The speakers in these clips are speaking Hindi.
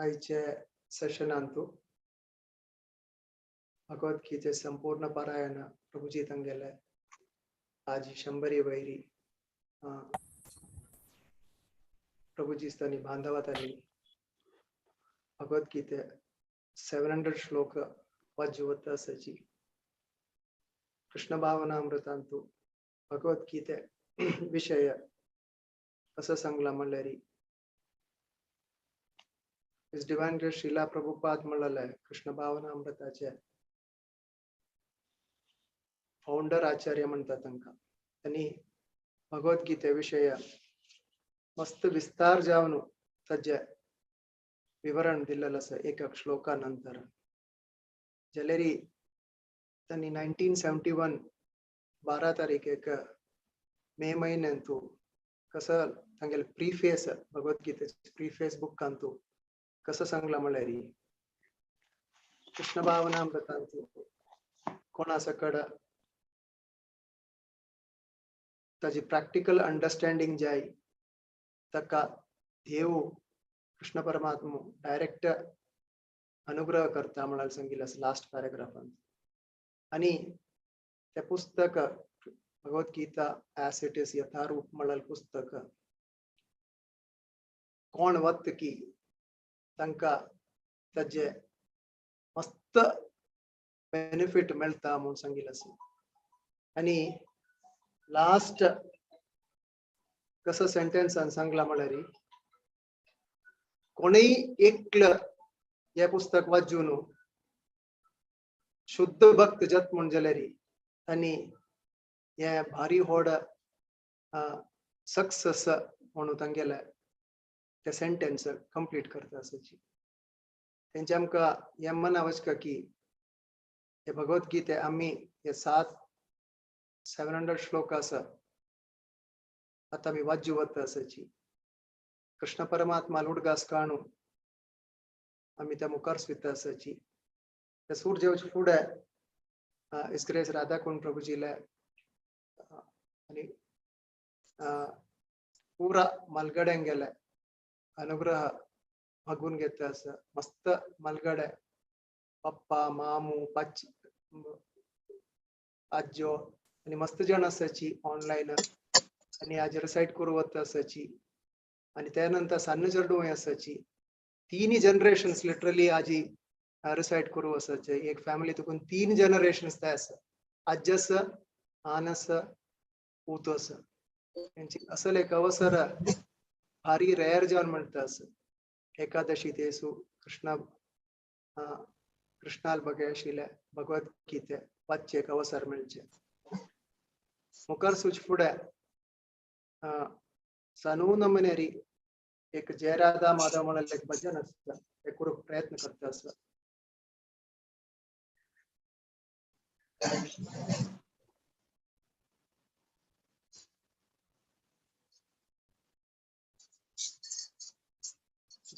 आयचे सेशन अंतू भगवद्गीते संपूर्ण पारायण प्रभुजी तंगेले आज 100 वैरी प्रभुजी स्तनी बांधवतनी भगवद्गीते 700 श्लोक वाजुवत सची कृष्ण भावनामृतांतु भगवद्गीते विषय कस संगला मल्लरी इस डिवाइन ग्रेस शिला प्रभुपाद मल्लले कृष्ण भावनामृताचे फाउंडर आचार्य म्हणतात तांकां आणि भगवद्गीते विषय मस्त विस्तार जावन ताजे विवरण दिल्लेलं आसा एक श्लोकानंतर जलेरी त्यांनी 1971 12 तारीखेक मे महिन्यांतू कसं तांगेले प्रीफेस भगवद्गीतेचे प्रीफेस बुक अंतू कसं सांगला म्हळ्यार कृष्ण भावनामृतांतू कोणा सकड ताजी प्रॅक्टिकल अंडरस्टँडिंग जाय ताका देव कृष्ण परमात्मा डायरेक्ट अनुग्रह करता म्हणाल सांगितलं लास्ट पॅराग्राफान आणि ते पुस्तक भगवद्गीता ॲज इट इज यथारूप म्हणाल पुस्तक कोण वत की तांकां ताजे मस्त बेनिफिट मेळटा म्हणून सांगितलं आसा आणि लास्ट कसं सेंटेन्सान सांगला म्हळ्यार कोणीय एकलं हे पुस्तक वाचून शुद्ध भक्त जत म्हण जाल्यार आणि हे भारी व्हड सक्सेस म्हणून तांगेले ते सेंटेन्स कंप्लीट करता आसाची तेंचे आमकां हे मन आवश्यक की हे भगवद्गीते आम्ही हे 700 श्लोक आसा आता आमी वाजवत आसाची कृष्ण परमात्मा लुडगास काणू आम्ही त्या मुखार स्विता आसाची त्या सूर्य फुडे इस्क्रेस राधाकुंड प्रभुजीले आणि पुरा मलगड्यांक गेले अनुग्रह मागून घेता आसा मस्त मलगडे पप्पा मामू पाच आज्यो आणि मस्त जण आसाची ऑनलाइन आणि हाजेर रिसाइड करू वता आसाची आणि त्यानंतर सन्न जर्डू आसाची 3 जनरेशन्स लिटरली आजी रिसाइड करू आसाचे एक फॅमिली तुकून 3 जनरेशन्स ते आसा आज्ज आसा आन आसा पूत आसा त्यांची असल एक अवसर भारी रेअर जावन म्हणटा आसा एकादशी तेसू कृष्णाल बगे आशिल्ले भगवद्गीते वाचचे एक अवसर मेळचे मुखार सुच फुडें सनून मनेरी एक जय राधा माधव म्हणून एक भजन आसता ते करूंक प्रयत्न करता आसा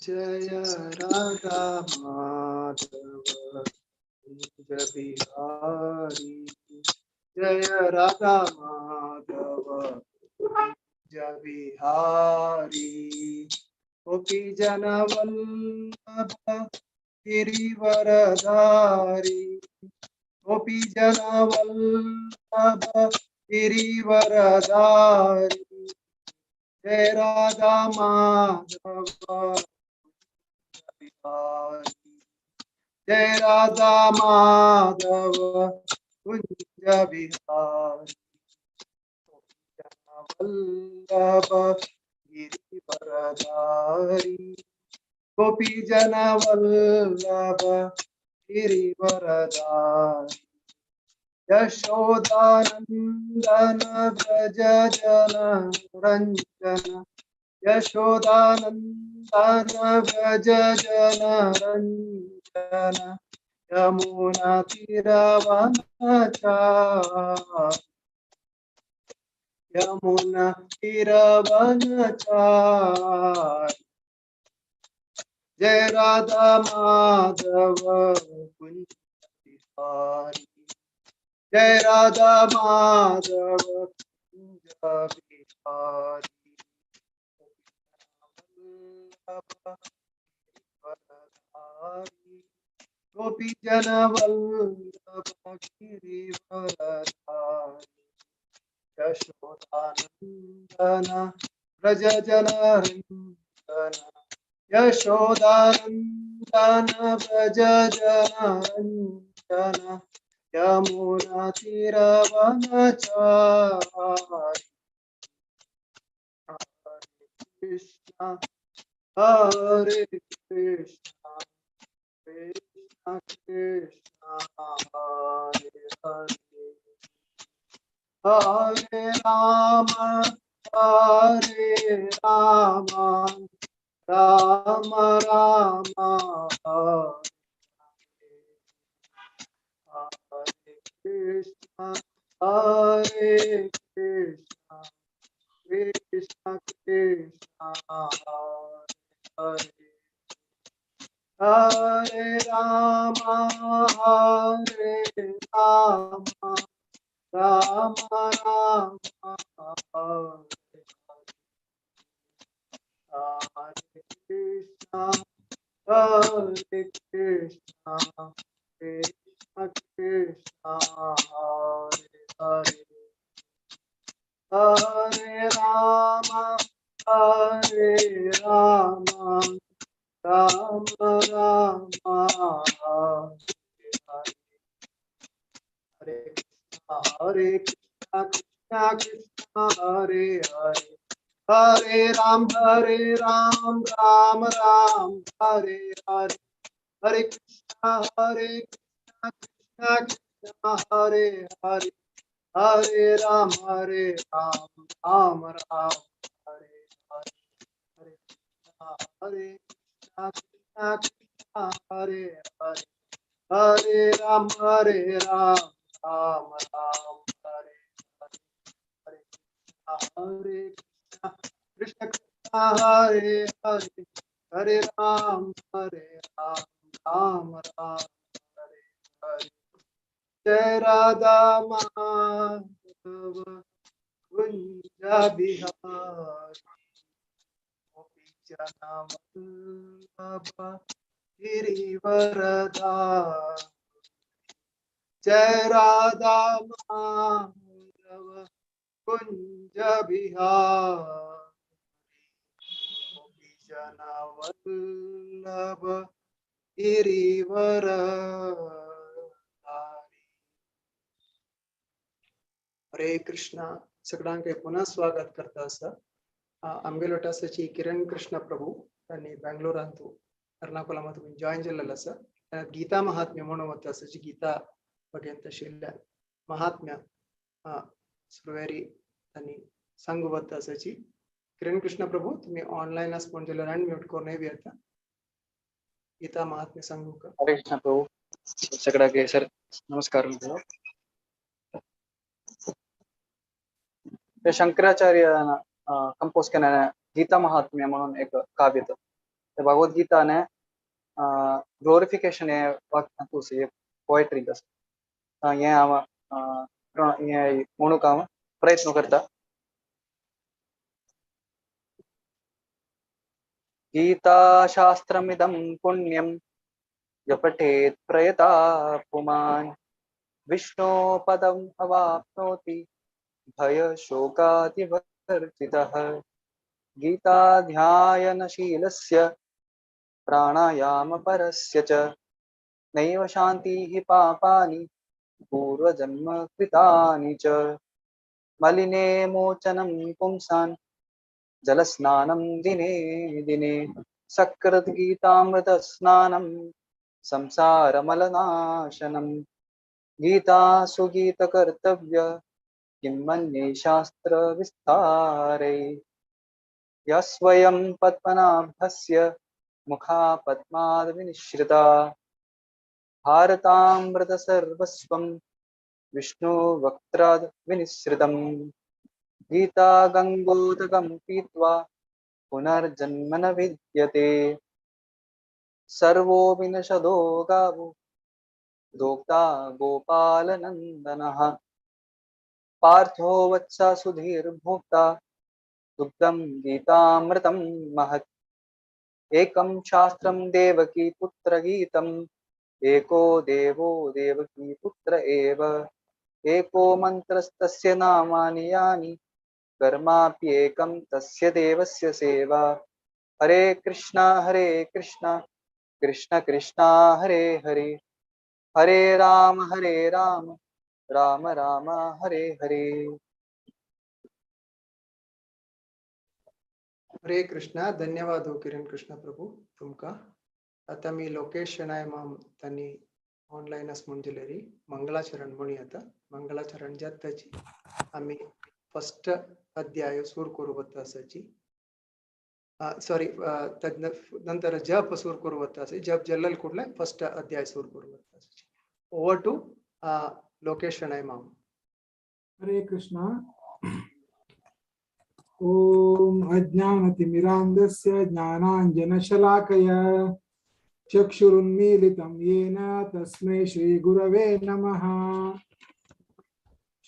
जय राधा माधव जय बिहारी जय राधा माधव जय बिहारी गोपी जन वल्लभ गिरिवरधारी गोपी जन वल्लभ गिरिवरधारी जय राधा माधव जय राधा माधव कुंज बिहारी वल्लभ गिरिवरधारी गोपी जन वल्लभ गिरिवरधारी यशोदानंदन व्रज जन रंजन यशोदानंदन व्रज जन रंजन यमुना तीरवनचारि यमुना तीरवनचारि जय राधा माधव कुंज बिहारी जय राधा माधव कुंज बिहारी गोपी जन वल्लभ गिरिवरधारी यशोदानंदन व्रज जनरंजन यशोदानंदन व्रज जनरंजन यमुना तीरवनचारि हरे कृष्णा हरे कृष्णा कृष्णा कृष्णा हरे हरे हरे राम राम राम हरे कृष्णा हरे कृष्णा कृष्णा कृष्णा हरे हरे राम राम राम हरे हरे कृष्णा हरे कृष्णा कृष्णा कृष्णा हरे हरे हरे राम राम राम हरे हरे हरे कृष्णा कृष्णा कृष्णा हरे हरे हरे राम राम राम हरे हरे हरे कृष्णा कृष्णा कृष्णा हरे हरे हरे राम राम राम हरे हरे हरे कृष्णा कृष्णा कृष्णा हरे हरे हरे राम राम राम हरे हरे हरे कृष्णा कृष्ण कृष्ण हरे हरे हरे राम राम राम हरे हरे जय राधा माधव कुंज बिहारी गोपी जन वल्लभ गिरिवरधारी जय राधा माधव कुंज बिहारी गोपी जन वल्लभ गिरिवरधारी हरे कृष्णा सगळ्यांचे पुन्हा स्वागत करता आसा आमगेलोटासाची किरण कृष्ण प्रभू त्यांनी बेंगलोरांतू एर्नाकुलमांत जॉइन जाल्लेलो आसा गीता महात्म्य म्हणून वता आसाची गीता बगेन तशिल्ल्या महात्म्य सुरवेरी त्यांनी सांग वता आसाची किरण कृष्ण प्रभू तुम्ही ऑनलाइन आस पण जाल्यार अनम्यूट करून येवी आता गीता महात्म्य सांगू का हरे कृष्ण प्रभु सगळ्यांना सर नमस्कार ते शंकराचार्य कंपोज केलेलं गीता महात्म्य म्हणून एक काव्य ते भगवद्गीताने ग्लोरिफिकेशन हे वाक्य पोएट्री हे हांव म्हणूक हांव प्रयत्न करता गीता शास्त्रमिदं पुण्यं य पठेत् प्रयता पुमान् विष्णो पदम् अवाप्नोति भय शोकातिवर्जितः गीताध्यायनशीलस्य प्राणायामपरस्य च नैव शान्तिः पापानि पूर्वजन्म कृतानि च मलिने मोचनं पुंसान् जलस्नानं दिने दिने सकृद्गीतामृतस्नानं संसारमलनाशनं गीता सुगीतकर्तव्य किं मन्ये शास्त्रविस्तारे यस्वयं पद्मनाभस्य मुखापद्माद्विनिश्रिता भारतामृतसर्वस्वं विष्णुवक्त्राद् विनिश्रितं गीता गङ्गोदकं पीत्वा पुनर्जन्म न विद्यते सर्वो विनशदो गावो दोग्धा गोपालनन्दनः पार्थो वत्स सुधीर्भोक्ता दुग्धं गीतामृतं महत् एकं शास्त्रं देवकी पुत्र गीतम् एको देवो देवकी पुत्र एव एको मन्त्रस्तस्य नामानि यानि कर्माप्येकं तस्य देवस्य सेवा हरे कृष्णा कृष्ण कृष्ण हरे हरे हरे राम राम राम हरे हरे. हरे कृष्णा. धन्यवाद हो किरण कृष्ण प्रभू तुमका. आता मी लोकेश शेणाय माम त्यांनी ऑनलाईनच म्हणजे री मंगलाचरण म्हणून आता मंगलाचरण जाताची आम्ही फर्स्ट अध्याय सुरू करू असाची सॉरी नंतर जप सुरू करू असे जप जल्लल कुठला फर्स्ट अध्याय सुरू करू असाची. ओव्हर टू लोकेश शेणाय माम. हरे कृष्णा. ओम अज्ञानतिमिरान्धस्य ज्ञानाञ्जनशलाकया चक्षुरुन्मीलितं येन तस्मै श्रीगुरवे नमः.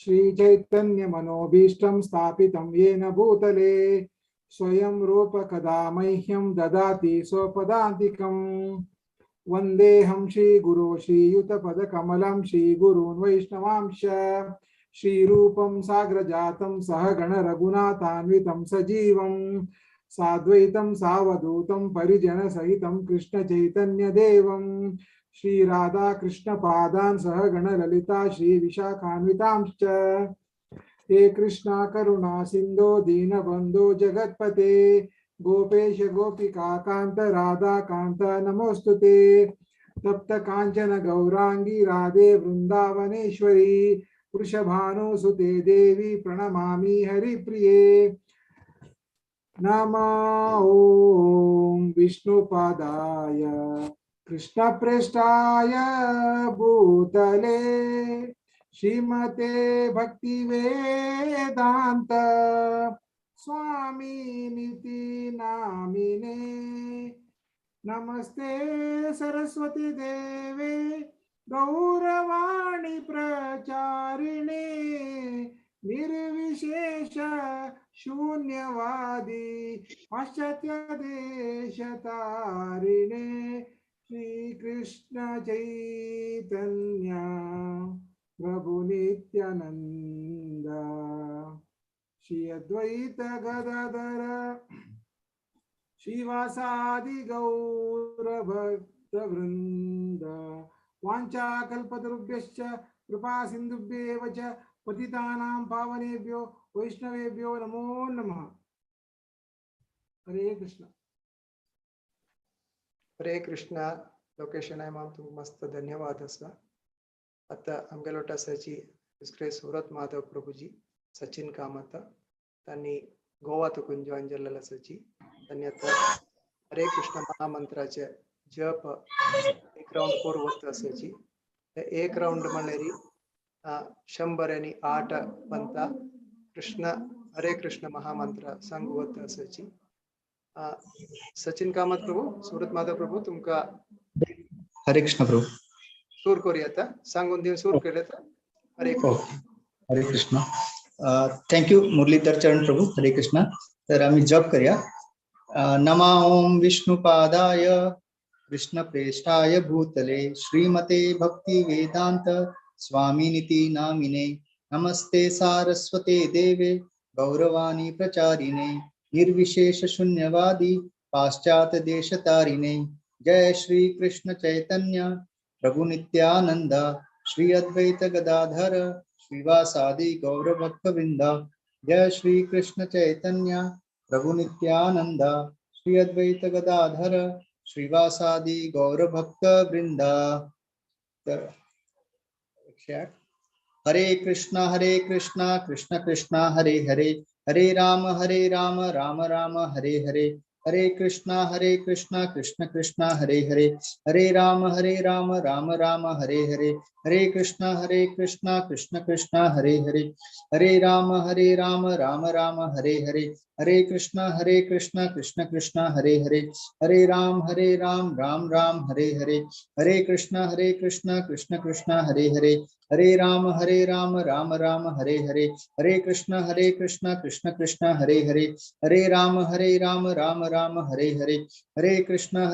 श्रीचैतन्यमनोभीष्टं स्थापितं येन भूतले स्वयं रूपकदा मह्यं ददाति स्वपदान्तिकं. वन्देऽहं श्रीगुरो श्रीयुतपदकमलं श्रीगुरून् वैष्णवांश्च श्रीरूपं साग्रजातं सहगण रघुनाथान्वितं सजीवं साद्वैतं सावधूतं परिजनसहितं कृष्णचैतन्यदेवं श्रीराधा कृष्णपादान् सहगण ललिता श्रीविशाखान्वितांश्च. हे कृष्णा करुणा सिन्धो दीनबन्धो जगत्पते गोपेश गोपिका कांत राधा कांत नमोस्तुते. तप्त कांचन गौरांगी राधे वृंदावनेश्वरी वृषभानुसुते देवी प्रणमामि हरिप्रिये. नमः ओम विष्णुपादाय कृष्णप्रेष्ठाय भूतले श्रीमते भक्तिवेदांत स्वामी निति नामिने. नमस्ते सरस्वती देवे गौरवाणी प्रचारिणे निर्विशेष शून्यवादी पाश्चात्य देश तारिणे. श्री कृष्ण चैतन्य प्रभु नित्यानंद श्री अद्वैत गदाधर श्रीवासादि गौर भक्त वृंद वाञ्छाकल्पतरुभ्यश्च कृपा सिन्धुभ्येव च पतितानां पावनेभ्यो वैष्णवेभ्यो नमो नमः. हरे कृष्ण. हरे कृष्णा. लोकेशन आहे माम तुम मस्त धन्यवाद असा. आता आमगेलोट असाची इसकडे सुरत माधव प्रभूजी सचिन कामत त्यांनी गोवा तुकून जॉईन झालेलं असाची. त्यांनी आता हरे कृष्ण महामंत्राचे जप एक राउंड पूर्वत असाची. एक राउंड म्हणलेरी 108 पंता कृष्ण हरे कृष्ण महामंत्र सांगवत असाची. सचिन कामत प्रभू सुरत माधव प्रभू तुमका हरे कृष्ण प्रभू सूर करूया आता सांगून देऊन सूर केले तर हरे कृष्ण. हरे कृष्ण. थँक्यू मुरलीधर चरण प्रभू. हरे कृष्ण. तर आम्ही जप करूया. नमा ओम विष्णुपादाय कृष्णप्रेष्ठाय भूतले श्रीमते भक्ति वेदांत स्वामिनिति नामिने. नमस्ते सारस्वते देवे गौरवाणी प्रचारिणे निर्विशेष शून्यवादी पाश्चात देश तारिणे. जय श्री कृष्ण चैतन्य प्रभु नित्यानंद श्री अद्वैत गदाधर श्रीवासादि गौर भक्त वृंद. जय श्री कृष्ण चैतन्य प्रभु नित्यानंद श्री अद्वैत गदाधर श्रीवासादि गौर भक्त वृंद. हरे कृष्णा कृष्ण कृष्णा हरे हरे हरे राम राम राम हरे हरे. हरे कृष्णा कृष्ण कृष्णा हरे हरे हरे राम राम राम हरे हरे. हरे कृष्णा कृष्ण कृष्णा हरे हरे हरे राम राम राम हरे हरे. हरे कृष्णा कृष्ण कृष्ण हरे हरे, हरे राम राम राम हरे हरे, हरे कृष्णा कृष्ण कृष्ण हरे हरे, हरे राम राम राम हरे हरे, हरे कृष्णा कृष्ण कृष्ण हरे हरे, हरे राम राम राम हरे हरे, हरे कृष्णा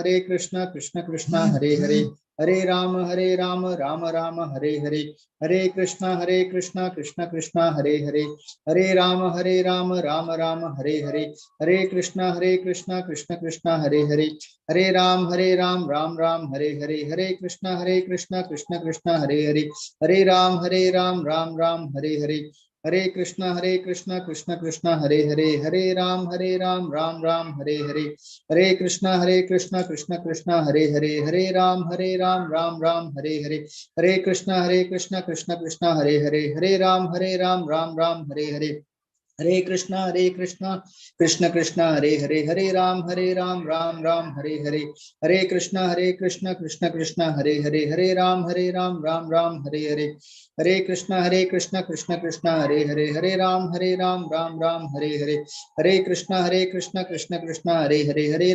कृष्ण कृष्ण हरे हरे, हरे राम राम राम हरे हरे, हरे कृष्णा कृष्ण कृष्ण हरे हरे, हरे राम राम राम हरे हरे, हरे कृष्णा कृष्ण कृष्ण हरे हरे, हरे राम राम राम हरे हरे, हरे कृष्णा कृष्ण कृष्ण हरे हरे, हरे राम राम राम हरे हरे, हरे कृष्णा कृष्ण कृष्ण हरे हरे, हरे राम राम राम हरे हरे, हरे कृष्णा कृष्ण कृष्ण हरे हरे, हरे राम राम राम हरे हरे, हरे कृष्णा कृष्ण कृष्ण हरे हरे, हरे राम राम राम हरे हरे, हरे कृष्णा कृष्ण कृष्ण हरे हरे, हरे राम राम राम हरे हरे, हरे कृष्णा कृष्ण कृष्ण हरे हरे, हरे राम राम राम हरे हरे, हरे कृष्णा कृष्ण कृष्ण हरे हरे, हरे राम राम राम हरे हरे, हरे कृष्णा कृष्ण कृष्ण हरे हरे, हरे राम राम राम हरे हरे, हरे हरे कृष्णा कृष्ण कृष्ण हरे हरे, हरे राम राम राम हरे हरे, हरे कृष्णा कृष्ण कृष्ण हरे हरे, हरे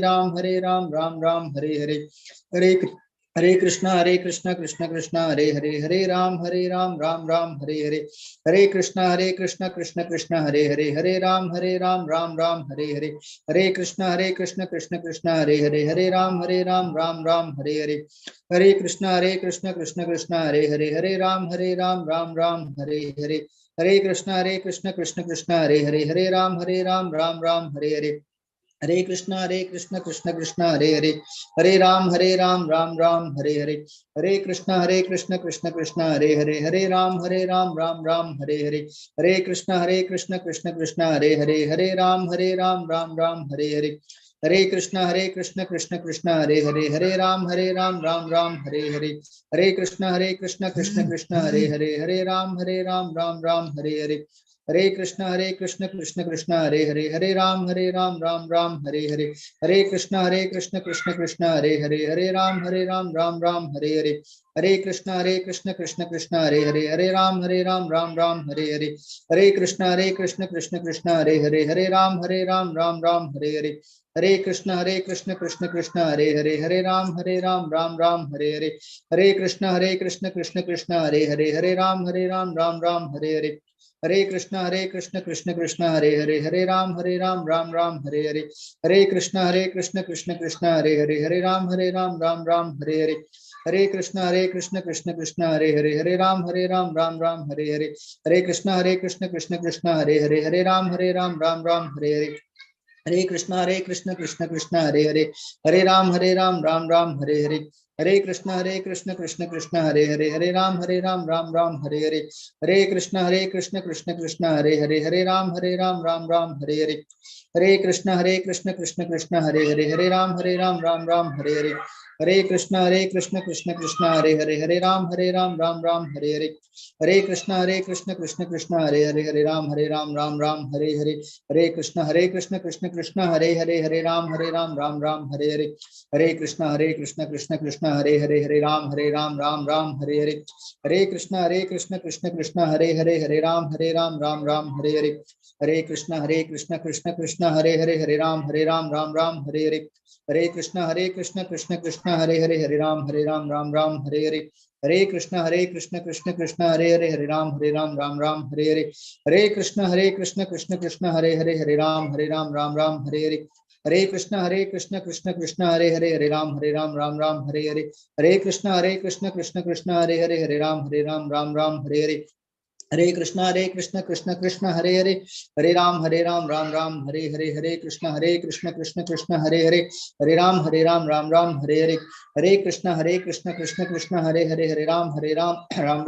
राम राम राम हरे हरे, हरे कृष्णा कृष्ण कृष्ण हरे हरे, हरे राम राम राम हरे हरे, हरे कृष्णा कृष्ण कृष्ण हरे हरे, हरे राम राम राम हरे हरे, हरे कृष्णा कृष्ण कृष्ण हरे हरे, हरे राम राम राम हरे हरे, हरे कृष्णा कृष्ण कृष्ण हरे हरे, हरे राम राम राम हरे हरे, हरे कृष्णा कृष्ण कृष्ण हरे हरे, हरे राम राम राम हरे हरे, हरे कृष्णा कृष्ण कृष्ण हरे हरे, हरे राम राम राम हरे हरे, हरे कृष्णा कृष्ण कृष्ण हरे हरे, हरे राम राम राम हरे हरे, हरे कृष्णा कृष्ण कृष्ण हरे हरे, हरे राम राम राम हरे हरे, हरे कृष्णा कृष्ण कृष्ण हरे हरे, हरे राम राम राम हरे हरे, हरे कृष्णा कृष्ण कृष्ण हरे हरे, हरे राम राम राम हरे हरे, हरे कृष्णा कृष्ण कृष्ण हरे हरे, हरे राम राम राम हरे हरे, हरे कृष्णा कृष्ण कृष्ण हरे हरे, हरे राम राम राम हरे हरे, हरे कृष्णा कृष्ण कृष्ण हरे हरे, हरे राम राम राम हरे हरे, हरे कृष्णा कृष्ण कृष्ण हरे हरे, हरे राम राम राम हरे हरे, हरे कृष्णा कृष्ण कृष्ण हरे हरे, हरे राम राम राम हरे हरे, हरे कृष्णा कृष्ण कृष्ण हरे हरे, हरे राम राम राम हरे हरे, हरे कृष्णा कृष्ण कृष्ण हरे हरे, हरे राम राम राम हरे हरे, हरे कृष्णा कृष्ण कृष्ण हरे हरे, हरे राम राम राम हरे हरे, हरे कृष्णा कृष्ण कृष्ण हरे हरे, हरे राम राम राम हरे हरे, हरे कृष्णा कृष्ण कृष्ण हरे हरे, हरे राम राम राम हरे हरे, हरे कृष्णा कृष्ण कृष्ण हरे हरे, हरे राम राम राम हरे हरे, हरे कृष्णा कृष्ण कृष्ण हरे हरे, हरे राम राम राम हरे हरे, हरे कृष्णा कृष्ण कृष्ण हरे हरे, हरे राम राम राम हरे हरे, हरे कृष्णा कृष्ण कृष्ण हरे हरे, हरे राम राम राम हरे हरे, हरे कृष्ण कृष्ण कृष्ण हरे हरे, हरे राम राम राम हरे हरे, हरे कृष्ण कृष्ण कृष्ण हरे हरे, हरे राम राम राम हरे हरे, हरे कृष्ण कृष्ण कृष्ण हरे हरे, हरे राम राम राम हरे हरे, हरे कृष्ण कृष्ण कृष्ण हरे हरे, हरे राम राम राम हरे हरे, हरे कृष्ण कृष्ण कृष्ण हरे हरे, हरे राम राम राम हरे हरे, हरे कृष्ण कृष्ण कृष्ण हरे हरे, हरे राम राम राम हरे हरे, हरे कृष्ण कृष्ण कृष्ण हरे हरे, हरे राम राम राम हरे हरे, हरे कृष्ण कृष्ण कृष्ण हरे हरे, हरे राम राम राम हरे हरे, हरे कृष्ण कृष्ण कृष्ण हरे हरे, हरे राम राम राम हरे हरे, हरे कृष्ण कृष्ण कृष्ण हरे हरे, हरे राम राम राम हरे हरे, हरे कृष्ण कृष्ण कृष्ण हरे हरे, हरे राम राम राम हरे हरे, हरे कृष्ण कृष्ण कृष्ण हरे हरे, हरे राम राम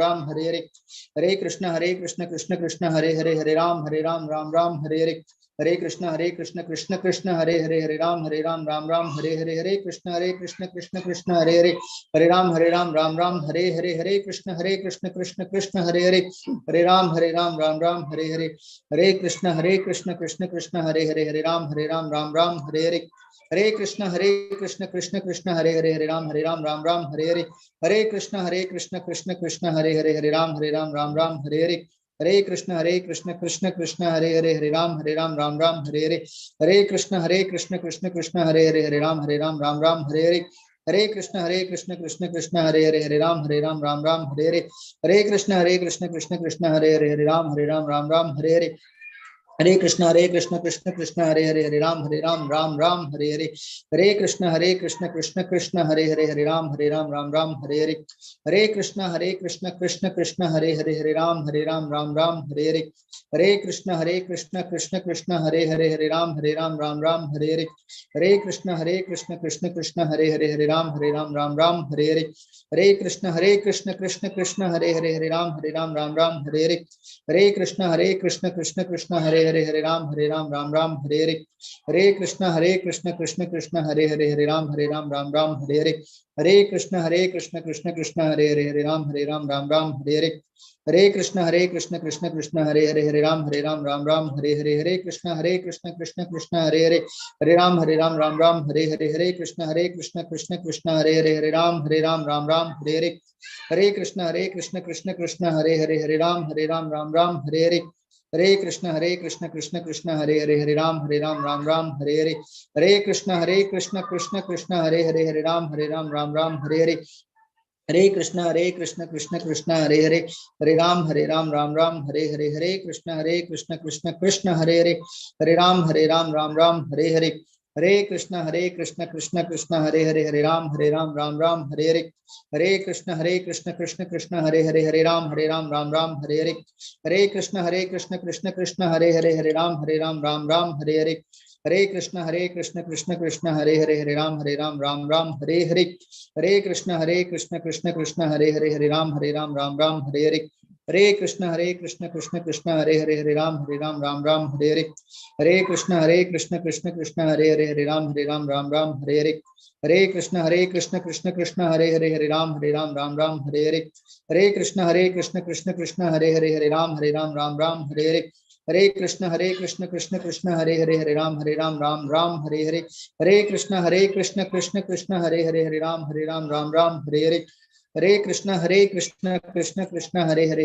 राम हरे हरे, हरे कृष्ण कृष्ण कृष्ण हरे हरे, हरे राम राम राम हरे हरे, हरे कृष्ण कृष्ण कृष्ण हरे हरे, हरे राम राम राम हरे हरे, हरे कृष्ण कृष्ण कृष्ण हरे हरे, हरे राम राम राम हरे हरे, हरे कृष्ण कृष्ण कृष्ण हरे हरे, हरे राम राम राम हरे हरे, हरे कृष्ण कृष्ण कृष्ण हरे हरे, हरे राम राम राम हरे हरे, हरे कृष्ण कृष्ण कृष्ण हरे हरे, हरे राम राम राम हरे हरे, हरे कृष्ण कृष्ण कृष्ण हरे हरे, हरे राम राम राम हरे हरे, हरे कृष्ण कृष्ण कृष्ण हरे हरे, हरे राम राम राम हरे हरे, हरे कृष्ण कृष्ण कृष्ण हरे हरे, हरे राम राम हरे हरे, हरे कृष्ण कृष्ण कृष्ण हरे हरे, हरे राम राम राम हरे हरे, हरे कृष्ण कृष्ण कृष्ण हरे हरे, हरे राम राम राम हरे हरे, हरे कृष्ण कृष्ण कृष्ण हरे हरे, हरे राम राम राम हरे हरे, हरे कृष्ण कृष्ण कृष्ण हरे हरे, हरे राम राम राम हरे हरे, हरे कृष्ण कृष्ण कृष्ण हरे हरे, हरे राम राम राम हरे हरे, हरे कृष्ण कृष्ण कृष्ण हरे हरे, हरे राम राम राम हरे हरे, हरे कृष्ण कृष्ण कृष्ण हरे हरे, हरे राम राम राम हरे हरे, हरे कृष्ण कृष्ण कृष्ण हरे हरे, हरे राम राम राम हरे हरे, हरे कृष्ण कृष्ण कृष्ण हरे हरे, हरे राम राम राम हरे हरे, हरे कृष्ण कृष्ण कृष्ण हरे हरे, हरे राम राम राम हरे हरे, हरे कृष्ण कृष्ण कृष्ण हरे हरे, हरे राम राम राम हरे हरे, हरे कृष्ण कृष्ण कृष्ण हरे हरे, हरे राम राम राम हरे हरे, हरे कृष्ण कृष्ण कृष्ण हरे हरे, हरे राम राम राम हरे हरे, हरे कृष्ण कृष्ण कृष्ण हरे हरे, हरे राम राम राम हरे हरे, हरे कृष्ण कृष्ण कृष्ण हरे हरे, हरे राम राम राम हरे हरे, हरे कृष्ण कृष्ण कृष्ण हरे हरे, हरे राम राम राम हरे हरे, हरे कृष्ण कृष्ण कृष्ण हरे हरे, हरे राम राम राम हरे हरे, हरे कृष्ण कृष्ण कृष्ण हरे हरे, हरे राम राम राम हरे हरे, हरे कृष्ण कृष्ण कृष्ण हरे हरे, हरे राम राम राम हरे हरे, हरे कृष्ण कृष्ण कृष्ण हरे हरे, हरे राम राम राम हरे हरे, हरे कृष्ण कृष्ण कृष्ण हरे हरे, हरे राम राम राम हरे हरे, हरे कृष्ण कृष्ण कृष्ण हरे हरे, हरे राम राम राम हरे हरे, हरे कृष्ण कृष्ण कृष्ण हरे हरे, हरे राम राम राम हरे हरे, हरे कृष्ण कृष्ण कृष्ण हरे हरे, हरे राम राम राम हरे हरे, हरे कृष्ण कृष्ण कृष्ण हरे हरे, हरे राम राम राम हरे हरे, हरे कृष्ण कृष्ण कृष्ण हरे हरे, हरे राम राम राम हरे हरे, हरे कृष्ण कृष्ण कृष्ण हरे हरे, हरे राम राम राम हरे हरे, हरे कृष्ण कृष्ण कृष्ण हरे हरे, हरे राम राम राम हरे हरे, हरे कृष्ण कृष्ण कृष्ण हरे हरे, हरे राम राम राम हरे हरे, हरे कृष्ण कृष्ण कृष्ण हरे हरे, हरे राम राम राम हरे हरे, हरे कृष्ण कृष्ण कृष्ण हरे हरे,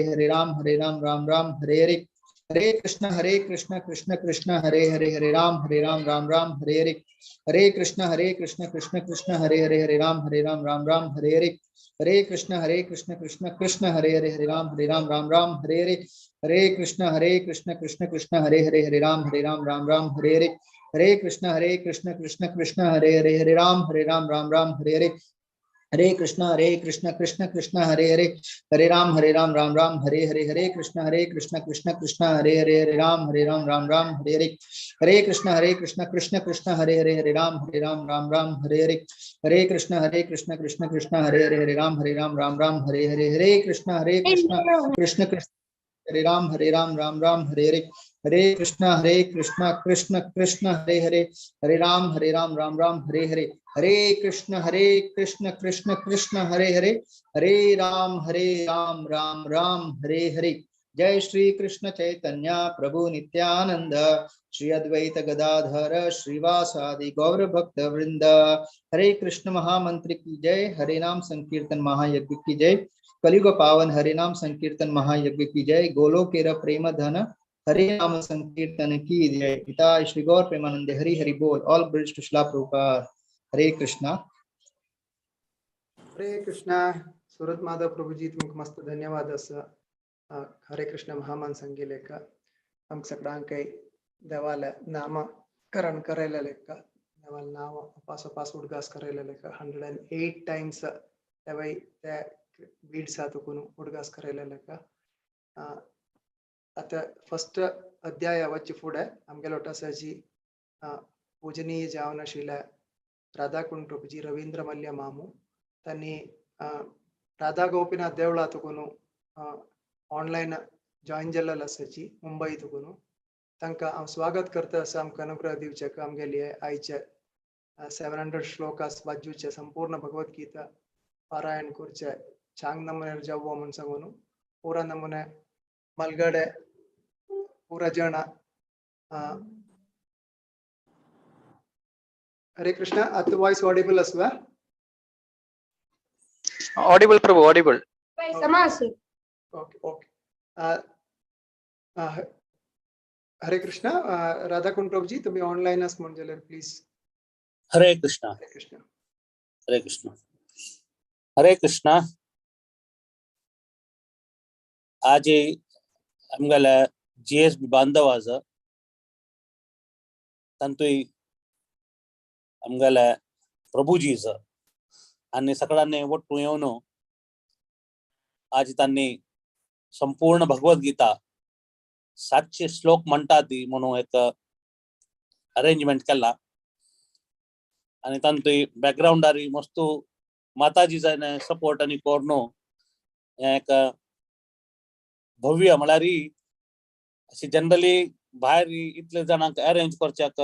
हरे राम राम राम हरे हरे, हरे कृष्ण कृष्ण कृष्ण हरे हरे, हरे राम राम राम हरे हरे, हरे कृष्ण कृष्ण कृष्ण हरे हरे, हरे राम राम राम हरे हरे, हरे कृष्ण कृष्ण कृष्ण हरे हरे, हरे राम राम राम हरे हरे, हरे कृष्ण कृष्ण कृष्ण हरे हरे, हरे राम राम राम हरे हरे, हरे कृष्ण कृष्ण कृष्ण हरे हरे, हरे राम राम राम हरे हरे, हरे कृष्ण कृष्ण कृष्ण हरे हरे, हरे राम राम राम हरे हरे, हरे कृष्ण कृष्ण कृष्ण हरे हरे, हरे राम राम राम हरे हरे, हरे कृष्ण कृष्ण कृष्ण हरे हरे, हरे राम राम राम हरे हरे, हरे कृष्ण कृष्ण कृष्ण हरे हरे, हरे राम राम राम हरे हरे, हरे कृष्ण कृष्ण कृष्ण हरे राम राम हरे हरे, हरे कृष्ण कृष्ण कृष्ण हरे हरे, हरे राम राम राम हरे हरे, हरे कृष्ण कृष्ण कृष्ण हरे हरे, हरे राम राम राम हरे हरे, जय श्री कृष्ण चैतन्य प्रभु नित्यानंद, श्री अद्वैत गदाधर श्रीवासादि गौर भक्त वृंद, हरे कृष्ण महामंत्र की जय, हरे नाम संकीर्तन महायज्ञ की जय, कलियुग पावन हरे नाम संकीर्तन महायज्ञ की जय, गोलोकेर प्रेम धन हरे नाम संकीर्तन की जय, पिता श्री गौर प्रेमानंद हरि हरि बोल, all glories to Srila Prabhupada, Hare Krishna. Hare Krishna Surat Madhav Prabhuji तुमक मस्त धन्यवाद असं हरे कृष्ण महामान सांगितले आमक सगळ्यांकय देवाला नामकरण करायला लेका देवाला नाव अपास उडगास करायला लेका 108 टाइम्स त्यावेळी त्या बीड सातुकून उडगास करायला लेका आता फर्स्ट अध्याय वच्ची पुढे आमगे लोटासाची पूजनीय जावनशीला राधाकुंड प्रभुजी रवींद्र मल्य मामू त्यांनी राधा गोपीनाथ देवळा तुकुनु ऑनलाइन जॉइन जल्ला असाची मुंबई तुकुनु तांका स्वागत करता असं आमका अनुग्रह दिवचक आमगेली आईच्या 700 श्लोकास वाजूचे संपूर्ण भगवद्गीता पारायण करचे चांग नमुने जावो म्हणून सांगून पूरा नमुने मलगडे पूरा जन Hare Krishna at voice audible as well. Audible प्रभु ऑडिबल Okay. हरे कृष्ण राधाकुंड प्रभुजी तुम्ही ऑनलाईन आहात म्हणजे प्लीज. हरे कृष्ण हरे कृष्ण. हरे कृष्ण हरे कृष्ण. आज आमगेले GSB बांधवाज तांतूय आमगेले प्रभुजीज आणि सगळ्यांनी ಒಟ್ಟು येवन आज त्यांनी संपूर्ण भगवद्गीता 700 श्लोक म्हणटा ती म्हणून एक अरेंजमेंट केला आणि तांतूय बॅकग्राउंडार मस्त माताजी जायने सपोर्ट आणि कोर्नो एक भव्य म्हळ्यार अशी जनरली भायर इतले जाणांक अरेंज करच्याक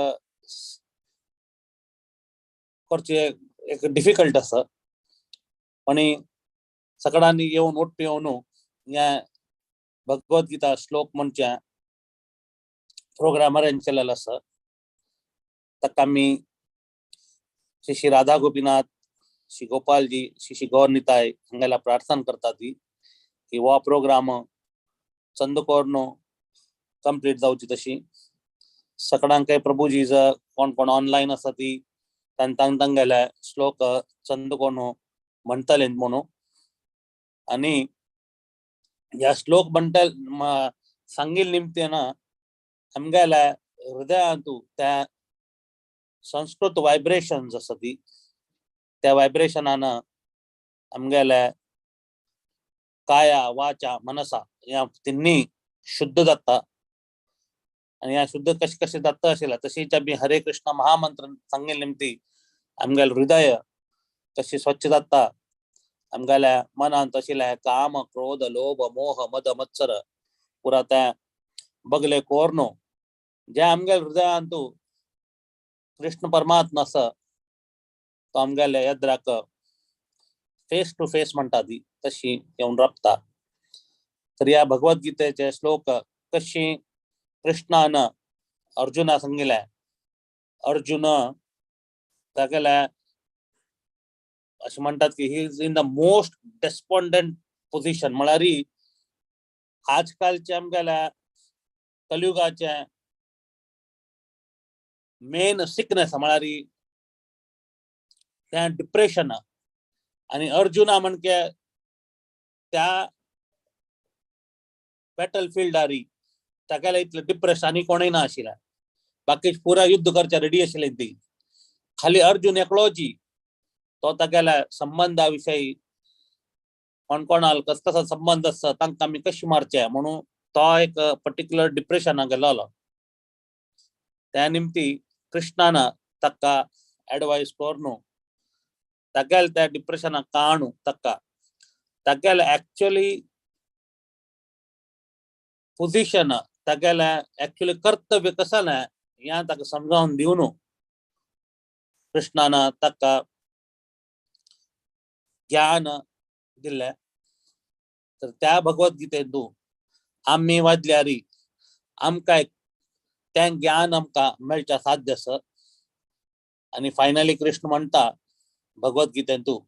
करचे एक डिफिकल्ट आसा पण सगळ्यांनी येवन ಒಟ್ಟು येवन या भगवद्गीता श्लोक म्हणच्या प्रोग्राम अरेंज केलेलो आसा. ताका आमी श्री राधा गोपीनाथ, श्री गोपालजी, श्री गौर निताय हांगेला प्रार्थना करता ती की हो प्रोग्राम चंदकोरनो कंप्लीट जावची तशी. सगळ्यांक प्रभुजी कोण कोण ऑनलाईन आसा ती तांगेले श्लोक चंदकोरनो म्हणटले म्हणून आणि या श्लोक म्हणटा सांगिल निमतेन आमगेल्या हृदयांतू त्या संस्कृत वायब्रेशन्स आसा ती त्या वायब्रेशनान आमगेले काया वाचा मनसा या तिन्ही शुद्ध जाता आणि या शुद्ध कशी कशी जाता आशिल्ला तशीच आमी हरे कृष्ण महामंत्र सांगिल निमती आमगेले हृदय कशी स्वच्छ जाता. आमगेल्या मनांत आशिल्ले काम क्रोध लोभ मोह मद मत्सर पुरा त्या बगले कोरनो जे आमगेल्या हृदयांतू कृष्ण परमात्मा आसा तो आमगेल्या यद्राक फेस टू फेस म्हणटा ती तशी येवन रपता. तर या भगवद्गीतेचे श्लोक कशी कृष्णान अर्जुना सांगिल्ले. अर्जुन तागेल्या अशें म्हणटात की he is in the most despondent position म्हळ्यार आजकालचे आमगेल्या कलियुगाचे मेन सिकनेस म्हळ्यार त्या डिप्रेशन आणि अर्जुना म्हणजे त्या बॅटल फिल्डार तागेले इतले डिप्रेशन आनी कोणय ना आशिल्ले. बाकी पुरा युद्ध करचे रेडी आशिल्ले ती खाली अर्जुन एकलोची तो तागेल्या संबंधा विषयी कोण कसो संबंध आसा तांकां आमी कशें मारचे म्हणून तो एक पर्टिक्युलर डिप्रेशनाक गेलोलो. त्या निमती कृष्णान ताका एडवायस कोरनो तागेले त्या डिप्रेशनाक काणू तागेले एक्चुअली पोजिशन तागेले एक्चुअली कर्तव्य कसं या ताका समजावून दिवन कृष्णान ताका ज्ञान दिले. तर त्या भगवद्गीतेतून आम्ही वाचल्यार आमकां तें ज्ञान आमकां मेळच्या साध्य आसा. आणि फायनली कृष्ण म्हणटा भगवद्गीतेतून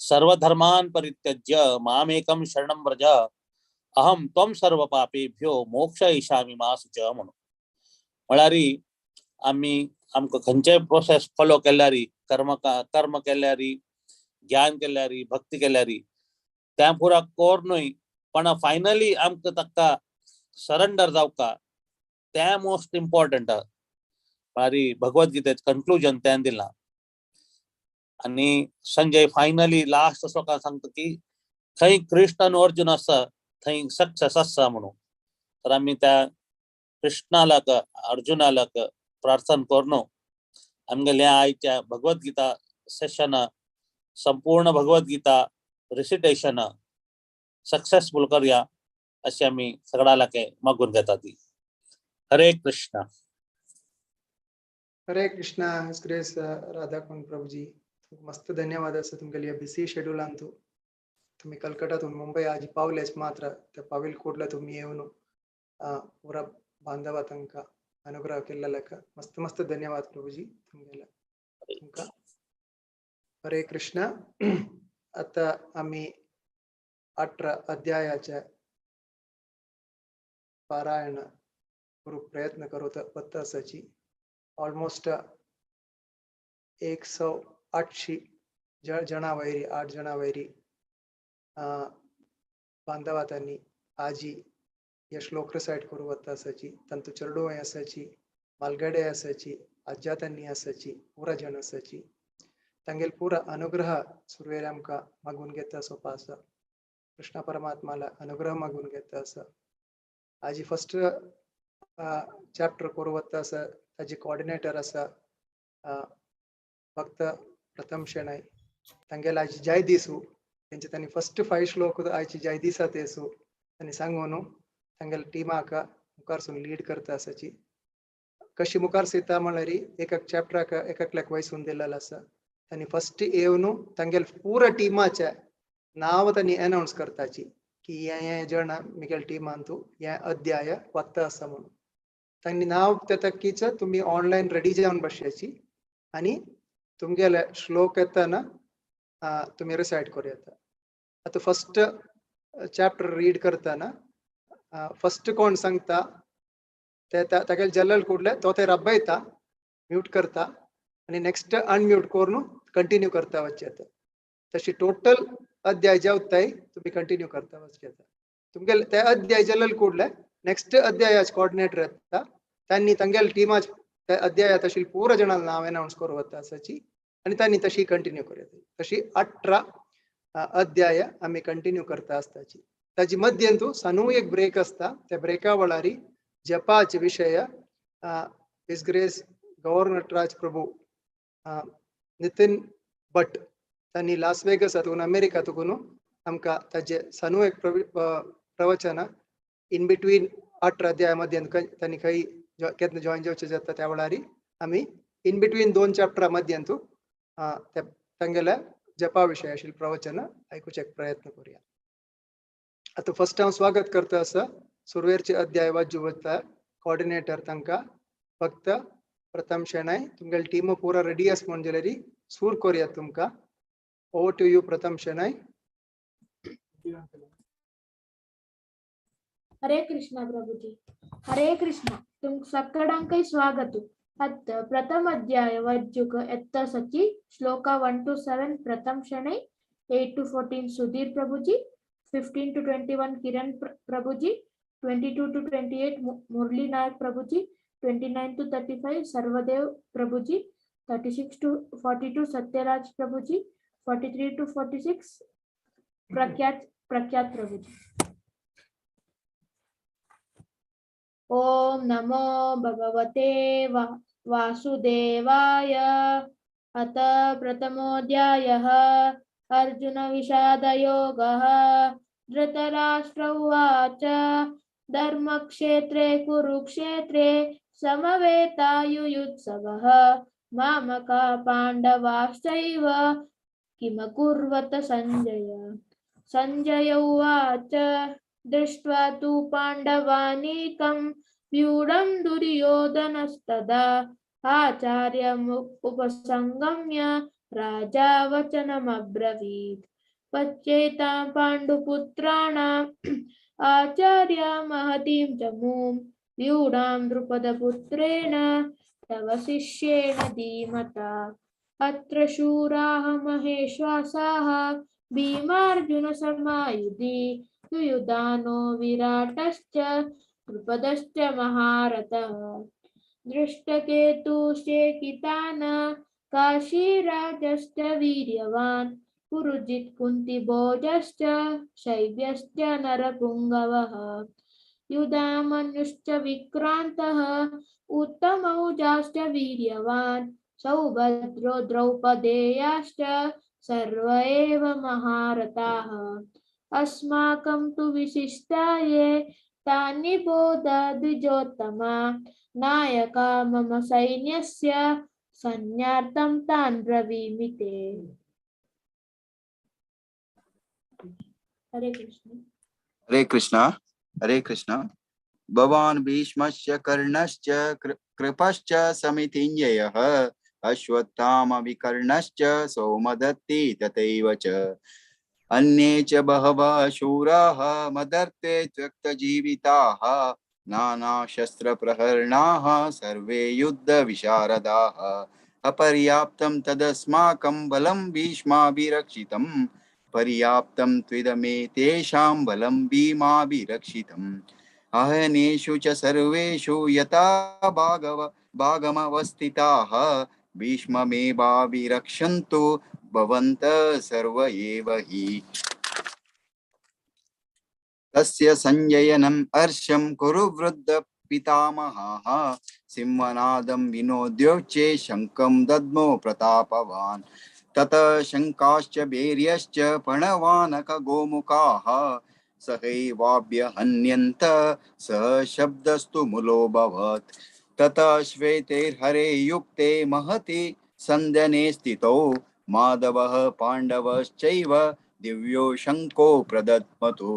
सर्वधर्मान परित्यज्य मामेकं शरणं व्रज अहम त्वं सर्व पापेभ्यो मोक्षयिष्यामि मा शुचः म्हणून. म्हळ्यार आम्ही आमकां खंयचेय प्रोसेस फॉलो केल्यार कर्म केल्यार ज्ञान केल्यार भक्ती केल्यार त्या पुरा कोरनूय पण फायनली आमकां ताका सरेंडर जावका तें मोस्ट इम्पॉर्टंट. म्हळ्यार भगवद्गीतेचें कन्क्लुजन तें दिलां. आणि संजय फायनली लास्ट श्लोकान सांगता की थंय कृष्ण आनी अर्जुन आसा थंय सक्सेस आसा म्हणून. तर आमी त्या कृष्णालाक अर्जुनालाक प्रार्थना करनो आमगेल्या आयच्या भगवद्गीता सेशन संपूर्ण भगवद्गीता रिसिटेशन सक्सेसफुल करया अशी आमी सगळ्यां मागून घेता ती. हरे कृष्ण. हरे कृष्णा. ग्रेस राधाकुंड प्रभुजी मस्त धन्यवाद असं तुमच्या बिसी शेड्यूल आणतो. तुम्ही कलकत्तातून मुंबई आज पावलेच मात्र त्या पाविल कोटला तुम्ही येऊन पुरा बांधवा तंका अनुग्रह केलेला मस्त मस्त धन्यवाद प्रभुजी तुमका. हरे कृष्ण. आता आम्ही 18 अध्यायाच्या पारायण करू प्रयत्न करत वत असाची ऑलमोस्ट 180 जणावैरी 8 जणावैरी बांधवातांनी आजी या श्लोक रिसाइट करू वत असाची तंतु चरडू असाची मालगडे असाची अज्जातांनी असाची पूरा जन असाची तंगेल पूरा अनुग्रह सुरवेर आमका मागून घेता सोपा असा कृष्ण परमात्माला अनुग्रह मागून घेता असा आजी फर्स्ट चॅप्टर करू वता असा ताजी कोऑर्डिनेटर असा फक्त प्रथम शेणाय तंगेल आजी जय दिसू त्यांचे त्यांनी फर्स्ट 5 श्लोक आयची जय दिसा तेसू त्यांनी सांगून तंगेल टीमाक मुखारसून लीड करता असाची कशी मुखार सीता म्हळ्यार एक चॅप्टराक एकल्याक वयसून दिलेला असा त्यांनी फर्स्ट येवन तंगेल पूरा टीमाचे नाव त्यांनी अनाउन्स करताची की हे जण मिगेल टीमांतू हे अध्याय वत्ता असा म्हणून त्यांनी नाव तेतकीच तुम्ही ऑनलाईन रेडी जावन बसयाची आणि तुमगेले श्लोक येताना तुम्ही रिसाइट करू येता आता फर्स्ट चॅप्टर रीड करताना फर्स्ट कोण सांगता तागेले जल्लल कुडले तो ते रब्बयता म्यूट करता आणि नेक्स्ट अनम्यूट करून कंटिन्यू करता वचेता तशी टोटल अध्याय जेवताय तुम्ही कंटिन्यू करता वचेता तुमगेले ते अध्याय जल्लल कुडले नेक्स्ट अध्यायाचे कोऑर्डिनेटर येता त्यांनी तंगेल टीमाच त्या अध्यायात तशी पूरा जणांना नाव अनाउन्स करू वता असाची आणि त्यांनी तशी कंटिन्यू करूया तशी 18 अध्याय आम्ही कंटिन्यू करता असताची ताजी मध्यंतू सनू एक ब्रेक असता त्या ब्रेका वळारी जपाचे विषय हिज ग्रेस गव्हर्नर राज प्रभू नितीन भट त्यांनी लास वेगस हातून अमेरिकातून आमकां ताजे सनू एक प्रवचन इन बिटवीन 18 अध्याया मध्ये त्यांनी काही केन्ना जॉईन जावचे जाता त्या वेळारी आम्ही इन बिटवीन 2 चॅप्टरा मध्यंतू तांगेल्या जपा विषय आशिल्लें प्रवचन आयकुचे प्रयत्न करूया आता फर्स्ट हांव स्वागत करता असा सुरवेरचे अध्याय वाजू वता कोऑर्डिनेटर तांकां फक्त प्रथम शेणाय तुमगेली टीम पूरा रेडी आस म्हणजे सूर करूया तुमकां ओवर टू यू प्रथम शेणाय हरे कृष्ण प्रभुजी हरे कृष्ण तुम सक्कड़ंकೈ स्वागतु अत प्रथम अध्याय वज्जुक एत्त सचि श्लोक 1 to 7 प्रथम शनै 8 to 14 Sudhir Prabhuji 15 to 21 Kiran Prabhuji 22 to 28 Murali Nayak Prabhuji 29 to 35 Sarvadev Prabhuji 36 to 42 Satyaraj Prabhuji 43 to 46 प्रख्यात प्रभुजी ओम नमो भगवते वासुदेवाय अथ प्रथमोऽध्यायः अर्जुन विषाद योगः धृतराष्ट्र उवाच धर्मक्षेत्रे कुरुक्षेत्रे समवेतायुयुत्सवः मामका पाण्डवाश्चैव किमकुर्वत संजय उवाच दृष्ट्वा तु पाण्डवानीकं व्यूढं दुर्योधनस्तदा आचार्यम् उपसंगम्य राजा वचनमब्रवीत् पच्येतां पाण्डुपुत्राणाम् आचार्य महतीं च मूं व्यूढां द्रुपदपुत्रेण तव शिष्येण धीमता अत्र शूराः महेश्वासाः भीमार्जुन समायुधि युयुधानो विराटश्च द्रुपदश्च महारथः दृष्टकेतुश्चेकितान काशीराजश्च वीर्यवान् पुरुजित् कुन्तिभोजश्च शैब्यश्च नरपुङ्गवः युधामन्युश्च विक्रान्तः उत्तमौजाश्च वीर्यवान् सौभद्रो द्रौपदेयाश्च सर्व एव महारथाः अस्माकं तु विशिष्टाये तानि बोध द्विजोत्तमा नायका मम सैन्यस्य सैन्यार्थं तान् ब्रवीमि ते हरे कृष्ण हरे कृष्ण हरे कृष्ण भवान् भीष्मश्च कर्णश्च कृपश्च समितिञ्जयः अश्वत्थाम विकर्णश्च सौमदत्ति तथैव च अन्ये च बहवः शूराः मदर्थे त्यक्तजीविताः नानाशस्त्रप्रहरणाः सर्वे युद्धविशारदाः अपर्याप्तं तदस्माकं बलं भीष्माभिरक्षितम् पर्याप्तं त्विदमेतेषां बलं भीमाभिरक्षितम् अहनेषु च सर्वेषु यथा भागमवस्थिताः भीष्ममेवाभिरक्षन्तु भवन्तः सर्व एव हि तस्य संजयनम् हर्षं कुरु वृद्ध पितामहः सिंहनादं विनोद्योच्चे शङ्खं दद्मो प्रतापवान् ततः शङ्काश्च भैर्यश्च प्रणवानक गोमुखाः सहैवाभ्यहन्यन्त सह शब्दस्तु मुलोऽभवत् ततः श्वेतैर्हरे युक्ते महति सन्दने स्थितौ माधवः पाण्डवश्चैव दिव्यो शङ्को प्रदत्मतु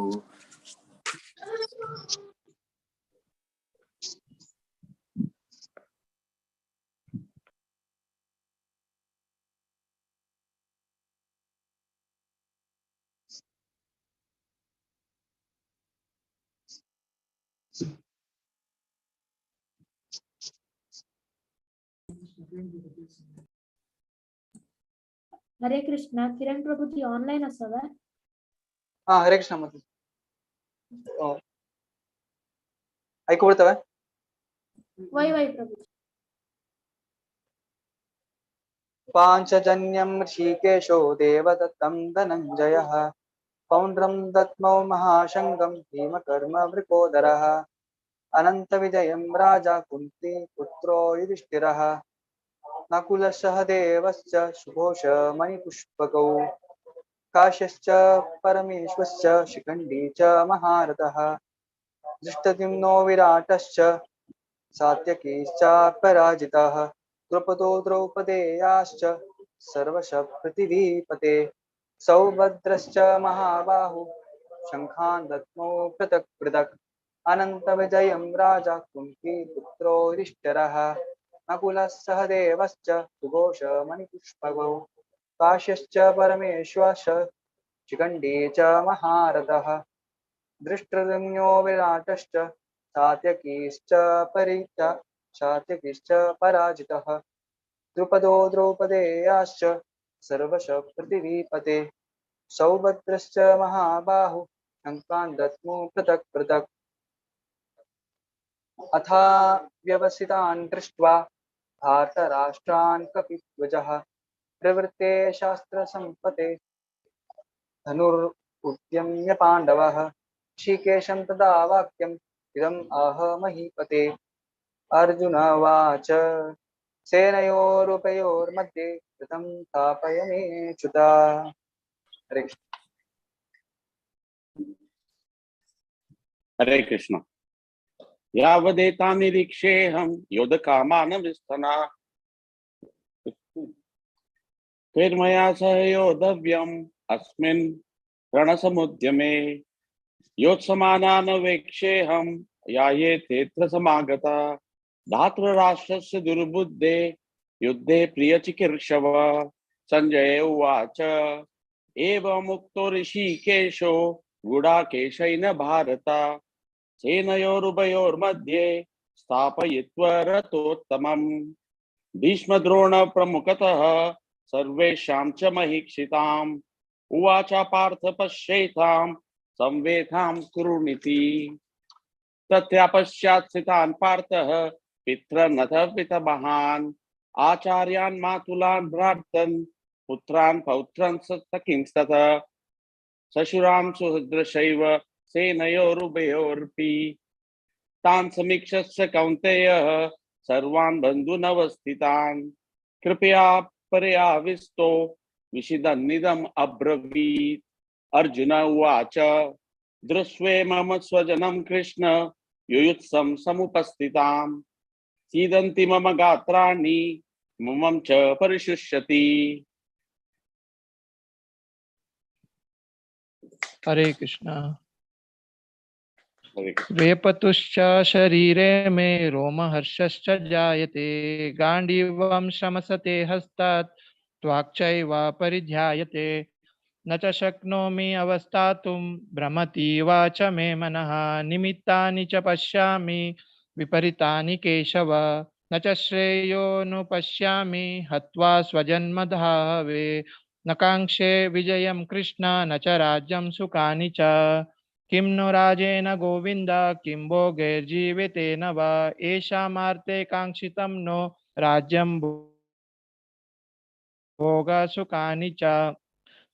हरे कृष्ण किरण प्रभुजी ऑनलाइन असावा हा हरे कृष्ण मती ऐकू बರ್ತವೆ वै वै प्रभुजी पाञ्चजन्यं ऋषिकेशो देवदत्तं धनञ्जयः पौण्ड्रं दत्मौ महाशङ्गं भीमकर्मवृकोदरः अनन्तविजयं राजा कुन्ती पुत्रो युधिष्ठिरः नकुलसहदेवश्च सुघोष मणिपुष्पकौ काश्यश्च परमेश्वश्च शिखण्डी च महारथः धृष्टद्युम्नो विराटश्च सात्यकीश्च पराजितः द्रुपदो द्रौपदेयाश्च सर्वश पृथिवीपते सौभद्रश्च महाबाहु शङ्खान् दद्मो पृथक् पृथक् अनन्तविजयं राजा कुन्तीपुत्रो युधिष्ठिरः नकुलः सहदेवश्च सुघोष मणिपुष्पकौ काश्यश्च परमेश्वरश्च शिखण्डी च महारथः धृष्टद्युम्नो विराटश्च सात्यकीश्च पराजितः द्रुपदो द्रौपदेयाश्च सर्वश पृथिवीपते सौभद्रश्च महाबाहु शङ्खान् दद्मो पृथक् पृथक् अथा व्यवसितान् दृष्ट्वा धार्तराष्ट्रान् कपिध्वजः प्रवृत्ते शास्त्रसम्पते धनुरुद्यम्य पाण्डवः ऋषिकेशं तदा वाक्यम् इदम् आह महीपते अर्जुन उवाच सेनयोरुभयोर्मध्ये कृतं स्थापयमेच्युता हरे कृष्ण हरे कृष्ण यावदेता निरीक्षेऽहं योधकामानविस्थना फिर्मया सह योद्धव्यम् अस्मिन् रणसमुद्यमे योत्समानानवेक्षेऽहं यायेतेऽत्र समागता धातृराष्ट्रस्य दुर्बुद्धे युद्धे प्रियचिकीर्षव संजय उवाच एवमुक्तो ऋषिकेशो गुडाकेशेन भारत सेनयोरुभयोर्मध्ये स्थापयित्वा रथोत्तमम् भीष्मद्रोण प्रमुखतः सर्वेषां च महीक्षिताम् उवाच पार्थ पश्येताम् संवेधां कुरुनिति तत्यापश्चात् स्थितान् पार्थः पितॄनथ पितमहान् आचार्यान् मातुलान् भ्रातॄन् पुत्रान् पौत्रान् सखींस्ततः सशुरां सुहृदशैव सेनयोरुभयोरपि तान् समीक्षस्य कौन्तेयः सर्वान् बन्धूनवस्थितान् कृपया पर्याविष्टो विषिदन्निदम् अब्रवीत् अर्जुन उवाच दृष्ट्वे मम स्वजनं कृष्ण युयुत्सं समुपस्थिताम् सीदन्ति मम गात्राणि मम च परिशुष्यति हरे कृष्णा वेपतुश्च शरीरे मे रोमहर्षश्च जायते गाण्डीवं श्रमसते हस्तात् त्वाक्चैव परिध्यायते न च शक्नोमि अवस्थातुं भ्रमति वाच मे मनः निमित्तानि च पश्यामि विपरीतानि केशव न च श्रेयोनुपश्यामि हत्वा स्वजन्मधावे न काङ्क्षे विजयं कृष्ण न च राज्यं सुखानि च किं नो राजेन गोविन्द किं भोगैर्जीवितेन वा येषामार्थे काङ्क्षितं नो राज्यं भोगसुखानि च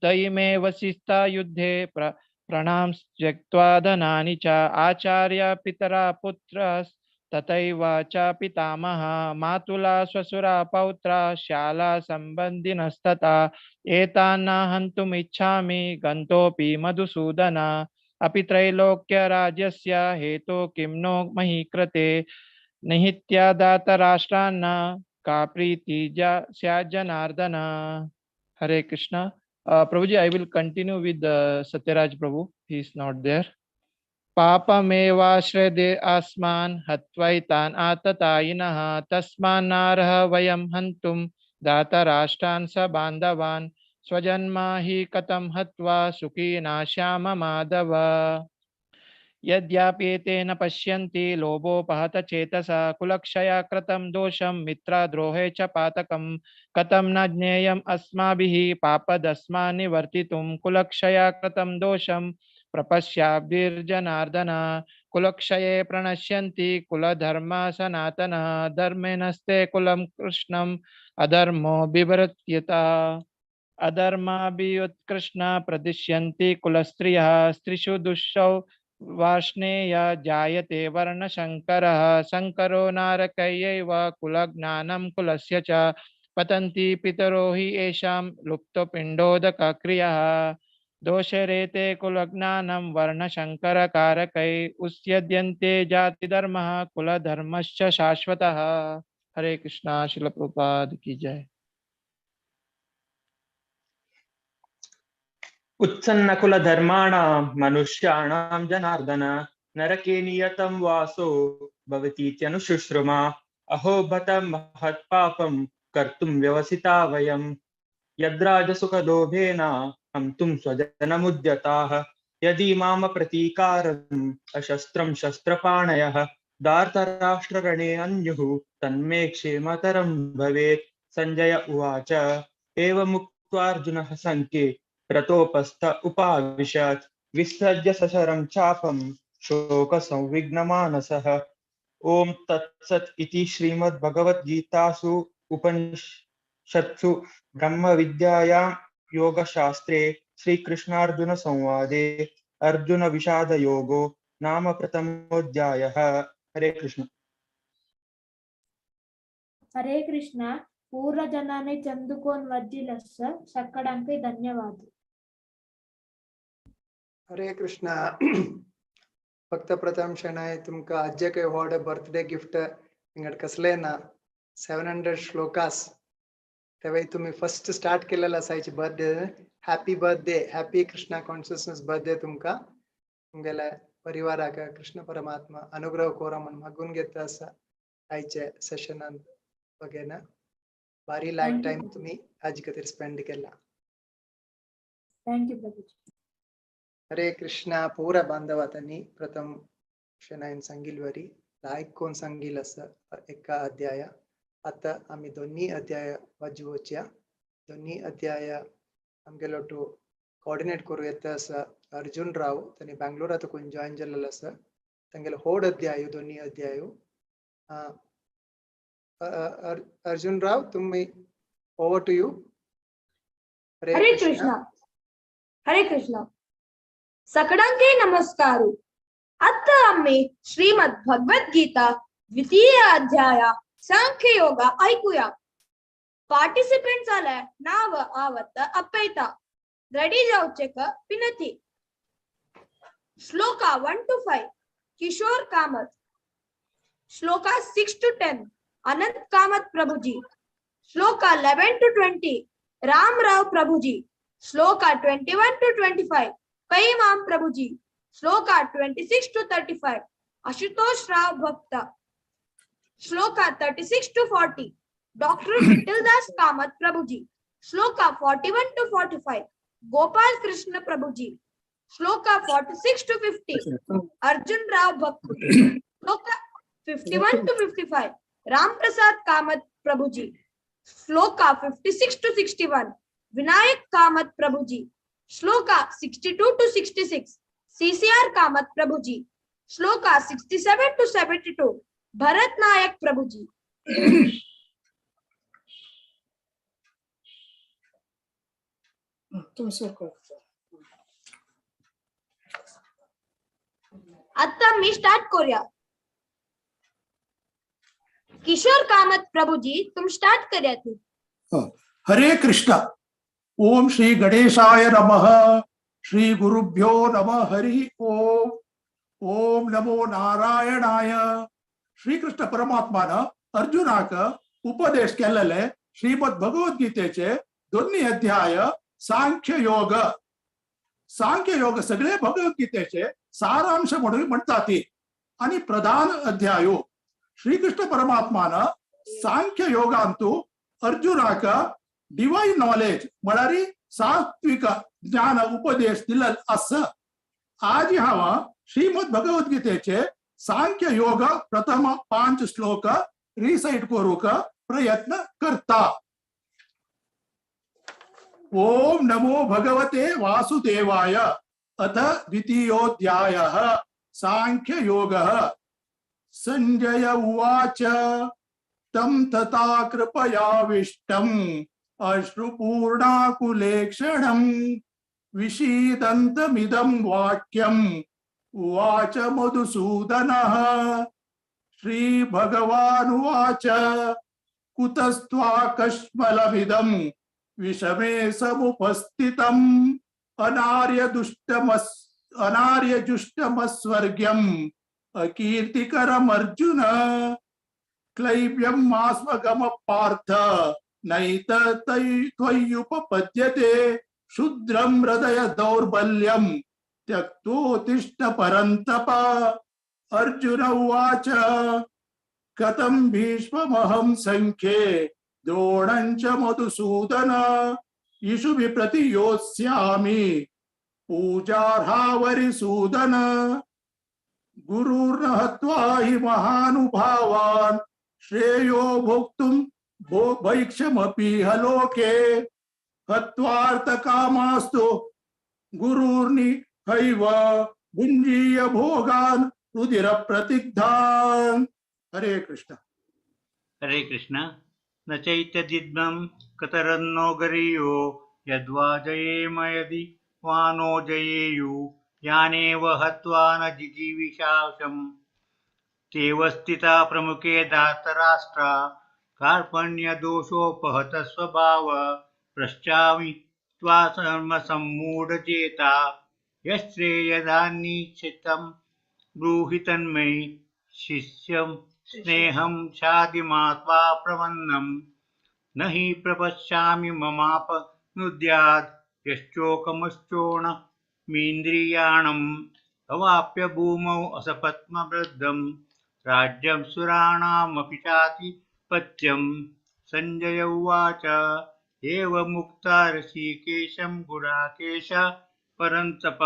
तयिमेव शिस्ता युद्धे प्रणाम त्यक्त्वा धनानि च आचार्य पितरा पुत्रस्तथैव च पितामह मातुला श्वशुरा पौत्रा शाला सम्बन्धिनस्तथा एतान् न हन्तुमिच्छामि गन्तोऽपि मधुसूदन अपि त्रैलोक्यराज्यस्य हेतो किं नो मही कृते निहित्या दातराष्ट्रान्न का प्रीति स्यात् जनार्दन. हरे Krishna. Prabhuji, I will continue with Satyaraj Prabhu. He is not there. Papamevashrede asman hatvaitan atatayinah tasmanarah vayam hantum datarashtan sabandhavan swajanma hi katam hatva sukhina shyama madhava. यद्याप्येतेन पश्यन्ति लोभोपहत चेतसा कुलक्षया कृतं दोषं मित्रद्रोहे च पातकं कथं न ज्ञेयम् अस्माभिः पापदस्मान् निवर्तितुं कुलक्षया कृतं दोषं प्रपश्याब्धिर्जनार्दन कुलक्षये प्रणश्यन्ति कुलधर्मा सनातनः धर्मे नस्ते कुलं कृष्णम् अधर्मो बिभर्त्यता अधर्माभियुत्कृष्ण प्रदिश्यन्ति कुलस्त्रियः स्त्रीषु दुष्टौ वार्ष्णेय जायते वर्णशङ्करः शङ्करो नारकयैव कुलज्ञानं कुलस्य च पतन्ति पितरो हि येषां लुप्तपिण्डोदकक्रियः दोषरेते कुलज्ञानं वर्णशङ्करकारकै उस्यद्यन्ते जातिधर्मः कुलधर्मश्च शाश्वतः. हरे कृष्णा. श्रील प्रभुपाद की जय. उत्सन्नकुलधर्माणां मनुष्याणां जनार्दन नरके नियतं वासो भवतीत्यनुशुश्रुमा अहो बत महत्पापं कर्तुं व्यवसिता वयं यद्राजसुखलोभेन हन्तुं स्वजनमुद्यताः यदि माम प्रतीकारम् अशस्त्रं शस्त्रपाणयः दार्तराष्ट्ररणे अन्युः तन्मे क्षेमतरं भवेत्. संजय उवाच एवमुक्त्वा अर्जुनः शङ्के रतोपस्थ उपाविशत् विसृज्य सशरं चापं शोकसंविघ्नमानसः. ओम तत्सत् इति श्रीमद्भगवद्गीतासु उपनिषत्सु ब्रह्मविद्यायां योगशास्त्रे श्रीकृष्णार्जुन संवादे अर्जुन विषाद योगो नाम प्रथमोऽध्यायः. हरे कृष्ण. हरे कृष्ण. पूर्वजनाने चंदुकोन वज्जिलस्स सक्कडांकै धन्यवाद. हरे कृष्णा. फक्त प्रथम क्षण आहे तुमका आज्य काही व्हॉड बर्थडे गिफ्ट इंगड कसले ना 700 श्लोकास त्यावेळी तुम्ही फर्स्ट स्टार्ट केलेला असायची birthday. Happy birthday, happy Krishna consciousness birthday तुमका तुमगेल्या परिवाराक कृष्ण परमात्मा अनुग्रह कोरा म्हणून मागून घेता असा आयचे सेशनान वगैरे भारी लाईफ टाइम तुम्ही आज खातीर स्पेंड केला. थँक्यू प्रभूजी. हरे कृष्णा. पूरा बांधवातांनी प्रथम क्षणायन सांगिल वरी लायक कोण सांगिल असं एका अध्याय. आता आम्ही दोन्ही अध्याय वाजवच्या. दोन्ही अध्याय आमगेलो टू कोऑर्डिनेट करू येता असं अर्जुन राव त्यांनी बँगलोरात कोण जॉईन झालेलं असं तांगेलो होड अध्याय दोन्ही अध्याय. अर्जुन राव तुम्ही ओवर टू यू. हरे कृष्णा. हरे कृष्णा. सकळांके नमस्कारू. आता आम्ही श्रीमद भगवद गीता द्वितीय अध्याय सांख्य योग ऐकूया. पार्टिसिपेंट झालाय नाव आवत अपैता रेडी जाऊचे का विनंती. Shloka 1 to 5 Kishore Kamat. Shloka 6 to 10 Anant Kamat Prabhuji. Shloka 11 to 20 Ramrao Prabhuji. Shloka 21 to 25 पैमाम Prabhuji. Shloka 26 to 35 Ashutosh Rao भक्त. Shloka 36 to 40 doctor Vithaldas Kamat Prabhuji. Shloka 41 to 45 Gopal Krishna Prabhuji. Shloka 46 to 50. Arjun Rao Bhakti. Shloka 51 to 55. Ram Prasad Kamath Prabhuji. Shloka 56 to 61. Vinayak Kamath Prabhuji. Shloka 62 to 66. CCR Kamath Prabhuji. Shloka 67 to 72. Bharat Nayak Prabhuji. आता मी स्टार्ट करूया. किशोर कामत प्रभुजी तुम स्टार्ट करूया. हरे कृष्ण. ओम श्री गणेशाय नमः. श्री गुरुभ्यो नमः. हरि ओम. ओम नमो नारायणाय. श्रीकृष्ण परमात्मानं अर्जुनाक उपदेश केलेले श्रीमद भगवद्गीतेचे दोन्ही अध्याय सांख्य योग. सांख्य योग सगळे भगवद्गीतेचे सारांश म्हणून म्हणतात. आणि प्रधान अध्याय श्रीकृष्ण परमात्मानं सांख्य योगांतू अर्जुनाक डिवाइन नॉलेज म्हळ्यार सात्विक ज्ञान उपदेश दिला असं. आज हांव श्रीमद भगवद्गीतेचे सांख्य योग प्रथम 5 श्लोक रिसाइट करूक प्रयत्न करता. ओम नमो भगवते वासुदेवाय. अथ द्वितीयोऽध्यायः सांख्य योगः. संजय उवाच तं तथा कृपयाविष्टम् अश्रुपूर्णाकुलेक्षणम् विषीदन्तमिदं वाक्यम् उवाच मधुसूदनः. श्रीभगवानुवाच कुतस्त्वाकश्मलमिदं विषमे समुपस्थितम् अनार्यजुष्टमस्वर्ग्यम् अकीर्तिकरमर्जुन. क्लैब्यम् आस्मगम पार्थ नैतत्त्वय्युपपद्यते. क्षुद्रं हृदय दौर्बल्यम् त्यक्तोत्तिष्ठ परन्तप. अर्जुन उवाच कथं भीष्ममहं संख्ये द्रोणं च मधुसूदन. ईशुभिः प्रतियोत्स्यामि पूजार्हावरिसूदन. गुरुर्न हत्वा हि महानुभावान् श्रेयो भोक्तुं भैक्षमपि लोके. हत्वार्थकामास्तु गुरुर्नि हैव भुञ्जीय भोगान् रुधिर प्रतिग्धान्. हरे कृष्ण. हरे कृष्ण. न चैत्यजिद्मं कतरन्नो गरीयो यद्वा जयेम यदि वा नो जयेयु. यानेव हत्वा न जिजीविषांसम् तेव स्थिता प्रमुखे धातराष्ट्रा. कार्पण्यदोषोपहत स्वभाव पश्चामि त्वा सर्वसम्मूढचेता. यश्रेयदान्निश्चितं ब्रूहि तन्मयि शिष्यं स्नेहं शाधिमात्वा प्रपन्नम्. न हि प्रपश्यामि ममापनुद्यात् यश्चोकमुश्चोणमीन्द्रियाणम्. अवाप्य भूमौ असपत्मवृद्धं राज्यं सुराणामपि चाधिपत्यम्. संजय उवाच एवमुक्ता ऋषिकेशं गुडाकेश परन्तप.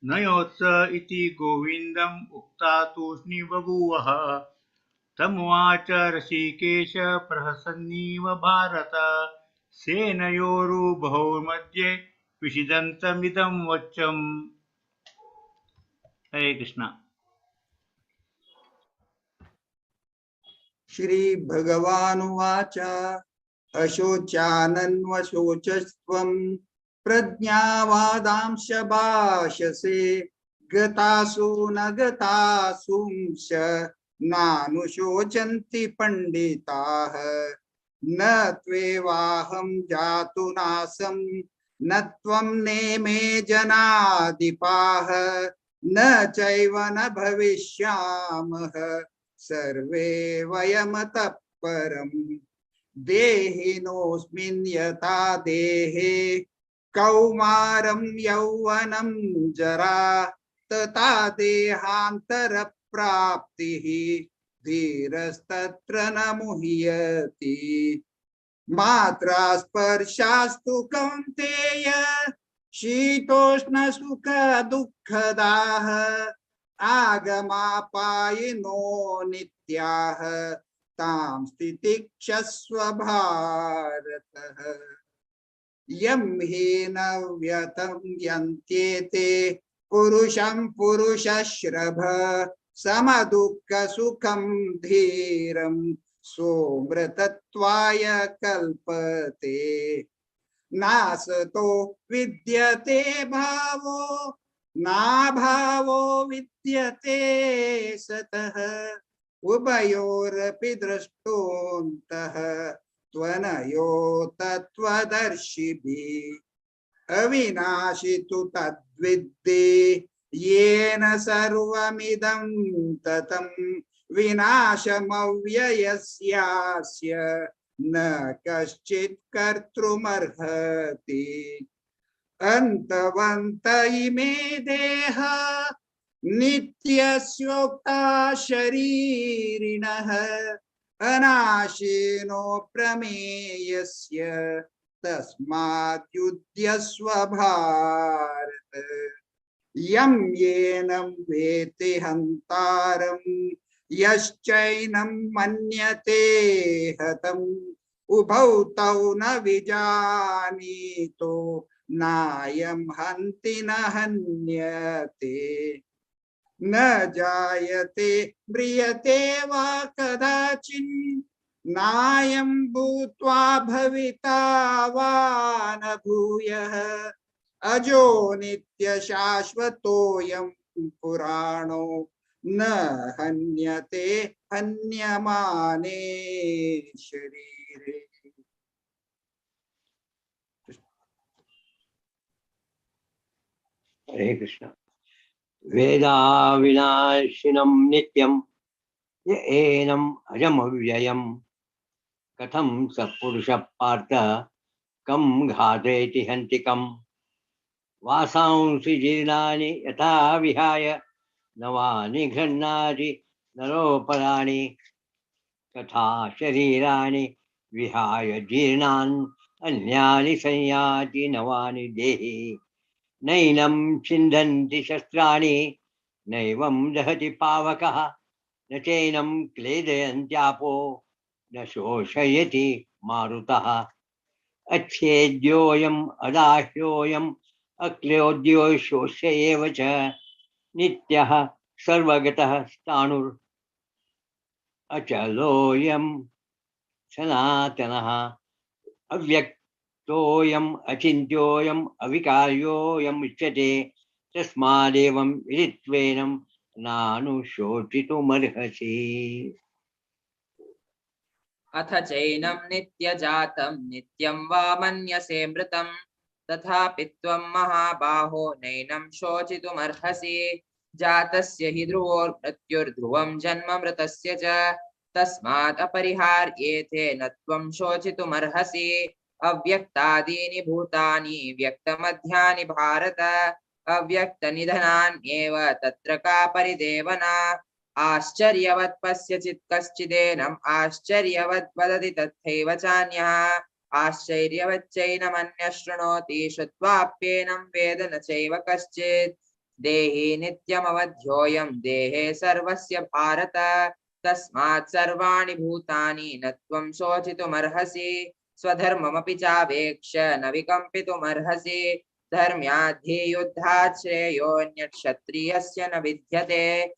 नयोत्स इति गोविन्दम् उक्ता तूष्णी बभूवः. तमुवाच ऋषिकेश प्रहसन्निव भारत. सेनयोरुभौ मध्ये विषीदन्तमिदं वचम्. हरे कृष्ण. श्री भगवानुवाच अशोचानन्वशोचस्त्वं प्रज्ञावादांश भाषसे. गतासु न गतासूंश्च नानुशोचन्ति पंडिताः. न त्वेवाहं जातु नासं न त्वं नेमे जनाधिपाः. न चैव न भविष्यामः सर्वे वयमतः परम्. देहिनोऽस्मिन् यथा देहे कौमारं यौवनं जरा. तथा देहान्तरप्राप्तिः धीरस्तत्र न मुह्यति. मात्रा स्पर्शास्तु कौन्तेय शीतोष्ण सुख दुःखदाः आगमापायिनो नित्याः तां स्थितिक्षस्व भारतः। यं हि न व्यतं यन्त्येते पुरुषं पुरुषश्रभ समदुःखसुखं धीरं सोमृतत्वाय कल्पते। नासतो विद्यते भावो नाभावो विद्यते सतः उभयोरपि द्रष्टोऽन्तः त्वनयो तत्त्वदर्शिभिः। अविनाशि तु तद्विद्धि येन सर्वमिदं ततं विनाशमव्ययस्यास्य न कश्चित् कर्तुमर्हति। अन्तवन्त इमे देहा नित्यस्योक्ता शरीरिणः अनाशिनो प्रमेयस्य तस्मात् युध्यस्व भारत। यं येनं वेत्ति हन्तारं यश्चैनं मन्यते हतम् उभौ तौ न विजानीतो नायं हन्ति न हन्यते। न जायते म्रियते वा कदाचिन् नायं भूत्वा भविता वा न भूयः। अजो नित्य शाश्वतोऽयं पुराणो न हन्यते हन्यमाने शरीरे। हरे कृष्ण। वेदा विनाशिनं नित्यं य एनम् अजमव्ययम् कथं स पुरुषः पार्थ कं घातयति हन्तिकम्। वासांसि जीर्णानि यथा विहाय नवानि गृह्णाति नरोपराणि तथा शरीराणि विहाय जीर्णान् अन्यानि संयाति नवानि देहि। नैनं छिन्दन्ति शस्त्राणि नैवं दहति पावकः न चैनं क्लेदयन्त्यापो न शोषयति मारुतः। अच्छेद्योऽयम् अदाह्योऽयम् अक्लेद्यो शोष्य एव च नित्यः सर्वगतः स्थाणुर् अचलोऽयं सनातनः। अव्यक्तोऽयम् अचिन्त्योऽयम् अविकार्योऽयम् उच्यते तस्मादेवं विदित्वेनं नानुशोचितुमर्हसि। अथ चैनं नित्यजातं नित्यं वा मन्यसे मृतं तथापि त्वं महाबाहो नैनं शोचितुमर्हसि। जातस्य हि ध्रुवोर्मृत्युर्ध्रुवं जन्म मृतस्य च तस्मात् अपरिहार्येते न त्वं शोचितुमर्हसि। अव्यक्तादीनि भूतानि व्यक्तमध्यानि भारत अव्यक्तनिधनान्येव तत्र का परिदेवना। आश्चर्यवत् पश्यचित् कश्चिदेनम् आश्चर्यवत् वदति तथैव चान्यः आश्चर्यवच्चैनमन्यः शृणोति श्रुत्वाप्येनं वेद न चैव कश्चित्। देहि नित्यमवध्योऽयं देहे सर्वस्य भारत तस्मात् सर्वाणि भूतानि न त्वं शोचितुमर्हसि। स्वधर्ममपि चावेक्ष न विकम्पितुमर्हसि। धर्म्याद्धियुद्धात् श्रेयोऽन्यक्षत्रियस्य न विद्यते।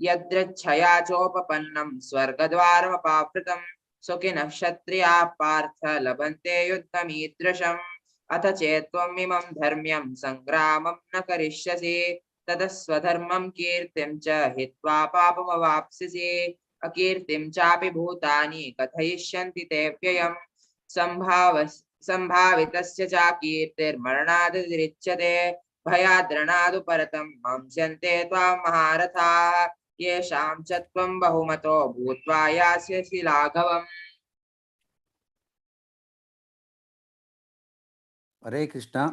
यदृच्छया चोपपन्नं स्वर्गद्वारमपावृतं सुखिनः क्षत्रियाः पार्थ लभन्ते युद्धमीदृशम्। अथ चेत्त्वमिमं धर्म्यं संग्रामं न करिष्यसि ततः स्वधर्मं कीर्तिं च हित्वा पापमवाप्स्यसि। अकीर्तिं चापि भूतानि कथयिष्यन्ति ते व्ययम्। संभावितस्य चाकीर्तिर्मरणादतिरिच्यते भयाद्रणादु परतं मंस्यन्ते त्वां महारथाः येषां च त्वं बहुमतो भूत्वा यास्यसि लाघवम्। हरे कृष्ण।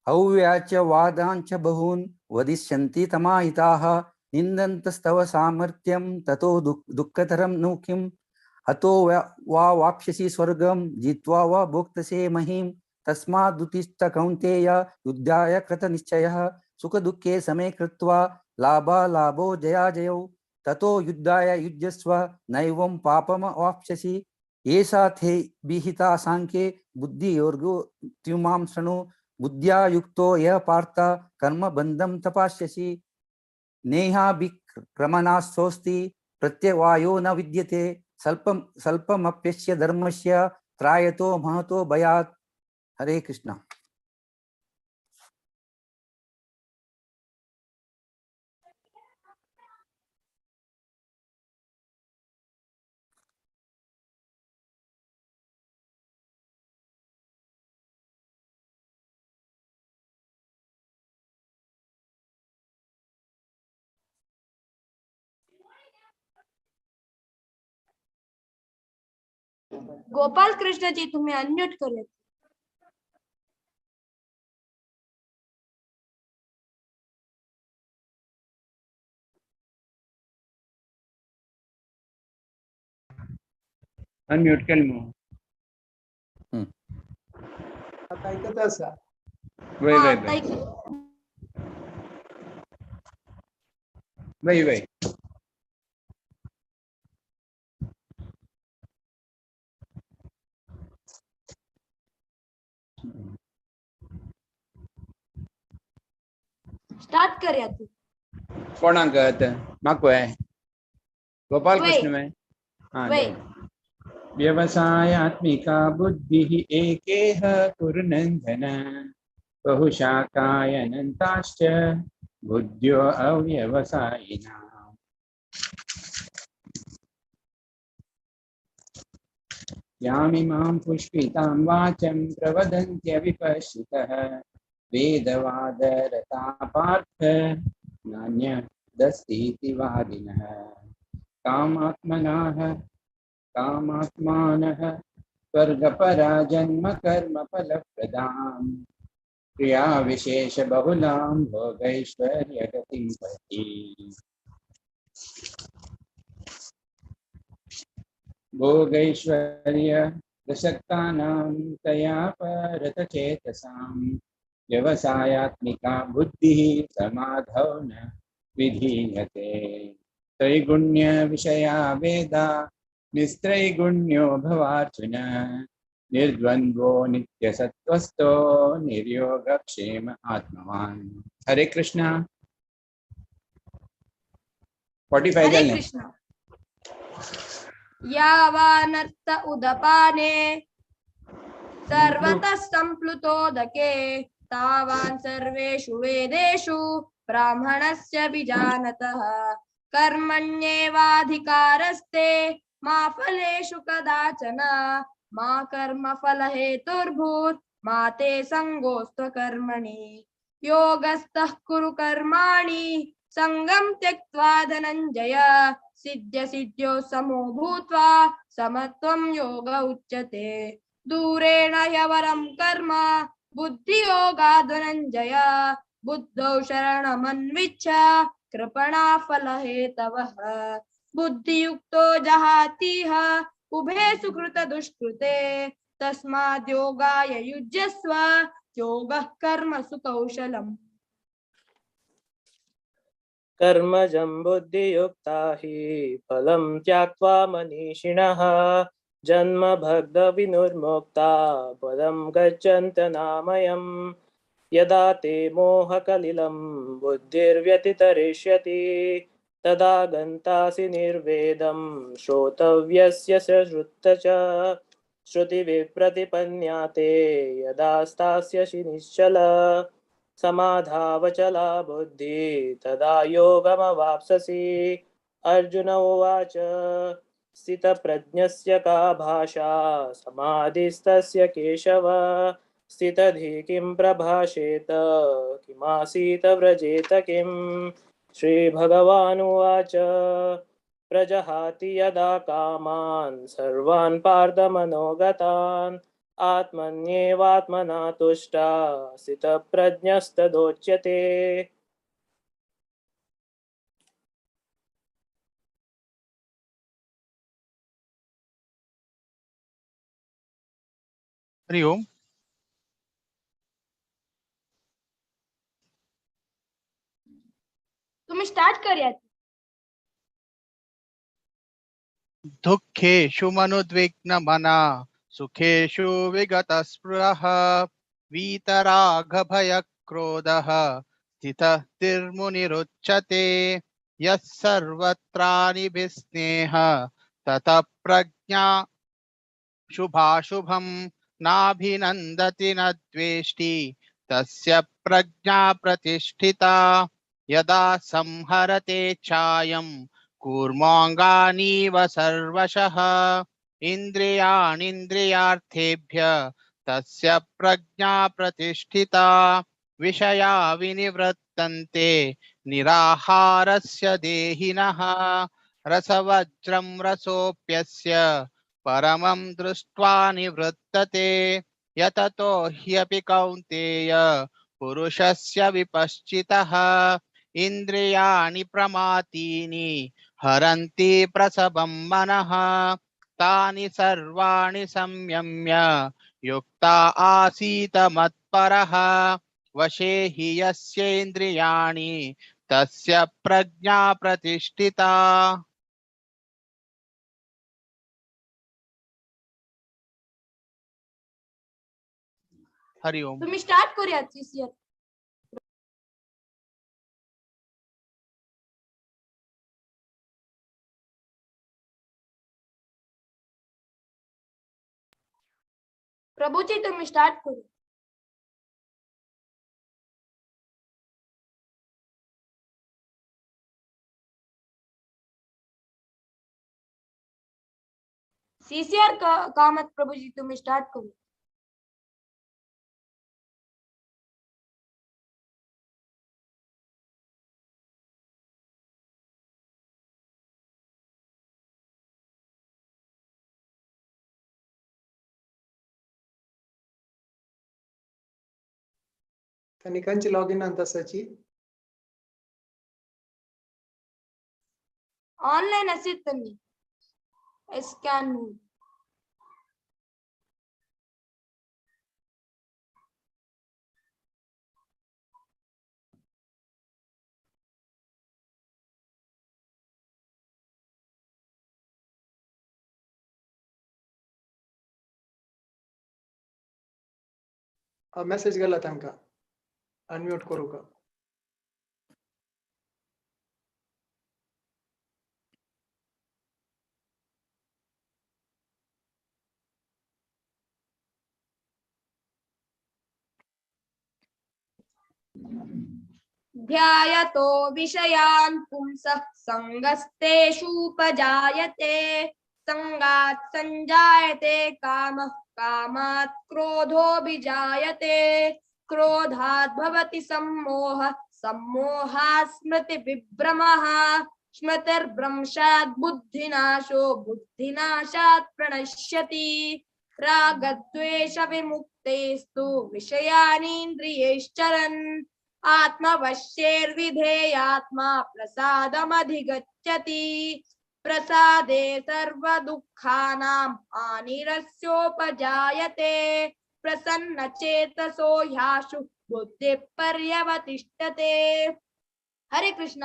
अव्याच्य वादांच बहून् वदिष्यन्ति तमाहिताः निन्दन्तस्तव सामर्थ्यं ततो दुःखतरं नु किम्। हतो वा वाप्स्यसि स्वर्गं जित्वा वा भोक्तसे महीम् तस्मादुत्तिष्ठ कौन्तेय युद्धाय कृतनिश्चयः सुखदुःखे समे कृत्वा लाभालाभो जयाजयौ ततो युद्धाय युज्यस्व नैवं पापमवाप्स्यसि एषा ते विहिता सांख्ये बुद्धियोर्गो त्युमां शृणु बुद्ध्या युक्तो यः पार्थ कर्मबन्धं तपास्यसि नेहाभिक्रमणास्तोऽस्ति प्रत्यवायो न विद्यते स्वल्पमप्यस्य धर्मस्य त्रायतो महतो भयात्। हरे कृष्ण। गोपाल कृष्ण जी तुम्हें अनम्यूट करें। अनम्यूट केलं मग. आता ऐकत असा वय हाँ, वय आता वय ही- वय वय स्टार्ट कर या तू। कोणाक म्हाक वय गोपाल वय कृष्ण वय. हाँ वय व्यवसायात्मिका बुद्धिः एकेह कुरुनन्दन बहुशाखायनन्ताश्च बुद्ध्यो अव्यवसायिना यामिमां पुष्पितां वाचं प्रवदन्त्यविपश्चितः वेदवादरता पार्थ नान्यदस्तीति वादिनः कामात्मानः स्वर्गपरा जन्म कर्म फलप्रदाम् क्रिया विशेष बहुलां भोगैश्वर्य गतिं प्रति भोगैश्वर्य प्रसक्तानां तया परतचेतसां व्यवसायात्मिका बुद्धिः समाधौ न विधीयते त्रैगुण्य विषया वेदा निस्त्रैगुण्यो भवार्जुन निर्द्वन्द्वो नित्यसत्त्वस्थो निर्योगक्षेम आत्मवान्। हरे कृष्णा 45 हरे जाले. कृष्ण। यावानर्थ उदपाने सर्वतः सम्प्लुतोदके तावान् सर्वेषु वेदेषु ब्राह्मणस्य विजानतः कर्मण्येवाधिकारस्ते मा फलेषु कदाचन मा कर्मफलहेतुर्भूत् मा ते सङ्गोऽस्त्व कर्मणि योगस्थः कुरु कर्माणि संगम त्यक्त्वा धनंजय सिद्ध्य सिद्ध्यो समो भूत्वा समत्वं योग उच्यते दूरेण ह्यवरं कर्म बुद्धियोगा धनंजय बुद्धौ शरणमन्विच्छ कृपणा फलहेतवः बुद्धियुक्तो जहातीह उभे सुकृत दुष्कृते तस्माद् योगाय युज्यस्व योगः कर्मसु कौशलम्। कर्मजं बुद्धियुक्ता हि फलं त्याक्त्वा मनीषिणः जन्मभग्नविनुर्मुक्ता पदं गच्छन्त्यनामयम् यदा ते मोहकलिलं बुद्धिर्व्यतितरिष्यति तदा गन्तासि निर्वेदं श्रोतव्यस्य श्रुत च श्रुतिविप्रतिपन्याते यदा स्थास्यसि निश्चल समाधावचला बुद्धि तदा योगमवाप्स्यसि। अर्जुन उवाच स्थितप्रज्ञस्य का भाषा समाधिस्तस्य केशव स्थितधि किं प्रभाषेत किमासीत व्रजेत किम्। श्रीभगवानुवाच प्रजहाति यदा कामान् सर्वान् पार्थमनोगतान् आत्मन्येवात्मना तुष्टा स्थितप्रज्ञस्तदोच्यते। हरि ओम। तुम्ही स्टार्ट करूयात. दुःखेषु मनुद्विग्नमना सुखेषु विगतस्पृहः वीतरागभयक्रोधः स्थितः स्थितिर्मुनिरुच्यते यः सर्वत्रानिभिस्नेह ततः प्रज्ञा शुभाशुभं नाभिनन्दति न द्वेष्टि तस्य प्रज्ञा प्रतिष्ठिता यदा संहरते चायं कूर्माङ्गानीव सर्वशः इन्द्रियाणीन्द्रियार्थेभ्यः तस्य प्रज्ञा प्रतिष्ठिता विषया विनिवृत्तन्ते निराहारस्य देहिनः रसवज्रं रसोऽप्यस्य परमं दृष्ट्वा निवृत्तते यततो ह्यपि कौन्तेय पुरुषस्य विपश्चितः इन्द्रियाणि प्रमातीनि हरन्ति प्रसवं मनः तानि सर्वाणि संयम्य युक्ता आसीत मत्परः वशे हि यस्येन्द्रियाणि तस्य प्रज्ञा प्रतिष्ठिता. हरि ओम. तुम्ही स्टार्ट करूयात CCR. प्रभूजी तुम्ही स्टार्ट करू. CCR कामत प्रभूजी तुम्ही स्टार्ट करू. तनिकांची लॉगिन ಅಂತ सची ऑनलाइन असेल तुम्ही स्कॅन होऊन. मेसेज गेला तांका अनम्यूट करू का. ध्यायतो विषयान् पुंसः संगस्तेषूपजायते संगात् संजायते कामः कामात् क्रोधोऽभिजायते क्रोधात् भवति सम्मोहः सम्मोहात् स्मृतिविभ्रमः स्मृतिर्भ्रंशात् बुद्धिनाशो बुद्धिनाशात् प्रणश्यति रागद्वेष विमुक्तेस्तु विषयानीन्द्रियैश्चरन् आत्मवश्यैर्विधेयात्मा प्रसादमधिगच्छति प्रसादे सर्वदुःखानां हानिरस्योपजायते प्रसन्नचेतसो ह्याशु बुद्धिः पर्यवतिष्ठते. हरे कृष्ण.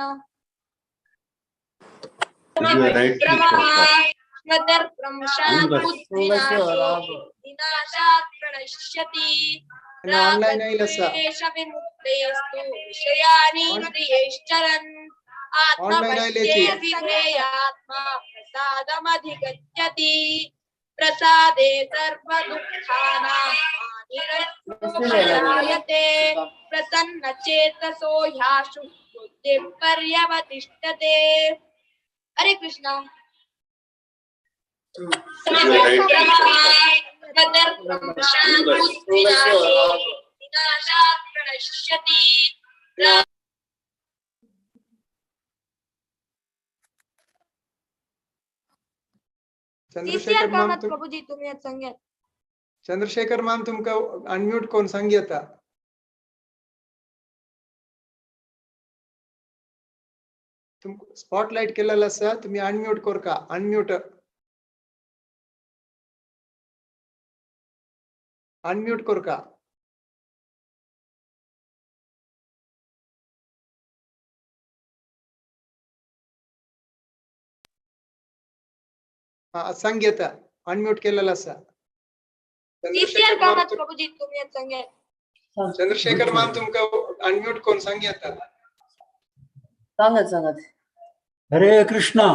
स्मृतिर्भ्रंशात् बुद्धिनाशात् प्रणश्यति ऑनलाइन येईल असा रागद्वेष विमुक्तेस्तु विषयानीन्द्रियैश्चरन् आत्मवश्यैर्विधेयात्मा प्रसादमधिगच्छति प्रसादे सर्वदुःखानां हानिरस्योपजायते प्रसन्नचेतसो ह्याशु बुद्धिः पर्यवतिष्ठते. हरे कृष्ण. चंद्रशेखर माम प्रभुजी तुम्ही सांगत. चंद्रशेखर माम तुमका अनम्यूट कोण सांगितलं. तुम स्पॉटलाइट केलेलं असा तुम्ही अनम्यूट कर का अनम्यूट कर का. सांगेता अनम्यूट केलेला असा. TCR कामत प्रभुजी तुम्ही सांगा. चंद्रशेखर मान तुमका अनम्यूट कोण सांगेता. सांगत हरे कृष्णा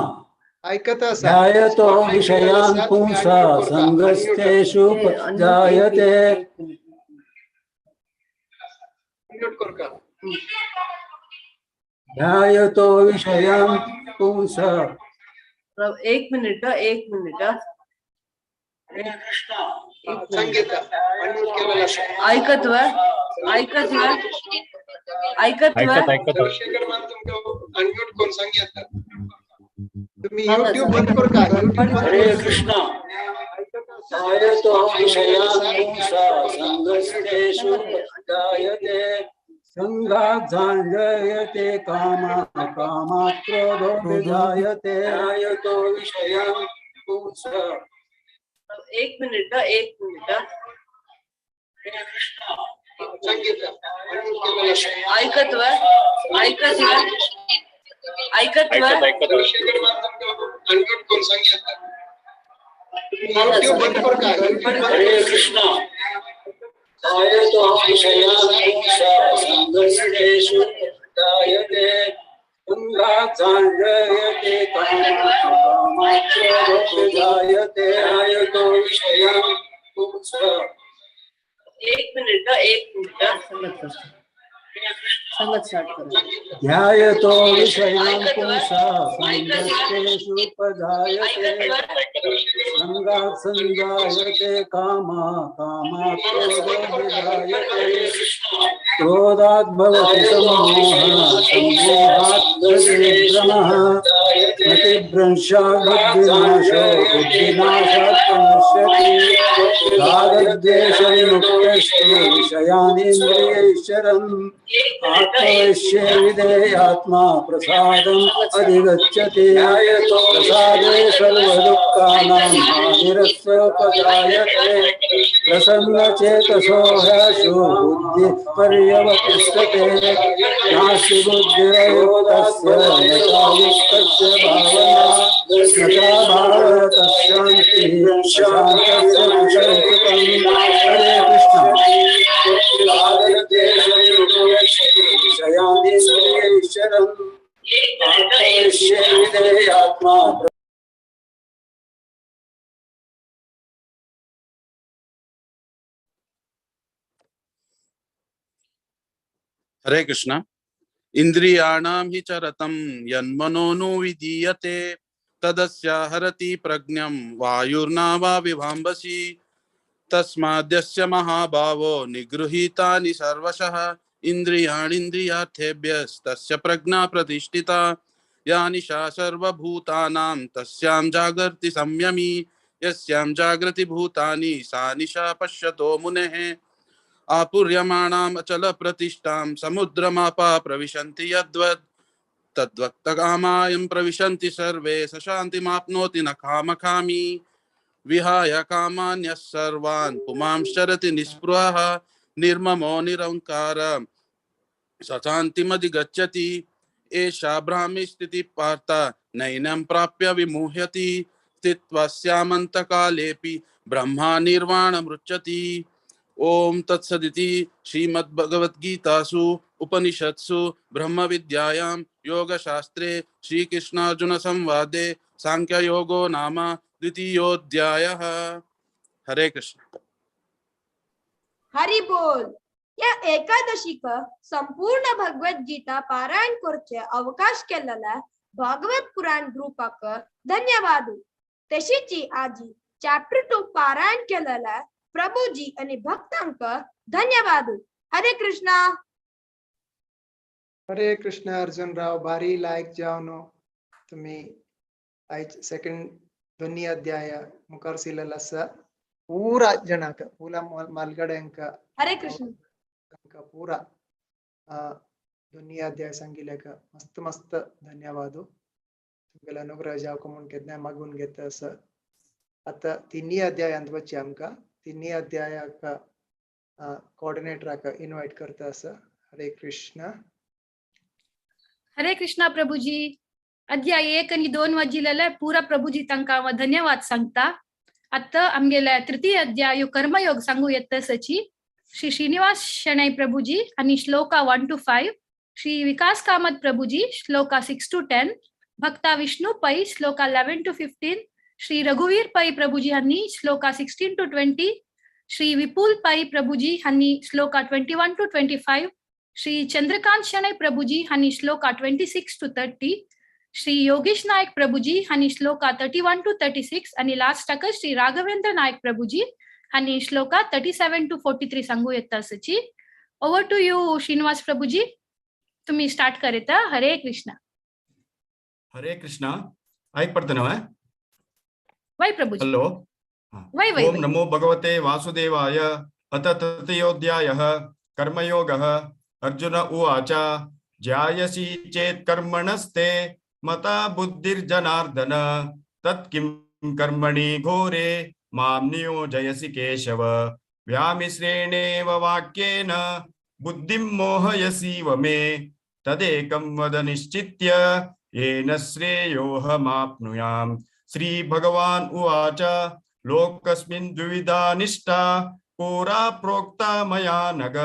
ऐकत असा. ध्यायतो विषयान् पुंसा संगस्तेषु जायते अनम्यूट कर का. ध्यायतो विषयान् पुंसा. एक मिनिट सांगेता अनम्यूट केलेला असा. ऐकत चंद्रशेखर मान तुमका अनम्यूट कोण सांगेता. तुम्ही YouTube बंद कर का. हरे कृष्णा ध्यायतो विषयान् पुंसा संगस्तेषु जायते संगात् जायते कामात् क्रोधो जायते ध्यायतो विषयान् पुंसा. एक मिनिट सांगेता अनम्यूट केलेला असा. ऐकत चंद्रशेखर मान तुमका अनम्यूट कोण सांगेता. YouTube बंद कर का. हरे कृष्णा ध्यायतो विषयान् पुंसा संगस्तेषु जायते संगात् जायते कामात् क्रोधो जायते ध्यायतो विषयान् पुंसा. एक मिनिट संगत स्टार्ट करा. ध्यायतो विषयान् पुंसा संगस्तेषु जायते संगात् संजायते कामात् क्रोधो जायते क्रोधात् भवति सम्मोहात् भ्रमः मतिभ्रंशात् बुद्धिनाशो बुद्धिनाशात् प्रणश्यति रागद्वेषविमुक्तस्तु विषयानीन्द्रियैश्चरन् आत्मविश्ये विधेयात्मा प्रसादम् अधिगच्छति प्रसादे सर्वदुःखानां हानिरस्योपजायते प्रसन्नचेतसो ह्यशु बुद्धिः पर्यवतिष्ठते नास्ति बुद्धिरयुक्तस्य यथा युक्तस्य भावना यथा भावयतः शान्तिः शान्तस्य विषयकृतम्. हरे कृष्ण विषयानीन्द्रियैश्चरन् आत्मविश्ये विधेयात्मा. हरे कृष्णा. इंद्रियाणां हि चरतं यन्मनो विधीयते तदस्य हरति प्रज्ञं वायुर्ना वा विभाम्बसि तस्माद्यस्य महाभावो निगृहीतानि सर्वशः इन्द्रियाणीन्द्रियार्थेभ्यस्तस्य प्रज्ञा प्रतिष्ठिता या निशा सर्वभूतानां तस्यां जागर्ति संयमी यस्यां जागृति भूतानि सा निशा पश्यतो मुनेः आपूर्यमाणाम् अचल प्रतिष्ठां समुद्रमापा प्रविशन्ति यद्वत् तद्वक्तकामायं प्रविशन्ति सर्वे स शान्तिमाप्नोति न कामकामी विहाय कामान्यः सर्वान् पुमांश्चरति निःस्पृहः निर्ममो निरहङ्कार स शान्तिमधिगच्छति एषा ब्राह्मी स्थितिः पार्थ नैनं प्राप्य विमुह्यति स्थित्वा स्यामन्तकालेऽपि ब्रह्मा निर्वाणमृच्छति. ओम तत्सदिति श्रीमद्भगवद्गीतासु उपनिषत्सु ब्रह्मविद्यायां योगशास्त्रे श्रीकृष्णार्जुन संवादे सांख्ययोगो नाम द्वितीयोऽध्यायः. हरे कृष्ण. हरि बोल. या एकादशीक संपूर्ण भगवद्गीता पारायण करचे अवकाश केलेला भागवत पुराण ग्रुपाक धन्यवाद. तशीची आजी चॅप्टर 2 पारायण केलेला प्रभुजी आणि भक्तांक धन्यवाद. हरे कृष्णा. हरे कृष्ण अर्जुनराव भारी लायक जावनो तुम्ही आयज सेकंड दोन्ही अध्याय मुखार सिलेला आसा पूरा जनाक पूरा मालगड्यांक हरे कृष्ण पूरा दोन्ही अध्याय सांगिल्ल्याक मस्त मस्त धन्यवाद. तुमगेले अनुग्रह जावको म्हूण केन्नाय मागून घेता आसा. आता तिन्ही अध्यायांत वच्चे आमकां तिन्ही अध्यायाक कोऑर्डिनेटराक इन्वाइट करता आसा. हरे कृष्ण. हरे कृष्णा प्रभुजी. अध्याय 1 आणि 2 वाजिलेले पुरा प्रभुजी तांकां हांव धन्यवाद सांगता. आतां आमगेले तृतीय अध्याय कर्मयोग सांगू येतसची श्री श्रीनिवास शणै प्रभुजी आणि shloka 1 to 5, Shri Vikas Kamat Prabhuji shloka 6 to 10, भक्ता विष्णु पै श्लोका 11 to 15, श्री रघुवीर पै प्रभुजी हनी श्लोका 16 to 20, श्री विपुल पै प्रभुजी Honey shloka 21 to 25, Shri Chandrakant Shenoi Prabhuji Honey shloka 26 to 30, Shri Yogesh Nayak Prabhuji Honey shloka 31 to 36 आणि last torque Shri Raghavendra Nayak Prabhuji Honey shloka 37 to 43 सांगू येतसची. ओवर टू यू श्रीनिवास प्रभुजी, तुम्ही स्टार्ट करेता. हरे कृष्णा. हरे कृष्णा. ऐक पडतं ना वै प्रभुजी. हॅलो. वै वै ओम नमो भगवते वासुदेवाय. अथ तृतीयोऽध्यायः कर्मयोगः. अर्जुन उवाच ज्यायसि चेत् कर्मणस्ते मता बुद्धिर्जनार्दन तत्किं कर्मणि घोरे मां नियोजयसि केशव. व्यामिश्रेणेव वाक्येन बुद्धिं मोहयसीव मे तदेकं वद निश्चित्य येन श्रेयोऽहमाप्नुयाम्. श्रीभगवान् उवाच लोकस्मिन् द्विविधा निष्ठा पुरा प्रोक्ता मया नघ.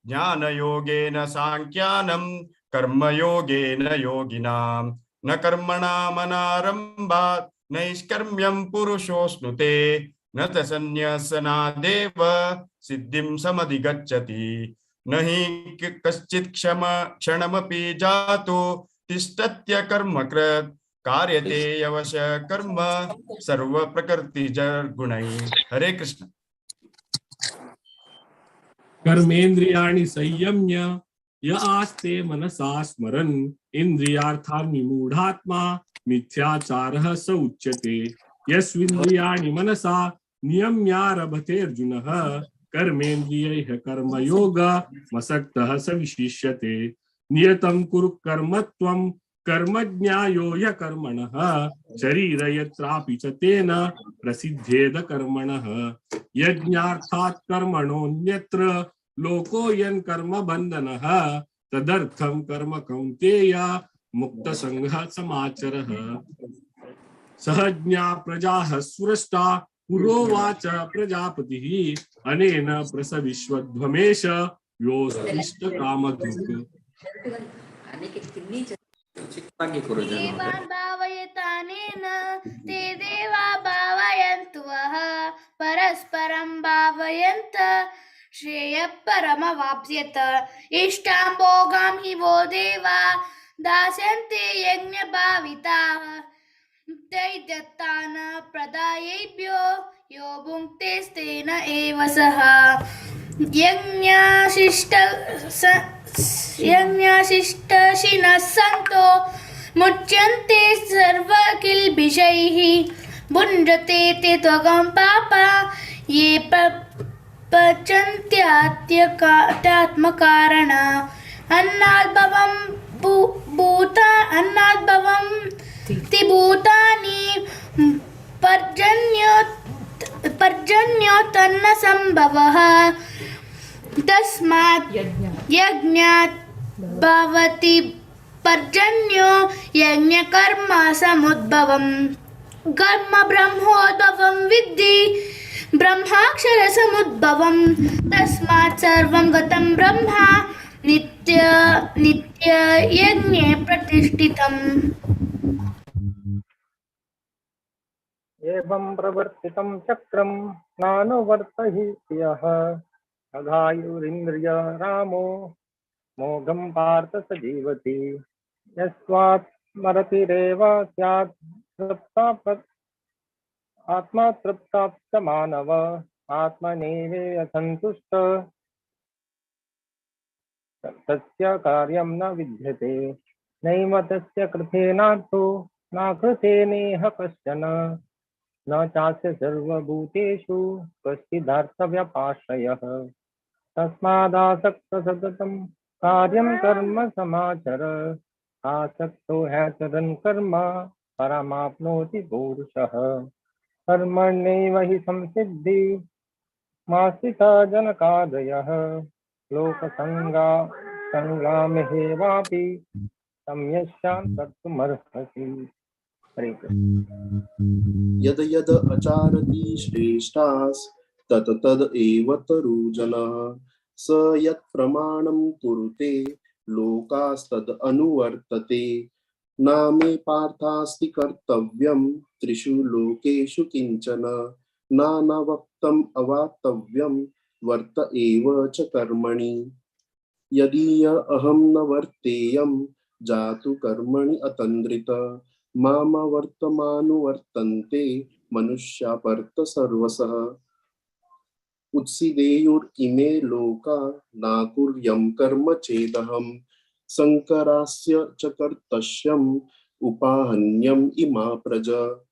ज्ञानयोगेन साङ्ख्यानं कर्मयोगेन योगिनां. न कर्मणामनारम्भात् नैष्कर्म्यं पुरुषोऽश्नुते न च सन्न्यसनादेव सिद्धिं समधिगच्छति. न हि कश्चित् क्षणमपि जातु तिष्ठत्य कर्मकृत् कार्यते यवश कर्म सर्व प्रकृतिजगुणैः. हरे कृष्ण. कर्मेन्द्रियाणि संयम्य य आस्ते मनसा स्मरन् इन्द्रियार्थान् मूढात्मा मिथ्याचारः स उच्यते. यस्विन्द्रियाणि मनसा नियम्यारभते अर्जुनः कर्मेन्द्रियैः कर्मयोगमसक्तः स विशिष्यते. नियतं कुरु कर्म त्वं कर्मज्ञायो य कर्मणः शरीरयत्रापि च तेन प्रसिद्धेद कर्मणः. यज्ञार्थात् कर्मणोऽन्यत्र लोकोऽयं कर्म बन्धनः तदर्थं कर्म कौन्तेय मुक्तसंगः समाचरः. सहज्ञा प्रजाः सुरष्टा पुरोवाच प्रजापतिः अनेन प्रसविष्वध्वमेश योऽस्तिष्ठ कामधुक्. देवान् भावयतानेन ते देवा भावयन्तु वः. परस्परं भावयन्त श्रेयः परमवाप्स्यत. इष्टां भोगां हि वो देवा दास्यन्ते यज्ञभाविताः. दैत्यत्तान् प्रदायेभ्यो यो भुङ्क्तेस्तेन एव सः. यज्ञशिष्टशिनः सन्तो मुच्यन्ते सर्वकिल्बिषैः. भुञ्जते ते त्वगं पापा ये पचन्त्यात्मकारणा. अन्नाद्भवं भूतानि पर्जन्योत्तन्न संभवः. तस्मात् यज्ञात् भवति पर्जन्यो यज्ञकर्म समुद्भवम्. कर्म ब्रह्मोद्भवं विद्धि ब्रह्माक्षर समुद्भवम्. तस्मात् सर्वं गतं ब्रह्मा नित्य यज्ञे प्रतिष्ठितम्. एवं प्रवर्तितं चक्रं नानुवर्तहि यः. अघायुरिन्द्रिय रामो मोघं पार्थ स जीवति. यस्मात् स्मरतिरेव स्यात् आत्मा तृप्ताप्त मानव. आत्मनेवेह सन्तुष्ट तस्य कार्यं न विद्यते. नैव तस्य कृतेनार्थो न कृतेनेह कश्चन. न चास्य सर्वभूतेषु कश्चिदर्थव्यपाश्रयः. तस्मादासक्त सततं कार्यं कर्म समाचर. आसक्तो ह्यचरन् कर्म परमाप्नोति पुरुषः. कर्मण्येव हि संसिद्धि मास्तिता जनकादयः. लोकसङ्ग्रामे हेवापि सम्यक् कर्तुमर्हसि। हरे कृष्ण। यद यद आचरति श्रेष्ठास् तत तद एव तरुजनः स यत् प्रमाणं कुरुते लोकास्तद अनुवर्तते नामे पार्थास्ति कर्तव्यं त्रिषु लोकेषु किंचन नानवक्तम् अवाप्तव्यं वर्त एव च कर्मणि यदि अहं न वर्तेयं जातु कर्मणि अतन्द्रित माम वर्तमानुवर्तन्ते मनुष्या पर्त सर्वसः उत्सीदेयुरिमे लोका नाकुर्यं कर्म चेदहं शङ्करास्य च कर्तव्यम् उपाहन्यम् इमा प्रजा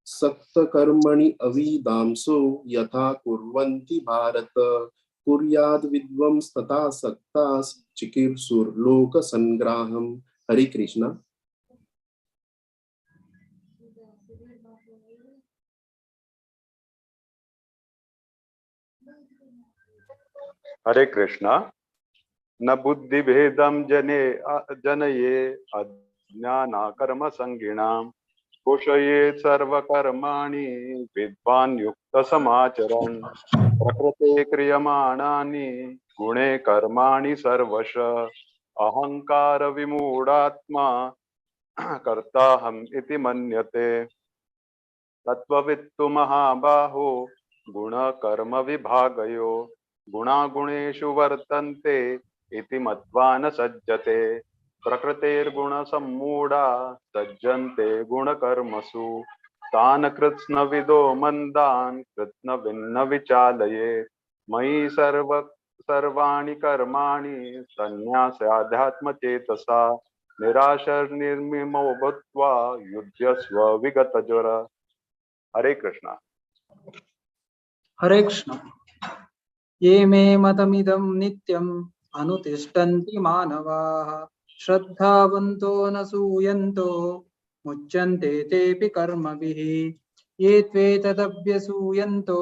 सक्तकर्मणि अविदांसो यथा कुर्वन्ति भारत कुर्याद् विद्वंस्तथा सक्तास् चिकीर्षुर्लोकसंग्राहम्। हरे कृष्ण। हरे कृष्णा। न बुद्धि भेदम जनये अज्ञाना कर्म संगिणाम कुशयेत सर्वकर्माणि विद्वान् युक्त समाचरन् प्रकृते क्रियमाणानि गुणे कर्माणि सर्वश अहंकार विमूढात्मा कर्ताहम् इति मन्यते तत्त्ववित्तु महाबाहो गुण कर्म विभागयो गुणागुणेषु वर्तन्ते इति मत्वा न सज्जते प्रकृतेर्गुणसम्मूढा सज्जन्ते गुणकर्मसु तान् कृत्स्नविदो मन्दान् कृत्स्नविन्न विचालये मयि सर्वाणि कर्माणि सन्न्यास्याध्यात्मचेतसा निराशर्निर्ममो भूत्वा युध्यस्व विगतज्वर। हरे कृष्णा। हरे कृष्ण। ये मे मतमिदं नित्यम् अनुतिष्ठन्ति मानवाः श्रद्धावन्तो न सूयन्तो मुच्यन्ते तेऽपि कर्मभिः ये त्वेतदभ्यसूयन्तो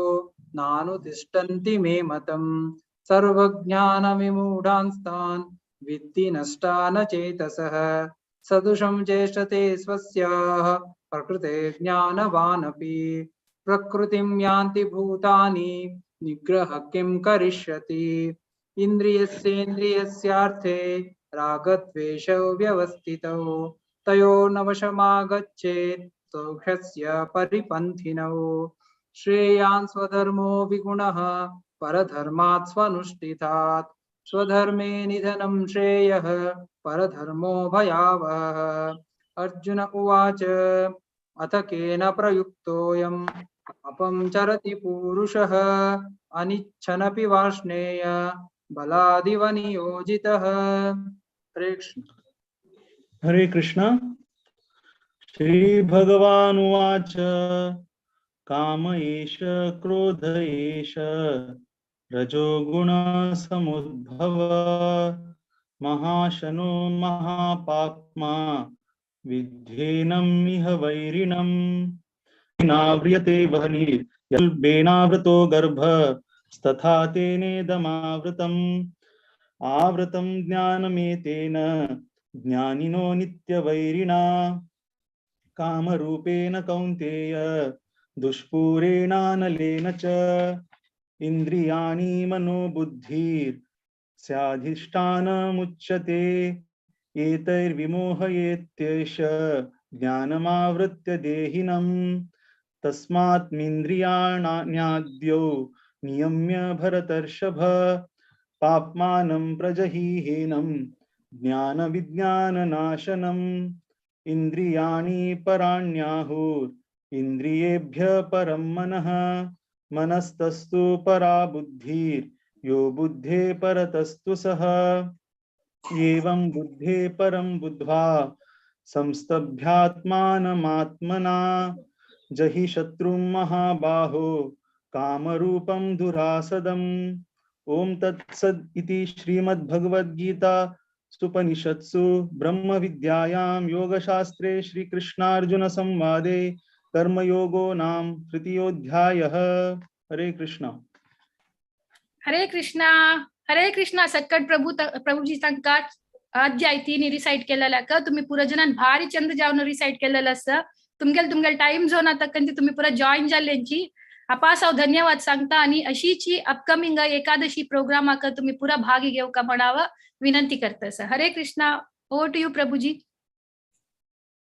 नानुतिष्ठन्ति मे मतम् सर्वज्ञानविमूढांस्तान् विद्धि नष्टान चेतसः सदृशं चेष्टते स्वस्याः प्रकृते ज्ञानवानपि प्रकृतिं यान्ति भूतानि निग्रह किं करिष्यति इन्द्रियस्येन्द्रियस्यार्थे रागद्वेषौ व्यवस्थितौ तयोर्नवशमागच्छेत् सौख्यस्य परिपन्थिनौ श्रेयान् स्वधर्मो विगुणः परधर्मात् स्वनुष्ठितात् स्वधर्मे निधनं श्रेयः परधर्मो भयावहः। अर्जुन उवाच अथ केन प्रयुक्तोऽयम् पापं चरति पूरुषः अनिच्छनपि वार्ष्णेय बलादिव नियोजितः। हरे कृष्ण। हरे कृष्ण। श्री भगवान् उवाच काम एष क्रोध एष रजोगुण समुद्भव महाशनो महापाप्मा विध्येनम् इह वैरिणम् नाव्रियते वह्निर्यल्बेनावृतो गर्भ तथा तेनेदमावृतम् आवृतं ज्ञानमेतेन ज्ञानिनो नित्यवैरिणा कामरूपेण कौन्तेय दुष्पूरेणानलेन च इन्द्रियाणि मनोबुद्धिर्स्याधिष्ठानमुच्यते एतैर्विमोहयेत्येष ज्ञानमावृत्य देहिनम् तस्मात्मिन्द्रियाण्याद्यो नियम्य भरतर्षभ पाप्मानं प्रजहीहेनं ज्ञानविज्ञाननाशनम् इन्द्रियाणि पराण्याहुरिन्द्रियेभ्यः परं मनः मनस्तस्तु परा बुद्धिर्यो बुद्धे परतस्तु सः एवं बुद्धे परं बुद्ध्वा संस्तभ्यात्मानमात्मना जहि शत्रुं महाबाहो कामरूपं दुरासदम्। ओम तत्सद इति श्रीमद्भगवद्गीता उपनिषत्सु ब्रह्म विद्यायां योगशास्त्रे श्रीकृष्णार्जुन संवादे कर्मयोगो नाम तृतीयोऽध्यायः। हरे कृष्णा। हरे कृष्णा। हरे कृष्णा। सक्कट प्रभु जी संकाच अध्याय 3 रिसाइट केलेला का तुम्ही पुरा जणांन भारी चंद जावन रिसाइट केलेलं असं तुमगेल टाइम झोन आता कंती तुम्ही पुरा जॉईन जाल्यांची अपास हांव धन्यवाद सांगता आणि अशीची अपकमिंग एकादशी प्रोग्राम आका तुम्ही पुरा भाग घेऊ का म्हणावं विनंती करता sir. Hare Krishna. Over to you प्रभुजी.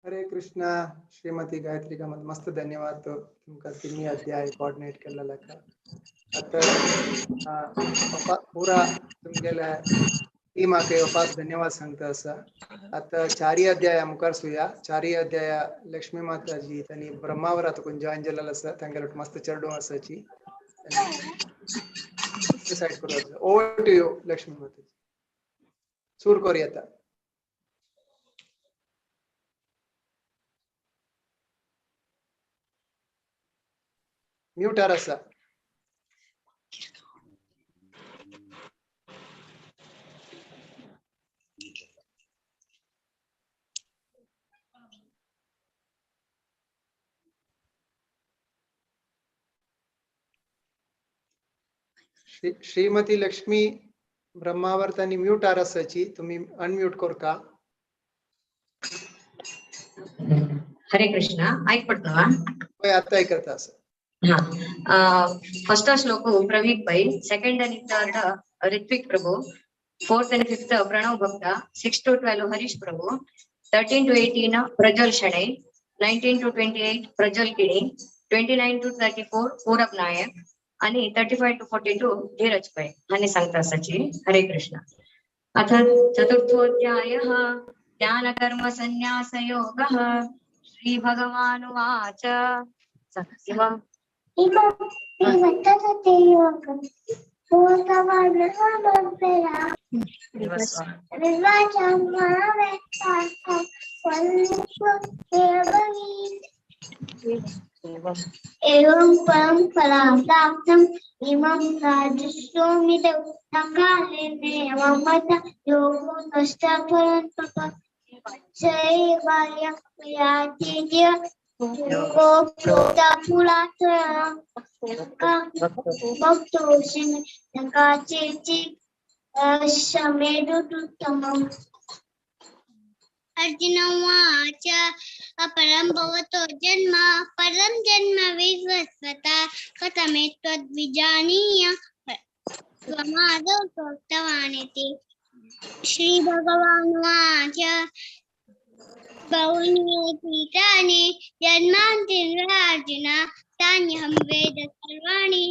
हरे कृष्णा. श्रीमती गायत्री कामत मस्त धन्यवाद तुमका तिन्ही अध्याय कोऑर्डिनेट केलेला का आता पूरा तुमगेल्या टीम आके वापस धन्यवाद सांगता असा. आता 4 अध्याय मुखार सुया. 4 अध्याय लक्ष्मी माताजी त्यांनी ब्रह्मावर आता कोण जॉईन झालेला असा तांगेला मस्त चढू असाची डिसाइड करू. ओव्हर टू यू लक्ष्मी माताजी. सूर करूया आता. म्यूट असा. श्रीमती लक्ष्मी ब्रह्मावर त्यांनी म्यूट असाची तुम्ही अनम्यूट कर का. हरे कृष्ण. ऐकपडतवा आता ऐकत असं. फर्स्ट श्लोक प्रवीक भाई, सेकंड आणि third Ritvik Prabhu, fourth and fifth Pranav भक्ता, 6 to 12 Harish Prabhu, 13 to 18 Prajwal Shenoi, 19 to 28 Prajwal किणी, 29 to 34 पूरब नायक आणि 35 to 42 धीरज पै आणि सांगता असाची. हरे कृष्ण. अथ चतुर्थोऽध्यायः ज्ञान कर्म संन्यास योगः. श्री भगवानुवाच इमं एवं परंपरा प्राप्तम् इमं राजस्वमिदं नकाले मे ममता योगो नष्टा परन्तप चैवायं याचिद्य योगो प्रोक्ता पुरात भक्तोऽस्मि नकाचेति शमेदुत्तमम्. अर्जुन उवाच अपरं भवतो जन्म परं जन्म विवस्वता कथमेतद्विजानीय त्वमादौ प्रोक्तवानिति. श्रीभगवानुवाच बहुन्येतीतानि जन्मान्तार्जुन तान्यहं वेद सर्वाणि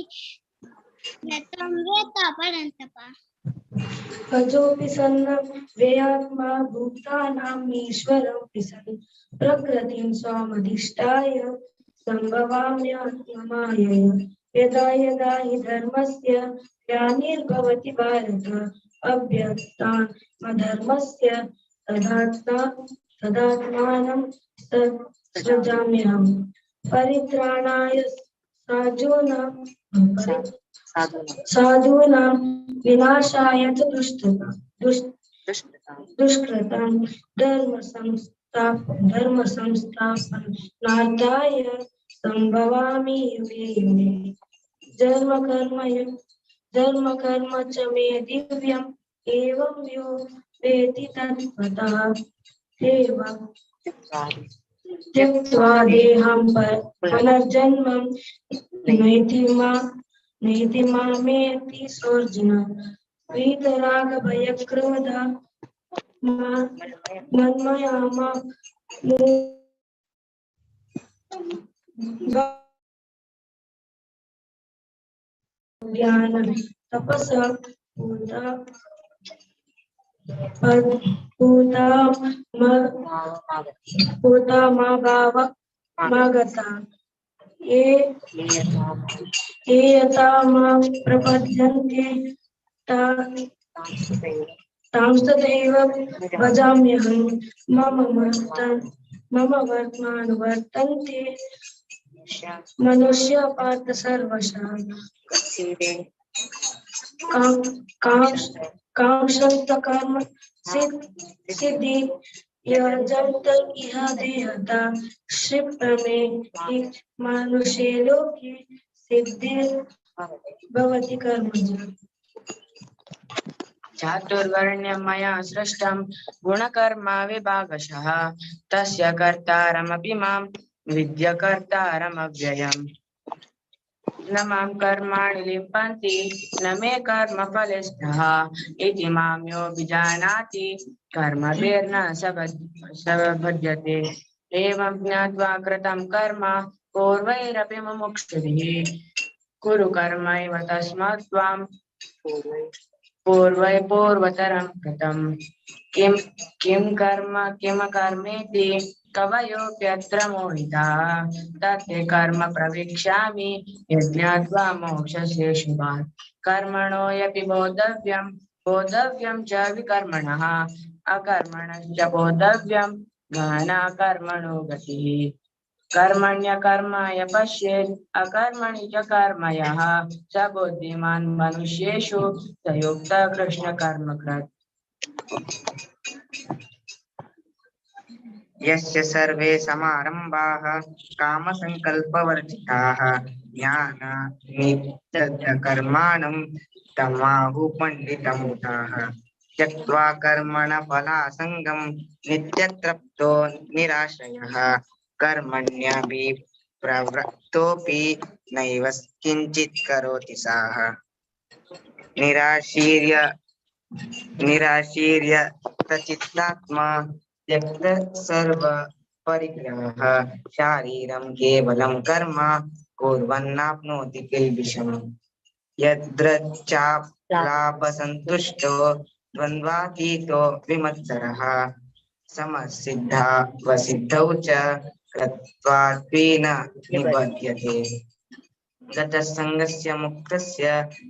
न त्वं वेत्ता परन्तप. अजोऽपि सन्नं वेयात्मा भूतानाम् ईश्वरोऽपि सन् प्रकृतिं स्वामधिष्ठाय सम्भवाम्यात्ममायया. यदा यदा हि धर्मस्य ग्लानिर्भवति भारत अभ्युत्थानमधर्मस्य तदात्मानं सृजाम्यहम्. परित्राणाय साधूनां विनाशाय च दुष्कृतां धर्मसंस्थापनार्थाय संभवामि युगे युगे. धर्म कर्म च मे दिव्यम् एवं यो वेति तत्त्वतः त्यक्त्वा देहं पुनर्जन्म नैति मामेति सोऽर्जुन. वीतरागभयक्रोध मन्मया ज्ञान तपसा पूता मागता ये यथा मां प्रपद्यन्ते तांस्तथैव भजाम्यहम्. मम वर्तमानुवर्तन्ते मनुष्य पार्थ सर्वशः कांक्षन्त कर्म सिद्धि यजन्त इह देहता क्षिप्रमे हि मानुषे लोके सिद्धिर्भवति कर्मजा. चातुर्वर्ण्यं मया सृष्टं गुणकर्म विभागशः तस्य कर्तारमपि मां विद्य कर्तारमव्ययम् न मां कर्माणि लिम्पन्ति न मे कर्मफले स्तः इति मां यो विजानाति कर्मभिर्न स बध्यते एवं ज्ञात्वा कृतं कर्म पूर्वैरपि मुमुक्षुभिः कुरु कर्मैव तस्मात् त्वां पूर्वतरं कृतं किं कर्म किमकर्मेति कवयोऽप्यत्र मोहिताः तत्ते कर्म प्रवक्ष्यामि यज्ञात्वा मोक्षसे शुभात् कर्मणो यपि बोद्धव्यं च विकर्मणः अकर्मणश्च बोद्धव्यं गहना कर्मणो गतिः कर्मण्यकर्माय पश्येत् अकर्मणि च कर्म यः स बुद्धिमान् मनुष्येषु स युक्तः कृष्णकर्मकृत् यस्य सर्वे समारम्भाः कामसङ्कल्पवर्जिताः ज्ञानाग्निदग्धकर्माणं तमाहुः पण्डितमुताः त्यक्त्वा कर्मणफलासङ्गं नित्यतृप्तो निराश्रयः कर्मण्यभिप्रवृत्तोऽपि नैव किञ्चित् करोति सः निराशीर्यतचित्तात्मा त्यक्त सर्व परिग्रहः शारीरं केवलं कर्म कुर्वन्नाप्नोति किल्बिषम् यद्रच्चाप्लाभसन्तुष्टो द्वन्द्वातीतो विमत्सरः समसिद्धा वसिद्धौ च कृत्वात्वेन निबध्यते गतसङ्गस्य मुक्तस्य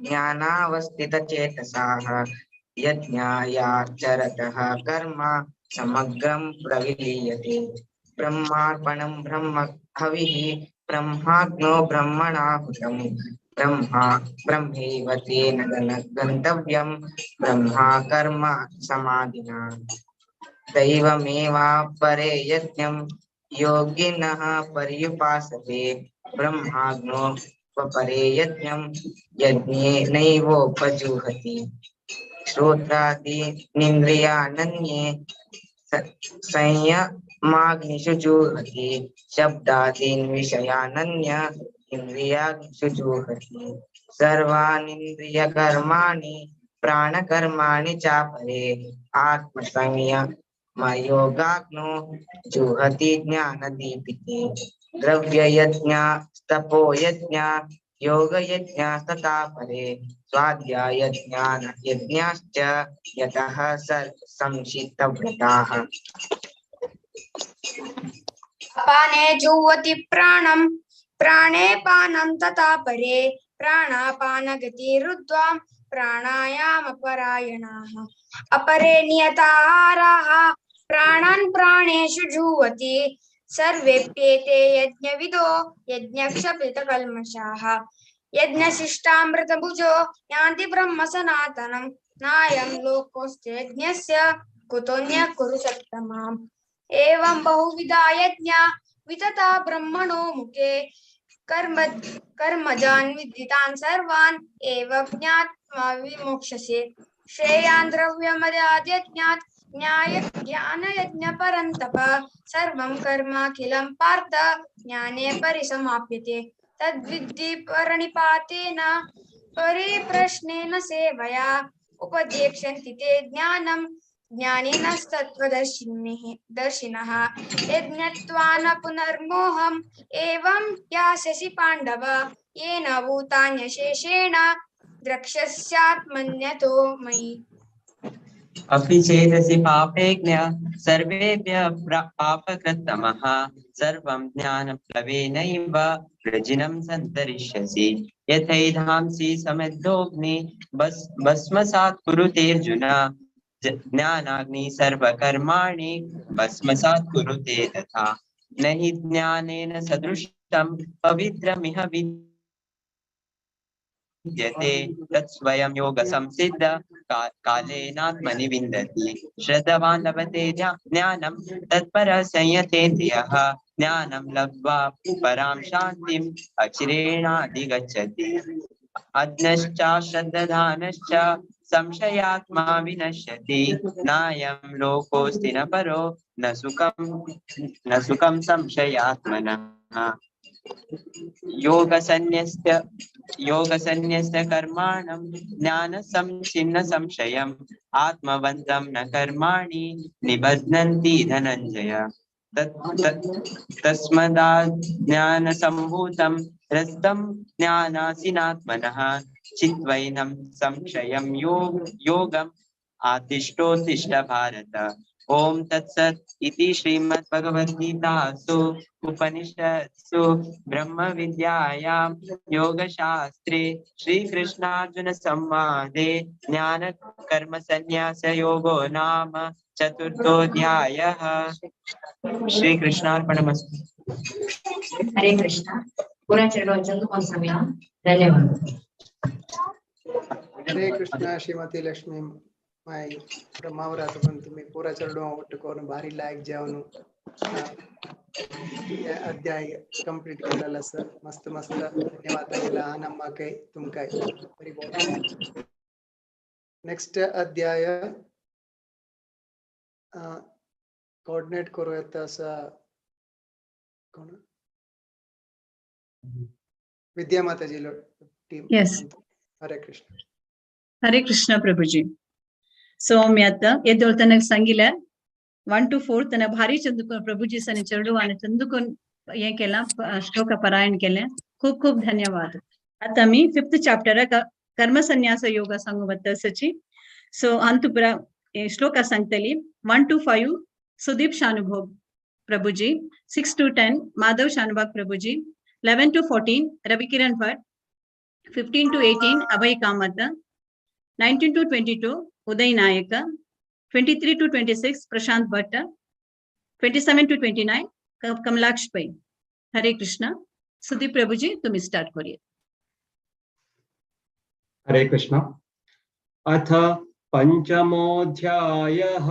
ज्ञानावस्थितचेतसाः यज्ञायाचरतः कर्म समग्रं प्रविलीयते ब्रह्मार्पणं ब्रह्म हविः ब्रह्माग्नो ब्रह्मणाहुतं ब्रह्मैव तेन गन्तव्यं ब्रह्मा कर्म समाधिना दैवमेवापरे यज्ञं योगिनः पर्युपासते ब्रह्माग्नो परे यज्ञं यज्ञेनैवोपजुहति श्रोत्रादीनिन्द्रियाण्ये संयमाग्निषु जुहति शब्दादीन् विषयानन्य इन्द्रियाग्निषु जुहति सर्वानीन्द्रियकर्माणि प्राणकर्माणि चापरे आत्मसंयमयोगाग्नो जुहति ज्ञानदीपिते द्रव्ययज्ञ तपोयज्ञ योगयज्ञस्तथा परे स्वाध्यायज्ञानयज्ञाश्च यतः संशितव्रताः अपाने जुह्वति प्राणं प्राणे पानं तथा परे प्राणापानगतिरुद्ध्वा प्राणायामपरायणाः अपरे नियताहाराः प्राणान् प्राणेषु जुह्वति सर्वेप्येते यज्ञविदो यज्ञक्षपितकल्मषाः यज्ञशिष्टामृतभुजो यान्ति ब्रह्म सनातनं नायं लोकोऽस्ति यज्ञस्य कुतोऽन्यः कुरु सत्तमाम् एवं बहुविधा यज्ञा वितता ब्रह्मणो मुखे कर्मजान् विदितान् सर्वान् एव ज्ञात्वा विमोक्ष्यसे श्रेयान् द्रव्यमयाद्यज्ञात् ज्ञानयज्ञ परन्तप सर्वं कर्माखिलं पार्थ ज्ञाने परिसमाप्यते तद्विद्धि प्रणिपातेन परिप्रश्नेन सेवया उपदेक्ष्यन्ति ते ज्ञानं ज्ञानिनस्तत्त्वदर्शिनः यज्ञत्वा न पुनर्मोहम् एवं यास्यसि पाण्डव येन भूतान्यशेषेण द्रक्ष्यस्यात्मन्यतो मयि अपि चेदसि पापेज्ञ सर्वेभ्यः पापकृत्तमः सर्वं ज्ञानप्लवेनैव वृजिनं सन्तरिष्यसि यथैधांसि समिद्धोऽग्नि भस्मसात् कुरुते अर्जुन ज्ञानाग्नि सर्वकर्माणि भस्मसात् कुरुते तथा न हि ज्ञानेन सदृशं पवित्रमिह विद्यते तत्स्वयं योगसंसिद्ध कालेनात्मनि विन्दति श्रद्धावान् लभते ज्ञानं तत्परः संयतेन्द्रियः ज्ञानं लब्ध्वा परां शान्तिम् अचिरेणाधिगच्छति अज्ञश्च श्रद्धानश्च संशयात्मा विनश्यति नायं लोकोऽस्ति न परो न सुखं संशयात्मनः योगसन्न्यस्य कर्माणं ज्ञानसंच्छिन्न संशयम् आत्मवन्तं न कर्माणि निबध्नन्ति धनञ्जय तस्माज्ञानसम्भूतं रस्तं ज्ञानासीनात्मनः चित्वैनं संशयं योगम् आतिष्ठोत्तिष्ठ भारत। ओम तत्सत् इति श्रीमद्भगवद्गीतासु उपनिषत्सु ब्रह्म विद्यायां योगशास्त्रे श्रीकृष्णार्जुन संवादे ज्ञान कर्म संन्यास योगो नाम चतुर्थोऽध्यायः। श्री कृष्णार्पणमस्तु। हरे कृष्ण। पूरा चलो कौन सा मिला? धन्यवाद। हरे कृष्ण श्रीमती लक्ष्मी माई ब्रह्मावरात पण तुम्ही पूरा चरडो ಒಟ್ಟುಕೊಂಡು ಭಾರಿ ಲೈಕ್ ಜಾವನು अध्याय कंप्लीट केलेला सर मस्त मस्त धन्यवाद गेला ನಮ್ಮ ಕೈ तुम ಕೈ very बहुत। नेक्स्ट अध्याय कोऑर्डिनेट करूयात असा कोण विद्या माताजी टीम। Yes. हरे कृष्ण। हरे कृष्ण प्रभुजी। सो मी आता येदोलता ನನಗೆ ಸಂಗಿಲ್ಲ 1 to 4 तने भारी चंदुको प्रभुजी सने चरडू आणि चंदुको ये केला श्लोक पारायण केले खूप खूप धन्यवाद। आता मी 5th चॅप्टर कर्म संन्यास योग सांगू बद्दलची। सो अंतपुरा श्लोक सांगतली 1 to 5 Sudeep शानुभोग Prabhuji, 6 to 10 Madhav शानुभोग Prabhuji, 11 to 14 Ravikiran Bhatt, 15 to 18 Abhay Kamat, 19 to 22 Uday Nayak, 23 to 26 Prashant Bhatt, 27 to 29 Kamalaksha पै। हरे कृष्ण। सुदीप प्रभुजी तुम्ही स्टार्ट करिए। हरे कृष्ण। अथ पंचमोऽध्यायः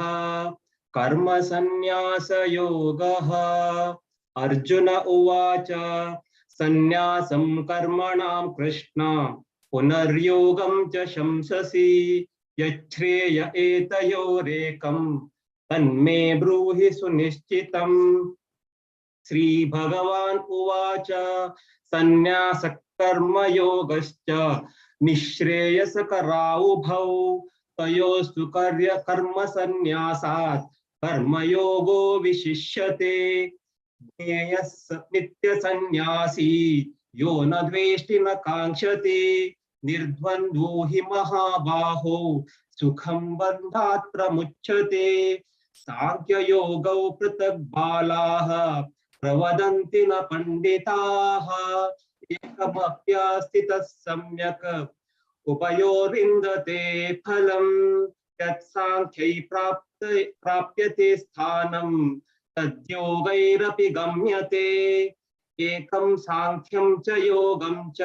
कर्म संन्यास योगः। अर्जुन उवाच संन्यासं कर्मणां कृष्ण पुनर्योगं च शंससि यच्छ्रेय एतयोरेकं तन्मे ब्रूहि सुनिश्चितम्। श्री भगवान उवाच संन्यासः कर्मयोगश्च निःश्रेयसकरावुभौ तयोस्तु कर्म संन्यासात् कर्मयोगो विशिष्यते। ज्ञेयः नित्यसंन्यासी यो न द्वेष्टि न काङ्क्षति निर्द्वन्द्वो हि महाबाहो सुखं बन्धात् प्रमुच्यते। सांख्ययोगौ पृथक् बालाः प्रवदन्ति न पंडिताः एकमप्यास्ति तत्सम्यक् उभयोर्विन्दते फलम्। यत्सांख्यै प्राप्यते स्थानं तद्योगैरपि गम्यते। एकं सांख्यं च योगं च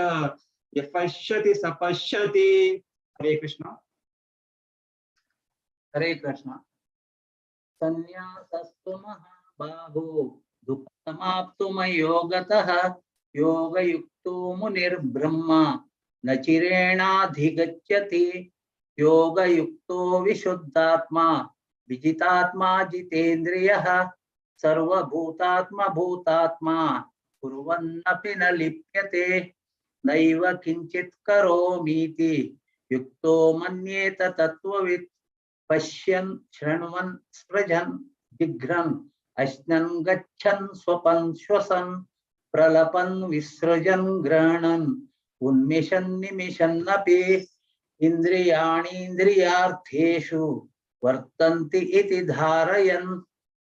यः पश्यति स पश्यति। हरे कृष्ण। हरे कृष्ण। संन्यासस्तु महाबाहो दुःखमाप्तुमयोगतः योगयुक्तो मुनिर्ब्रह्म न चिरेणाधिगच्छति। योगयुक्तो विशुद्धात्मा विजितात्मा जितेन्द्रियः सर्वभूतात्मा भूतात्मा कुर्वन्नपि न लिप्यते। नैव किञ्चित् करोमीति युक्तो मन्येत तत्त्ववित्। पश्यन् शृण्वन् स्पृजन् जिघ्रन् अश्नन् गच्छन् स्वपन् श्वसन् प्रलपन् विसृजन् गृह्णन् उन्मिषन् निमिषन्नपि इन्द्रियाणीन्द्रियार्थेषु वर्तन्ति इति धारयन्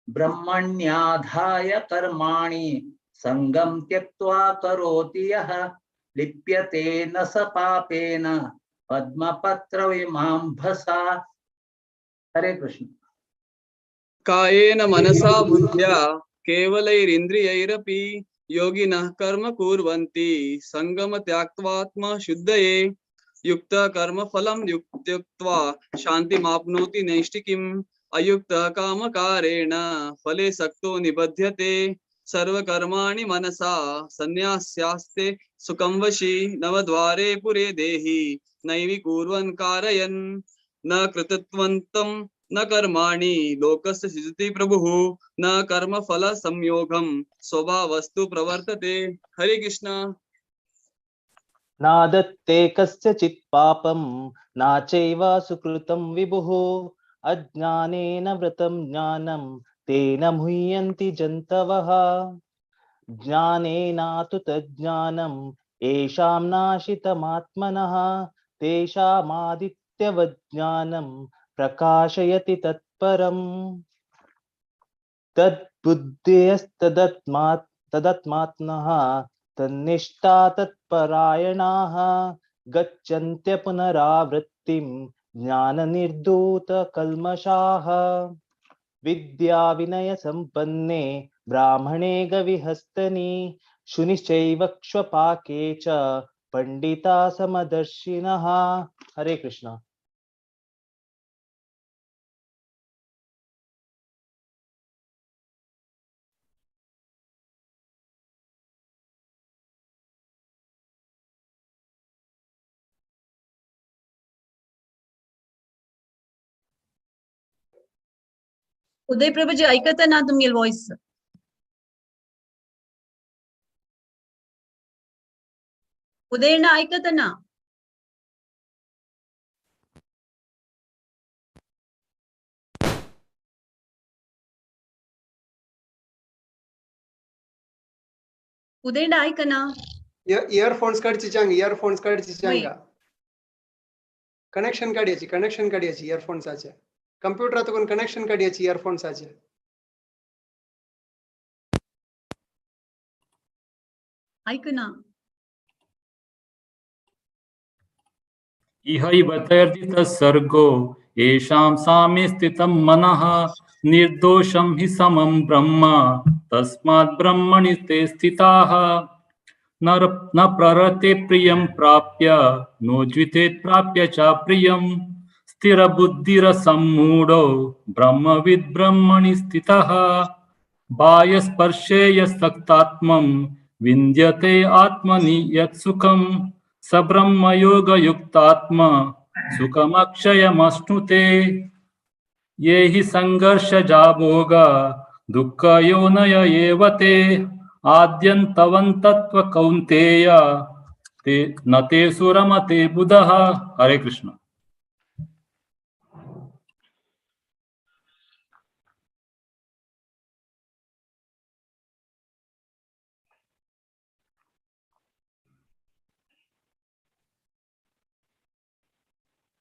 ब्रह्मण्याधाय कर्माणि संगं त्यक्त्वा करोति यः लिप्यते न स पापेन पद्मपत्रविमांभसा। हरे कृष्ण। कायेन मनसा बुद्ध्या केवलैरिन्द्रियैरपि योगिनः कर्म कुर्वन्ति संगम त्याक्त्वात्मा शुद्धये। युक्त कर्म फलं युक्त्वा शान्तिमाप्नोति नैष्ठिकीम्। अयुक्त कामकारेण फले सक्तो निबध्यते। सर्वकर्माणि मनसा संन्यास्यास्ते सुखं वशी नवद्वारे पुरे देहि नैवि कुर्वन् कारयन् न कृतत्वन्तं न कर्माणि लोकस्य सृजति प्रभुः न कर्म फल संयोगं स्वभावस्तु प्रवर्तते। हरे कृष्ण। नादत्ते कस्यचित् पापं नाचैव सुकृतं विभुः अज्ञानेन वृतं ज्ञानं तेन मुह्यन्ति जन्तवः ज्ञानेनातु तज्ज्ञानम् येषां नाशितमात्मनः तेषामादित्यवज्ञानं प्रकाशयति तत्परम् तद्बुद्धयस्तदत्मात्मनः तन्निष्ठा तत्परायणाः गच्छन्त्य पुनरावृत्तिं ज्ञाननिर्धूतकल्मषाः विद्या विनय संपन्ने ब्राह्मणे गविहस्तनि शुनिश्चैव क्ष्वपाके च पंडिता समदर्शिनः। हरे कृष्ण। उदय प्रभुजी ऐकता ना तुम्ही वॉइस? उदय ना ऐकता ना? उदय ना ऐक ना? इयरफोन्स काढची चांग, इयरफोन्स काढची चांगा. कनेक्शन काढायची इयरफोन्साचे. कंप्युटरातून कनेक्शन काढायची इयरफोन्साचे. ऐक ना. इहैव तैर्जितः सर्गो येषां साम्ये स्थितं मनः निर्दोषं हि समं ब्रह्म तस्मात् ब्रह्मणि ते स्थिताः न प्ररते प्रियं प्राप्य नोज्वितेत् प्राप्य च प्रियं स्थिरबुद्धिरसम्मूढो ब्रह्मविद् ब्रह्मणि स्थितः बाह्यस्पर्शे यस्सक्तात्मं विन्द्यते आत्मनि यत् सुखं स ब्रह्मयोगयुक्तात्मा सुखमक्षयमश्नुते ये हि संघर्षजा भोगा दुःखयोनय एव ते आद्यन्तवन्तत्व कौन्तेय ते न ते सुरमते बुधः। हरे कृष्ण।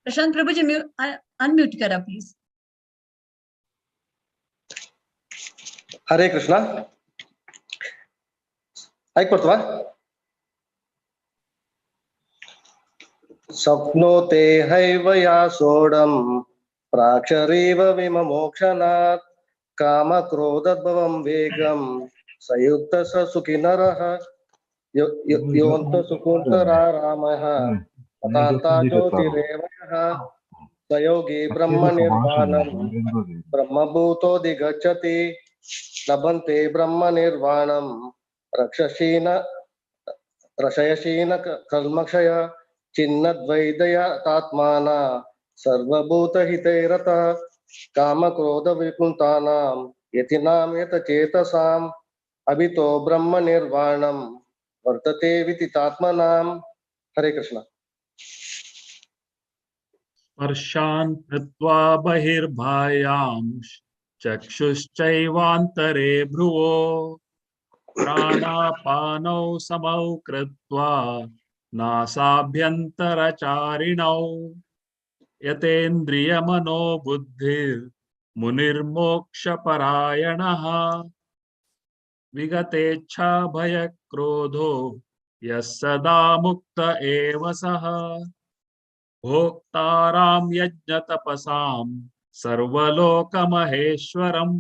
प्रशांत प्रभुजी अनम्यूट करा प्लीज. हरे कृष्ण. ऐकतो वा? स्वप्नोते हैव या सोढं प्राक्षरीव विमोक्षणात् कामक्रोधद्भवं वेगं संयुक्त स सुखी नरः योऽन्त सुकुन्तरारामः अतान्ता ज्योतिरेव यः स योगी ब्रह्मनिर्वाणं ब्रह्मभूतोऽधिगच्छति लभन्ते ब्रह्मनिर्वाणं रक्षयशीन कल्मषय चिन्नद्वैदयतात्माना सर्वभूतहितैरतः कामक्रोधविकुण्ठानां यतीनां यतचेतसाम् अभितो ब्रह्मनिर्वाणं वर्तते विदितात्मनां। हरे कृष्ण। स्पर्शान् कृत्वा बहिर्बाह्यां चक्षुश्चैवान्तरे भ्रुवो प्राणापानौ समौ कृत्वा नासाभ्यन्तरचारिणौ यतेन्द्रियमनो बुद्धिर्मुनिर्मोक्षपरायणः विगतेच्छा भयक्रोधो यः सदा मुक्त एव सः भोक्तारां यज्ञतपसां सर्वलोकमहेश्वरम्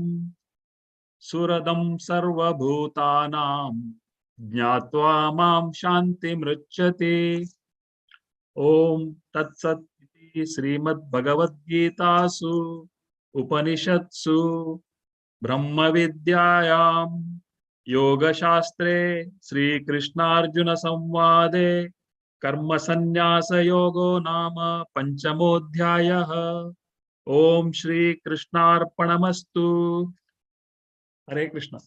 सुरदं सर्वभूतानां ज्ञात्वा मां शान्तिमृच्छति। ओम तत्सत् इति श्रीमद्भगवद्गीतासु उपनिषत्सु ब्रह्मविद्यायां योगशास्त्रे श्रीकृष्णार्जुन संवादे कर्मसन्न्यासयोगो नाम पंचमोऽध्यायः। ओम श्री कृष्णार्पणमस्तु। हरे कृष्ण।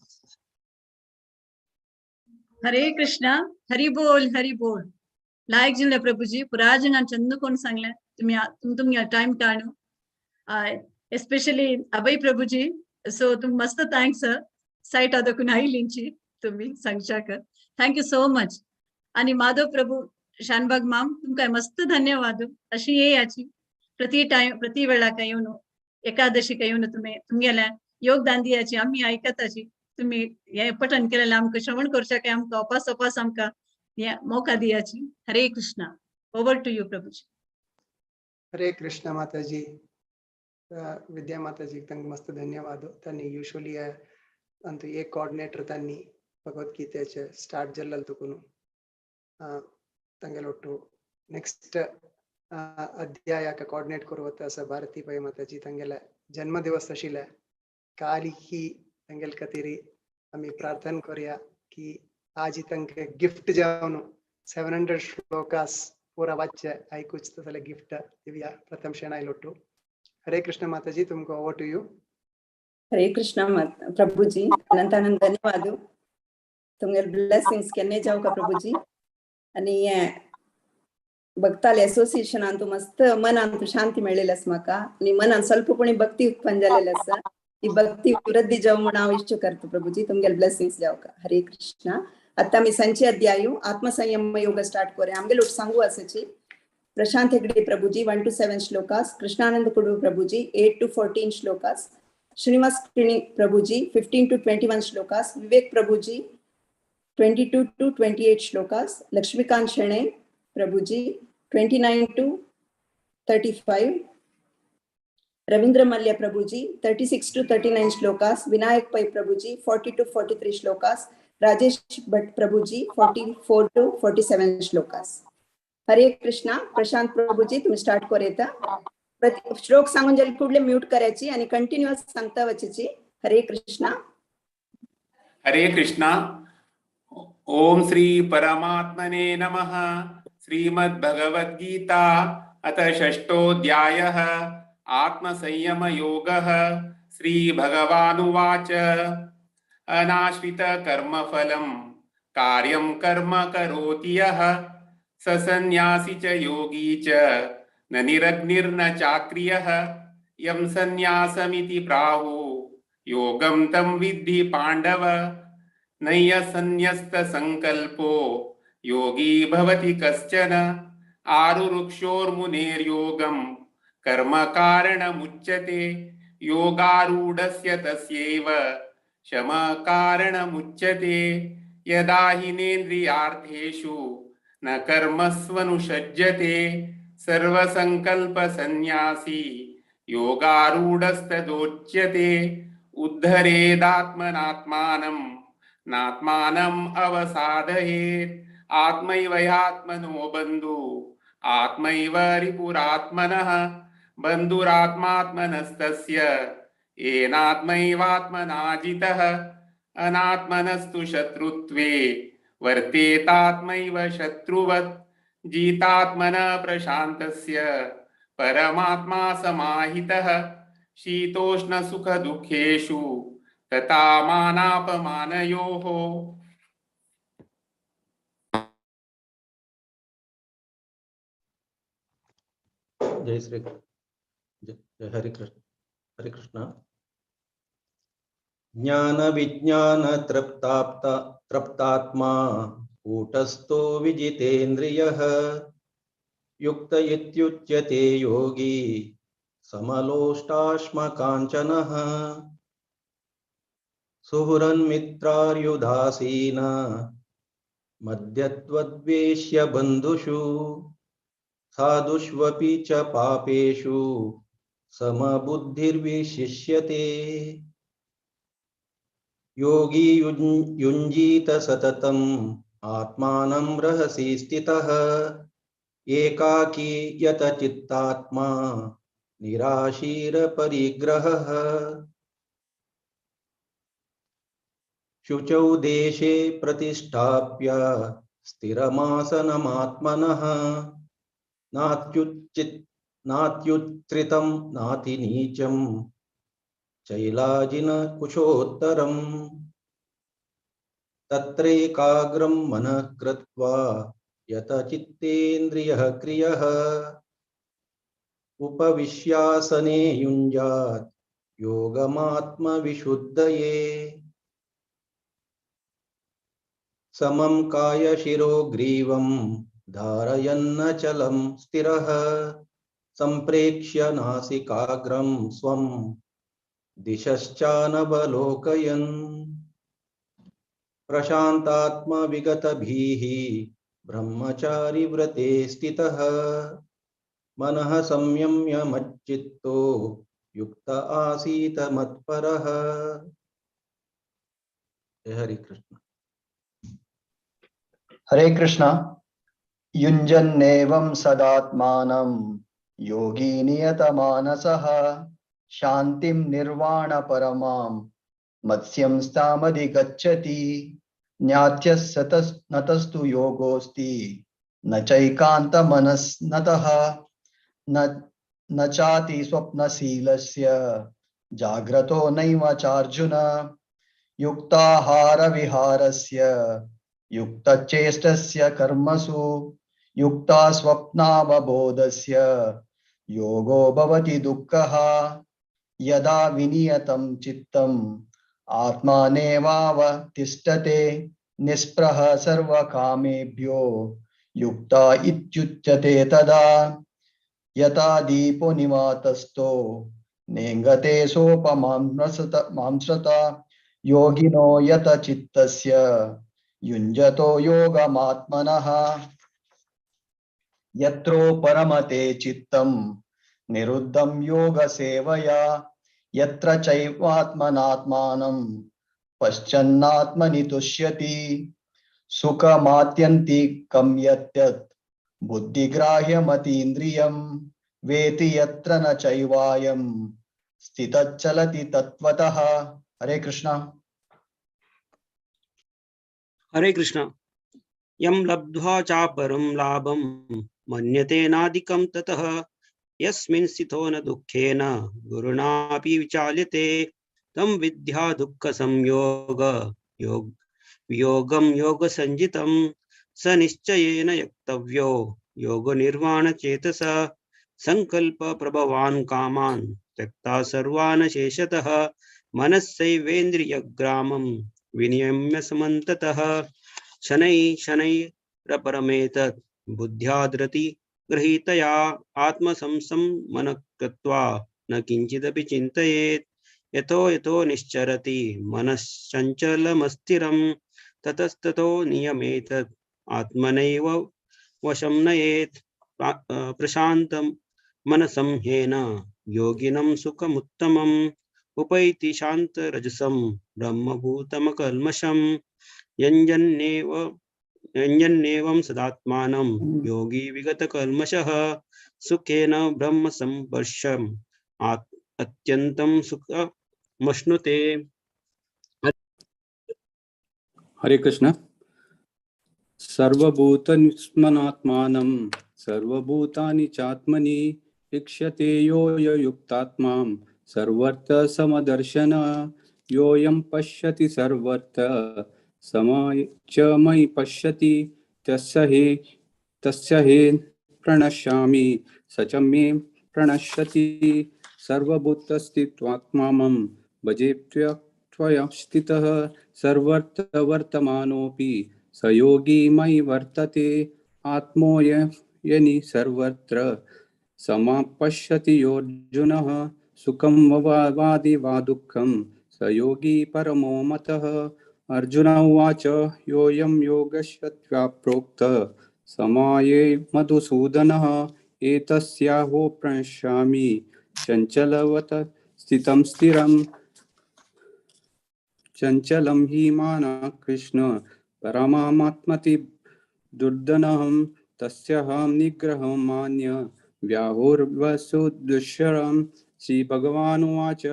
हरे कृष्णा, हरी बोल लायक जिल्ले प्रभुजी पुराजन चंदुकोन सांगले तुम्ही टाइम काढून एस्पेशली अभय प्रभुजी सो तुम मस्त थँक्स साईट आदकून आयलींची तुम्ही सांगशाक थँक्यू सो मच। आणि माधव प्रभू शानबाग माम तुमकां मस्त धन्यवाद अशी ये याची प्रति वेळाक येवन एकादशीक येवन तुमगेले योगदान दियाची आम्ही ऐकताची तुम्ही हे पठन केलेलं आमकां श्रवण करशाक आमकां अपास आमकां हे मौका दियाची। हरे कृष्णा, ओवर टू यू प्रभुजी। हरे कृष्ण माताजी। विद्या माताजी तंग मस्त धन्यवाद। त्यांनी यूजुअली अंतु एक कोऑर्डिनेटर त्यांनी भगवद्गीतेचे स्टार्ट जल्लल तुकुनु ತಂಗೆಲೊಟ್ಟು ನೆಕ್ಸ್ಟ್ ಅಧ್ಯಾಯಕ್ಕೆ ಕೋಆರ್ಡಿನೇಟ್ ಕರುವತ್ತ ಸ ಭಾರತಿ ಪೈ ಮಾತಾಜಿ ತಂಗೆಲ ಜನ್ಮ ದಿವಸ ಶಿಲೆ काली ही तंगेल कतीरी आम्ही प्रार्थना करूया की आजी तंके गिफ्ट जाऊन 700 श्लोकास पूरा वाच्य ऐकूच तसले गिफ्ट दिव्या प्रथम शेणाई लोटू। हरे कृष्ण माताजी, तुमको ओवर टू यू। हरे कृष्ण प्रभुजी, अनंत अनंत धन्यवाद। तुमगे ब्लेसिंग्स केन्ने जाऊ का प्रभुजी। आणि भक्ताले असोसिएशन अंतू मस्त मनांतू शांती मेळलेली आसा म्हाका आणि मनान ಸ್ವಲ್ಪ कोणी भक्ती उत्पन्न जालेली आसा। ही भक्ती वृद्धी जाऊ म्हणून हांव इश्ट करता प्रभुजी। तुमगे ब्लेसिंग्स जाऊ का। हरे कृष्णा। आता मी संचे अध्याय आत्मसंयम योग स्टार्ट करे आमगे लोट सांगू आसाची। प्रशांत हेगडे प्रभुजी 1 to 7 shlokas, Krishnanand Kudu Prabhuji 8 to 14 shlokas, Srinivas Prabhuji 15 to 21 shlokas, Vivek Prabhuji 22 to 28 shlokas, Laxmikant शेणे Prabhuji 29 to 35, Ravindra Malya Prabhuji 36 to 39 shlokas, Vinayak पै प्रभुजी 40 to 43 shlokas, Rajesh Bhatt Prabhuji 44 to 47 shlokas. हरे कृष्णा। प्रशांत प्रभुजी तुम्ही स्टार्ट करूया। श्लोक सांगून जाली कुडले म्यूट करायची आणि कंटिन्युअस सांगता वचची। हरे कृष्णा। हरे कृष्णा। ओम श्री परमात्मने नमः। श्रीमद् भगवद गीता अथ षष्ठोऽध्यायः आत्मसंयम योगः। श्री भगवानुवाच अनाश्रित कर्मफलं कार्यं कर्म करोति यः स सन्न्यासी च योगी च न निरग्निर्न चाक्रियः यं सन्न्यासमिति प्राहु योगं तं विद्धि पाण्डव नैयसन्न्यस्त संकल्पो योगी भवति कश्चन आरुरुक्षोर्मुनेर्योगं कर्म कारणमुच्यते योगारूढस्य तस्यैव शम कारणमुच्यते यदा हिनेन्द्रियार्थेषु न कर्मस्वनुषज्यते सर्वसंकल्प सन्न्यासी योगारूढस्तदोच्यते उद्धरेदात्मनात्मानं नात्मानम् अवसादयेत् आत्मैव ह्यात्मनो बन्धु आत्मैव रिपुरात्मनः बन्धुरात्मात्मनस्तस्य येनात्मैवात्मना जितः अनात्मनस्तु शत्रुत्वे वर्तेतात्मैव शत्रुवत् जितात्मनः प्रशान्तस्य परमात्मा समाहितः शीतोष्ण सुख दुःखेषु तथा मानापमानयोः। जय श्री जय हरे कृष्ण। हरे कृष्ण। ज्ञान विज्ञान तृप्तात्मा कूटस्थो विजितेन्द्रियः युक्त इत्युच्यते योगी समलोष्टाश्मकाञ्चनः सुहृन्मित्रार्युदासीन मद्यत्वद्वेष्य बन्धुषु साधुष्वपि च पापेषु समबुद्धिर्विशिष्यते योगी युञ्जीत सततम् आत्मानं रहसि स्थितः एकाकी यत चित्तात्मा निराशीर परिग्रहः शुचौ देशे प्रतिष्ठाप्य स्थिरमासनमात्मनः नात्युत्थितं नातिनीचं चैलाजिनकुशोत्तरम् तत्रैकाग्रं मनः कृत्वा यतचित्तेन्द्रियः क्रियः उपविश्यासने युञ्जात् योगमात्मविशुद्धये समं कायशिरो ग्रीवं धारयन्नचलं स्थिरः सम्प्रेक्ष्य नासिकाग्रं स्वं दिशश्चानवलोकयन् प्रशान्तात्मविगतभिः ब्रह्मचारी व्रते स्थितः मनः संयम्य मच्चित्तो युक्त आसीत मत्परः। हरे कृष्ण। हरे कृष्ण। युञ्जन्नेवं सदात्मानं योगी नियतमानसः शान्तिं निर्वाणपरमां मत्स्यं स्थामधिगच्छति ज्ञात्यस्तु योगोऽस्ति न चैकान्तमनस्नतः न चाति स्वप्नशीलस्य जाग्रतो नैव चार्जुन युक्ताहारविहारस्य युक्तचेष्टस्य कर्मसु युक्ता स्वप्नावबोधस्य योगो भवति दुःखः यदा विनियतं चित्तम् आत्मानेवावतिष्ठते निःस्पृह सर्वकामेभ्यो युक्ता इत्युच्यते तदा यथा दीपो निवातस्थो नेङ्गते सोपमांसता योगिनो यत चित्तस्य युञ्जतो योगमात्मनः यत्रो परमते चित्तं निरुद्धं योगसेवया यत्र चैवात्मनात्मानं पश्यन्नात्मनि तुष्यति सुखमात्यन्तिकं यत् बुद्धिग्राह्यमतीन्द्रियं वेति यत्र न चैवायं स्थितच्चलति तत्त्वतः। हरे कृष्ण। हरे कृष्ण। यं लब्ध्वा चापरं लाभं मन्यते नाधिकं ततः यस्मिन् स्थितो न दुःखेन गुरुणापि विचाल्यते तं विद्या दुःखसंयोग योगं योगसञ्जितं स निश्चयेन यक्तव्यो योगनिर्वाणचेतसा संकल्प प्रभवान् कामान् त्यक्ता सर्वान् शेषतः मनस्सैवेन्द्रियग्रामं विनियम्य समन्ततः शनैरपरमेतत् बुद्ध्याद्रति गृहीतया आत्मसंसंमनः कृत्वा न किञ्चिदपि चिन्तयेत् यतो निश्चरति मनश्चञ्चलमस्थिरं ततस्ततो नियमेतत् आत्मनैव वशं नयेत् प्रशान्तं मनसंह्येन योगिनं सुखमुत्तमम् उपैति शान्तरजसं ब्रह्मभूतमकल्मषं यञ्जन्नेवं सदात्मानं योगी विगतकल्मषः सुखेन ब्रह्म संवर्षम् अत्यन्तं सुखमश्नुते। हरे कृष्ण। सर्वभूतनिस्मनात्मानं सर्वभूतानि चात्मनि इक्ष्यते यो युक्तात्मां सर्वत्र समदर्शन योऽयं पश्यति सर्वत्र च मयि पश्यति तस्य हे प्रणश्यामि स च मे प्रणश्यति सर्वभूतस्थित्वात्मानं भजेत्वया स्थितः सर्वत्र वर्तमानोऽपि स योगी मयि वर्तते आत्मोयनि सर्वत्र समापश्यति योऽर्जुनः सुखं वादि वा दुःखं स योगी परमो मतः। अर्जुन उवाच योऽयं योगस्य प्रोक्तः समाये मधुसूदनः एतस्याहो प्रणश्यामि चञ्चलवत स्थितं स्थिरम् चञ्चलं हि मानः कृष्ण परमात्मति दुर्दनहं तस्याहं निग्रहं मान्य व्याहुर्वसुदुष्करं श्रीभगवानुवाच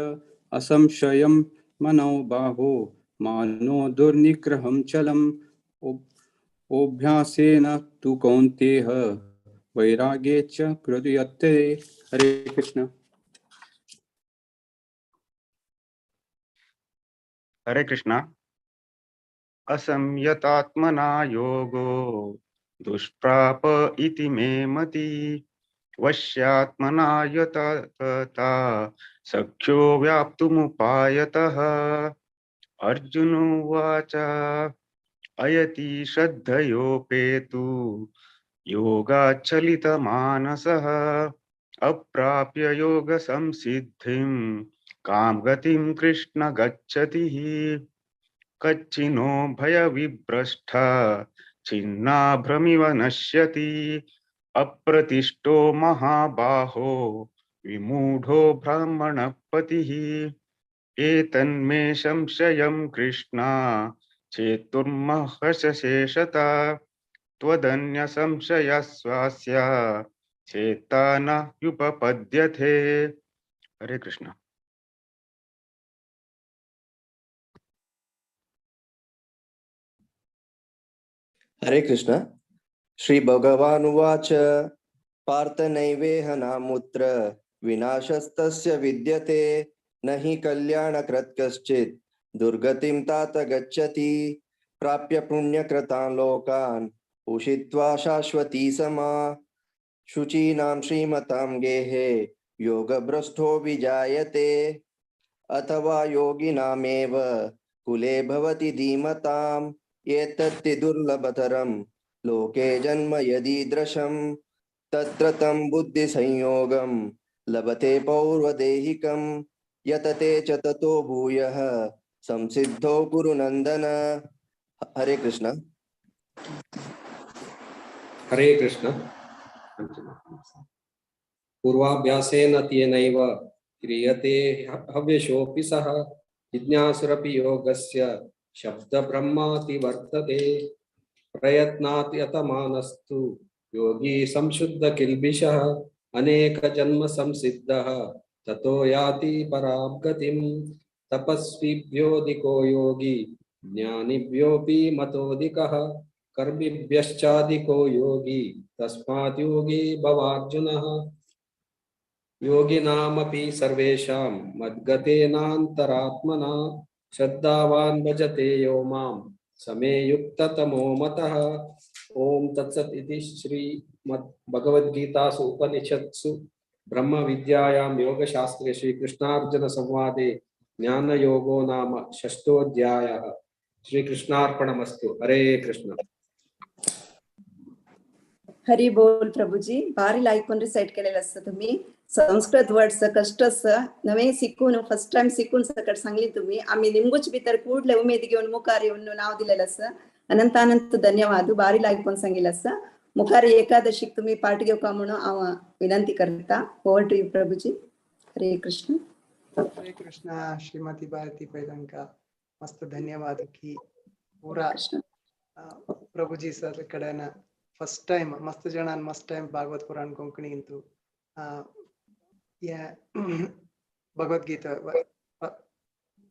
असंशयं मनो बाहो मानो दुर्निग्रहं चलम् ओभ्यासेन तु कौन्तेय वैराग्ये च प्रयुज्यते। हरे कृष्ण। हरे कृष्णा। असंयतात्मना योगो दुष्प्राप इति मे मति। वश्यात्मना यतता सख्यो व्याप्तुमुपायतः। अर्जुन उवाच अयति श्रद्धयोपेतु योगाच्चलितमानसः अप्राप्य योगसंसिद्धिं कां गतिं कृष्ण गच्छति। कच्चिनो भयविभ्रष्टा छिन्नाभ्रमिव नश्यति। अप्रतिष्ठो महाबाहो विमूढो ब्राह्मणपतिः। एतन्मे संशयं कृष्णा चेतुर्महर्षशेषता। त्वदन्यसंशयस्वास्य चेता न युपपद्यते। हरे कृष्ण। हरे कृष्ण। श्री भगवानुवाच पार्थ नैवेह नामुत्र विनाशस्तस्य विद्यते न हि कल्याणकृत् कश्चित् दुर्गतिं तात गच्छति। प्राप्य पुण्यकृतान् लोकान् उषित्वा शाश्वती समा शुचीनां श्रीमतां गेहे योगभ्रष्टो विजायते। अथवा योगिनामेव कुले भवति धीमताम् एतत्ति दुर्लभतरं लोके जन्म यदीदृशं। तत्र तं बुद्धिसंयोगं लभते पौर्वदेहिकं यतते च ततो भूयः संसिद्धो कुरु नंदन। हरे कृष्ण। हरे कृष्ण। पूर्वाभ्यासेन तेनैव क्रियते हव्यशोऽपि सः जिज्ञासुरपि योगस्य शब्दब्रह्माति वर्तते। प्रयत्नात् यतमानस्तु योगी संशुद्ध किल्बिषः अनेक जन्म संसिद्धः ततो याति परां गतिम्। तपस्विभ्योऽधिको योगी ज्ञानिभ्योऽपि मतोऽधिकः कर्मिभ्यश्चाधिको योगी तस्मात् योगी भवार्जुनः। योगिनामपि सर्वेषां मद्गतेनान्तरात्मना श्रद्धावान् भजते यो मां समे युक्ततमो मतः। ओम तत्सत् इति श्रीमद्भगवद्गीतासु उपनिषत्सु ब्रह्म विद्यायां योगशास्त्रे श्रीकृष्णार्जुन संवादे ज्ञानयोगो नाम षष्ठोऽध्यायः। श्रीकृष्णार्पणमस्तु। हरे कृष्ण। हरी बोल प्रभूजी. बारीला ऐकून रिसाइट केलेलं असतं तुम्ही. संस्कृत वर्ड्स कष्ट नवे शिकून फर्स्ट टाइम शिकून सकट सांगली तुम्ही. आम्ही निमगूच भितर कूडले उमेद घेऊन मुखार येऊन नाव दिलेलं असं. अनंत अनंत धन्यवाद. बारीला ऐकून सांगितलं असं. मुखारी एकादशीक तुम्ही पाठ घेऊ का म्हणून विनंती करता. ओव्हर टू यू प्रभूजी. हरे कृष्ण. हरे कृष्ण. श्रीमती भारती पैदंका मस्त धन्यवाद की पूरा प्रभुजी सर कडेन फर्स्ट टाइम मस्त जणान मस्त टाइम भागवत पुराण कोंकणी इंतू भगवद्गीता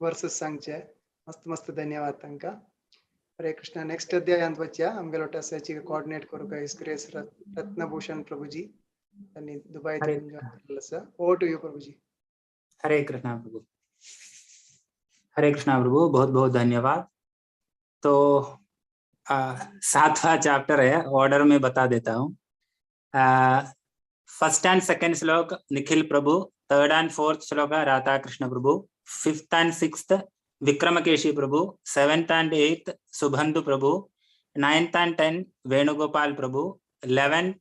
वर्सेस सांगचे मस्त मस्त धन्यवाद तांका. हरे कृष्ण. नेक्स्ट अध्याय वच्चा आमगेलोट असाची कोऑर्डिनेट करू का इसक्रेस रत्नभूषण प्रभुजी त्यांनी दुबई जॉइन केलेलं सर. ओव्हर टू यू प्रभुजी. हरे कृष्णा प्रभु. हरे कृष्णा प्रभु. बहुत बहुत धन्यवाद. तो 7वां चैप्टर है, ऑर्डर में बता देता हूँ. First and second shlok Nikhil Prabhu, third and fourth shlok Radha Krishna Prabhu, fifth and sixth Vikramkeshi Prabhu, seventh and eighth Subandhu Prabhu, 9th and 10 Venugopal Prabhu, 11,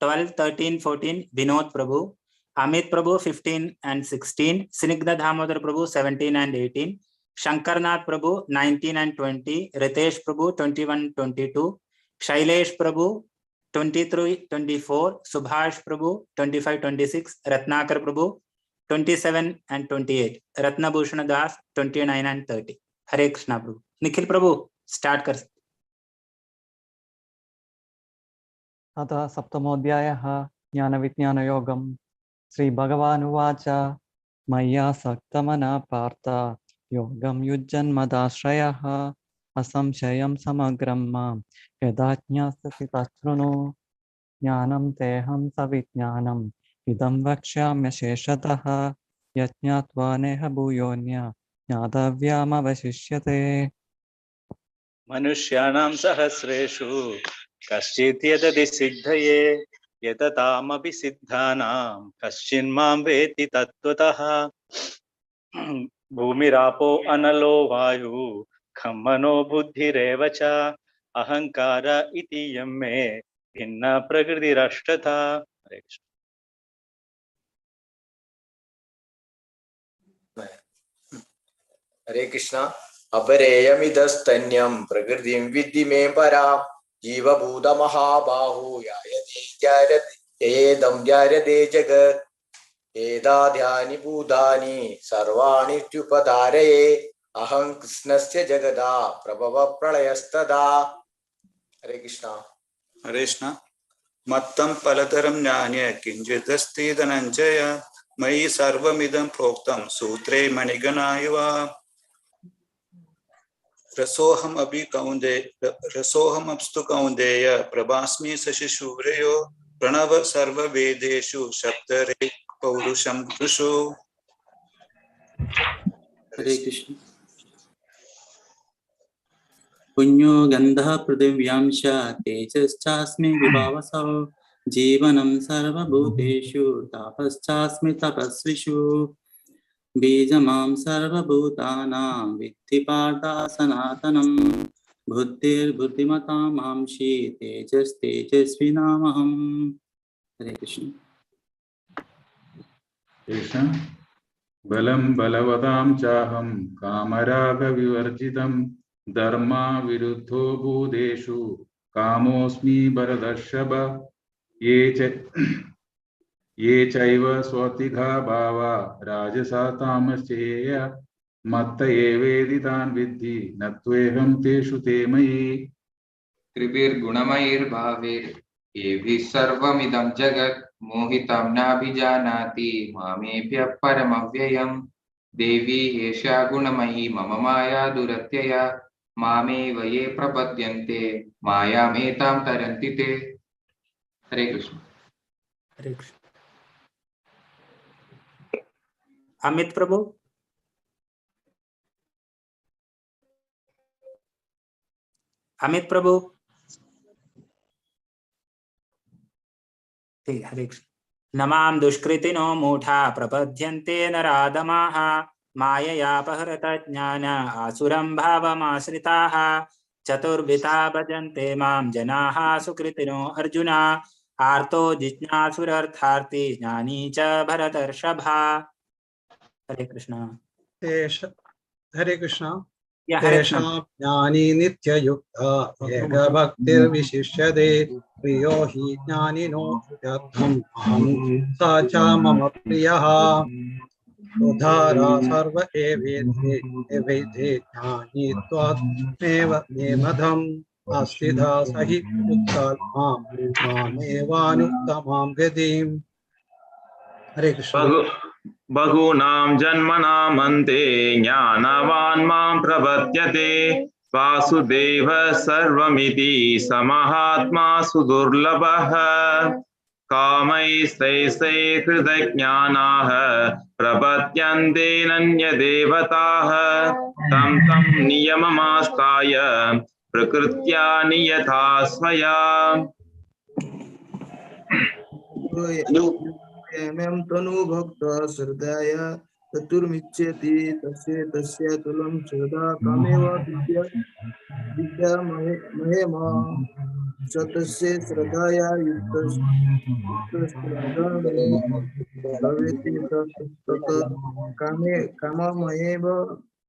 12, 13, 14 Vinod Prabhu, Amit Prabhu 15 and 16, Snigdh Damodar Prabhu 17 and 18, Shankarnath Prabhu 19 and 20, Ritesh Prabhu 21, 22, Shailesh Prabhu 23, 24, Subhash Prabhu 25, 26, Ratnakar Prabhu 27 and 28, Ratnabhushan Das 29 and 30. Hare Krishna Prabhu. Nikhil Prabhu start कर. अतः सप्तमोऽध्यायः ज्ञानविज्ञानयोगम्. श्रीभगवानुवाच मय्यासक्तमनः पार्थ योगं युज्यन्मदाश्रयः असंशयं समग्रं मां यदा ज्ञास्यसि तच्छृणु ज्ञानं तेऽहं सविज्ञानम् इदं वक्ष्याम्यशेषतः यज्ञात्वा नेह भूयोऽन्य ज्ञातव्यामवशिष्यते। मनुष्याणां सहस्रेषु कश्चित् यदति सिद्धये यततामपि सिद्धानां कश्चिन्मां वेत्ति तत्त्वतः। भूमिरापो अनलो वायु खं मनो बुद्धिरेव च अहंकार इति यं मे भिन्ना प्रकृतिरष्टधा। हरे कृष्ण। हरे कृष्णा। अपरेयमिदस्तन्यं प्रकृतिं विद्धि मे परां जीवभूत महाबाहु येदं जायते जगत् एताद्यानि भूतानि सर्वाणि इत्युपधारये अहं कृष्णस्य जगदा प्रभव प्रलयस्तदा। हरे कृष्णा। हरे कृष्ण। मत्तं फलतरं ज्ञाने किंचिदस्ति धनञ्जय मयि सर्वमिदं प्रोक्तं सूत्रे मणिगणा इव। रसोऽहमस्तु कौन्तेय प्रभास्मि शशिशूर्यो प्रणव सर्ववेदेषु सप्तरे पौरुषं ऋषु। हरे कृष्ण। पुण्यो गन्धः पृथिव्यां च तेजश्चास्मि विभावसौ जीवनं सर्वभूतेषु तापश्चास्मि तपस्विषु बीजमां सर्वभूतानां विद्धि पार्थ सनातनं बुद्धिर्बुद्धिमतां मांसि तेजस्तेजस्विनामहम्। हरे कृष्ण। कृष्ण। बलं बलवतां चाहं कामरागविवर्जितं धर्मा विरुद्धो भूतेषु कामोऽस्मि भरतर्षभ। ये चैव स्वतिघा भावा राजसा तामश्चेय मत्त एवेति तान् विद्धि न त्वेहं तेषु ते मयि। त्रिभिर्गुणमयैर्भावैर्येभिः सर्वमिदं जगत् मोहितं नाभिजानाति मामेभ्यः परमव्ययम्। देवी एषा गुणमयी मम माया दुरत्यया मामेव ये प्रपद्यन्ते मायामेतां तरन्ति ते। हरे कृष्ण। हरे कृष्ण। अमित प्रभु। अमित प्रभु। ठीक। हरे कृष्ण। नमां दुष्कृतिनो मूढा प्रपद्यन्ते नराधमाः माययापहृत ज्ञान आसुरं भावमाश्रिताः चतुर्विधा भजन्ते मां जनाः सुकृतिनो अर्जुन आर्तो जिज्ञासुरर्थार्थी ज्ञानी च भरतर्षभा। हरे कृष्ण। हरे कृष्ण। हरे कृष्ण। तेषां ज्ञानी नित्ययुक्ता एकभक्तिर्विशिष्यते प्रियो हि ज्ञानिनो यत्थम् अहं स च मम प्रियः उदारा सर्व एवेति ज्ञानी त्वामेव मे मदम् आस्थिता स हि युक्तात्मा मामेवानुत्तमां गतिम्। हरे कृष्ण। बहूनां जन्मनामन्ते ज्ञानवान् मां प्रपद्यते वासुदेव सर्वमिति समहात्मा सुदुर्लभः कामैस्तैस्तै कृतज्ञानाः प्रपद्यन्ते नन्यदेवताः तं तं नियममास्ताय प्रकृत्या नियता स्वया। यं तनु भक्त श्रद्धया चतुर्मिच्छति तस्य तुलं श्रद्धा कामेव विद्या महेमा शतस्य श्रद्धया भवेति तत् काममयेव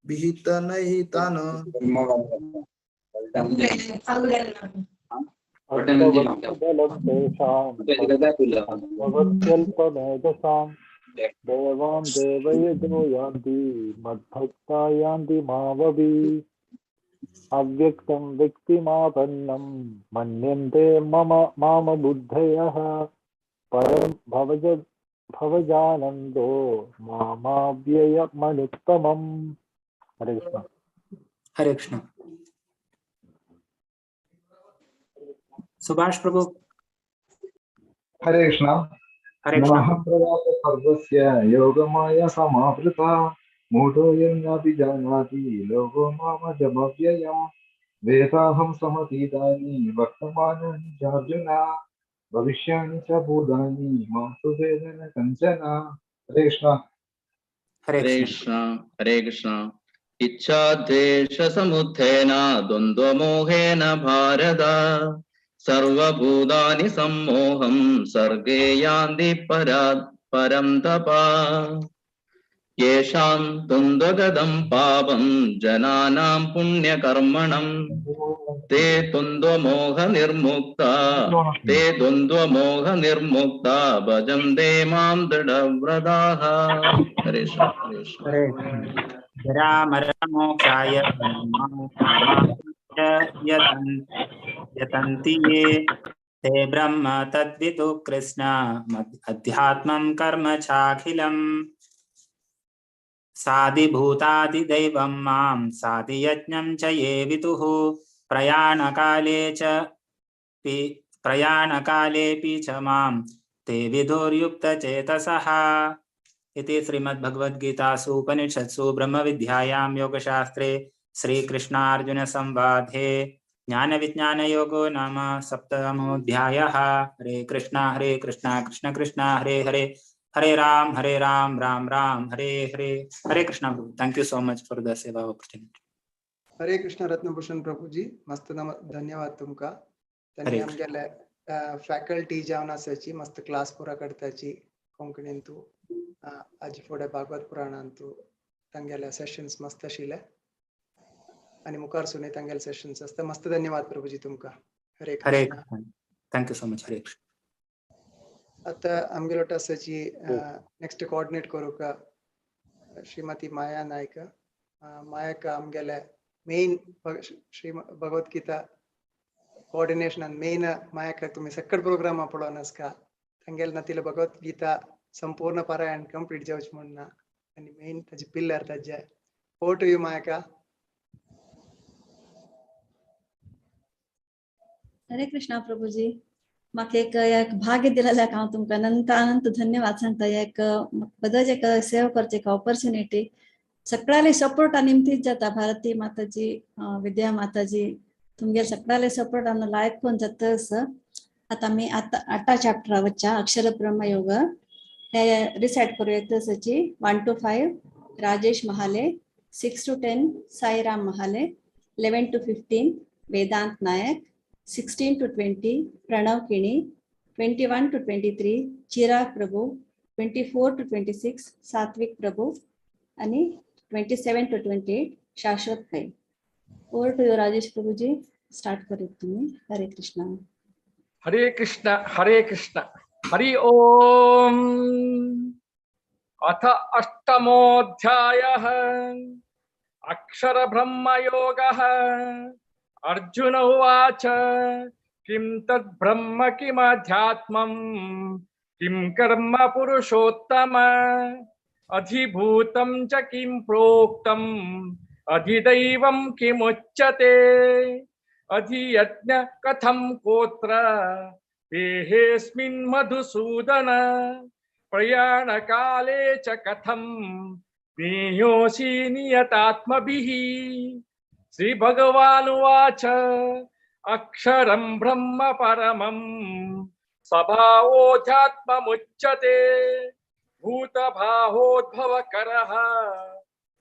विहितनहितान्। देवान् देवयजो यान्ति मद्भक्ता यान्ति मामपि अव्यक्तं व्यक्तिमापन्नं मन्यन्ते माम बुद्धयः परं भवजानन्दो मामाव्ययमनुत्तमम्। हरे कृष्ण। हरे कृष्ण। सुभाष प्रभु। हरे कृष्ण। हरे कृष्ण। नमः प्रयात सर्वस्य योगमाया समावृता मूढोऽयं नाभिजानाति लोको मामजमव्ययम् वेदाहं समतीतानि वर्तमानानि चार्जुन भविष्याणि च भूतानि मां तु वेद न कञ्चन। हरे कृष्ण। हरे कृष्ण। हरे कृष्ण। इच्छा द्वेष समुत्थेन द्वन्द्वमोहेन भारत सर्वभूतानि सम्मोहं सर्गे यान्ति परं तप येषां द्वन्द्वगतं पापं जनानां पुण्यकर्मणं ते द्वन्द्वमोहनिर्मुक्ता भजन्ते मां दृढव्रताः। हरे कृष्ण। हरे कृष्ण। जरामरणमोक्षाय यतन्ति ये ते ब्रह्म तद्विदु कृष्ण अध्यात्मं कर्म चाखिलम् साधिभूतादिदैवं मां साधियज्ञं च ये विदुः प्रयाणकालेऽपि च मां ते विदुर्युक्तचेतसः। इति श्रीमद्भगवद्गीतासु उपनिषत्सु ब्रह्मविद्यायां योगशास्त्रे श्रीकृष्णार्जुनसंवादे ज्ञानविज्ञानयोगो नाम सप्तमोऽध्यायः। Hare Krishna Krishna Krishna Hare Hare, Hare Ram Ram Ram Hare Hare. Hare Krishna Prabhu, thank you so much for the सेवा ऑपर्च्युनिटी। हरे कृष्ण रत्नभूषण प्रभुजी, मस्त धन्यवाद तुमका. त्यांनी हरे आमगेले फॅकल्टी जावन आसाची मस्त क्लास पुरा करताची कोंकणीन तू आजी फुडें भागवत पुराणान तू तांगेले सेशन्स मस्त आशिल्ले आणि मुखार सुनी तांगेले सेशन्स आसता. मस्त धन्यवाद प्रभुजी तुमका. Hare Hare Krishna. Krishna, thank you so much. Hare Krishna. आता आमगेलो आसाची नेक्स्ट कोऑर्डिनेट करू का श्रीमती माया नायक. मायाक आमगेले main Shri Bhagavad Gita coordination main मायाक तुम्ही सक्कड प्रोग्राम पळोवन आसका तांगेल नातिले भगवत गीता संपूर्ण पारायण कंप्लीट जावच म्हणना आणि मेन ताजे पिल्लर ताजे ओवर टू यू मायका. हरे कृष्णा प्रभुजी, म्हाका एक भाग्य दिलेल्याक हांव तुमकां अनंत धन्यवाद सांगता. एक बदल एक सेवा करचे एक ऑपॉर्च्युनिटी सगळ्याले सपोर्ट निमतीच जाता. भारती माताजी, विद्या माताजी तुमगे सगळ्याले सपोर्ट लायक कोण जातस. आता मी आता 8 चॅप्टर वच्चा अक्षर ब्रह्म योग हे रिसाइट करू येतसची 1 to 5 Rajesh Mahale, 6 to 10 Sairam Mahale, 11 to 15 Vedanta Nayak, 16 to 20 Pranav किणी, 21 to 23 चिराग प्रभु, 24 to 26 सात्विक प्रभु आणि 27 to 28 शाश्वत भाई. Over to you Rajesh Prabhuji, start करू तुम्ही. हरे कृष्णा. हरे कृष्ण हरे कृष्ण. हरि ओम. अथ अष्टमोऽध्यायः अक्षर ब्रह्म योगः. अर्जुन उवाच किं तद् ब्रह्म किमध्यात्मं किं कर्म पुरुषोत्तम अधिभूतं च किं प्रोक्तम् अधिदैवं किमुच्यते अधियज्ञ कथं कोत्र देहेऽस्मिन् मधुसूदन प्रयाणकाले च कथं ज्ञेयोऽसि नियतात्मभिः. श्रीभगवानुवाच अक्षरं ब्रह्म परमं स्वभावोऽध्यात्ममुच्यते भूतभावोद्भवकरः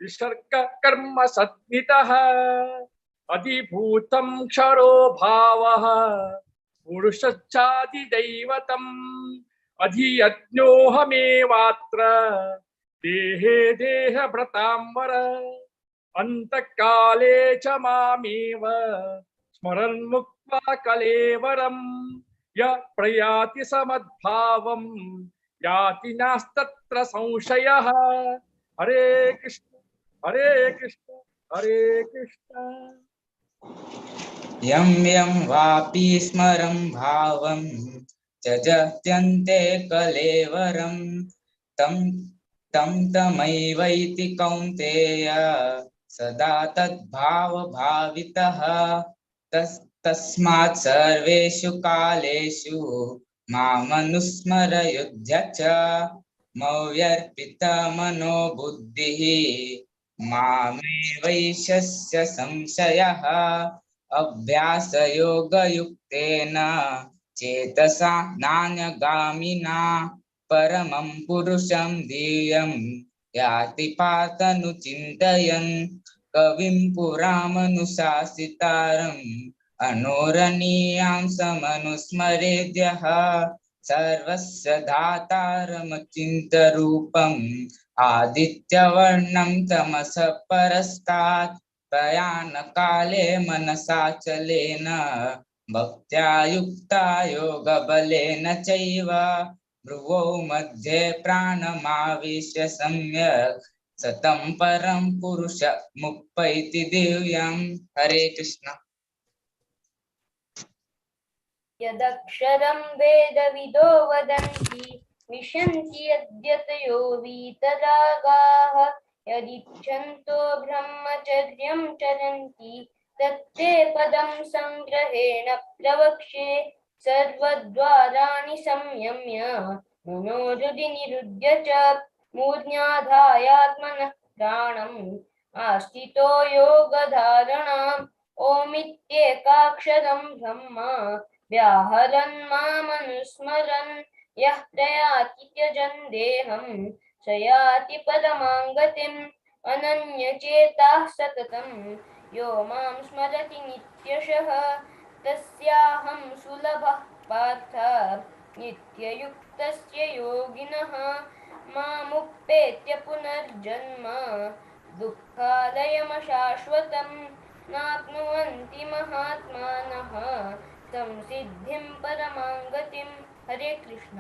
विसर्ग कर्म सद्भितः अधिभूतं क्षरो भावः पुरुषश्चादिदैवतम् अधियज्ञोऽहमेवात्र देहे देहभृताम्बर अन्तकाले च मामेव स्मरन् मुक्त्वा कलेवरम् य प्रयाति समद्भावम् याति नास्तत्र संशयः. हरे कृष्ण हरे कृष्ण हरे कृष्ण. यं यं वापि स्मरं भावं त्यजत्यन्ते कलेवरं तं तमैवैति कौन्तेय सदा तद्भावभावितः तस्मात् सर्वेषु कालेषु मामनुस्मरयुध्य च मव्यर्पितमनो बुद्धिः मामेवैषस्य संशयः अभ्यासयोगयुक्तेन चेतसा नान्यगामिना परमं पुरुषं ध्येयं याति पातनुचिन्तयन् कविं पुरामनुशासितारम् अनोरणीयां समनुस्मरेद्यः सर्वस्य धातारमचिन्तरूपम् आदित्यवर्णं तमसः परस्तात् प्रयाणकाले मनसाचलेन भक्त्या युक्ता योगबलेन चैव भ्रुवौ मध्ये प्राणमाविश्य सम्यक् सतं परं पुरुष मुप्पैति दिव्यं। हरे कृष्ण। यदक्षरं वेदविदो वदन्ति विशन्ति यद्यतयो वीतरागाः यदिच्छन्तो ब्रह्मचर्यं चरन्ति तत्ते पदं संग्रहेण प्रवक्ष्ये सर्वद्वाराणि संयम्य मनोहृदि निरुध्य च मूर्ध्याधायात्मनः प्राणम् आस्थितो योगधारणाम् ओमित्येकाक्षरं ब्रह्म व्याहरन् मामनुस्मरन् यः प्रयाति त्यजन् देहं स याति पदमां गतिम् अनन्यचेताः सततं यो मां स्मरति नित्यशः तस्याहं सुलभः पार्थ नित्ययुक्तस्य योगिनः मामुपेत्य पुनर्जन्म दुःखालयमशाश्वतम् नाप्नुवन्ति महात्मानः संसिद्धिं परमां गतिम्। हरे कृष्ण।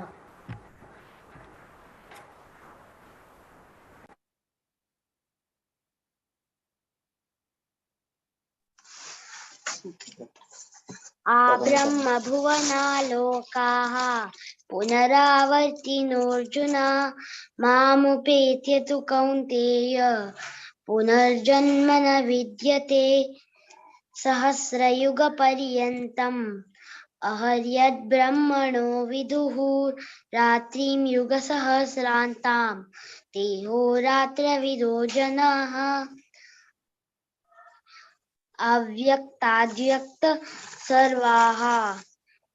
आब्रह्म भुवनालोकाः पुनरावर्तिनोऽर्जुन मामुपेत्य तु कौन्तेय पुनर्जन्म न विद्यते सहस्रयुगपर्यन्तम् अहर्यद्ब्रह्मणो विदुः रात्रिं युगसहस्रान्तां तेहोरात्रविदो जनाः अव्यक्ताद्व्यक्त सर्वाः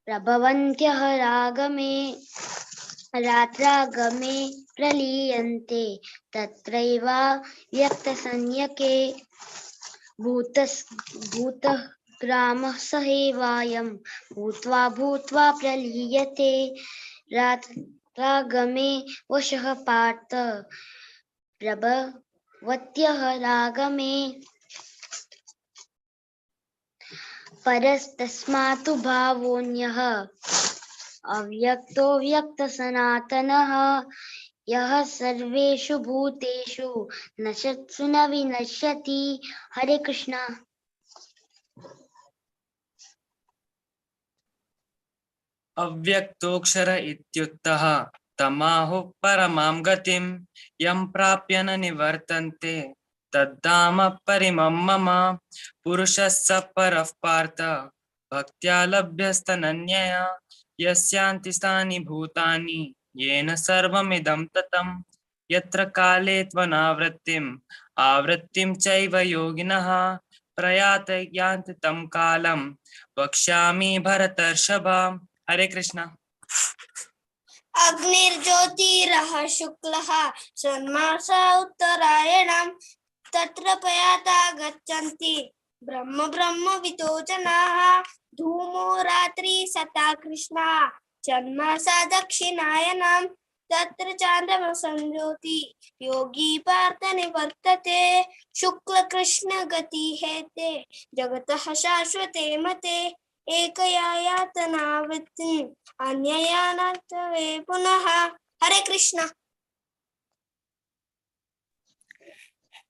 प्रभवन्त्यः रागमे रात्रागमे प्रलीयन्ते तत्रैव व्यक्तसंज्ञके भूतग्रामः सहेवायं भूत्वा भूत्वा प्रलीयते रात्रागमे वशः पार्थ प्रभवत्यः रागमे परस्तस्मात् भावोऽन्यः अव्यक्तो व्यक्तसनातनः यः सर्वेषु भूतेषु नश्यत्सु न विनश्यति। हरे कृष्ण। अव्यक्तोऽक्षर इत्युक्तः तमाहुः परमां गतिं यं प्राप्य न निवर्तन्ते तद्धाम परिमं मम पुरुषस्य परः पार्थ भक्त्या लभ्यस्तनन्यया यस्यान्ति स्थानि भूतानि येन सर्वमिदं ततं यत्र काले त्वनावृत्तिम् आवृत्तिं चैव योगिनः प्रयाते यान्ति तं कालं वक्ष्यामि भरतर्षभ। हरे कृष्ण। अग्निर्ज्योतिरः शुक्लः षण्मासा उत्तरायणं तत्र प्रयाता गच्छन्ति ब्रह्म ब्रह्मविदो जनाः धूमो रात्रि सता कृष्णा षण्मासा दक्षिणायनं तत्र चान्द्रमसंज्योति योगी पार्थ निवर्तते शुक्ल कृष्ण गति हेते जगतः शाश्वते मते एकया यातनावृत्तिम् अन्यया नाथवे पुनः। हरे कृष्ण।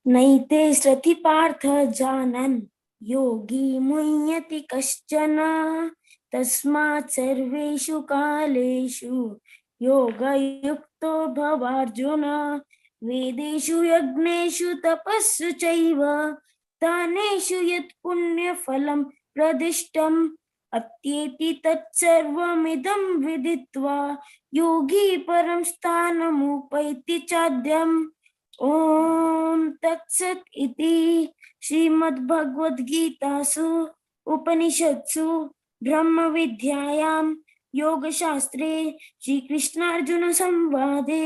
नैते सति पार्थ जानन् योगी मुह्यति कश्चन तस्मात् सर्वेषु कालेषु योगयुक्तो भवार्जुन वेदेषु यज्ञेषु तपस्सु चैव दानेषु यत् पुण्यफलं प्रदिष्टम् अत्येति तत्सर्वमिदं विदित्वा योगी परं स्थानमुपैति चाद्यम्। ॐ तत्सत् इति श्रीमद्भगवद्गीतासु उपनिषत्सु ब्रह्मविद्यायां योगशास्त्रे श्रीकृष्णार्जुन संवादे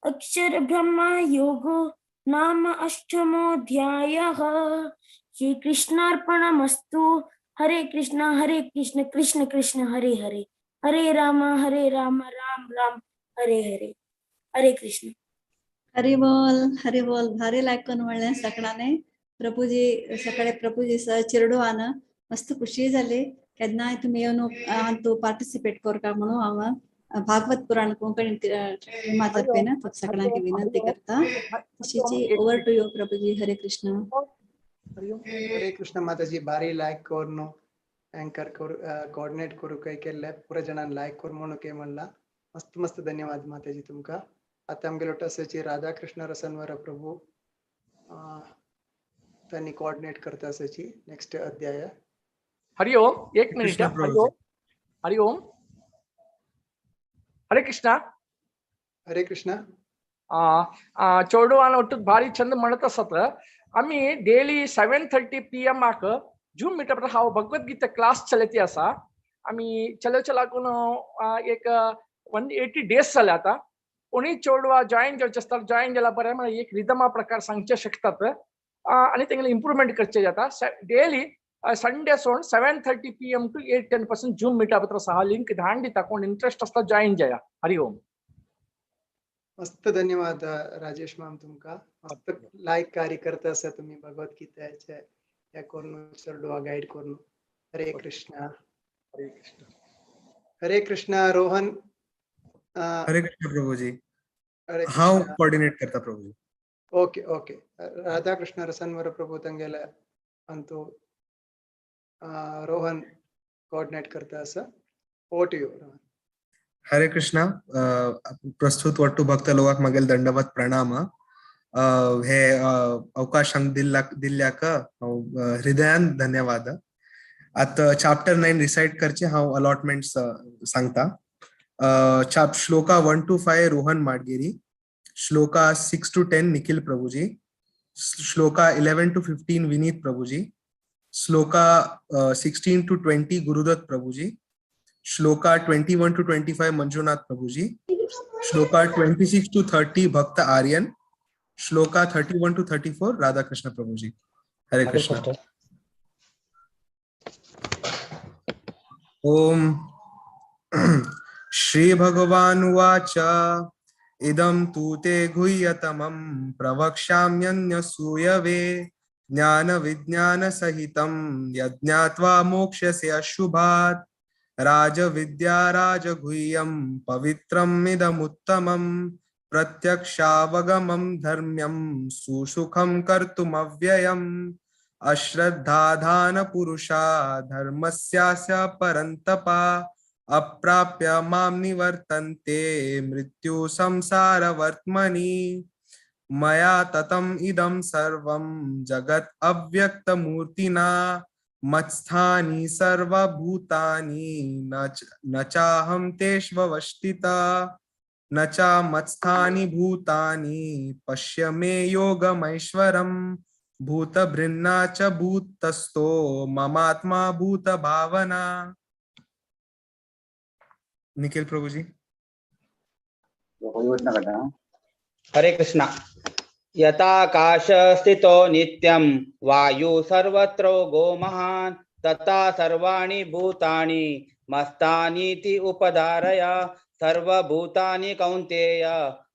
अक्षर ब्रह्मा योगो नाम अष्टमोऽध्यायः। श्रीकृष्णार्पणमस्तु। हरे कृष्ण कृष्ण कृष्ण हरे हरे, हरे राम राम राम हरे हरे. हरे कृष्ण. हरी बोल. भारी लायकून म्हणले सगळ्यांनी. प्रभूजी सकाळी प्रभूजी सह चिरडवान मस्त खुशी झाली केन्नाय तुम्ही येवन तू पार्टिसिपेट करता म्हणून हांव भागवत पुराण कोंकणी तर्फे ना सगळ्यांक विनंती करता. तशीची ओवर टू यू प्रभूजी. हरे कृष्ण. हरे कृष्ण माताजी. बारी लायक करून एंकर कोऑर्डिनेट करू काही केले पुरा जणांना लायक करून म्हणून के म्हणला. मस्त मस्त धन्यवाद माताजी तुमका. आता आमगेलो टसाची राधाकृष्ण रसनवर प्रभू त्यांनी कोऑर्डिनेट करता असाची नेक्स्ट अध्याय. हरि ओम. एक मिनिट. हरि ओम. हरि ओम. हरे कृष्ण. हरे कृष्ण. चोडवान ಒಟ್ಟು ಭಾರಿ ಚಂದ ಮಾಡತ ಸತ್ರ आम्ही डेली 7:30 PM आक जूम मीटअप हाव भगवद्गीता क्लास चलती असा. आम्ही चलाकून एक 180 days जाले आता. कोणी चोडवा जॉईन जावचे असतात जॉईन जाला बरें म्हळ्यार एक रिदमा प्रकार सांगचे शकतात आणि तेंगेले इम्प्रूवमेंट करचे जाता. डेली संडे सोन 7:30 PM to 8-10% जूम मीटअप आसा. लिंक धाडून दिता. कोण इंटरेस्ट असता जॉईन जाया. हरि ओम. मस्त धन्यवाद राजेश मॅम तुमका. मस्त लाईक कार्य करता असा तुम्ही भगवद्गीताचे या करून चरडवा गाईड करून. हरे कृष्ण. हरे कृष्ण. हरे कृष्ण. रोहन. हरे कृष्ण प्रभुजी. हरे हाव कृष्ण. कोऑर्डिनेट करता प्रभुजी. Okay okay. राधाकृष्ण रसनवर प्रभू तंगेला अंतु रोहन कोऑर्डिनेट करता असा. Over to you Rohan. Hare Krishna. प्रस्तुत वट्टू भक्त लोकांक मागेल दंडवत प्रणाम. हे अवकाश दिल्ल्याक हृदयान धन्यवाद. आता चॅप्टर 9 रिसाइट करचे हांव अलॉटमेंट्स सांगता. Shloka 1 to 5 Rohan माडगिरी, shloka 6 to 10 Nikhil Prabhuji, shloka 11 to 15 Vineet Prabhuji, shloka 16 to 20 Gurudatt Prabhuji, shloka 21 to 25 Manjunath Prabhuji, shloka 26 to 30 भक्त आर्यन, श्लोका 31 to 34 राधाकृष्ण प्रभुजी. हरे कृष्ण. ओम श्री भगवानुवाच इदं तु ते गुह्यतमं प्रवक्ष्याम्यन्यसूयवे ज्ञानविज्ञानसहितं यज्ञात्वा मोक्ष्यसे अशुभात्. राजविद्या राजगुह्यं पवित्रमिदमुत्तमं प्रत्यक्षावगमं धर्म्यं सुसुखं कर्तुमव्ययम्. अश्रद्धाधान पुरुषा धर्मस्यास्य परन्तपा अप्राप्य मां निवर्तन्ते मृत्यु संसारवर्त्मनि. मया ततम् इदं सर्वं जगत् अव्यक्तमूर्तिना मत्स्थानि सर्वभूतानि न चाहं तेष्वस्थिता न च मत्स्थानि भूतानि पश्य मे योगमैश्वरम्. भूतभृन्ना च भूतस्थो ममात्मा भूत भावना. निखिल प्रभुजी. हरे कृष्ण. यथाकाश स्थितो नित्यं वायु सर्वत्रो महान् तथा सर्वाणि भूतानि मस्तानीति उपधारय. सर्वभूतानि कौन्तेय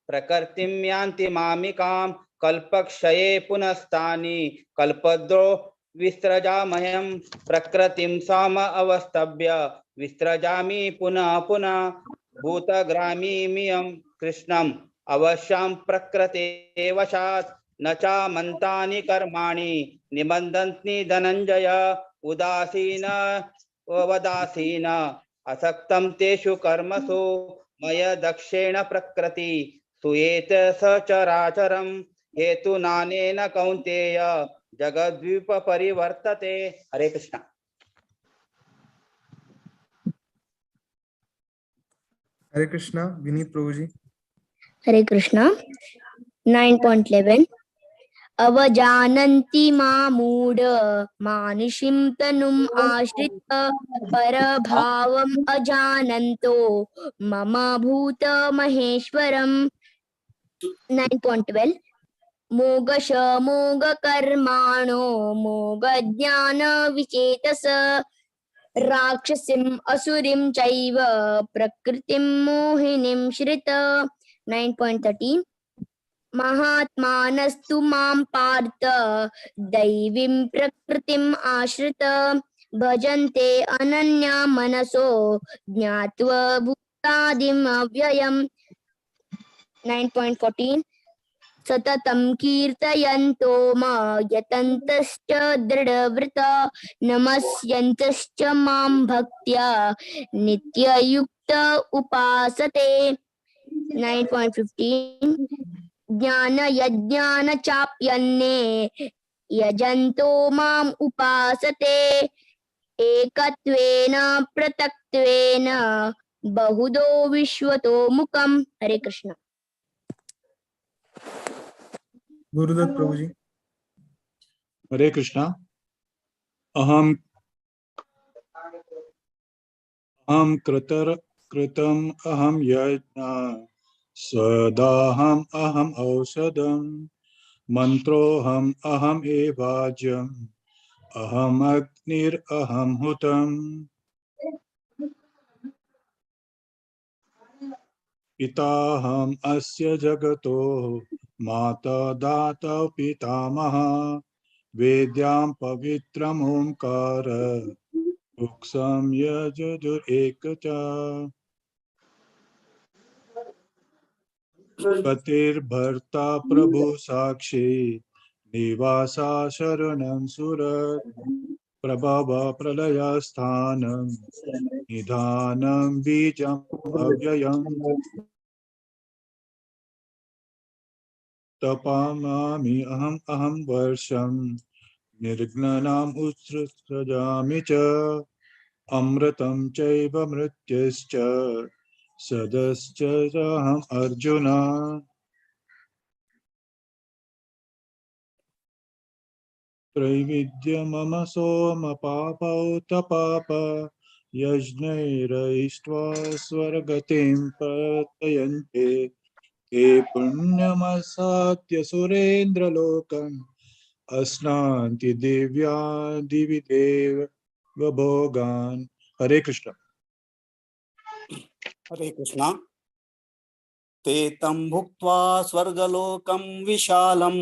प्रकृतिं यान्ति मामिकां कल्पक्षये पुनस्तानि कल्पद्रो विसृजाम्यहं प्रकृतिं साम अवस्तभ्य विसृजामि पुनः पुनः. भूतग्रामीमियं कृष्णम् अवश्यं प्रकृते वशात् न चामन्तानि कर्माणि निबन्धन्ति धनञ्जय. उदासीन असक्तं तेषु कर्मसु मय दक्षेण प्रकृति सुयेत सचराचरं हेतुनानेन कौन्तेय जगद्वीप परिवर्तते। हरे कृष्ण। हरे कृष्णा विनीत प्रभु जी। हरे कृष्णा 9.11 अवजानन्ति मामूढ मानुषीं तनुम् आश्रित परभावम् अजानन्तो मम भूत महेश्वरम् 9.12 मोगश मोगकर्माणो मोगज्ञान विचेतस राक्षसीम् असुरीं चैव प्रकृतिं मोहिनीं श्रित 9.13 महात्मानस्तु मां पार्थ दैवीं प्रकृतिम् आश्रित भजन्ते अनन्या मनसो ज्ञात्वा भूतादिम् अव्ययम् 9.14 सततं कीर्तयन्तो मां यतन्तश्च दृढव्रता नमस्यन्तश्च मां भक्त्या नित्ययुक्त उपासते 9.15 ज्ञानयज्ञान चाप्यन्ने यजन्तो माम् उपासते एकत्वेन पृथक्त्वेन बहुधो विश्वतो मुखम्। हरे कृष्ण। गुरुदत्त प्रभु जी। हरे कृष्णा। अहम कृतम अहम यज्ञ सदाहम अहम औषधम मंत्रोहम अहम एवाज्यम अहम अग्निर अहम हुतम पिताहम अस्य जगतो माता दाता पितामह वेद्यां पवित्रम ओंकार उक्सम यजुर् एकचा पतिर्भर्ता प्रभु साक्षी निवासा शरणं सुरत् प्रभव प्रलयस्थानं निधानं बीजम् अव्ययम् तपामामि अहं वर्षं निर्घ्नानाम् उत्सृजामि च अमृतं चैव मृत्युश्च सदश्च अहम् अर्जुन त्रैविद्य मम सोम पापौ तपाप यज्ञैरयिष्ट्वा स्वर्गतिं प्रयन्ते ते पुण्यमसाद्य सुरेन्द्रलोकम् अस्नान्ति दिव्या दिवि देव भोगान्। हरे कृष्ण। हरे कृष्णा। ते तं भुक्त्वा स्वर्गलोकं विशालं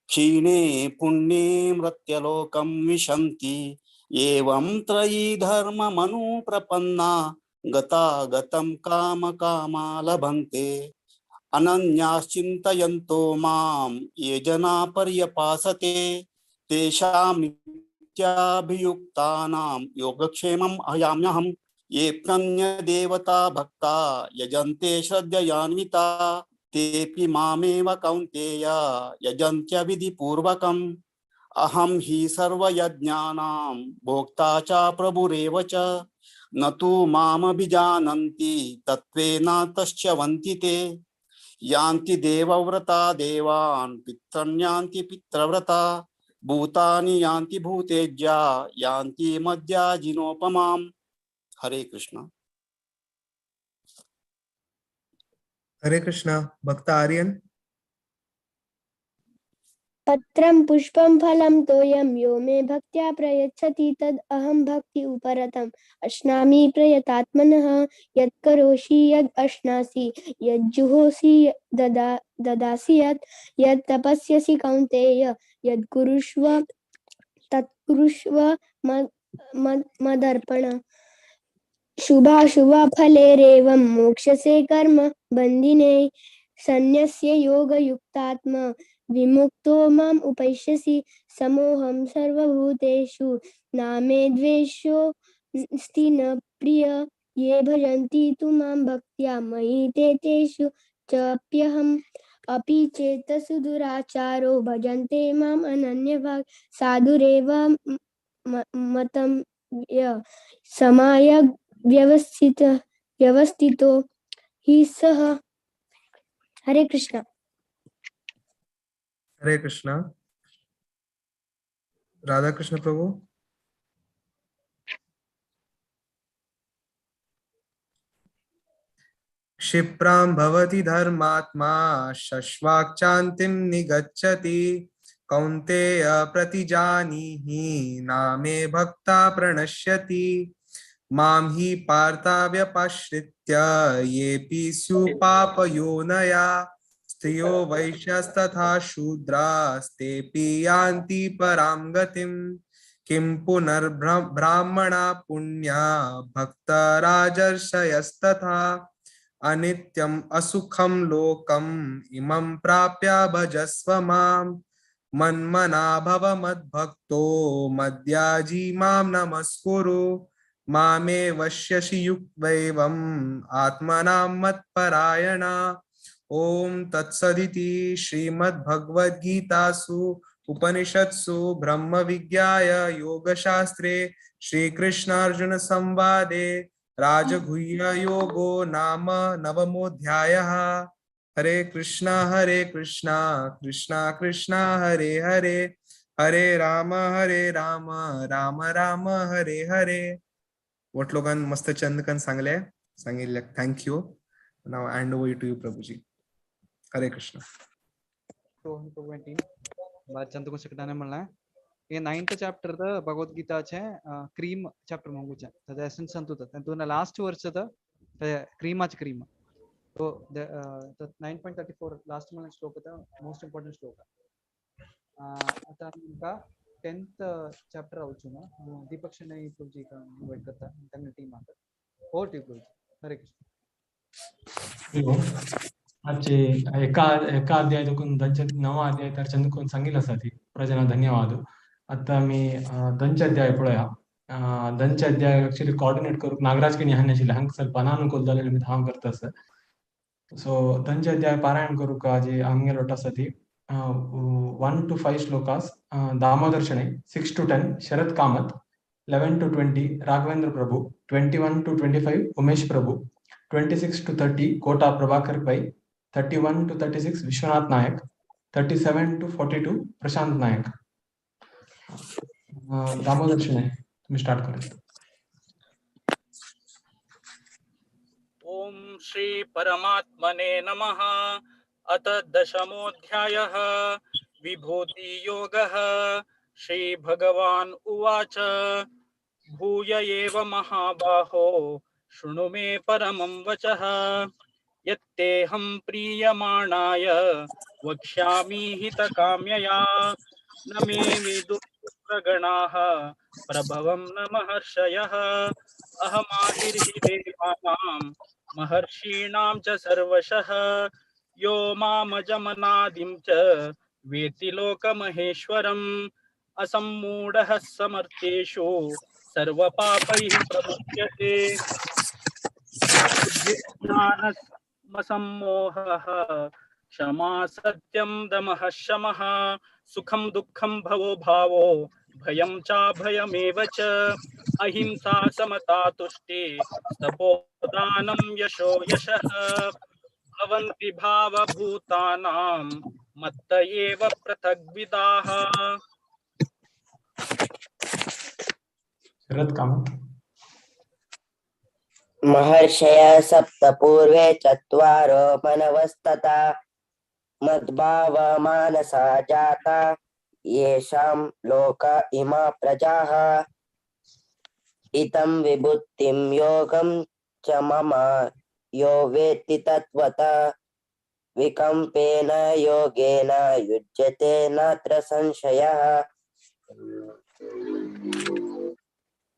क्षीणे पुण्ये मृत्यलोकं विशन्ति एवं त्रयी धर्ममनुप्रपन्ना गतागतं कामकामा लभन्ते अनन्याश्चिन्तयन्तो मां ये जना पर्यपासते तेषां नित्याभियुक्तानां योगक्षेमम् अयाम्यहम् ये प्रणन्यदेवता भक्ता यजन्ते श्रद्धयान्विता तेऽपि मामेव कौन्तेय यजन्त्यविधिपूर्वकम् अहं हि सर्वयज्ञानां भोक्ता च प्रभुरेव च न तु मामभिजानन्ति तत्त्वेन तश्च्यवन्ति ते यान्ति देवव्रता देवान् पितॄन् यान्ति पितृव्रता भूतानि यान्ति भूतेज्या यान्ति मद्याजिनोपमाम्। हरे कृष्णा। हरे कृष्णा भक्त आर्यन। पत्रं पुष्पं फलं तोयं यो मे भक्त्या प्रयच्छति तद् अहं भक्ति उपरतम् अश्नामि प्रयतात्मनः यत्करोषि यद् अश्नासि यज्जुहोषि ददासि यत् तपस्यसि कौन्तेय यद् कुरुष्व तत् कुरुष्व मदर्पण शुभाशुभ फलेरेवं मोक्षसे कर्म बन्धिने सन्न्यस्य योगयुक्तात्मा विमुक्तो माम् उपैष्यसि समोहं सर्वभूतेषु नामे द्वेषोऽस्ति न प्रिय ये भजन्ति तु मां भक्त्या मयि ते तेषु चप्यहम् अपि चेत् सुदुराचारो भजन्ते माम् अनन्यभाक् साधुरेव मतं समाय व्यवस्थितो हि सः। हरे कृष्ण। हरे कृष्णा। राधा कृष्ण प्रभु। क्षिप्रां भवति धर्मात्मा शश्वाक् चान्तिं निगच्छति कौन्तेय प्रतिजानीहि नामे भक्ता प्रणश्यति मां हि पार्था व्यपाश्रित्य येऽपि स्युः पापयोनया स्त्रियो वैश्यस्तथा शूद्रास्तेऽपि यान्ति परां गतिम् किं पुनर्ब्राह्मणा पुण्या भक्ता राजर्षयस्तथा अनित्यम् असुखं लोकम् इमं प्राप्य भजस्व माम् मन्मना भव मद्भक्तो मद्याजी मां नमस्कुरु मामे वश्यसि युक्तैवम् आत्मनां मत्परायणा। ओम तत्सदिति श्रीमद्भगवद्गीतासु उपनिषत्सु ब्रह्म विज्ञाय योगशास्त्रे श्रीकृष्णार्जुन संवादे राजगुह्य योगो नाम नवमोऽध्यायः। हरे कृष्णा कृष्णा कृष्णा हरे हरे हरे राम राम राम हरे हरे। वोट लोकांन मस्त चंदकन सांगले सांगिल्ले thank you. Now hand over to you प्रभुजी। हरे कृष्णा। चंदको शकटाने म्हणला ये 9th chapter Bhagavad Gita cream chapter मंगू एसेंस अंतु लास्ट वर्ष क्रीमाच क्रीम तो 9.34 लास्ट मन श्लोक मोस्ट इंपॉर्टेंट श्लोक आता इंका 10th चैप्टर अवचुना दीपक शनई प्रभुजी का इनवाइट करता तंग टीम आता ओवर टू प्रभुजी। हरे कृष्ण। आजचे एका अध्यायातून 9वा अध्याय तर चंदकून सांगितलं साठी प्रजना धन्यवाद। आता मी दंच अध्याय पळया दंच अध्याय ऍक्च्युली कोऑर्डिनेट करू नागराज की न्याहान्याची हंग ಸ್ವಲ್ಪ ಅನಾನುಕೂಲ झालेले मी धाव करता सर सो दंच अध्याय पारायण करू का जे आंगे लोटा साठी 1 to 5 shlokas Damodar शणे 6 to 10 Sharad Kamat 11 to 20 Raghavendra Prabhu 21 to 25 Umesh Prabhu 26 to 30 Kota Prabhakar भाई 31 to 36 विश्वनाथ नायक 37 to 42 प्रशांत नायक। दामोदर शणे तुम्ही स्टार्ट करा। ओम श्री परमात्मने नमः। अथ दशमोऽध्यायः विभूति योगः। श्री भगवान उवाच भूय एव महाबाहो शृणु मे परमं वचः यत्तेऽहं प्रीयमाणाय वक्ष्यामि हितकाम्यया न मे विदुर्गणाः प्रभवं न महर्षयः अहमादिर्हि देवानां महर्षीणां च सर्वशः यो मामजमनादिं च वेत्ति लोकमहेश्वरम् असम्मूढः समर्थेषु सर्वपापैः प्रमुच्यते बुद्धिज्ञानसम्मोहः क्षमा सत्यं दमः शमः सुखं दुःखं भवो भावो भयं चाभयमेव च अहिंसा समता तुष्टि तपोदानं यशो यशः भवन्ति भावभूतानां मत्त एव पृथग्विदाः। शरद कामत। महर्षय सप्त पूर्वे चत्वारो मनवस्तथा मद्भाव मानसा जाता येषां लोक इमा प्रजाः इतं विभूतिं योगं च मम यो वेत्ति तत्त्वतः विकम्पेन योगेन युज्यते नात्र संशयः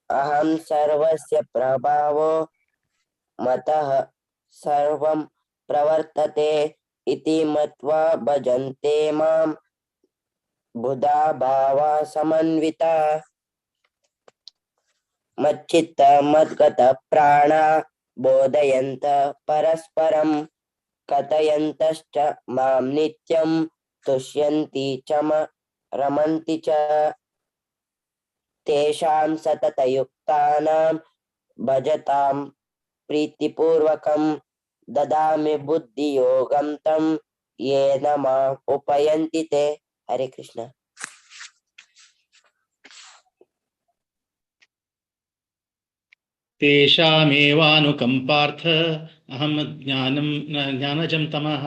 अहं सर्वस्य प्रभावो मतः सर्वं प्रवर्तते इति मत्वा भजन्ते मां बुधा भावा समन्विता मच्चित्त मद्गत प्राणा बोधयन्त परस्परं कथयन्तश्च मां नित्यं तुष्यन्ति च रमन्ति च तेषां सततयुक्तानां भजतां प्रीतिपूर्वकं ददामि बुद्धियोगं तं येन माम् उपयन्ति ते। हरे कृष्ण। तेषामेवानुकम्पार्थ अहं ज्ञानजं तमः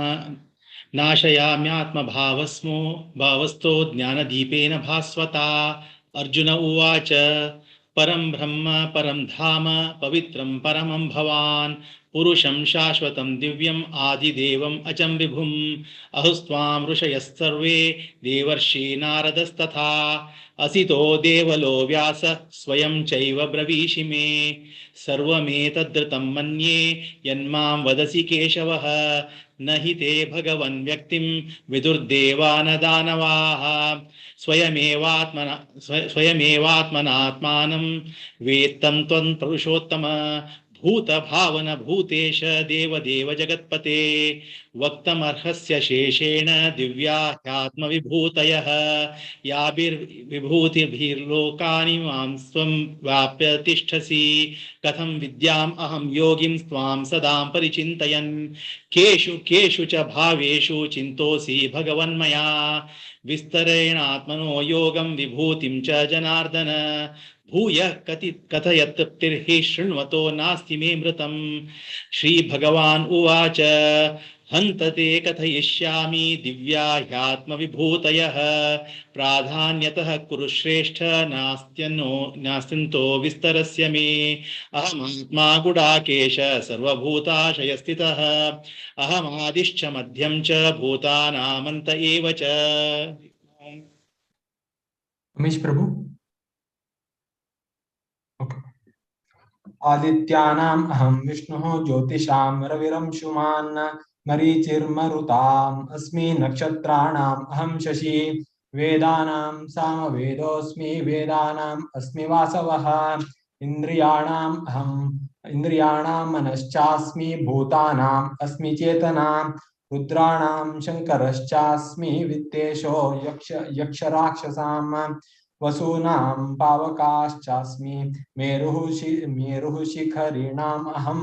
भावस्तो ज्ञानदीपेन भास्वता। अर्जुन उवाच परं ब्रह्म परं धाम पवित्रं परमं भवान् पुरुषं शाश्वतं दिव्यम् आदिदेवम् अचं विभुम् अहुस्त्वां ऋषयः सर्वे देवर्षि नारदस्तथा असितो देवलो व्यास स्वयं चैव ब्रवीषि मे सर्वमेतद्धृतं मन्ये यन्मां वदसि केशवः न हि ते भगवन् व्यक्तिं विदुर्देवान दानवाः स्वयमेवात्मनात्मानं वेत्तं त्वं पुरुषोत्तम भूतभावन भूतेश देवदेव जगत्पते वक्तमर्हस्य शेषेण दिव्या ह्यात्मविभूतयः याभिर्विभूतिभिर्लोकानि मां स्वं व्याप्य तिष्ठसि कथं विद्याम् अहं योगिं त्वां सदा परिचिन्तयन् केषु केषु च भावेषु चिन्तोऽसि भगवन्मया विस्तरेणात्मनो योगं विभूतिं च जनार्दन भूयः कथय तृप्तिर्हि शृण्वतो नास्ति मे मृतम्। श्रीभगवान् उवाच हन्तते कथयिष्यामि दिव्या ह्यात्मविभूतयः प्राधान्यतः कुरु श्रेष्ठ नास्त्यन्तो विस्तरस्य मे अहमात्मा गुडाकेश सर्वभूताशयस्थितः अहमादिश्च मध्यं च भूतानामन्त एव च। उमेश प्रभु। आदित्यानाम् अहं विष्णुः ज्योतिषां रविरंशुमान् मरीचिर्मरुताम् अस्मि नक्षत्राणाम् अहं शशि वेदानां सामवेदोऽस्मि वेदानाम् अस्मि वासवः इन्द्रियाणां मनश्चास्मि भूतानाम् अस्मि चेतना रुद्राणां शङ्करश्चास्मि वित्तेशो यक्षराक्षसां वसूनां पावकाश्चास्मि मेरुः शिखरिणाम् अहं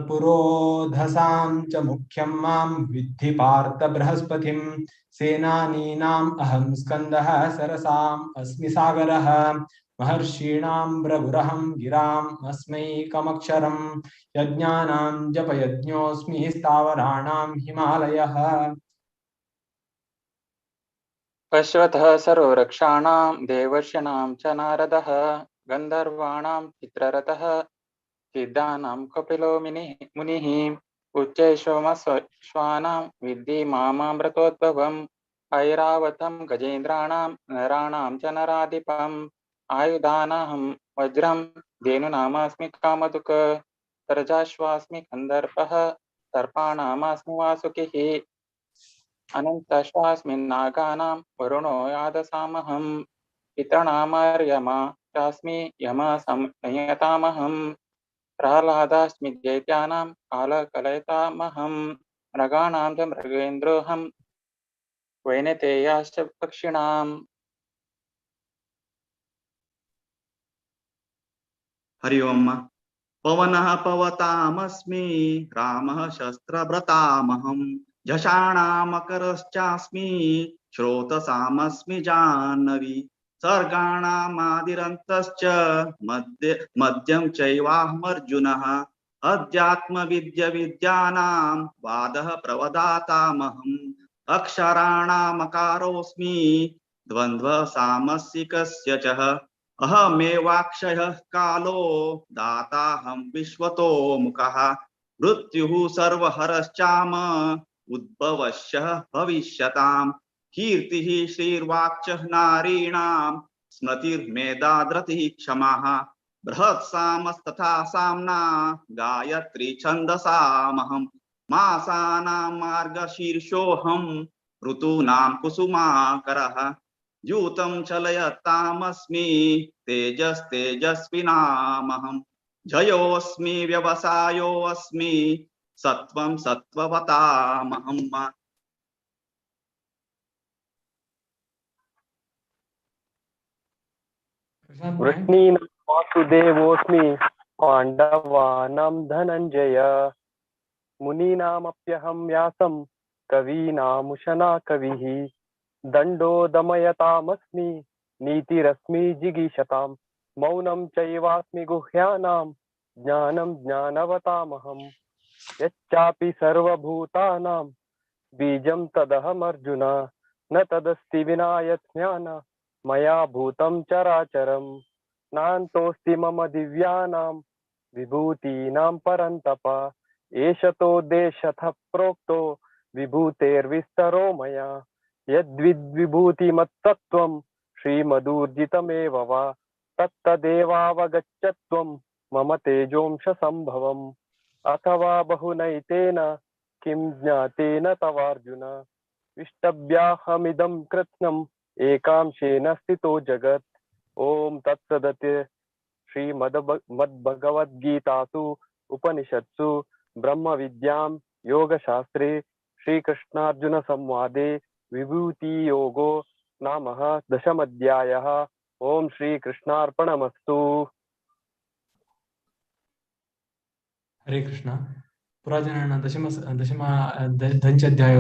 पुरोधसां च मुख्यं मां विद्धि पार्थ बृहस्पतिं सेनानीनाम् अहं स्कन्दः सरसाम् अस्मि सागरः महर्षीणां भृगुरहं गिराम् अस्मै कमक्षरं यज्ञानां जपयज्ञोऽस्मि स्थावराणां हिमालयः अश्वतः सर्वरक्षाणां देवर्षिणां च नारदः गन्धर्वाणां चित्ररथः सिद्धानां कपिलो मुनिः उच्चैश्वमश्वानां विद्धि मामामृतोद्भवम् ऐरावतं गजेन्द्राणां नराणां च नराधिपम् आयुधानाहं वज्रं धेनुनामस्मि कामधुक् सर्जाश्वास्मि कन्दर्पः सर्पाणामस्मि वासुकिः अनन्तश्वास्मि नागानां वरुणो यादसामहं पितॄणामर्यमा चास्मि यमः संयतामहं प्रह्लादास्मि दैत्यानां कालकलयतामहं मृगाणां च मृगेन्द्रोऽहं वैनतेयाश्च पक्षिणाम्। हरि ओम। पवनः पवतामस्मि रामः शस्त्रभृतामहं झषाणामकरश्चास्मि श्रोतसामस्मि जाह्नवी सर्गाणामादिरन्तश्च मध्यं चैवाहमर्जुनः अध्यात्मविद्यानां वादः प्रवदातामहम् अक्षराणामकारोऽस्मि द्वन्द्वसामसिकस्य च अहमेवाक्षयः कालो दाताहं विश्वतो मुखः मृत्युः सर्वहरश्चाम उद्भवश्यः भविष्यताम् कीर्तिः श्रीर्वाक्च नारीणां स्मृतिर्मेधाद्रतिः क्षमाः बृहत्सामस्तथा साम्ना गायत्री छन्दसामहं मासानां मार्गशीर्षोऽहं ऋतूनां कुसुमाकरः यूतं चलयतामस्मि तेजस्तेजस्विनामहं जयोऽस्मि व्यवसायोऽस्मि सत्वं सत्त्ववतामहम्। वृष्णीनां वासुदेवोऽस्मि पाण्डवानां धनञ्जय मुनीनामप्यहं व्यासं कवीनामुशना कविः दण्डो दमयतामस्मि नीतिरस्मि जिगीषतां मौनं चैवास्मि गुह्यानां ज्ञानं ज्ञानवतामहम् यच्चापि सर्वभूतानां बीजं तदहमर्जुन न तदस्ति विना यज्ञान मया भूतं चराचरं नान्तोऽस्ति मम दिव्यानां विभूतीनां परन्तप एष तोद्देशतः प्रोक्तो विभूतेर्विस्तरो मया यद्विद्विभूतिमत्तत्त्वं श्रीमदूर्जितमेव वा तत्तदेवावगच्छत्वं मम तेजोंश संभवम् अथवा बहुनैतेन किं ज्ञातेन तवार्जुन विष्टभ्याहमिदं कृत्स्नम् एकांशेन स्थितो जगत् ओम तत्सदति श्रीमद्भगवद्गीतासु उपनिषत्सु ब्रह्म विद्यां योगशास्त्रे श्रीकृष्णार्जुन संवादे विभूति योगो नामः दशमध्यायः। ओम श्रीकृष्णार्पणमस्तु। हरे कृष्ण पुराजन दशम ದಂಚಧ್ಯಾಯ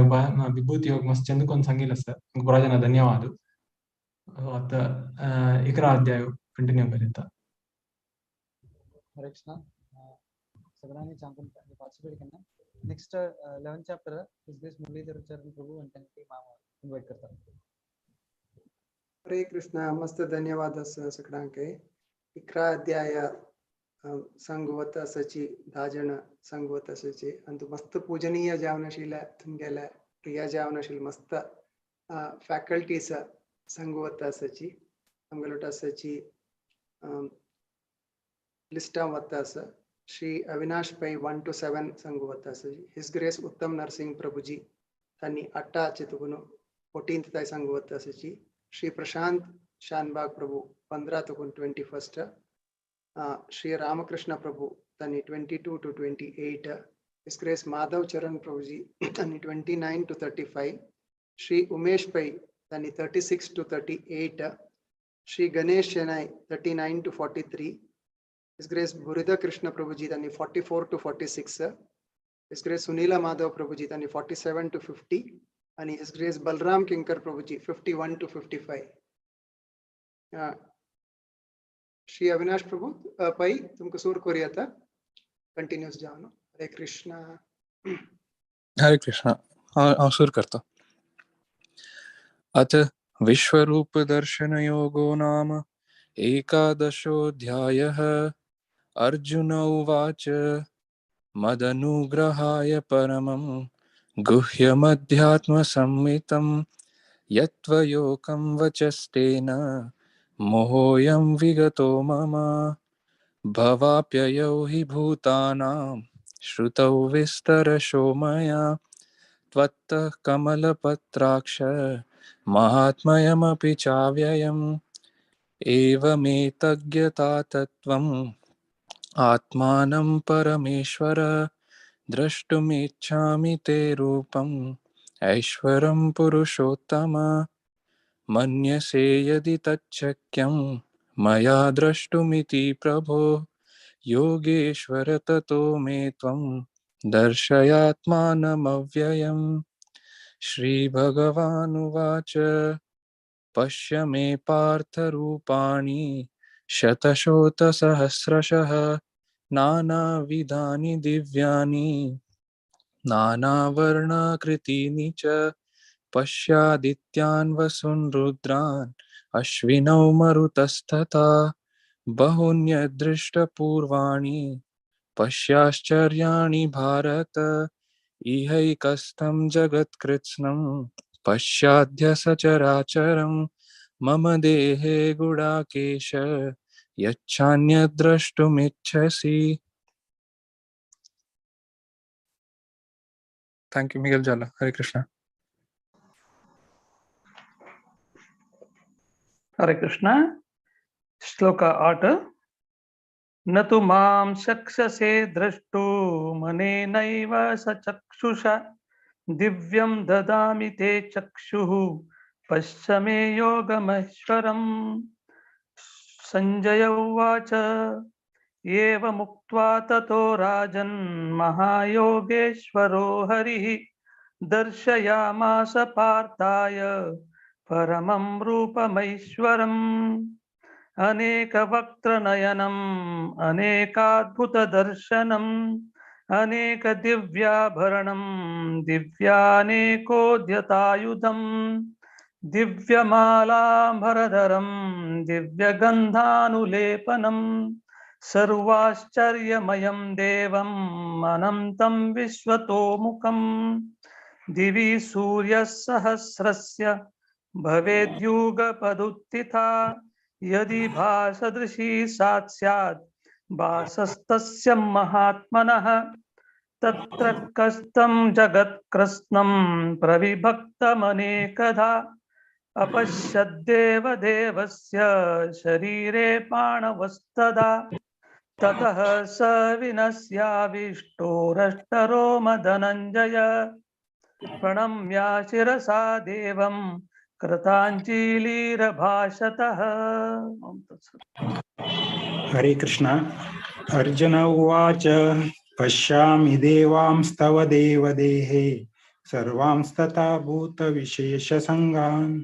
ವಿಭೂತಿ ಯೋಗ ಮಸ್ತ್ ಚಂದಕೊಂದು ಸಂಗಿಲ್ಲ ಸರ್ ಪುರಾಜನ ಧನ್ಯವಾದ ಅತ್ತ ಇಕರಾ ಅಧ್ಯಾಯ ಕಂಟಿನ್ಯೂ ಕರೀತಾ हरे कृष्णा सगळ्यांनी चांगलं पार्टिसिपेट केलं next 11 chapter is this Muralidhar Charan Prabhu आणि त्यांनी मामा इन्व्हाइट करतात हरे कृष्ण मस्त धन्यवाद सगळ्यांके इकरा अध्याय संगवत असची 10 जण संगवत असचे आणि मस्त पूजनीय जावनशील तुमगेला प्रिय जावनशील मस्त फॅकल्टीज संगवत असची आमगलोट असची लिस्टा वत्तास श्री अविनाश पै 1 to 7 संगवत असची हिज ग्रेस उत्तम नरसिंह प्रभुजी तन्नी 8 चितुगुनु 14th ताई संगवत असची श्री प्रशांत शानबाग प्रभु 15 to 21st श्री रामकृष्ण प्रभु तनी 22 to 28 His Grace माधव चरण प्रभु जी तनी 29 to 35 श्री उमेश पै तनी 36 to 38 Shri Ganesh शेनाई 39 to 43 His Grace बुरिदा Krishna प्रभु जी तनी 44 to 46 His Grace Sunila Madhav प्रभु जी तनी 47 to 50 आणि His Grace Balram Kinkar Prabhu ji 51 to 55 Shri Avinash प्रभु पै तुमको सूर कोरिया था कंटिन्यूस जानो हरे कृष्णा सुर करता अथ विश्वरूप दर्शन योगो नाम एकादशोऽध्यायः अर्जुन उवाच मदनुग्रहाय परमं गुह्यमध्यात्मसंहितं यत्त्वयोकं वचस्तेन मोहोऽयं विगतो मम भवाप्ययौ हि भूतानां श्रुतौ विस्तरशो मया त्वत्तः कमलपत्राक्ष महात्म्यमपि चाव्ययम् एवमेतज्ञता तत्त्वम् आत्मानं परमेश्वर द्रष्टुमिच्छामि ते रूपम् ऐश्वरं पुरुषोत्तम मन्यसे यदि तच्छक्यं मया द्रष्टुमिति प्रभो योगेश्वर ततो मे त्वं दर्शयात्मानमव्ययम् श्रीभगवानुवाच पश्य मे पार्थरूपाणि शतशोतसहस्रशः नानाविधानि दिव्यानि नानावर्णाकृतीनि च पश्यादित्यान् वसून् रुद्रान् अश्विनौ मरुतस्तथा बहून्यदृष्टपूर्वाणि पश्याश्चर्याणि भारत इहैकस्थं जगत्कृत्स्नं पश्याद्य सचराचरं मम देहे गुडाकेश यच्छान्यद्द्रष्टुमिच्छसि। थैंक यू मिगेल जाला। हरे कृष्णा। हरे कृष्ण श्लोक 8 न तु मां शक्षसे द्रष्टुमनेनैव सचक्षुषा दिव्यं ददामि ते चक्षुः पश्य मे योगमैश्वरम्। संजय उवाच एवमुक्त्वा ततो राजन् महायोगेश्वरो हरिः दर्शयामास पार्थाय परमं रूपमैश्वरम्। अनेकवक्त्रनयनम् अनेकाद्भुतदर्शनम् अनेकदिव्याभरणं दिव्यानेकोद्यतायुधम् दिव्यमालाम्बरधरं दिव्यगन्धानुलेपनम् सर्वाश्चर्यमयं देवम् अनन्तं विश्वतोमुखम्। दिवि सूर्यसहस्रस्य भवेद्युगपदुत्थिता यदि भासदृशी सा स्यात् भासस्तस्य महात्मनः। तत्र कस्तं जगत्कृत्स्नं प्रविभक्तमनेकधा अपश्यद्देवदेवस्य शरीरे पाणवस्तदा। ततः स विनस्याविष्टोरष्टरोमधनञ्जय प्रणम्य शिरसा देवं कृताञ्जलिरभाषतः। हरे कृष्ण। अर्जुन उवाच पश्यामि देवांस्तव देवदेहे सर्वांस्तथा भूतविशेषसङ्गान्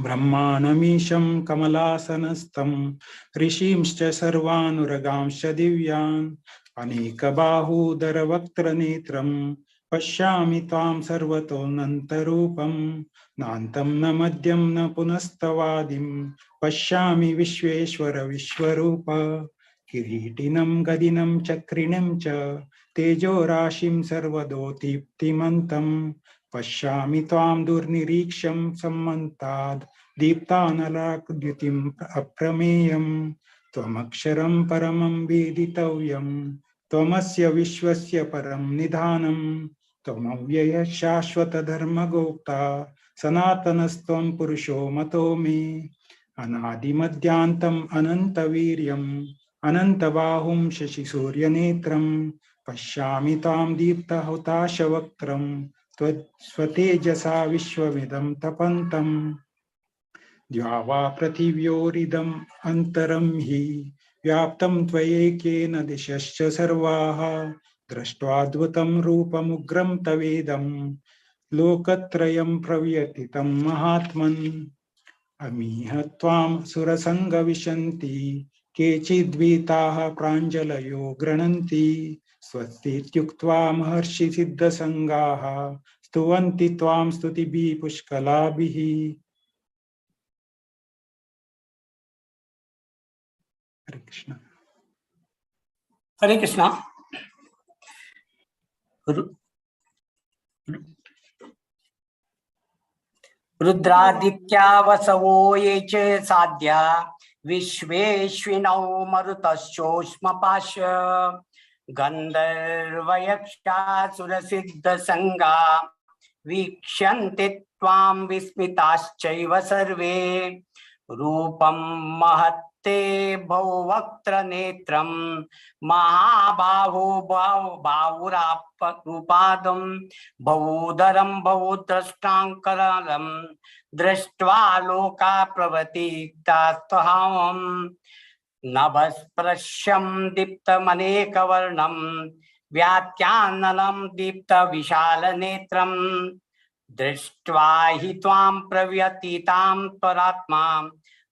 ब्रह्माणमीशं कमलासनस्थं ऋषींश्च सर्वानुरगांश्च दिव्यान् अनेकबाहूदरवक्त्रनेत्रं पश्यामि त्वां सर्वतोऽनन्तरूपं नान्तं न मध्यं न पुनस्तवादिं पश्यामि विश्वेश्वर विश्वरूप। किरीटिनं गदिनं चक्रिणं च तेजोराशिं सर्वदोदीप्तिमन्तं पश्यामि त्वां दुर्निरीक्ष्यं सम्मन्ताद् दीप्तानलाद्युतिम् अप्रमेयं त्वमक्षरं परमं वेदितव्यं त्वमस्य विश्वस्य परं निधानं त्वमव्ययः शाश्वतधर्मगोप्ता सनातनस्त्वं पुरुषो मतो मे। अनादिमध्यान्तम् अनन्तवीर्यम् अनन्तबाहुं शशिसूर्यनेत्रं पश्यामि त्वां दीप्तहुताशवक्त्रं स्वतेजसा विश्वमिदं तपन्तम्। द्यावा पृथिव्योरिदम् अन्तरं हि व्याप्तं त्वयैकेन दिशश्च सर्वाः दृष्ट्वाद्भुतं रूपमुग्रं तवेदं लोकत्रयं प्रव्यथितं महात्मन्। अमीह त्वां सुरसङ्गविशन्ति केचिद्वीताः प्राञ्जलयो गृह्णन्ति स्वस्तीत्युक्त्वा महर्षिसिद्धसङ्गाः स्तुवन्ति त्वां स्तुतिभिः पुष्कलाभिः। हरे कृष्ण। हरे कृष्णा। रुद्रादित्या वसवो ये च साध्या विश्वेश्विनौ मरुतश्चोष्मपाश गन्धर्वयक्षासुरसिद्धसङ्गा वीक्ष्यन्ते त्वां विस्मिताश्चैव सर्वे। रूपं महत्ते बहुवक्त्रनेत्रं महाबाहो बाहुरापरूपादं बहुदरं बहुद्रष्टाङ्करालं दृष्ट्वा लोका प्रवतीतास्तहावं नभस्पृश्यं दीप्तमनेकवर्णं व्याख्याननं दीप्तविशालनेत्रं दृष्ट्वा हि त्वां प्रव्यतीतां त्वरात्मा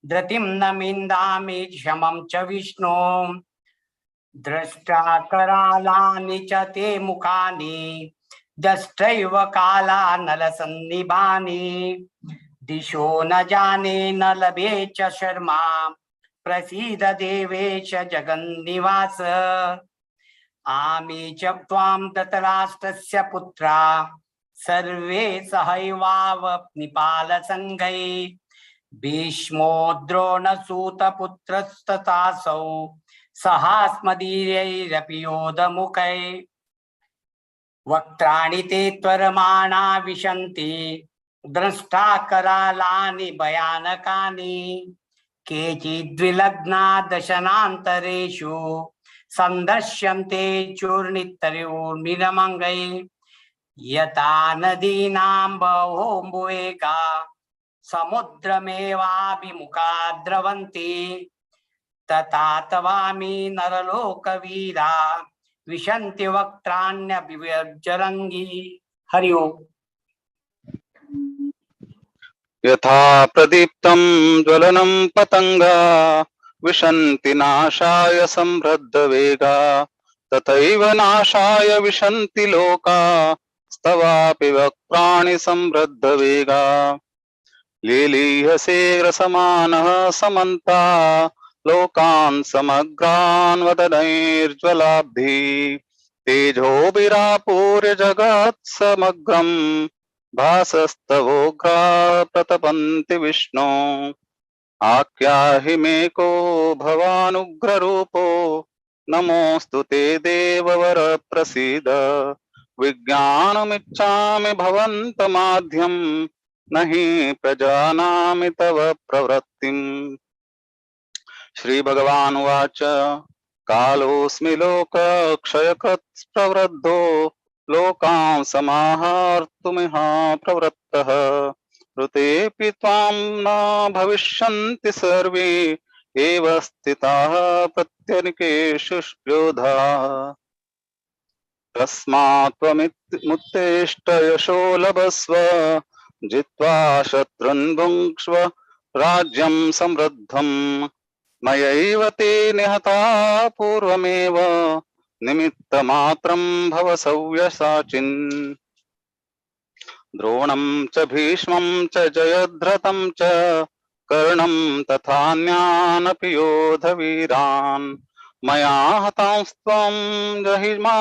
धृतिं न मिन्दामि क्षमं च विष्णो। दृष्टा करालानि च ते मुखानि दष्ट्रैव कालानलसन्निभानि दिशो न जाने न लभे च शर्मा प्रसीद देवेश जगन्निवास। आमि च त्वां धृतराष्ट्रस्य पुत्रा सर्वे सहैवावनिपालसङ्घै भीष्मो द्रोणसूतपुत्रस्तथासौ सहास्मदीयैरपि योधमुखै। वक्त्राणि ते त्वरमाणा विशन्ति दृष्टा करालानि भयानकानि केचिद्विलग्ना दशनान्तरेषु सन्दश्यन्ते चूर्णितयोर्मिनमङ्गै यथा नदीनां बहोम्बुवेगा समुद्रमेवाभिमुखा द्रवन्ति तथा तवामि नरलोकवीरा विशन्ति वक्त्राण्यभिव्यज्जलङ्गी। हरि ओम। यथा प्रदीप्तं ज्वलनं पतंगा विशन्ति नाशाय समृद्धवेगा तथैव नाशाय विशन्ति लोका स्तवापि वक्त्राणि समृद्धवेगा। लीलीयसे रसमानः समन्ता लोकान् समग्रान् वदनैर्ज्वलाब्धि तेजोभिरापूर्य जगत् समग्रम् भासस्तवोग्रा प्रतपन्ति विष्णो। आख्याहि मे को भवानुग्ररूपो नमोऽस्तु ते देववर प्रसीद। विज्ञानमिच्छामि भवन्तमाद्यं नहि प्रजानामि तव प्रवृत्तिम्। श्री भगवान् उवाच कालोऽस्मि लोकक्षयकृत् प्रवृद्धो लोकान् समाहर्तुमिह प्रवृत्तः ऋतेऽपि त्वां न भविष्यन्ति सर्वे एव स्थिताः प्रत्यनीकेषु योधाः। तस्मात् त्वमुत्तिष्ठ यशो लभस्व जित्वा शत्रून् भुङ्क्ष्व राज्यं समृद्धम्। मयैव ते निहताः पूर्वमेव निमित्तमात्रं भव सव्यसाचिन्। द्रोणं च भीष्मं च जयद्रथं च कर्णं तथान्यानपि योधवीरान् मया हतांस्त्वं जहिमा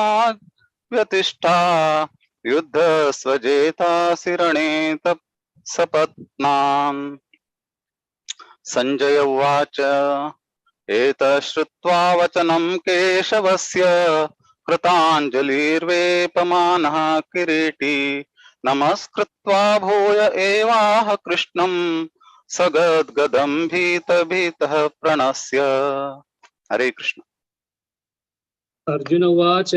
व्यतिष्ठा युद्धस्वजेतासि रणे सपत्नान्। संजय उवाच एतश्रुत्वा वचनं केशवस्य कृताञ्जलिर्वेपमानः किरीटी नमस्कृत्वा भूय एवाह कृष्णं सगद्गदं भीतः प्रणश्य। हरे कृष्ण। अर्जुन उवाच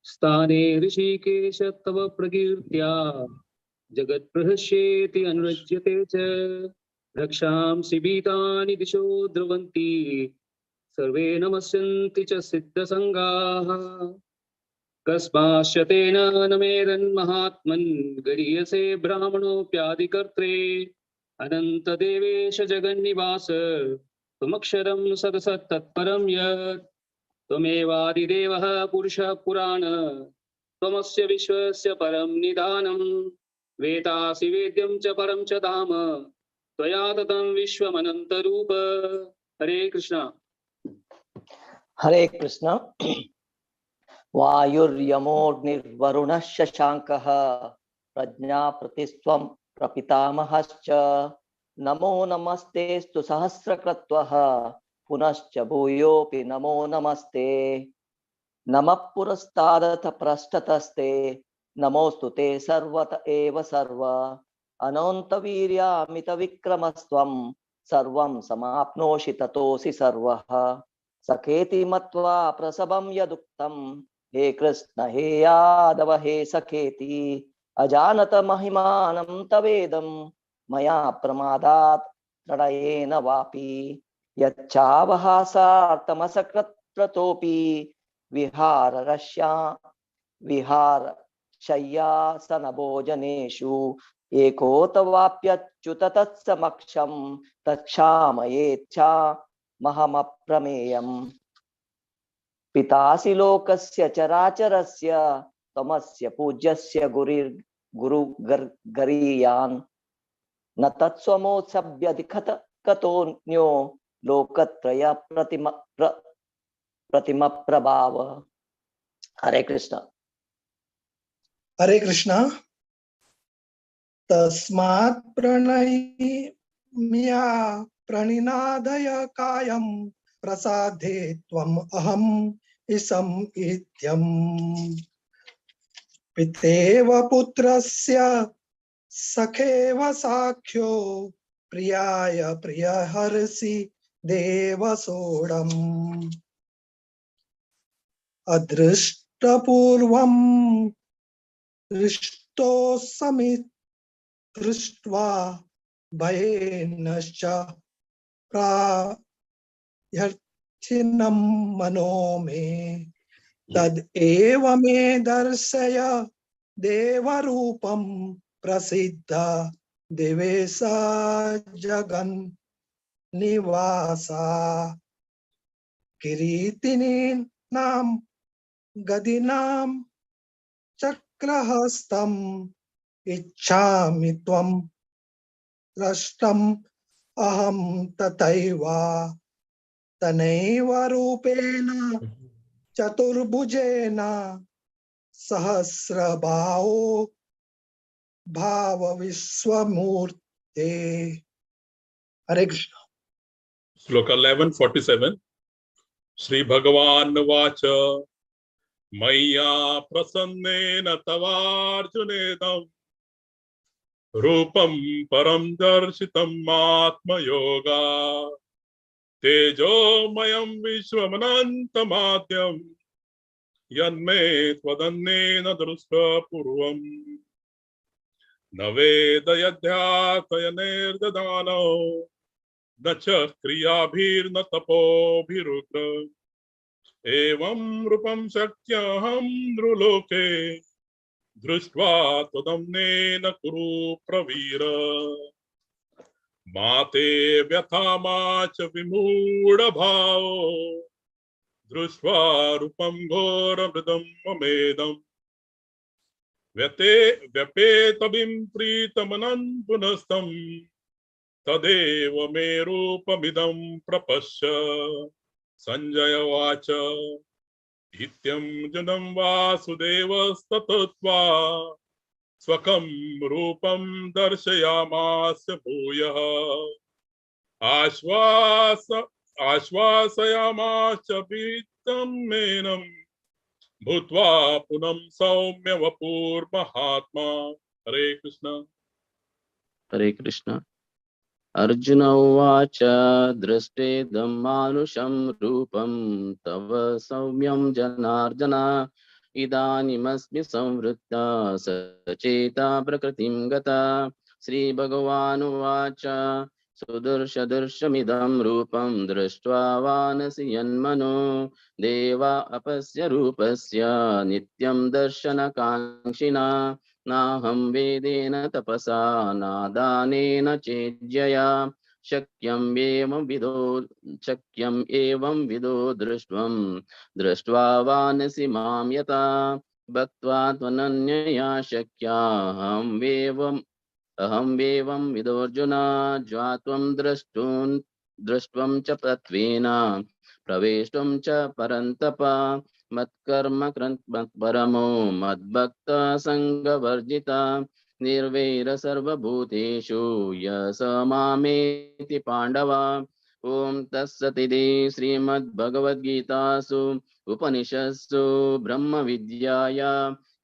स्थाने ऋषिकेश तव प्रकीर्त्या जगत्प्रहस्येति अनुरज्यते च रक्षांसि भीतानि दिशो द्रवन्ति सर्वे नमस्यन्ति च सिद्धसङ्गाः। कस्माश्च तेन न मेरन्महात्मन् गरीयसे ब्राह्मणोऽप्यादिकर्त्रे अनन्तदेवेश जगन्निवास त्वमक्षरं सदसत्तत्परं यत् त्वमेवादिदेवः पुरुषः पुराण त्वमस्य विश्वस्य परं निधानं वेदासि वेद्यं च परं च धाम त्वया ततं विश्वमनन्तरूप। हरे कृष्ण। हरे कृष्ण। वायुर्यमोऽग्निर्वरुणः शशाङ्कः प्रज्ञाप्रतिस्त्वं प्रपितामहश्च नमो नमस्तेऽस्तु सहस्रकृत्वः पुनश्च भूयोऽपि नमो नमस्ते। नमः पुरस्तादथ पृष्ठतस्ते नमोऽस्तु ते सर्वत एव सर्व अनन्तवीर्यामितविक्रमस्त्वं सर्वं समाप्नोषि ततोऽसि सर्वः। सखेति मत्वा प्रसभं यदुक्तं हे कृष्ण हे यादव हे सखेति अजानत महिमानं तवेदं मया प्रमादात् प्रणयेन वापि यच्चावहासार्थमसकृत्प्रतोऽपि विहारशय्यासनभोजनेषु एकोतवाप्यच्युत तत्समक्षं तच्छामयेच्छा महमप्रमेयम्। पितासि लोकस्य चराचरस्य त्वमस्य पूज्यस्य गुरुर्गरीयान् न तत्स्वमोत्सभ्यधिकत कतोऽन्यो लोकत्रय प्रतिम प्रभाव। हरे कृष्ण। हरे कृष्ण। तस्मात् प्रणम्या प्रणिनादय कायं प्रसादे त्वम् अहम् इसम् इत्यम्। पितेव पुत्रस्य सखेव साख्यो प्रियाय प्रियहर्षि देवसोढम् अदृष्टपूर्वम् दृष्टोऽस्मि दृष्ट्वा भयेनश्च प्रायर्थिनं मनो मे तदेव मे दर्शय देवरूपं प्रसिद्ध देवेश जगन् निवासा किरीटिनीनां गदीनां चक्रहस्तम् इच्छामि त्वं द्रष्टुम् अहं तथैव तनैव रूपेण चतुर्भुजेन सहस्रबाहो भाव विश्वमूर्ते। हरे कृष्ण। श्लोक 1147 श्री भगवान वाच मय्या प्रसन्नेन तवार्जुनेदं रूपं परं दर्शितम् आत्मयोगा तेजोमयं विश्वमनन्तमाद्यं यन्मे त्वदन्येन दृष्ट्वा पूर्वम् न वेदयध्यात्मयनेर्ददानो न च क्रियाभिर्न तपोभिरुक् एवं रूपं शक्यहं नृलोके दृष्ट्वा त्वदन्येन कुरु प्रवीर मा ते व्यथा मा च विमूढभावो दृष्ट्वा रूपं घोरमृदं ममेदम् व्यपेतभिं प्रीतमनं पुनस्तं तदेव मे रूपमिदं प्रपश्य संजय उवाच इत्यं जुनं वासुदेवस्ततत्वा स्वकं रूपं दर्शयामास भूयः आश्वासयामास भीतं मेनं भूत्वा पुनः सौम्य वपुर्महात्मा। हरे कृष्ण। हरे कृष्ण। अर्जुन उवाच दृष्टेदं मानुषं रूपं तव सौम्यं जनार्दन इदानीमस्मि संवृत्ता सचेता प्रकृतिं गता। श्रीभगवानुवाच सुदर्शदर्शमिदं रूपं दृष्ट्वा वानसि यन्मनो देवा अपस्य रूपस्य नित्यं दर्शनकाङ्क्षिणा नाहं वेदेन तपसा नादानेन चेज्यया शक्यं एवं विदो दृष्ट्वा वानसि मां यथा भक्त्वा त्वनन्यया शक्या अहं वेवं विदोऽर्जुन ज्ञात्वं द्रष्टुं च तत्त्वेन प्रवेष्टुं च परन्तप मत्कर्म परमो मद्भक्त संगवर्जिता निर्वैर सर्वभूतेषु यस मामेति पाण्डवा। ओम तत्सदिति श्रीमद्भगवद्गीतासु उपनिषत्सु ब्रह्म विद्याया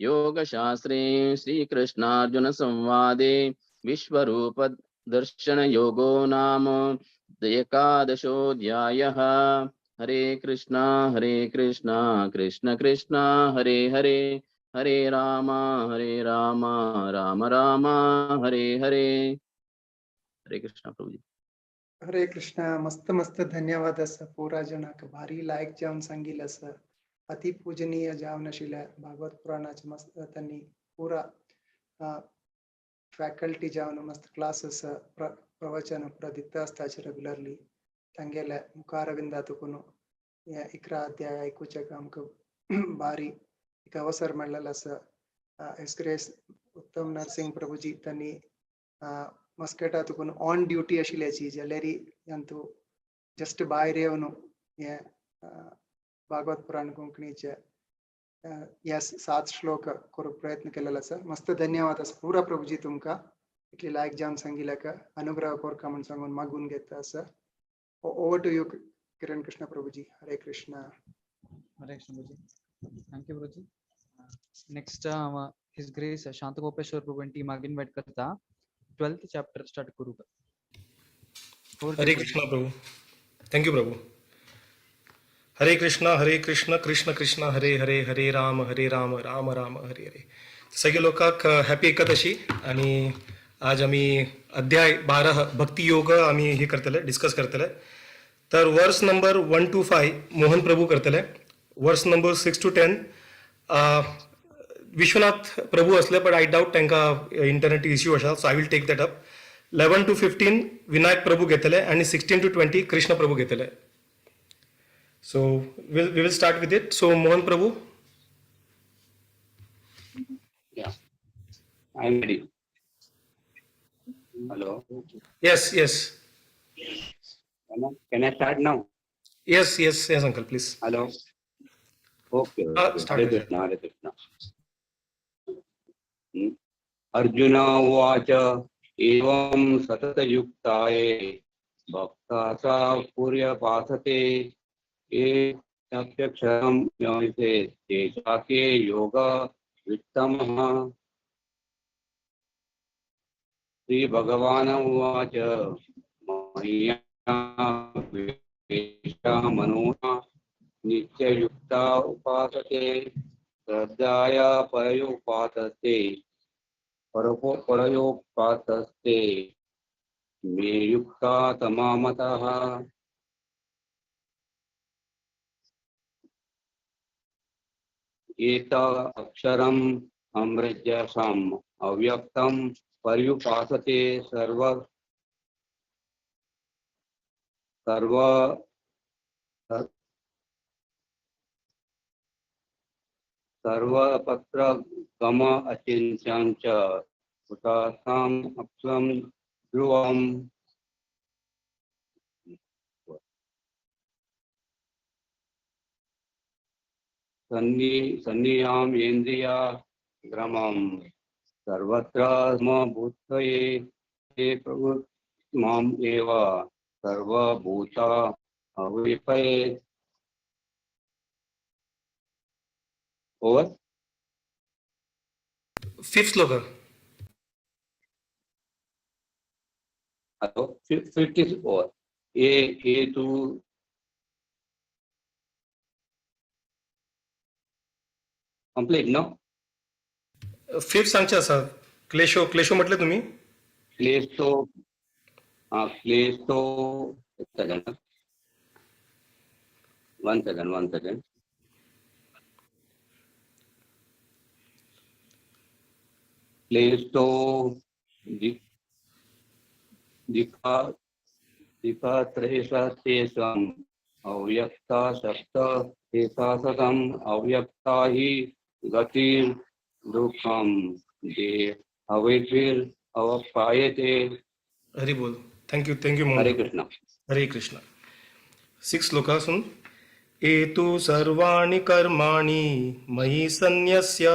योगशास्त्रे श्रीकृष्णार्जुन संवादे विश्वरूप दर्शन योगो नाम एकादशोऽध्यायः। हरे कृष्णा कृष्ण कृष्ण हरे हरे हरे राम राम राम हरे हरे। हरे कृष्णा प्रभु जी। हरे कृष्णा। मस्त मस्त धन्यवाद असं पूरा जनाक भारी लायक जाऊन सांगिल असं अति पूजनीय जाऊन आशिल्ल्या भागवत पुराणाचे मस्त त्यांनी पुरा फॅकल्टी जाऊन मस्त क्लासेस प्रवचन प्रदित्त असताचे रेग्युलरली तांगेल्या मुखारविंदातून या 11 अध्याय ऐकूचे आमक भारी एक अवसर मेळलेलो असं एसग्रेस उत्तम नरसिंग प्रभुजी त्यांनी मस्केटातून ऑन ड्युटी आशिल्ल्याची जाल्यारी यांतू जस्ट भायर येवन हे भागवत पुराण कोंकणीचे या 7 श्लोक करूंक प्रयत्न केलेलो आसा। मस्त धन्यवाद आसा पुरा प्रभुजी तुमकां इतली लायक जावन सांगिल्ल्याक अनुग्रह कोरका म्हणून सांगून मागून घेता आसा। Over to you Kiran Krishna Prabhuji. Hare Krishna. Hare Krishna Prabhuji. Thank you Prabhuji. Next his grace शांतगोपेश्वर Prabhu team मागे इन्वाइट करता 12th चॅप्टर स्टार्ट करू। हरे कृष्णा प्रभु. थँक्यू प्रभु. हरे कृष्णा कृष्ण कृष्ण हरे हरे हरे राम राम राम हरे हरे. सगळे लोकांक हॅपी एकादशी. आणि आज आम्ही अध्याय 12 भक्ती योग आम्ही हे करतले डिस्कस करतले. तर verse number 1 to 5 Mohan Prabhu करतले. Verse number 6 to 10 Vishwanath Prabhu असले, बट आय डाऊट तांकां इंटरनेट इश्यू आसा, so I will take that up. 11 to 15 Vinayak Prabhu घेतले आणि 16 to 20 कृष्ण प्रभू घेतले. So we will start with it. So Mohan Prabhu. Yeah, I am ready. Hello. Yes. Can I start now? Yes, uncle, please. Hello. Okay. Start. Hare Krishna. Arjuna uvacha evam satata yuktaye bhaktasa purya pasate प्रत्यक्षरं ज्ञायते तेषाके योग वित्तमः. श्री भगवान उवाच मय्या मनोना नित्ययुक्ता उपासते श्रद्धाया परयोपासते मे युक्ता तमामतः. एत अक्षरम् अमृतसाम् अव्यक्तं पर्युपासते सर्वपत्र गम अचिन्त्यं च उतासाम् अक्षरं ध्रुवम्. सन्नियाम इंद्रिया ग्रमम सर्वत्र भूतये हे प्रभु माम एव सर्वभूता अविपये. ओवर. फिफ्थ श्लोक. हेलो. Fifth is over. ए टू कंप्लीट नो. फिफ्थ सांगचे आसा. क्लेशो म्हटले तुम्ही. क्लेशो वन सेकंड. क्लेशो दिखात्रेषाम् अव्यक्ता शब्द एतासतम् अव्यक्ता हि गतिर् दुःखं दे अविद्भिर् अवपायते. हरि बोल. थँक्यू मोहन. हरे कृष्ण. 6 श्लोकासून. एतु सर्वाणि कर्माणि मयि सन्न्यस्य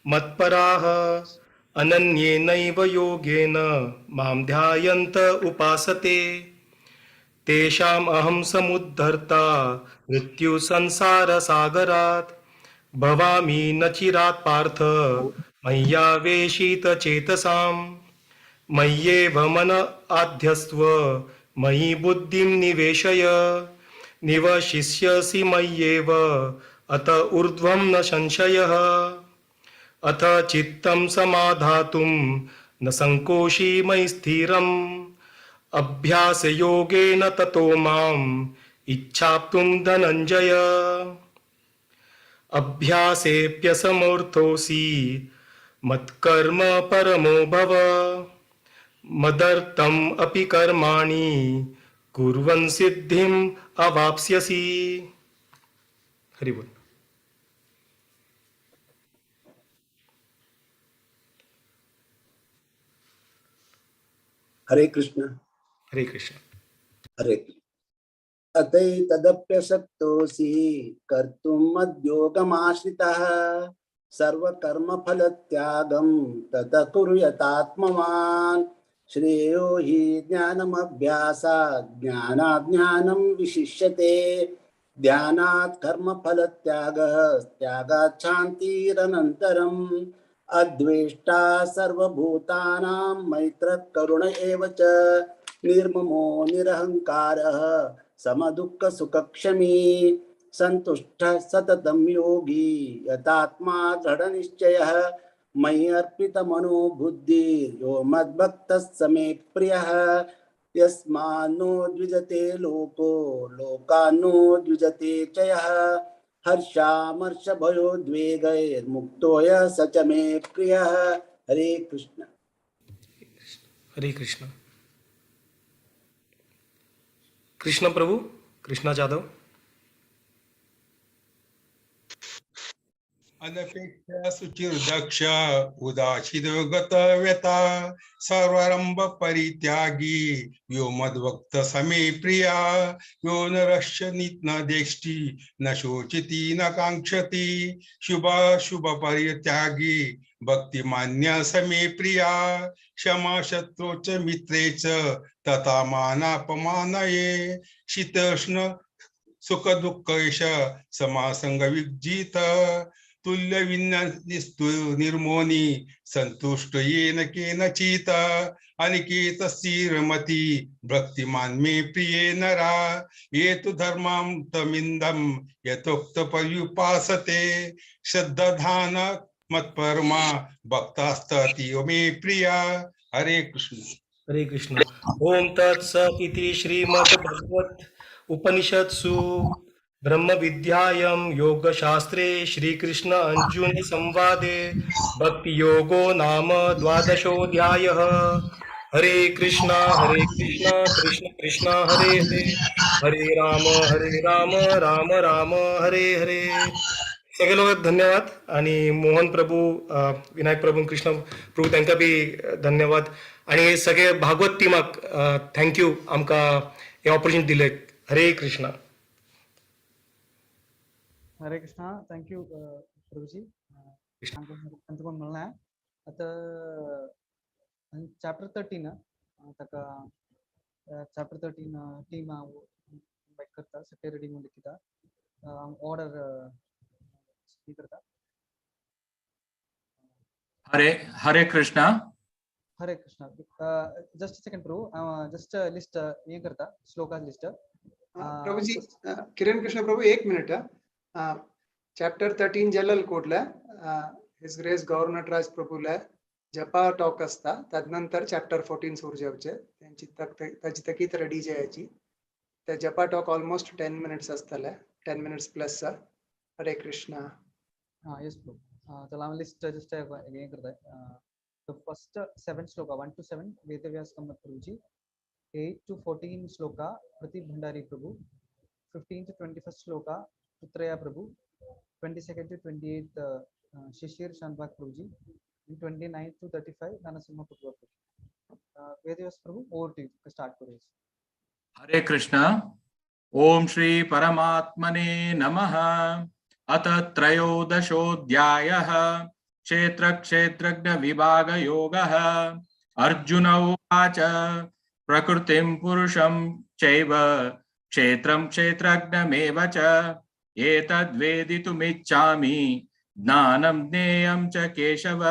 मत्पराः अनन्येनैव योगेन मां ध्यायन्त उपासते तेषाम् अहं समुद्धर्ता मृत्यु संसारसागरात् भवामि न चिरात् पार्थ मय्यावेशित चेतसाम्. मय्येव मन आध्यस्व मयि बुद्धिं निवेशय निवशिष्यसि मय्येव अत ऊर्ध्वं न संशयः. अथ चित्तं समाधातुं न संकोशी मयि स्थिरम् अभ्यासयोगेन ततो माम् इच्छाप्तुं धनञ्जय. अभ्यासेऽप्यसमर्थोऽसि मत्कर्म परमो भव मदर्थम् अपि कर्माणि कुर्वन् सिद्धिम् अवाप्स्यसि. हरि बोल. हरे कृष्ण. हरे कृष्ण. हरे अतैतदप्यशक्तोऽसि कर्तुं मद्योगमाश्रितः सर्वकर्मफलत्यागं ततः कुर्यात्मवान्. श्रेयो हि ज्ञानमभ्यासात् ज्ञानात् ज्ञानं विशिष्यते. ध्यानात् कर्मफलत्यागः त्यागात् शान्तिरनन्तरम्. अद्वेष्टा सर्वभूतानां मैत्रः करुण एव च निर्ममो निरहंकारः समदुःखसुखक्षमी सन्तुष्टः सततं योगी यतात्मा दृढनिश्चयः मयि अर्पितमनो बुद्धिर्यो मद्भक्तः स मे प्रियः यस्मान्नो द्विजते लोको लोकान्नो द्विजते च यः हर्षामर्षभयोद्वेगैर्मुक्तो यः स च मे प्रियः। हरे कृष्ण। हरे कृष्ण। कृष्ण प्रभु, कृष्णा जाधव। अनपेक्ष सुचिर्दक्ष उदासीनगत व्यता सर्वारंभ परित्यागी यो मद्भक्त समे प्रिया यो नरश्च न देष्टि न शोचिति न कांक्षति शुभ शुभ परित्यागी भक्तिमान्य समे प्रिया क्षमा शत्रु च मित्रे च तथा मानापमानये शीतोष्ण सुख दुःख समासंग विजित तुल्य निर्मोनी संतुष्ट येन केनचित अनिकेत स्थिरमति भक्तिमान मे प्रिय नरा ये तु धर्मां तमिन्दं यथोक्त पर्युपासते श्रद्धाधान मत्परमा भक्तास्ततीव मे प्रिया। हरे कृष्ण। हरे कृष्ण। ओम तत्सत् इति श्रीमद्भगवत् उपनिषत्सु ब्रह्म विद्यायां योगशास्त्रे श्रीकृष्ण अर्जुन संवादे भक्ति योगो नाम 12 हरे कृष्ण कृष्ण कृष्ण हरे हरे हरे राम राम राम हरे हरे। सगळे लोक धन्यवाद आणि मोहन प्रभू विनायक प्रभू कृष्ण प्रभू तांकां बी धन्यवाद आणि सगळे भागवत टिमाक थँक्यू आमकां हे ऑपॉर्च्युनिटी दिले। हरे कृष्ण। हरे कृष्णा। थँक यू प्रभूजी। आमकां म्हणलें आतां चॅप्टर 13 ताका चॅप्टर 13 टीम हांव इन्वायट करता सगळे रेडी म्हणून लिखिता ऑर्डर करता। हरे कृष्णा। हरे कृष्णा। जस्ट सेकंड प्रभू जस्ट लिस्ट ये करता श्लोका लिस्ट। प्रभुजी किरण कृष्ण प्रभु 1 मिनिट। चॅप्टर 13 जनरल कोडला हिज ग्रेस गव्हर्नर राज प्रभूला जपा टॉक असता तदनंतर चॅप्टर 14 सुरू जावचे त्यांची ताची तकीत रेडी जायची त्या जपा टॉक ऑलमोस्ट 10 मिनिट्स असतले 10 मिनिट्स प्लस। हरे कृष्णा। हाँ यस प्रभु। चला हम लिस्ट जस्ट ये करता है। The first 7 shloka 1 to 7 Vedvyas Kamat Prabhuji. 8 to 14 shloka Prateek Bhandari Prabhu. 15 to 21 shloka पुत्रया Prabhu. 22nd to 28 Shishir Shanbhag Prabhuji. 29 to 35 Nansingh Prabhu. Vedvyas Prabhu over to you start करो। हरे कृष्णा। ओम श्री परमात्मने नमः। अथ त्रयोदशोऽध्यायः क्षेत्र क्षेत्रज्ञ विभाग योगः। अर्जुन उवाच प्रकृतिं पुरुषं चैव क्षेत्रं क्षेत्रज्ञमेव च एतद्वेदितुमिच्छामि ज्ञानं ज्ञेयं च केशव।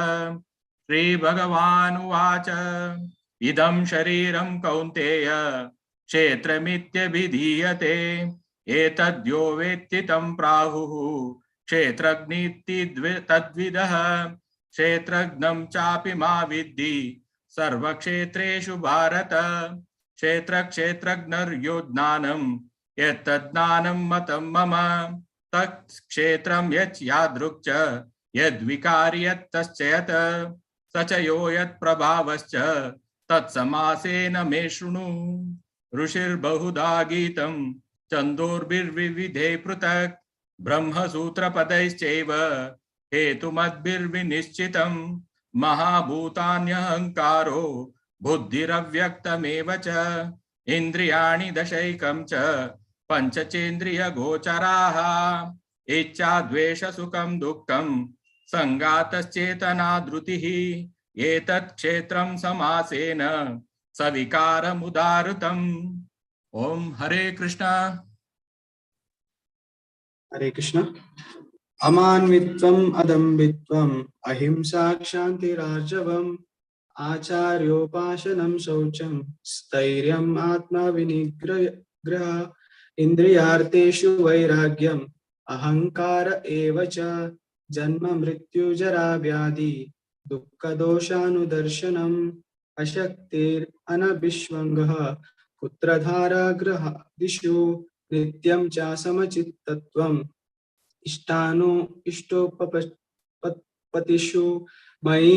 श्रीभगवानुवाच इदं शरीरं कौन्तेय क्षेत्रमित्यभिधीयते एतद्यो वेत्ति तं प्राहुः क्षेत्रज्ञीति तद्विदः। क्षेत्रज्ञं चापि मा विद्धि सर्वक्षेत्रेषु भारत। क्षेत्रक्षेत्रज्ञर्यो ज्ञानं यत्तज्ज्ञानं मतं मम तत्क्षेत्रं यत् यादृक् च यद्विकारि यत्तश्च यत् स च यो यत्प्रभावश्च तत्समासेन मे शृणु। ऋषिर्बहुधा गीतं छन्दोर्भिर्विविधे पृथक् ब्रह्मसूत्रपदैश्चैव हेतुमद्भिर्विनिश्चितं। महाभूतान्यहङ्कारो बुद्धिरव्यक्तमेव च इन्द्रियाणि दशैकं च पञ्चचेन्द्रियगोचराः। इच्छा द्वेष सुखं दुःखं संगातश्चेतना धृतिः एतत् क्षेत्रं समासेन सविकारमुदाहृतम्। ओम हरे कृष्णा। हरे कृष्ण। अमान्वित्वम् अदम्भित्वम् अहिंसा क्षान्तिरार्जवम् आचार्योपासनं शौचं स्थैर्यम् आत्मविनिग्रह इन्द्रियार्थेषु वैराग्यम् अहङ्कार एव च जन्म मृत्यु जरा व्याधि दुःखदोषानुदर्शनम् अशक्तिरनभिष्वङ्गः पुत्रधारागृहादिषु नित्यं च समचित्तत्वम् इष्टोपपत्तिषु मयि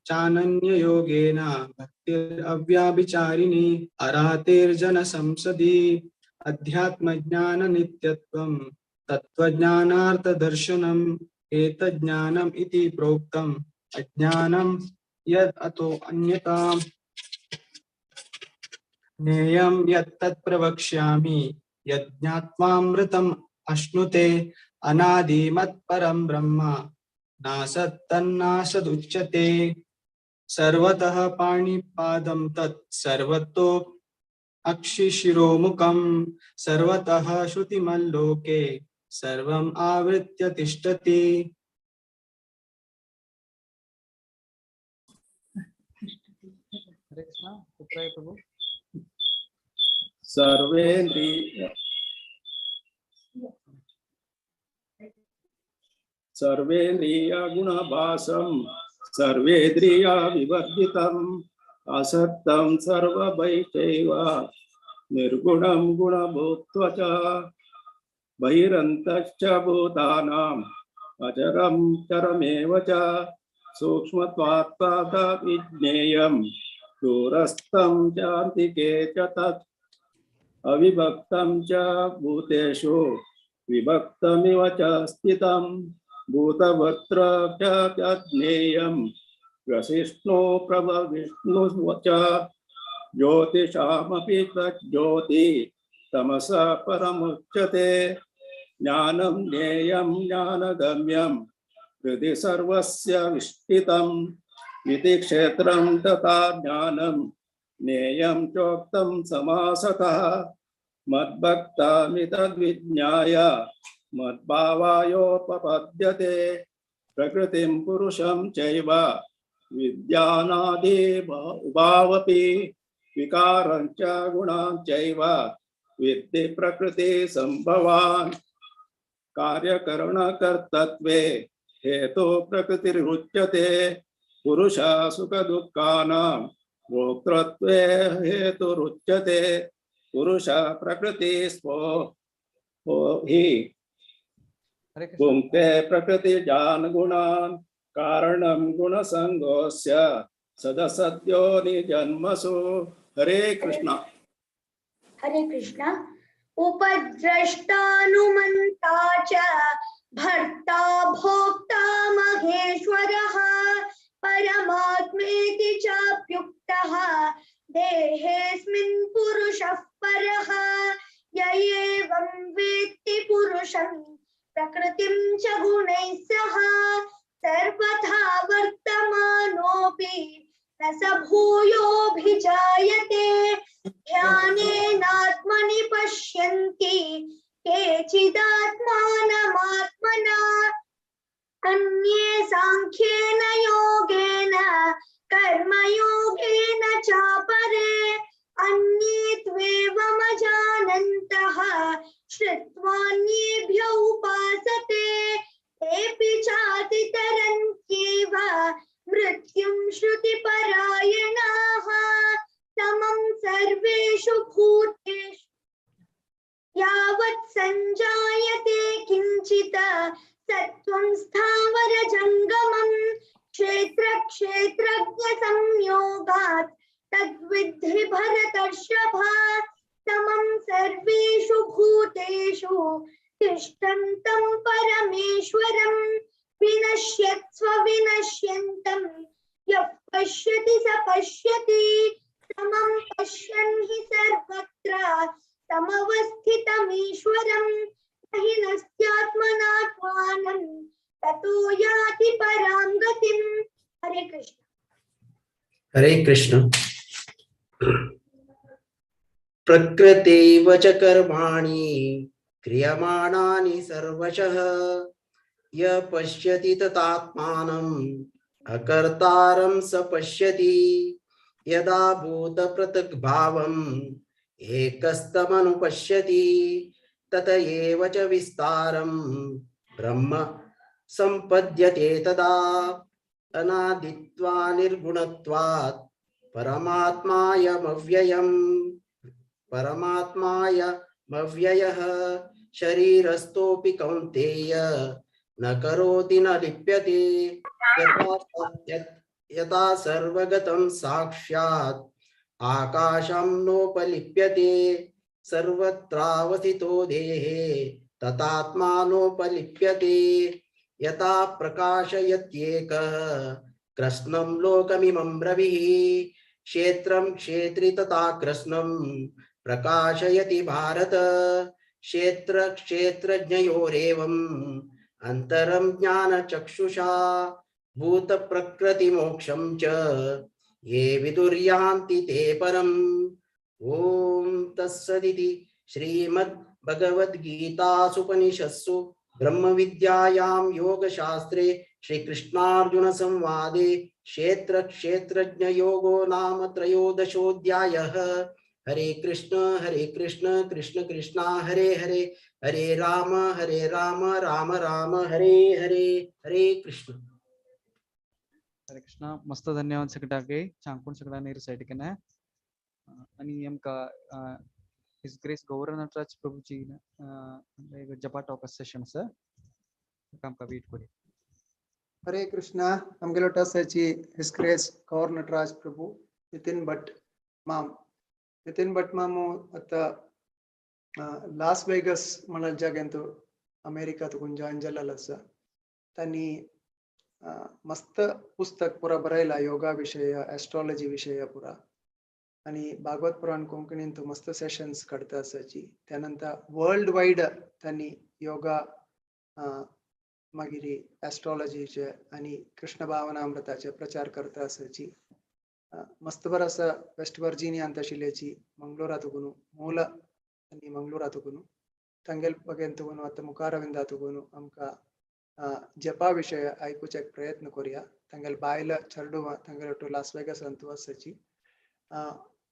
चानन्ययोगेन भक्तिरव्याभिचारिणी अरातेर्जनसंसदि अध्यात्मज्ञाननित्यत्वं तत्त्वज्ञानार्थदर्शनम् एतज्ज्ञानम् इति प्रोक्तम् अज्ञानं यद् अतो अन्यथा ज्ञेयं यत्तत् प्रवक्ष्यामि यज्ञात्वामृतम् अश्नुते अनादिमत्परं ब्रह्म नासत्तन्नासदुच्यते सर्वतः पाणिपादं तत् सर्वतो अक्षिशिरोमुखं सर्वतः श्रुतिमल्लोके सर्वम् आवृत्य तिष्ठति। हरे कृष्णा। पुत्राय प्रभु। सर्वेन्द्रियगुणभासं सर्वेन्द्रिया विवर्जितम् असक्तं सर्वभैश्चैव निर्गुणं गुणभूत्वा च बहिरन्तश्च भूतानाम् अचरं चरमेव च सूक्ष्मत्वात् तद्विज्ञेयं दूरस्थं चान्तिके च तत् अविभक्तं च भूतेषु विभक्तमिव च स्थितं भूतवत्र च ज्ञेयं ग्रसिष्णु प्रभविष्णु च ज्योतिषामपि तज्ज्योति तमसा परमुच्यते ज्ञानं ज्ञेयं ज्ञानगम्यं हृदि सर्वस्य विष्ठितं इति क्षेत्रं तथा ज्ञानं ज्ञेयं चोक्तं समासतः मद्भक्तामितद्विज्ञाय मद्भावायोपपद्यते प्रकृतिं पुरुषं चैव विद्यानादि उभावपि विकारं च गुणां चैव विद्धि प्रकृति संभवान् कार्यकरणकर्तृत्वे हेतु प्रकृतिरुच्यते पुरुषः सुख दुःखानां भोक्तृत्वे हेतुरुच्यते पुरुषः प्रकृति स्पो हि भुङ्क्ते प्रकृतिजान् गुणान् कारणं गुणसङ्गोऽस्य सदसद्यो निजन्मसु। हरे कृष्ण। हरे कृष्ण। उपद्रष्टानुमन्ता च भर्ता भोक्ता महेश्वरः परमात्मेति चाप्युक्तः देहेऽस्मिन् पुरुषः परः य एवं वेत्ति पुरुषं प्रकृतिं च गुणैः सह सर्वथा वर्तमानोऽपि न स भूयोऽभिजायते ध्यानेनात्मनि पश्यन्ति केचिदात्मानमात्मना अन्ये सांख्येन योगेन कर्मयोगेन चापरे अन्ये त्वेवमजानन्तः श्रुत्वान्येभ्य उपासते तेऽपि चातितरन्त्येव मृत्युं श्रुतिपरायणाः समं सर्वेषु भूतेषु यावत् सञ्जायते किञ्चित् सत्त्वं स्थावरजङ्गमं क्षेत्रक्षेत्रज्ञसंयोगात् तद्विद्धि भरतर्षभ समं सर्वेषु भूतेषु तिष्ठन्तं परमेश्वरं विनश्यत्स्व विनश्यन्तं यः पश्यति स पश्यति समं पश्यन् हि सर्वत्र समवस्थितमीश्वरं न हि नस्त्यात्मनात्मानं ततो याति परां गतिम्। हरे कृष्ण। हरे कृष्ण। प्रकृतेव च कर्माणि क्रियमाणानि सर्वशः य पश्यति तदात्मानं अकर्तारं स पश्यति यदा भूतपृथग्भावम् एकस्तमनुपश्यति तत एव च विस्तारं ब्रह्म संपद्यते तदा अनादित्वा निर्गुणत्वात् परमात्मायमव्ययः शरीरस्थोऽपि कौन्तेय न करोति न लिप्यते यथा सर्वगतं साक्षात् आकाशं नोपलिप्यते सर्वत्रावस्थितो देहे तथात्मानोपलिप्यते यथा प्रकाशयत्येकः कृष्णं लोकमिमं रविः क्षेत्रं क्षेत्री तथा कृष्णं प्रकाशयति भारत क्षेत्र क्षेत्रज्ञयोरेवम् अंतरं ज्ञानचक्षुषा भूत प्रकृति मोक्षं च ये विदुर्यान्ति ते परम् ओम तत्सदिति श्रीमद् भगवद्गीतासुपनिषत्सु ब्रह्म विद्यायां योगशास्त्रे श्रीकृष्णार्जुन संवादे क्षेत्र क्षेत्रज्ञ योगो नाम त्रयोदशोऽध्यायः। हरे कृष्ण कृष्ण कृष्ण हरे हरे हरे राम राम राम हरे हरे हरे कृष्ण. हरे कृष्ण. मस्त धन्यवाद सगळ्यांचे. सांगून सगळ्यांनी रिसाइट केलं आणि आमका हिज ग्रेस गौरव नटराज प्रभूची जपा टॉक सेशन सर आमका वेट करूया. हरे कृष्णा. आमगेलो टसाची हिज ग्रेस गौर नटराज प्रभू नितीन भट मामू आता लास वेगस म्हणा जागेंतू अमेरिकात जाईन जाल्लो आसा. त्यांनी मस्त पुस्तक पुरा बरयला योगा विषय एस्ट्रॉलॉजी विषय पुरा आणि भागवत पुराण कोंकणीन तो मस्त सेशन्स करता आसाची. त्यानंतर वर्ल्ड वाईड त्यांनी योगा मागिरी एस्ट्रॉलॉजीचे आणि कृष्ण भावनामृताचे प्रचार करता आसाची. मस्त बरं असं वेस्ट वर्जिनिया ಅಂತ ಶಿಲೆची ಮಂಗಳೂರಾತುಗುನು ಮೂಲ आणि ಮಂಗಳೂರಾತುಗುನು ತಂಗೆಲ್ ಬಗೆಂತುಗುನು ಅತ್ತ ಮುಖಾರವಿಂದಾತುಗುನು आमका जपा विषय ऐकूचे प्रयत्न करूया. ತಂಗೆಲ್ बायला चरडुवा ತಂಗೆल टू लास वेगस अंतु आसाची.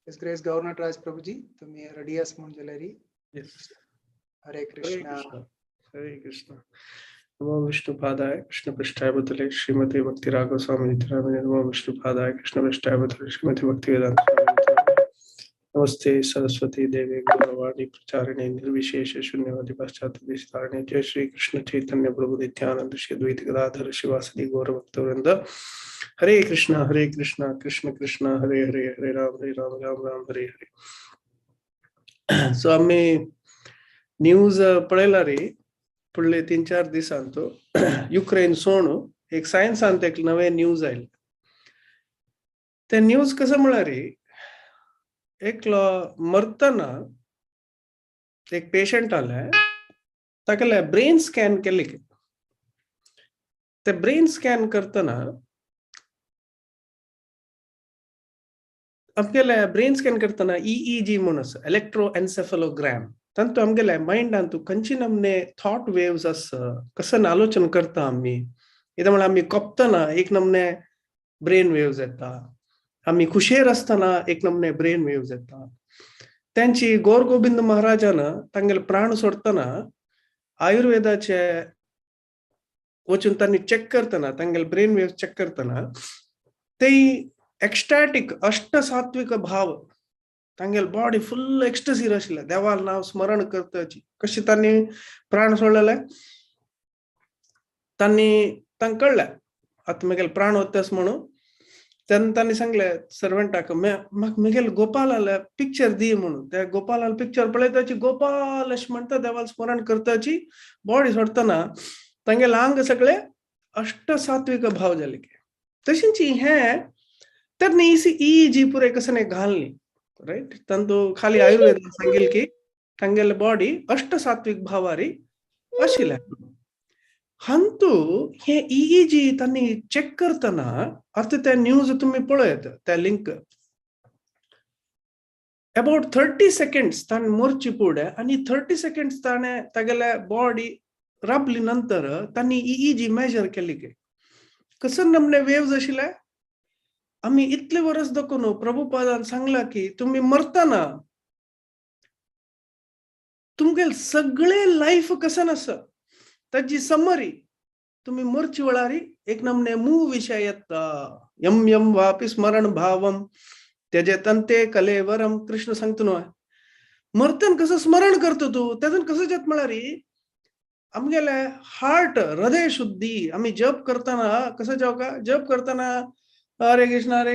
His grace governor Raj Prabhuji तुम्ही रेडी आस म्हणजेलेरी. हरे कृष्ण. हरे कृष्ण. नमो विष्णुपादाय कृष्ण पृष्ठाय भूतले श्रीमती भक्ति राघव स्वामी नित्यानंद. नमो विष्णुपादाय कृष्ण पृष्ठाय भूतले श्रीमती भक्ति वेदांत स्वामी. नमस्ते सरस्वती देवी गौरवाणी प्रचारिणे निर्विशेष शून्यवादी पाश्चात्य देशतारिणे. जय श्री कृष्ण चैतन्य प्रभु नित्यानंद श्री अद्वैत गदाधर शिवासदि गौर भक्तवृंद. हरे कृष्ण कृष्ण कृष्ण हरे हरे हरे राम राम राम हरे हरे. सो आम्ही न्यूज पळयला रे फुडले 3-4 दिसांचो युक्रेन सोडून एक सायन्सांत एक नवे न्यूज आयले. ते न्यूज कसं म्हळ्यार रे एकलो मरतना एक पेशंट आले ताका ब्रेन स्कॅन केले. ते ब्रेन स्कॅन करतना आमगेले ब्रेन स्कॅन करतना EEG म्हणून आसा इलेक्ट्रोएन्सेफेलोग्राम. तांतू आमगेले माइंडांतू खंयची नमने थॉट वेव्स आसा कसं आलोचन करता आमी. इदा म्हळ्यार आमी कोपतना एक नमने ब्रेन वेव्स येता. आम्ही खुशेर असताना एक नमने ब्रेन वेव्स येता. त्यांची गौर गोविंद महाराजानं तांगेले प्राण सोडतना आयुर्वेदाचे वचून त्यांनी चेक करतना तांगेले ब्रेन वेव्स चेक करतना ते एक्स्टॅटिक अष्टसात्विक भाव तांगेले बॉडी फुल एक्स्टसीर आशिल्ले. देवाल नाव स्मरण करताची कशी त्यांनी प्राण सोडलेले. तांकां कळले आता म्हगेले प्राण वतास म्हणून. त्यांनी सांगले सर्वंटाक म्हाका म्हगेले गोपालाला पिक्चर दी म्हणून. त्या गोपालाल पिक्चर पळयताची गोपाल अशें म्हणटा देवाल स्मरण करताची बॉडी सोडतना तांगेले आंग सगळे अष्टसात्विक भाव जाले. तशींच हे त्यांनी EEG पुरे कसं घालनी राईट. तांतू खाली आयुर्वेदान सांगेल की तांगेले बॉडी अष्टसात्विक भावारी आशिल्ले. हंतू हे EEG त्यांनी चेक करताना आता त्या न्यूज तुम्ही पळयत त्या लिंक अबाउट 30 सेकंड्स ताणे मोरची पुढे आणि 30 सेकंड्स ताणे तागेले बॉडी राबली नंतर त्यांनी EEG मेजर केली की कसं नमने वेव्ज आशिल्ले. आम्ही इतले वर्स दाखवून प्रभुपादान सांगला की तुम्ही मरताना तुमगे सगळे लाईफ कसं नस ताची समरी तुम्ही मरची वेळारी एक नमने मू विषय येता. यम यम वापि स्मरण भावम त्याचे तंते कलेवरम कृष्ण सांगतो ना. मरतन कसं स्मरण करतो तू त्यातून कसं जात म्हणारी आमगेले हार्ट हृदय शुद्धी. आम्ही जप करताना कसं जाऊ का जप करताना हरे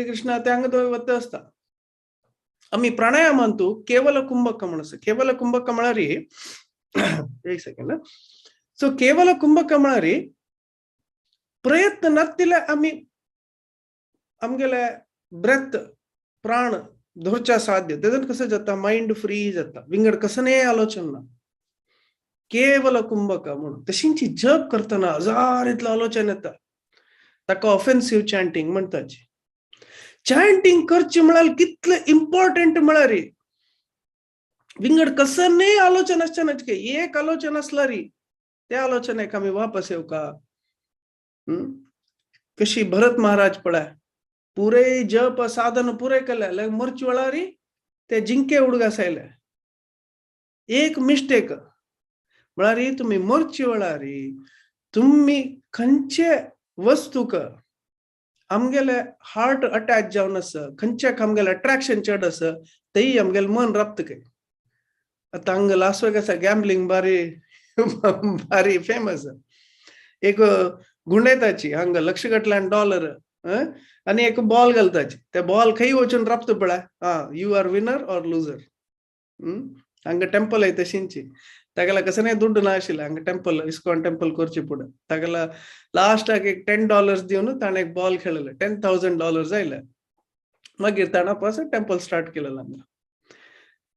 कृष्ण ते अंग वत्त असता. आम्ही प्राणायाम म्हणतो केवल कुंभक म्हणस. केवल कुंभक म्हणारी एक सेकंड. सो केवल कुंभक म्हणारी प्रयत्न नसलेला आम्ही आमगेले ब्रेथ प्राण धोरच्या साध्य त्यातून कसं जाता माइंड फ्री जाता. विंगड कसने आलोचना केवल कुंभक म्हणून तशींची जप करताना हजार इतलं आलोचना येता. ताका ऑफेन्सिव्ह चॅन्टिंग म्हणतात. चॅन्टिंग करची म्हणाल कितलं इम्पॉर्टंट म्हणारी विंगड कसं नाही आलोचना असच्या एक आलोचना असला री त्या आलोचनेक आम्ही वापस येऊ का. कशी भरत महाराज पळाय पुरे जप साधन पुरे केले मरची वळारी ते जिंके उडगासायले. एक मिस्टेक म्हणारी तुम्ही मरची वळारी तुम्ही खंचे वस्तूक आमगेले हार्ट अटॅच जावन आस खंच्याक आमगेले अट्रॅक्शन चड आस तेही आमगेले मन रप्त काय. आता हांग लास वेगस गॅम्बलिंग भारी फेमस. एक गुंडेताची हांग लक्षगटल्यान डॉलर आणि एक बॉल घालताची त्या बॉल खंय वचून रप्त पळय you are winner or loser. हांग टेंपल आहे तशींची तागेला कसं नाही दुड्ड ना आशिल्लें. हांगा टेंपल इस्कॉन टेंपल करचे पुढे तागेला लास्टाक एक $10 दिवन ताणें एक बॉल खेळले. $10,000 आयले. मागीर ताणें पास टेंपल स्टार्ट केलें हांगा.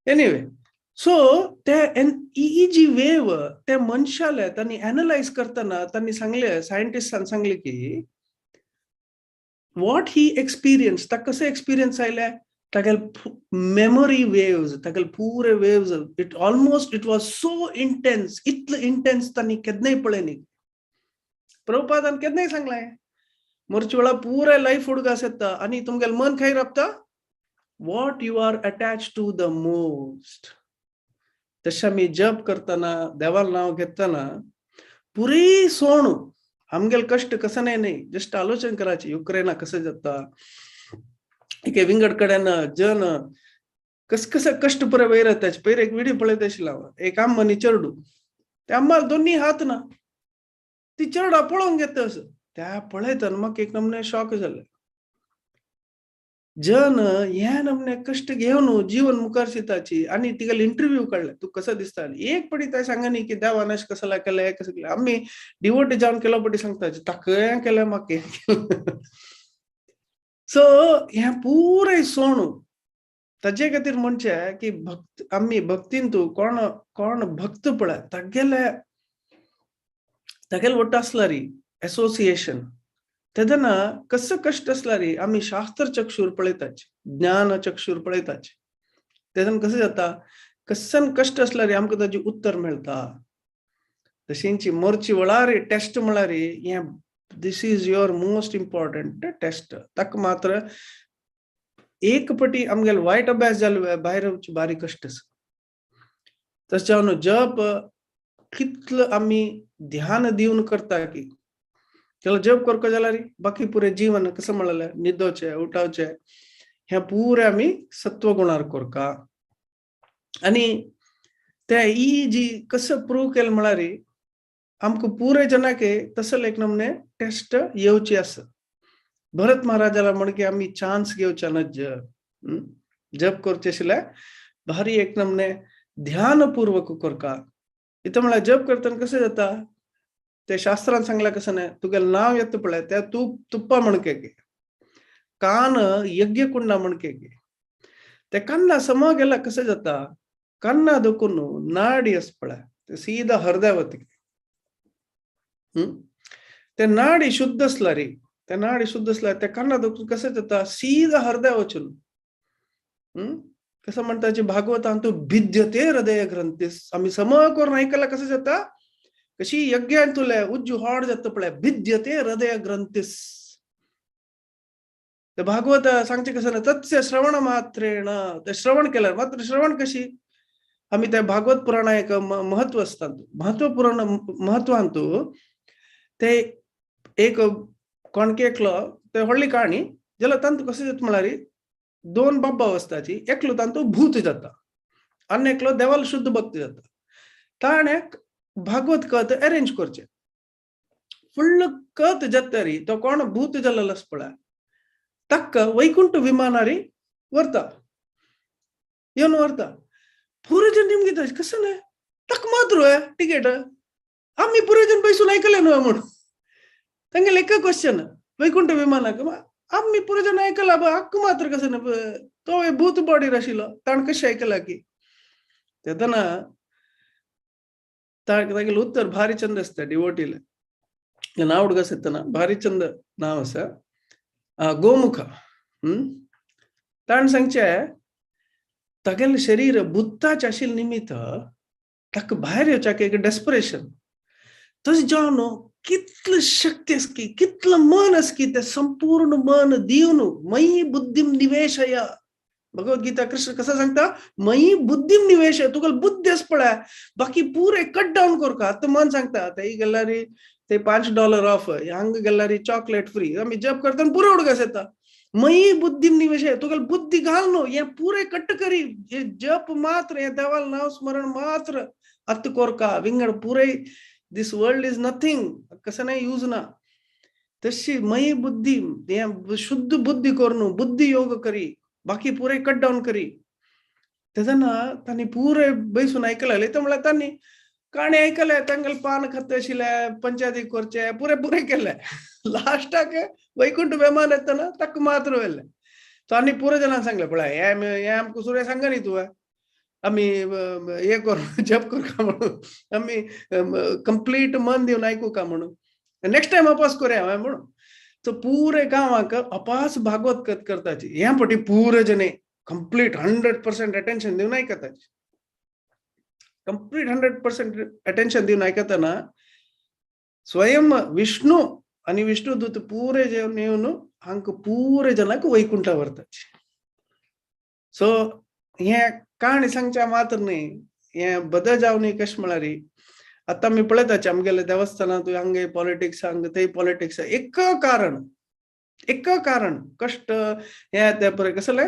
एनिवे सो ते ही जी वेव त्या मनशाले त्यांनी एनालाइज करताना त्यांनी सांगले सायंटिस्टांनी सांगले की व्हॉट ही एक्सपिरियन्स ताका कसं एक्सपिरियन्स आयले तागेल मेमोरी वेव्स तागेल पूरे waves it was so intense. इतलं इंटेन्स त्यांनी केदनाय पळयनी. प्रभुपादान केदनाय सांगलाय मरची वेळा पुरे लाईफ उडगास येता आणि तुमगेल मन खंय रपता what you are attach to the most. तशें आमी जप करताना देवाल नाव घेताना पुरी सोण आमगेल कष्ट कसं नाही जस्ट आलोचन करायची युक्रेना कसं जाता एक विंगड कडेन जन कसं कष्ट पुरे वयर त्याचे पयर एक व्हिडिओ पळयत आशिल्लो हांव. एक आम्मानी चेडू त्या अम्माल दोन्ही हात ना ती चेडा पळोवंक घेता असं त्या पळयतना म्हाका एक नमने शॉक जालें. जन हे नमने कष्ट घेवन जीवन मुखार शिताची आणि तिगेले इंटरव्यू काढले तू कसं दिसता. एक पटी त्या सांगानी की देवान अशें कसं केलें कसं केलें. आमी डिवोटी जावन केलो पटी सांगताची ताका हें केलें म्हाका हें केलें. सो हे पुरे सोण ताजे खातीर म्हणचे की भक्त आम्ही भक्तीन तू कोण भक्त पळय तागेले वट्ट आसला री एसोसिएशन तेदना कसं कष्ट असला रे आम्ही शास्त्र चक्षुर पळयताचे ज्ञान चक्षुर पळयताचे तेदन कसं जाता कसन कष्ट असला रे आमकां ताजी उत्तर मेळटा. तशींची मरची वेळार टेस्ट म्हळ्यार हे this is your most important test. ताका मात्र एक पटी आमगेले वायट अभ्यास जाले भायर बारी कश्ट आसा. तशें जावन जप कितलो आमी ध्यान दिवन करता की त्याला जप करको जाल्यार बाकी पुरे जीवन कसं म्हणलें न्हिदोवचें उठोवचें हे पुरे आमी सत्वगुणार करका. आनी ते ही जी कसं प्रूव केलें म्हळ्यार आमकां पुरे जनाक तसं एक नमने टेस्ट येवची आसा. भरत महाराजाला म्हण की आमी चान्स घेवचे ना जप करचे आशिल्ले भारी एक नमने ध्यानपूर्वक करका. इथं म्हळ्यार जप करतना कसं जाता ते शास्त्रांत सांगला कसं नाही तुगेलें नाव येता पळय त्या तुप्पा म्हणके कान यज्ञ कुंडा म्हणके ते कान्ना सम गेला कसं जाता कान्ना दुखून नाडी आस पळय ते सीधा हृदय वता. ते नाडी शुद्ध असला रे त्या नाडी शुद्ध असला त्या कान्ना दुखून कसं जाता सीधा हृदय वचून कसं म्हणता भागवतांत तू भिद्यते हृदय ग्रंथीस आम्ही सम करून ऐकला कसं जाता कशी यज्ञान तुले उज्जू हाड जाता पळय भिद्यते हृदय ग्रंथीस ते भागवत सांगचे कसं ना तत्स्य श्रवण मात्रेण ते श्रवण केलं मात्र श्रवण कशी आम्ही त्या भागवत पुराण एक महत्व असतात महत्व पुराण महत्व आणतो ते एक कोणके एकलं ते व्हडली काणी ज्याला तांतू कसं जात म्हणारी दोन बाब्बा अवस्थाची एकलो तांतू भूत जाता अन्य एकलो देवाला शुद्ध भक्ती जाता ताणे भागवत कथ अरेंज करचे फुल्ल कथ जत्तरी तो कोण भूत जल्लस पळा तक्क वैकुंठ विमानारी वर्ता ಏನು ಅರ್ಥ ಪೂರ್ವಜನ್ ನಿಮ್ಗೆ कसं नाही तक मात्र आहे तिकीट आम्ही पूर्वजन पैसून ऐकले ना म्हणून त्यांना लेखा क्वेश्चन वैकुंठ विमानाक आम्ही पूर्वजन ऐकला बा हक्क मात्र कसं ना तो भूत बॉडी राशिला ताण कशी ऐकला की त्यातना तागेल उत्तर भारीचंद असतं डिवोटीला नाव कसं येतं ना भारीचंद नाव असं गोमुख ताण सांगचे तगेल शरीर बुद्धाच्या आशिल निमित्त तक बाहेर येवच्याक एक डेस्परेशन तस जावन कितलं शक्ती असकी कितलं मन असकी ते संपूर्ण मन दिवन मयी बुद्धीम निवेशय भगवद्गीता कृष्ण कसं सांगता मयी बुद्धीम निवेशय तुका बुद्धी अस पळा बाकी पूरे कट डाऊन कर का तर मन सांगता ते गेल्यारी ते $5 ऑफ हंग गेल्यारी चॉकलेट फ्री आम्ही जप करताना पुरे उडगास येता मयी बुद्धीम निवेशय तुका बुद्धी घाल नो ये पूरे कट करी ये जप मात्र ये देवाल नाव स्मरण मात्र अत कोर का विंगड पुरे दिस वर्ल्ड इज नथिंग कसं नाही यूज ना तशी मयी बुद्धी शुद्ध बुद्धी करणं बुद्धी योग करी बाकी पुरे कट डाऊन करी त्याजना त्यांनी पुरे बैसून ऐकलं तर मला त्यांनी काणे ऐकलंय त्यांगल पान खत शिलाय पंचायती कोरचे पुरे पुरे केलंय लास्टाक वैकुंठ विमान येतं ना तक मात्र वेल्ले तो आणि पुरे जणांना सांगलं पळा आमक सूर्य सांगा नाही तू आम्ही हे करू जप करू का म्हणून आम्ही कंप्लीट मन देऊन ऐकू का म्हणून नेक्स्ट टाइम अपास करूया म्हणून तो पूरे गावाक अपास भागवत कथ करताची ह्या पटी पूरे जने कंप्लीट 100% अटेन्शन देऊन ऐकताची कंप्लीट 100% अटेन्शन देऊन ऐकताना स्वयं विष्णू आणि विष्णुदूत पूरे जेवण येऊन हांक पूरे जनाक वैकुंठा व्हरताची सो हे कहाणी सांगच्या मात्र नाही हे बदल जावनी कश म्हळारी आता मी पळयताचे आमगेले देवस्थानात हंगे पॉलिटिक्स हंग ते पॉलिटिक्स एक कारण कष्ट हे त्या परे कसले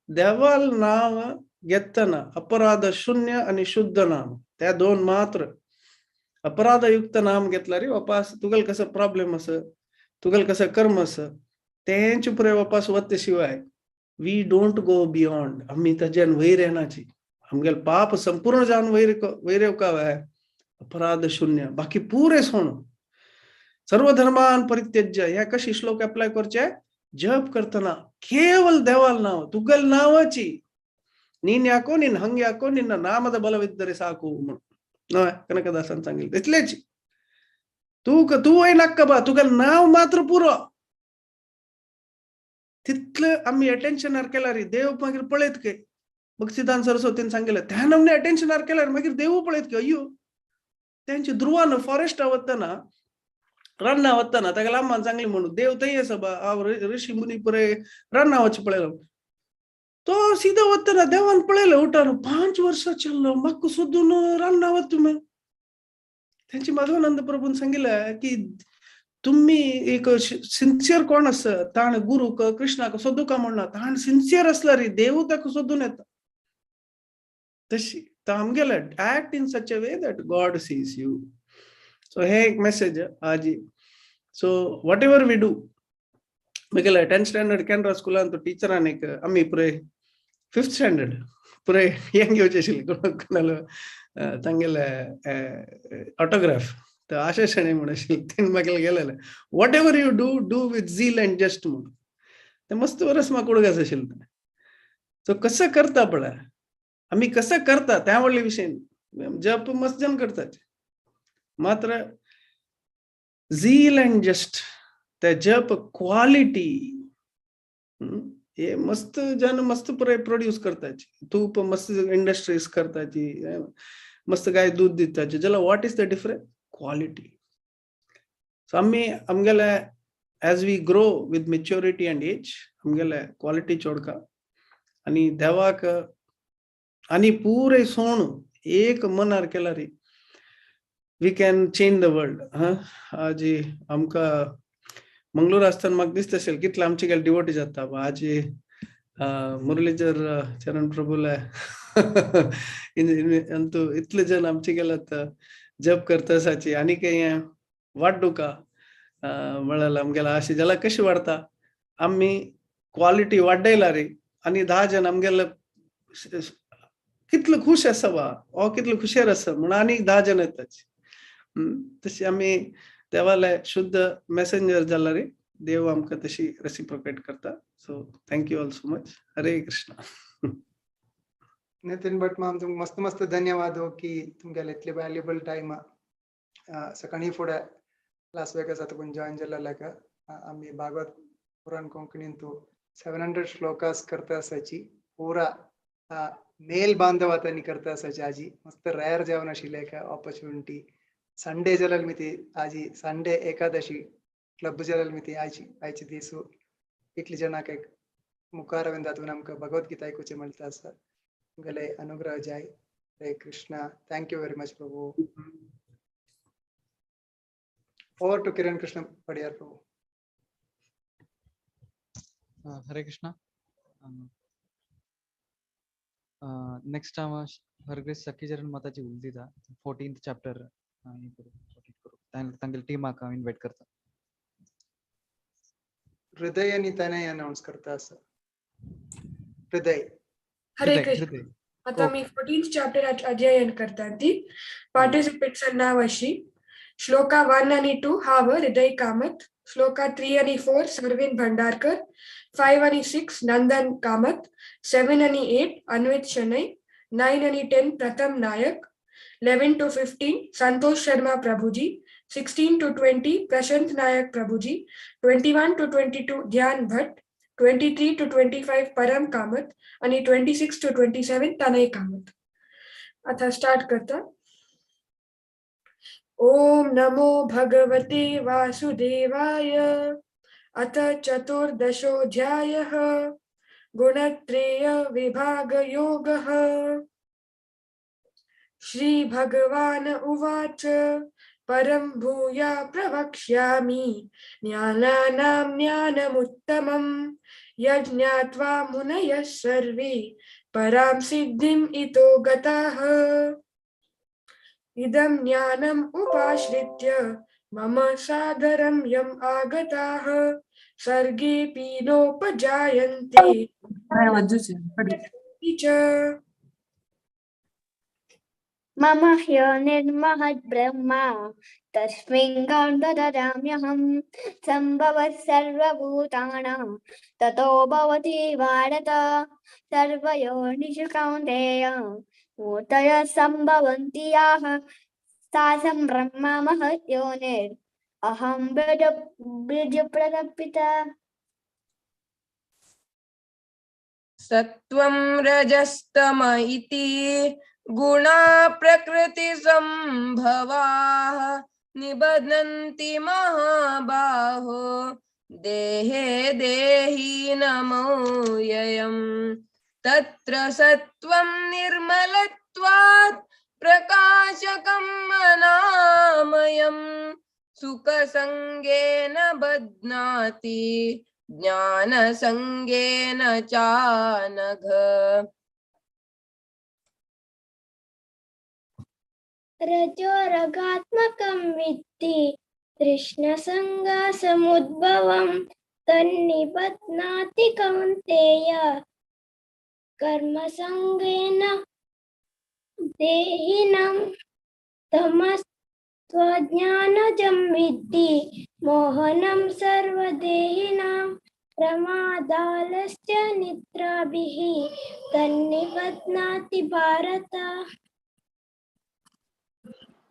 देवाल नाव घेतना अपराध शून्य आणि शुद्ध नाम त्या दोन मात्र अपराधयुक्त नाम घेतल्यारी वापास तुगल कसं प्रॉब्लेम अस तुगल कसं कर्म अस त्यांची पुरे वापास वत्ते शिवाय वी डोंट गो बियॉन्ड आम्ही तजन वैर येण्याची आमगेल पाप संपूर्ण जाऊन वैरेव का अपराध शून्य बाकी पुरे सोण सर्व धर्मान परित्यज्य ह्या कशी श्लोक अप्लाय करचे जप करताना केवल देवाल नाव तुगल नावाची ನೀನ್ ಯಾಕೋ ನಿನ್ ಹಂಗ ಯಾಕೋ ನಿನ್ನ ನಾಮದ ಬಲವಿದ್ದರೆ ಸಾಕು ಕನಕದಾಸನ್ सांगितलं तिथलेच तू नक्का बा तुगल नाव मात्र पुरो तिथलं आम्ही अटेन्शन केला रे देव मागीर पळयत के भक्तिदान सरस्वतीन सांगितलं त्या नमने अटेन्शन केल्यार मागीर देव पळयत के अय्यो त्यांची ध्रुवान फॉरेस्ट वतना रन्ना वतना ताका लांबान सांगली म्हणून देव थंय आसा बा ऋषी मुनी पुरे रन्ना वच पळयलो तो सीधा वतना देवान पळयलं उठान 5 वर्ष चल्लो मक्क सोदून रन्ना वत तुम्ही त्यांची माधवानंद प्रभून सांगितलं की तुम्ही एक सिन्सियर कोण अस ताण गुरु कृष्णाक सोदू का म्हणना ताण सिन्सियर असला रे देव ताका सोदून येता तशी आमगेला act in such a way that God sees you so हे एक मेसेज आजी so whatever we do म्हगेला 10th स्टँडर्ड कॅनरा स्कुलान तो टीचरान एक आम्ही पुरे 5th स्टँडर्ड पुरे यंग येवचे आशिल्ले कोणाला तांगेले ऑटोग्राफ तर आशा शणे म्हणून आशिल्ले तेन म्हाका गेलेले what ever you do with झील अँड जस्ट म्हणून ते मस्त बरस म्हाका उडगास आशिल्ले सो कसं करता पळय आम्ही कसं करता त्या व्हडले विशय जप मस्त जण करतात मात्र झील अँड जस्ट त्या जप क्वालिटी हे मस्त जन मस्त प्रोड्यूस करताची तूप मस्त इंडस्ट्रीज करताची मस्त गाय दूध दिताची ज्याला what is the difference quality so आम्ही आमगेले as we grow with maturity and age, आमगेले quality चोडका आणि देवाक आणि पुरे सोण एक मनार केला रे, we can change the world. आज आमका मंगळूर आसतना म्हाका दिसता असेल कितले आमचे गेले डिवोटी जाता. आज मुरलीधर चरण प्रभूला अंतु इतले जन आमचे गेलात जप करता साची आणि काही वाढू का म्हणाला आमगेला अशी ज्याला कशी वाढता आम्ही क्वालिटी वाढायला रे आणि 10 जण आमगेला कितलं खुश असावा ओ कितलं खुशार असा म्हणून आणि 10 जण येतात. तशी आम्ही देवाला शुद्ध मेसेंजर जाला रे, देव आमका तशी रेसिप्रोकेट करता. So thank you all so much. Hare Krishna. Nitin Bhat ma'am तुमकां मस्त मस्त धन्यवाद हो की तुमगेले इतले वॅल्युएबल टाइम सकाळी फुडें लास वेगास तुमकां जॉइन जाला लायक आमी भागवत पुराण कोंकणीन तू 700 श्लोकास करता आसाची पुरा मेल बांधवातांनी करता आसाची आजी मस्त रेअर जेवण आशिल्ले का ऑपॉर्च्युनिटी संडे जाल्यार मिती आजी संडे एकादशी क्लब जाल्यार मिती आयचे दीस इतली जणांक एक मुखार हांवें तातूंत आमकां भगवद्गीता आयकुचें मेळटा आसा. तुमगेले अनुग्रह जाय. Hare Krishna. Thank you very much प्रभू. Over to Kiran Krishna Padiyar Prabhu. Hare Krishna. Next her grace Sakhicharan माताची उलदिता 14th चॅप्टर तांगेल टीमाक हांव इन्वाइट करता. हृदय आणि तनय अनाउन्स करता आसा. हृदय. हरे कृष्ण. आता मी 14th चॅप्टर अध्ययन करता ती पार्टिसिपेट्स नाव अशी श्लोका 1 आणि 2 हाव हृदय कामत, श्लोका 3 आणि 4 सर्विन भंडारकर, 5 आणि 6 नंदन कामत, 7 आणि 8 अन्वित शनई, 9 आणि 10 प्रथम नायक, 11 to 15 Santosh Sharma Prabhuji, 16 to 20 Prashant Nayak Prabhuji, 21 to 22 ध्यान भट्ट, 23 to 25 परम कामत आणि 26 to 27 तनय कामत. आता स्टार्ट करता. ओम नमो भगवते वासुदेवाय. अथ चतुर्दशोऽध्यायः गुणत्रय विभाग योगः. श्री भगवान उवाच परं भूया प्रवक्ष्यामि ज्ञानानां ज्ञानमुत्तमं यज्ञात्वा मुनयः सर्वे परां सिद्धिम् इतो गताः. इदं ज्ञानम् उपाश्रित्य मम सादरं यम् आगताः सर्गेऽपि नोपजायन्ते च. मम ह्यो निर्महद् ब्रह्मा तस्मिन् ददाम्यहं सम्भवः सर्वभूतानां ततो भवति भारत. सर्वयोनिषु कौन्तेय मूर्तयः सम्भवन्ति याः तासां ब्रह्मा महत् योनिर् अहं बीजप्रदपिता. सत्वं रजस्तम इति गुणा प्रकृति संभवाः निबध्नन्ति महाबाहो देहे देहीनमूययम्. तत्र सत्वं निर्मलत्वात् प्रकाशकम् अनामयम् सुखसंगेन बध्नाति ज्ञानसंगेन चानघ. रजोरगात्मकं विद्धि तृष्णसङ्गसमुद्भवं तन्निबध्नाति कौन्तेय कर्मसङ्गेन देहिनं. तमस्त्वज्ञानजं विद्धि मोहनं सर्वदेहिनां प्रमादालस्य निद्राभिः तन्निबध्नाति भारत.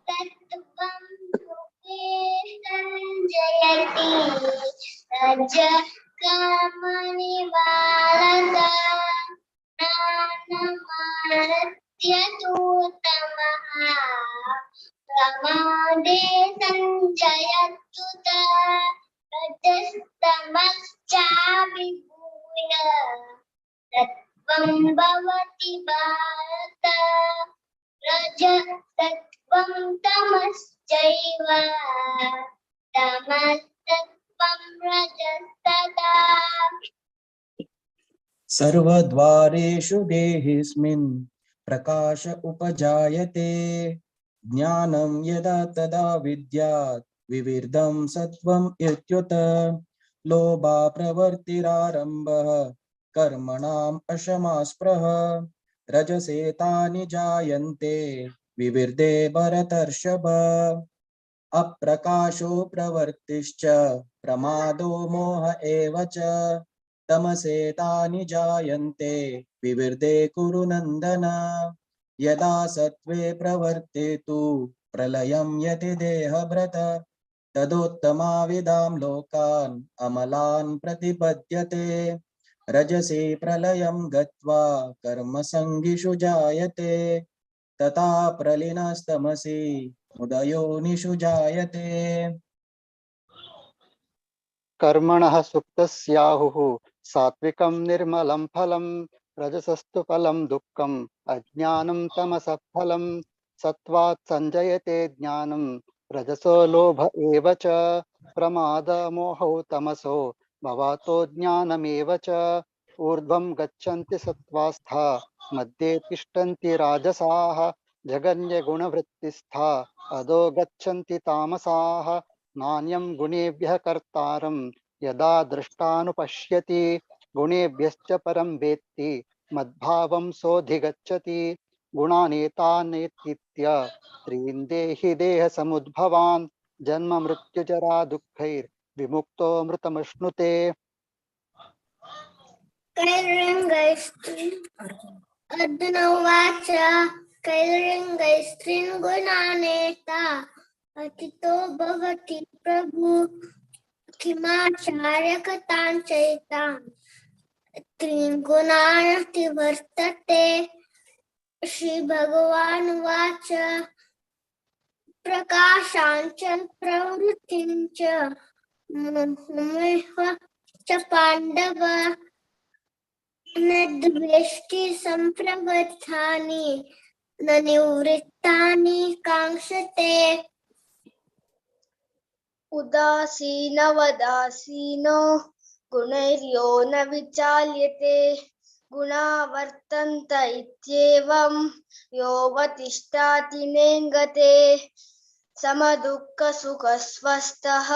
तत्त्वं सुखे संजयति रजकर्मनिवारत ज्ञानमारत्य तु तमः प्रमादे संजयत्युत. रज रजस्तमश्चाभिभूय तत्त्वं भवति भारत रजस्तत्त्वं तमश्चैव तमस्तत्त्वं रजस्तदा सर्वद्वारेषु देहेऽस्मिन् प्रकाश उपजायते ज्ञानं यदा तदा विद्यात् विविर्धं सत्त्वम् इत्युत लोभा प्रवृत्तिरारम्भः कर्मणाम् अशमास्पृह रजसेतानि जायन्ते विविर्धे भरतर्षभ अप्रकाशो प्रवृत्तिश्च प्रमादो मोह एव च तमसेतानि जायन्ते विविर्धे कुरु नन्दन यदा सत्त्वे प्रवर्ते तु प्रलयं यति देहभृत तदोत्तमाविदां लोकान् अमलान् प्रतिपद्यते रजसी प्रलयं गत्वा कर्मसङ्गिषु जायते तथा प्रलीनस्तमसि उदयोनिषु जायते कर्मणः सुप्तस्याहुः सात्विकं निर्मलं फलं रजसस्तु फलं दुःखम् अज्ञानं तमसः फलं सत्त्वात् संजयते ज्ञानं रजसो लोभ एव च प्रमादमोहौ तमसो भवातो ज्ञानमेव च ऊर्ध्वं गच्छन्ति सत्त्वास्था मध्ये तिष्ठन्ति राजसाः जगन्यगुणवृत्तिस्था अधो गच्छन्ति तामसाः नान्यं गुणेभ्यः कर्तारं यदा दृष्टानुपश्यति गुणेभ्यश्च परं वेत्ति मद्भावं सोऽधिगच्छति गुणानेतानेतीत्य त्रीन् देहि देहसमुद्भवान् जन्म मृत्युजरा दुःखैर्विमुक्तो मृतमश्नुते अर्जुन उवाच कैर्लिङ्गैस्त्रीन् गुणानेता अतितो भवति प्रभु किमाचार्य कथां चैतान् त्रीन् गुणान् अतिवर्तते श्रीभगवानुवाच प्रकाशाञ्च प्रवृत्तिञ्च मोहमेव च पाण्डव न द्वेष्टि सम्प्रवृत्तानि न निवृत्तानि काङ्क्षते उदासीनवदासीनो गुणैर्यो न विचाल्यते गुणा वर्तन्त इत्येवं योऽवतिष्ठति नेङ्गते समदुःखसुखस्वस्थः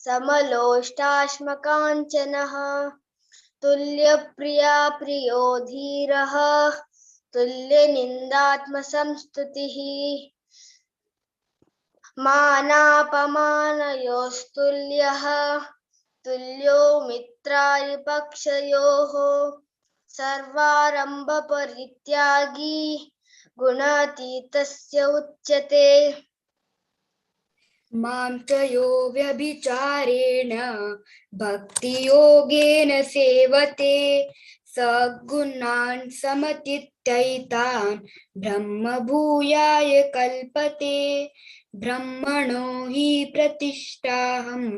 समलोष्टाश्मकाञ्चनः तुल्यप्रिया प्रियो धीरः तुल्यनिन्दात्मसंस्तुतिः मानापमानयोस्तुल्यः तुल्यो मित्रारिपक्षयोः सर्वारम्भपरित्यागी गुणातीतस्य उच्यते मां च यो व्यभिचारेण भक्तियोगेन सेवते स गुणान् समतीत्यैतान् ब्रह्मभूयाय कल्पते ब्रह्मणो हि प्रतिष्ठाहम्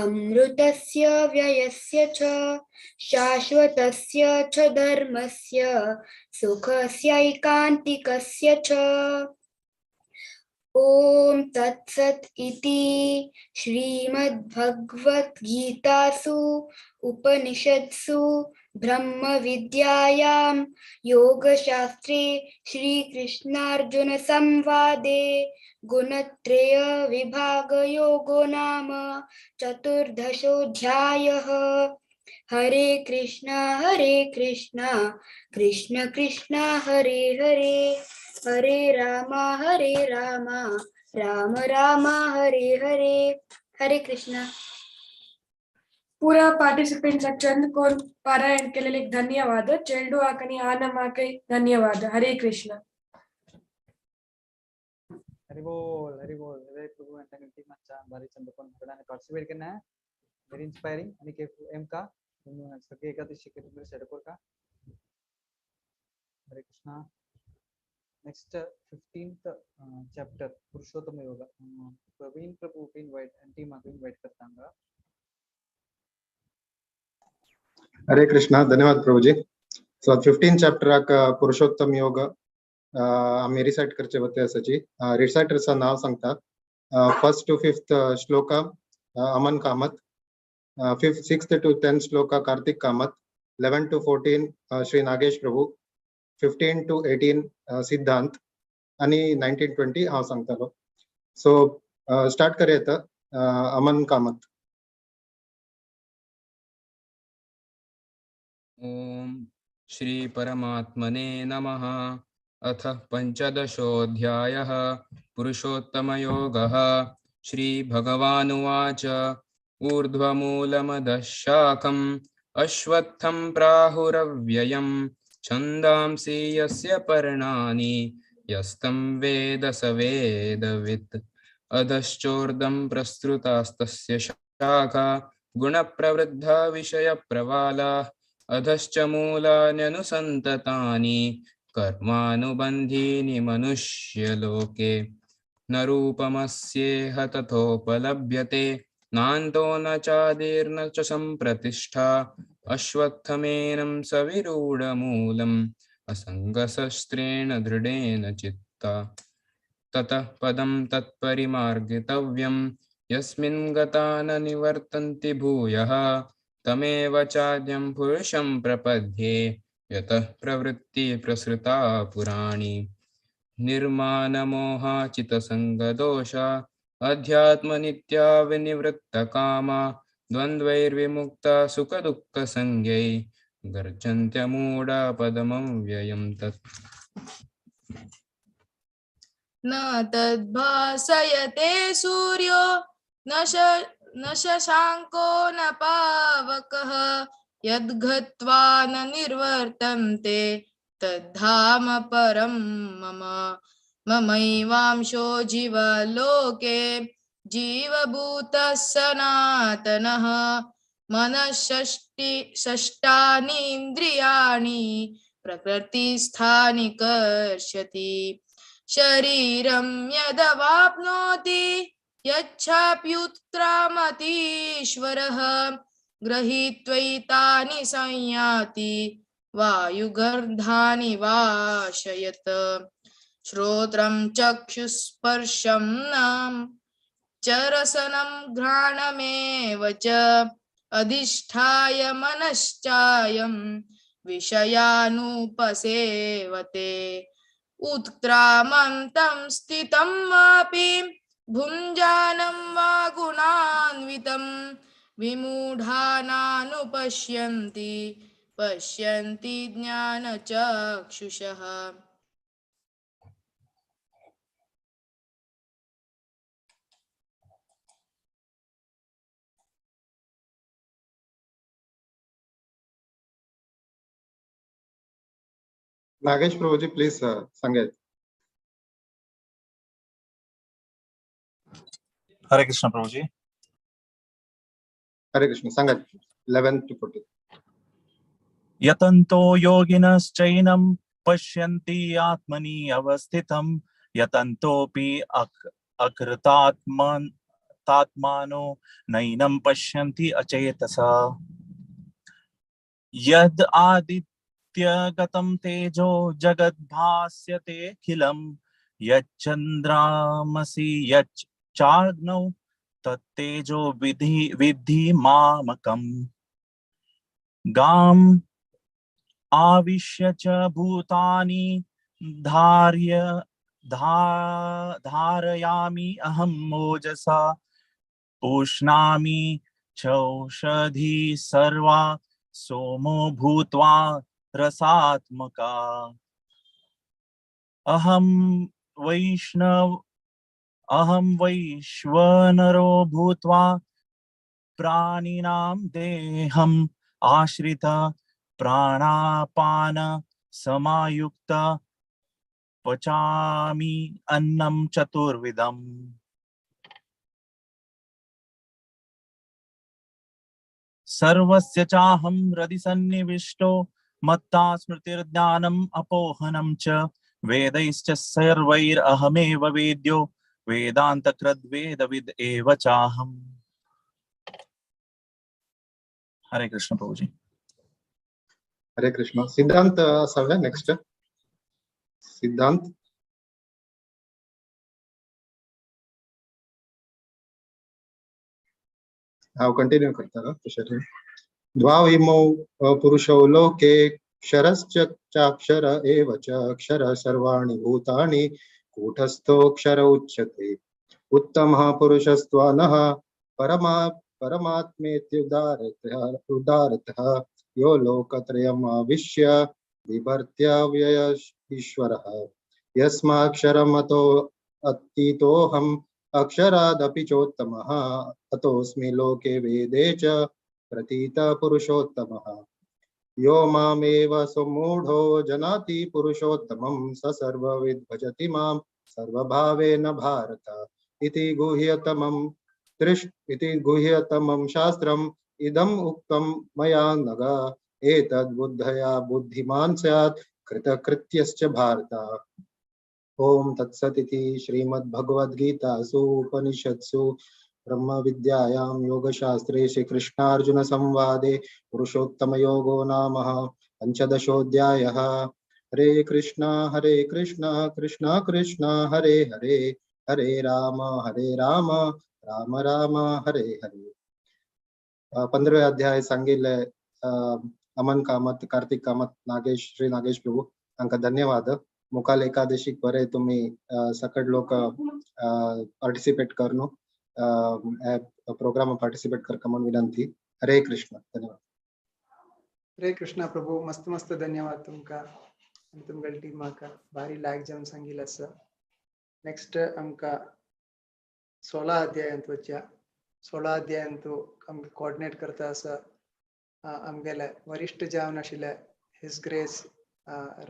अमृतस्य व्ययस्य च शाश्वतस्य च धर्मस्य सुखस्यैकान्तिकस्य च ॐ तत्सत् इति श्रीमद्भगवद्गीतासु उपनिषत्सु ब्रह्मविद्यायां योगशास्त्रे श्रीकृष्णार्जुनसंवादे गुणत्रय विभागयोगो नाम चतुर्दशोऽध्यायः। हरे कृष्णा कृष्ण कृष्ण हरे हरे हरे राम राम राम हरे हरे। हरे कृष्णा। पूरा पार्टिसिपेंट सेक्शन को पारायण केलेले धन्यवाद. चेंडू आकनी आनमाके धन्यवाद. हरे कृष्ण. हरि बोल हरे प्रभु ఎంత గట్టి మచ్చా భారీ చందుకొని చూడడానికి పార్టిసిపేట్ करना है वेरी इंस्पायरिंग आणि के एम का सगळे एकादशी के तुम्ही सेटअप का. हरे कृष्णा. नेक्स्ट 15th चैप्टर पुरुषोत्तम योग प्रवीण प्रभु को इनवाइट टीम को इनवाइट करता हरे कृष्णा, धन्यवाद प्रभुजी. सो 15 चॅप्टर पुरुषोत्तम योग आम्ही रिसाइट करचे होते असाची. रिसाइटरचं नाव सांगता. 1st to 5th shloka Aman Kamat, 6th to 10th shloka Kartik Kamat, 11 to 14 Shri Nagesh Prabhu, 15 to 18 सिद्धांत आणि 19-20 हांव सांगतालो. सो स्टार्ट करूया अमन कामत. ओम श्री परमात्मने नमः. अथ पंचदशोऽध्यायः पुरुषोत्तमयोगः. श्री भगवानुवाच ऊर्ध्वमूलमधः शाखम् अश्वत्थं प्राहुरव्ययं छन्दांसि यस्य पर्णानि यस्तं वेद स वेदवित्. अधश्चोर्ध्वं प्रसृतास्तस्य शाखा गुणप्रवृद्धा विषयप्रवालाः अधश्च मूलान्यनुसन्ततानि कर्मानुबन्धीनि मनुष्यलोके. न रूपमस्येह तथोपलभ्यते नान्तो न चादिर्न च सम्प्रतिष्ठा. अश्वत्थमेनं सविरूढमूलम् असङ्गशस्त्रेण दृढेन चित्ता. ततः पदं तत्परिमार्गितव्यं यस्मिन् गता न निवर्तन्ति भूयः. तमेव चाद्यं पुरुषं प्रपद्ये यतः प्रवृत्ति प्रसृता पुराणी. निर्मानमोहाचितसङ्गदोषा अध्यात्मनित्या विनिवृत्तकामा द्वन्द्वैर्विमुक्ता सुखदुःखसंज्ञै गर्जन्त्यमूढा पदमव्ययं तत्. न तद्भासयते सूर्यो न शशाङ्को न पावकः यद्गत्वा न निर्वर्तन्ते तद्धाम परं मम. ममैवांशो जीवलोके जीवभूतः सनातनः. मनःषष्ठानि इन्द्रियाणि प्रकृतिस्थानि कर्षति. शरीरं यदवाप्नोति यच्छाप्युत्क्रामतीश्वरः गृहीत्वैतानि संयाति वायुगर्धानि वाशयत्. श्रोत्रं चक्षुस्पर्शं च रसनं घ्राणमेव च अधिष्ठाय मनश्चायं विषयानुपसेवते. उत्क्रामन्तं स्थितं वापि भुञ्जानं वा गुणान्वितं विमूढानानुपश्यन्ति पश्यन्ति ज्ञानचक्षुषः. नागेश प्रभुजी प्लीज सांगेल. हरे कृष्ण प्रभुजी. हरे कृष्ण सांगा. 11 to 14. यतन्तो योगिनश्चैनं पश्यन्ति आत्मनि अवस्थितं यतन्तोऽपि अकृतात्मानो नैनं पश्यन्ति अचेतसा. यद् आदित्यगतं तेजो जगद्भास्यतेऽखिलं यच्चन्द्रामसि यच्चाग्नौ तत्तेजो विद्धि मामकम्. गाम् आविश्य च भूतानि धारयामि अहं ओजसा पुष्णामि चौषधी सर्वा सोमो भूत्वा रसात्मका. अहं वैश्वानरो भूत्वा प्राणिनां देहम् आश्रित प्राणापान समायुक्त पचामि अन्नं चतुर्विधम्. सर्वस्य चाहं हृदि सन्निविष्टो मत्ता स्मृतिर्ज्ञानम् अपोहनं च वेदैश्च सर्वैरहमेव वेद्यो वेदान्तकृद्वेदविद् एव चाहम्. हरे कृष्ण प्रभु जी. हरे कृष्ण. सिद्धांत असाव्या नेक्स्ट. सिद्धांत. हांव कंटिन्यू करता तशें. द्वाविमौ पुरुषौ लोके क्षरश्च चाक्षर एव च अक्षर सर्वाणि भूतानि कूटस्थोऽक्षर उच्यते. उत्तमः पुरुषस्त्वानः परमात्मेत्युदारतः यो लोकत्रयम् आविश्य बिभर्त्यव्यय ईश्वरः. यस्माक्षरम् अतीतोऽहम् अक्षरादपि चोत्तमः अतोऽस्मि लोके वेदे च प्रतीत पुरुषोत्तमः. यो मामेव सुमूढो जनाति पुरुषोत्तमं स सर्वविद् भजति मां सर्वभावेन भारत. इति गुह्यतमं शास्त्रम् इदम् उक्तं मया नघ. एतद्बुद्धया बुद्धिमान् स्यात् कृतकृत्यश्च भारत. ओम तत्सदिति श्रीमद्भगवद्गीतासु उपनिषत्सु ब्रह्म विद्यायां योगशास्त्रे श्रीकृष्णार्जुन संवादे पुरुषोत्तमयोगो नाम पंचदशोऽध्यायः. हरे कृष्णा कृष्णा कृष्णा हरे हरे, हरे राम राम राम हरे हरे. 15वें अध्याय सांगिल्ले अमन कामत, कार्तिक कामत, नागेश, श्री नागेश प्रभू तांकां धन्यवाद. मुखाल एकादशीक बरे तुम्ही सकट लोक पार्टिसिपेट करनो प्रोग्राम पार्टिसिपेट करका म्हणून विनंती. हरे कृष्ण. धन्यवाद. हरे कृष्णा प्रभू. मस्त मस्त धन्यवाद तुमका आणि तुमगेल टीमाका भारी लायक जावन सांगिल आसा. नेक्स्ट आमका 16 अध्यायांत वच्या. 16 अध्यायांत आमकां कोऑर्डिनेट करता आसा आमगेले वरिष्ठ जावन आशिल्ले हिज ग्रेस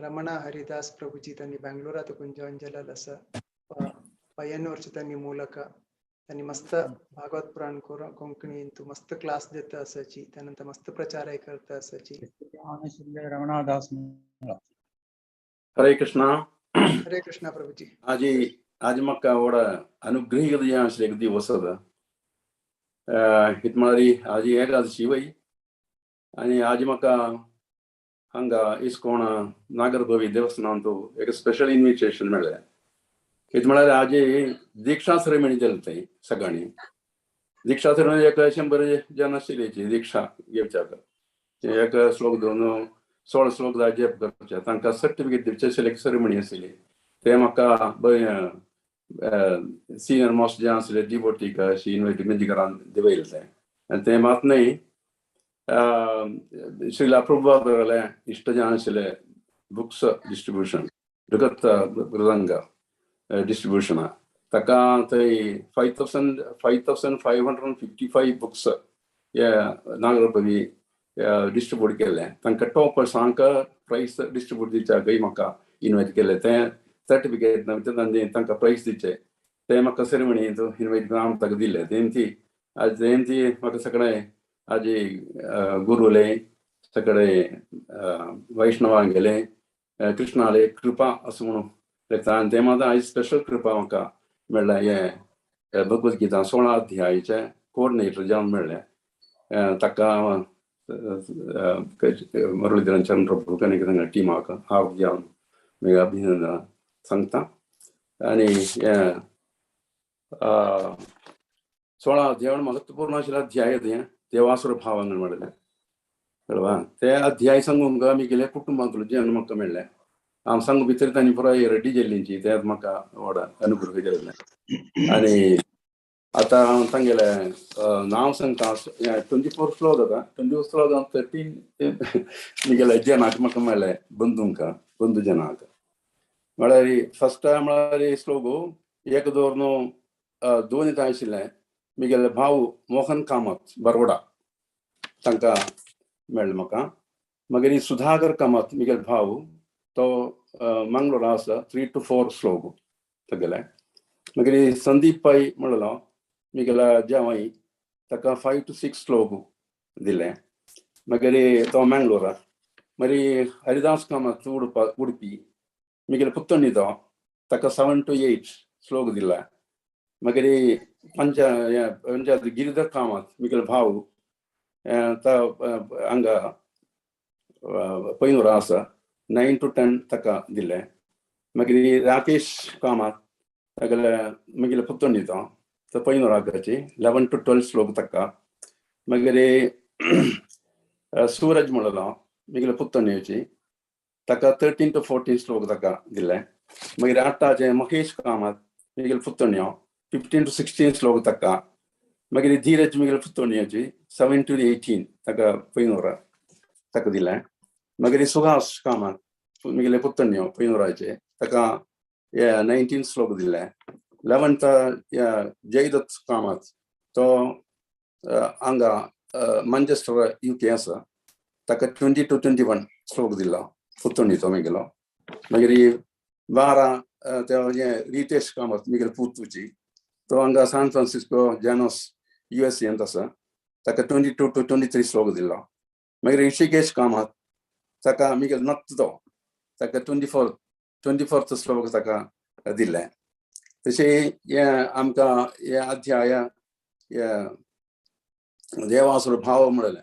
रमणा हरिदास प्रभुजी. त्यांनी बेंगलोरातून जॉइन जालेले आसा. पय्यनूरचे त्यांनी ಮೂಲಕ त्यांनी मस्त भागवत पुराण कोंकणी मस्त क्लास देता आसाची. त्यानंतर मस्त प्रचार करता आसाची. रमणादास. हरे कृष्णा. हरे कृष्णा प्रभुजी. आज म्हाका व्हड अनुग्रह एक दिवस आसा. म्हळ्यार आज एकादशी वय आनी आज म्हाका हांगा इस्कॉन नागरभवी देवस्थानांत एक स्पेशल इन्विटेशन मेळ्ळें. कितें म्हळ्यार आज दिक्षा सेरेमनी जाली थंय सकाळीं. दिक्षा सेरेमनी एक 100 जन आशिल्लीं दिक्षा घेवच्याक. एक श्लोक दोन 16 श्लोक जाय जप करचे. तांकां सर्टिफिकेट दिवचे अशी एक सेरेमनी आशिल्ली. ते म्हाका सिनियर मोस्ट जे आसले डिवोटीक अशी इन्वायट म्हणजे घरान दिवयले ते. आनी ते मात न्हय श्रीला प्रभुपाद इष्ट जाण आशिल्ले बुक्स डिस्ट्रिब्युशन जगत मृदंग डिस्ट्रिब्युशन ताका थंय 5555 बुक्स हे नागरभवी डिस्ट्रिब्यूट केले. तांकां टॉपर्सांक प्राइस डिस्ट्रिब्यूट दिवच्याकय म्हाका इन्वायट केले. ते सर्टिफिकेट तांकां प्राइस दिवचे ते म्हाका सेरेमनी इन्वायट करून हांव ताका दिले. जयंती आज जयंती म्हाका सगळे आज गुरुले सगळे वैष्णवांक गेले कृष्णाले कृपा असं म्हणून लेखता. आनी ते मात आयज स्पेशल कृपा म्हाका मेळ्ळें. हे भगवद्गीता 16 अध्यायाचे कोऑर्डिनेटर जावन मेळ्ळें. ताका मुरलीधरन चंद्र प्रभू आनी टिमाक हांव जावन मागीर अभिनंदन सांगता. आनी 16 अध्याय महत्वपूर्ण आशिल्ले अध्याय ते देवासुर भावांगण म्हणलें कळवा. ते अध्याय सांगूंक आमगेले कुटुंबांतलो जेवण म्हाका मेळ्ळें. हांव सांगू भितर तांणी पुराय रेडी जाल्लींची ते म्हाका व्हड अनुग्रह केल्ले. आनी आतां हांव तांगेले नांव सांगता. 24 श्लोक जाता. 24 श्लोक 13 म्हगेले जनाक म्हाका मेळ्ळे बंधू जनाक. म्हळ्यार फर्स्ट म्हळ्यार श्लोक 1 2 2 येता आशिल्ले. म्हगेले भाव मोहन कामत बरोडा तांकां मेळ्ळें म्हाका. मागीर सुधाकर कामत म्हगेलो भाव तो मंगळूरा आसा 3 to 4 श्लोक तागेले. मागीर संदीप पै म्हणलो म्हगेला जावई ताका 5 to 6 श्लोक दिले. मागीर तो मंगळूरा. मागीर हरिदास कामत उडपी म्हगेलो पुतणी तो ताका 7 to 8 श्लोक दिला. मागीर गिरीधर कामत म्हगेलो भाव हांगा ಪೈನೂರ ಆಸ 9 to 10 ತಕ ದಿಲ್ಲೆ ಮಗಿರಿ ರಾಕೇಶ್ ಕಾಮತ್ ಅಗಲ ಮಗಿಲ ಪುತ್ತೊಂಡಿತ ಪೈನೂರ ಆಗಚ್ಚಿ 11 to 12 ಶ್ಲೋಕ ತಕ್ಕ ಮಗಿರಿ ಸೂರಜ್ ಮೊಳಲ ಮಿಗಿಲ ಪುತ್ತೊಂಡಿ ತಕ 13 to 14 ಶ್ಲೋಕ ತಕ ದಿಲ್ಲೆ ಮಗಿರಿ ಆಟಾಜೆ ಮಹೇಶ್ ಕಾಮತ್ ಮಿಗಿಲ ಪುತ್ತೊಂಡ್ಯ 15 to 16 ಶ್ಲೋಕ ತಕ್ಕ ಮಗಿರಿ ಧೀರಜ್ ಮಿಗಿಲ ಪುತ್ತೊಂಡಿ 7 to 18 ತಕ ಪೈನೂರ ತಕದಿಲ್ಲ ಮಗರಿ ಸುಹಾಸ್ ಕಾಮತ್ ಮಿಗಿಲೆ ಪುತ್ತಣ್ಯ ಪೈನೂರಾಜೆ ತಕ 19 ಶ್ಲೋಕದಿಲ್ಲ 11th ಜೈದತ್ ಕಾಮತ್ ತೋ ಅಂಗ ಮಂಜಸ್ಟರ್ ಯುಕೆಎಸ್ ತಕ 20 to 21 ಶ್ಲೋಕದಿಲ್ಲ ಪುತ್ತಣ್ಣಿ ತೋ ಮಿಗಿಲ ಮಗರಿ ವಾರ ರೀತೇಶ್ ಕಾಮತ್ ಮಿಗಿಲ ಪೂತುಜಿ ತೋ ಅಂಗ ಸಾನ್ ಫ್ರಾನ್ಸಿಸ್ಕೋ ಜಾನೋಸ್ ಯುಎಸ್ಎ ಅಂತಸ ತಕ 22 to 23 ಶ್ಲೋಕದಿಲ್ಲ ಮಗರಿ ಋಷಿಕೇಶ್ ಕಾಮತ್ ತಕ ಮಿಗಲ್ ನತ್ತದೋ ತಕ 24th ಶ್ಲೋಕ ತಕ ದಿಲ್ಲ तसे आमका या अध्याय या देवासुर भाव मिळाले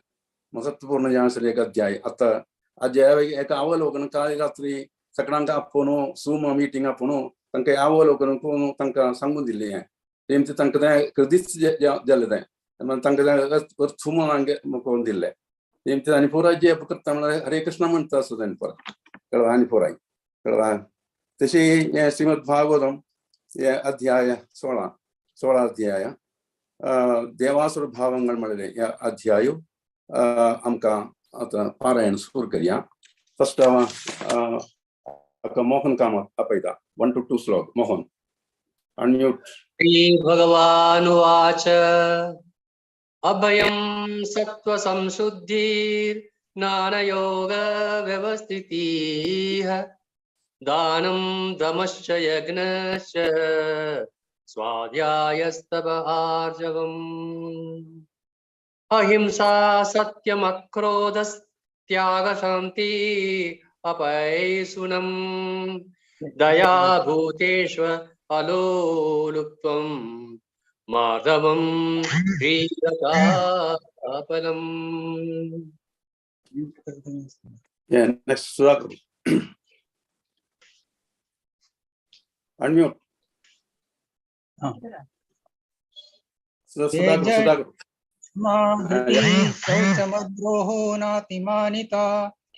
महत्वपूर्ण जाणसर एक अध्याय आता अध्याय एक अवलोकन काल रात्री सगळ्यांका आपण सूम मीटिंग आपण तांका अवलोकन करून तांका सांगून दिले तेमते तांका कधीच जालें तांका थुमंगे करून दिले तेमते आणि पुरा जे करता म्हणल्यार हरे कृष्ण म्हणता असो तांणी परत कळवा आणि पुराय कळवा तशी श्रीमद भागवतम या अध्याय 16 अध्याय देवासुर भावंगळ म्हणले या अध्याय आमका आता पारायण सुरू करूया फर्स्ट मोहन कामत आपयता 1 to 2 श्लोक मोहन अनम्यूट श्री भगवानुवाच अभयं सत्त्व संशुद्धिर ज्ञानयोग व्यवस्थितिः दानं दमश्च यज्ञश्च स्वाध्यायस्तव आर्जवम् अहिंसा सत्यमक्रोधस्त्याग शान्ति अपैशुनम् दया भूतेष्व अलोलुप्त्वं माधवं श्रीरकापलम् Yeah, next Sudhakar. Unmute. Sudhakar. शौचमद्रोहो नातिमानिता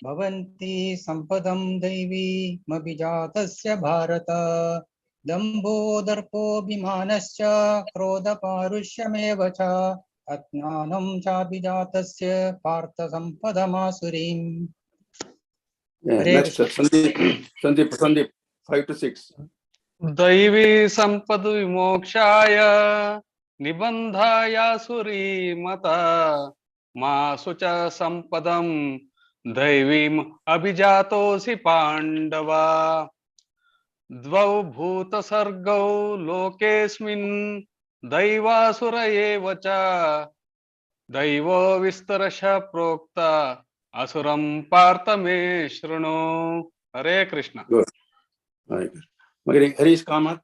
भवन्ति सम्पदं दैवीमभिजातस्य भारत दम्भो दर्पोऽभिमानश्च क्रोधपारुष्यमेव च अज्ञानं चाभिजातस्य पार्थ सम्पदमासुरीम् Next Sandeep 5 to 6. दैवी संपद विमोक्षाय निबंधायासुरी मता मासु च संपदं दैवीम अभिजातोऽसि पांडवा द्वौ भूतसर्गौ लोकेऽस्मिन् दैवासुर एव च दैवो विस्तरशः प्रोक्ता असुरं पार्थ मे शृणु हरे कृष्ण Good. मगर हरीश कामत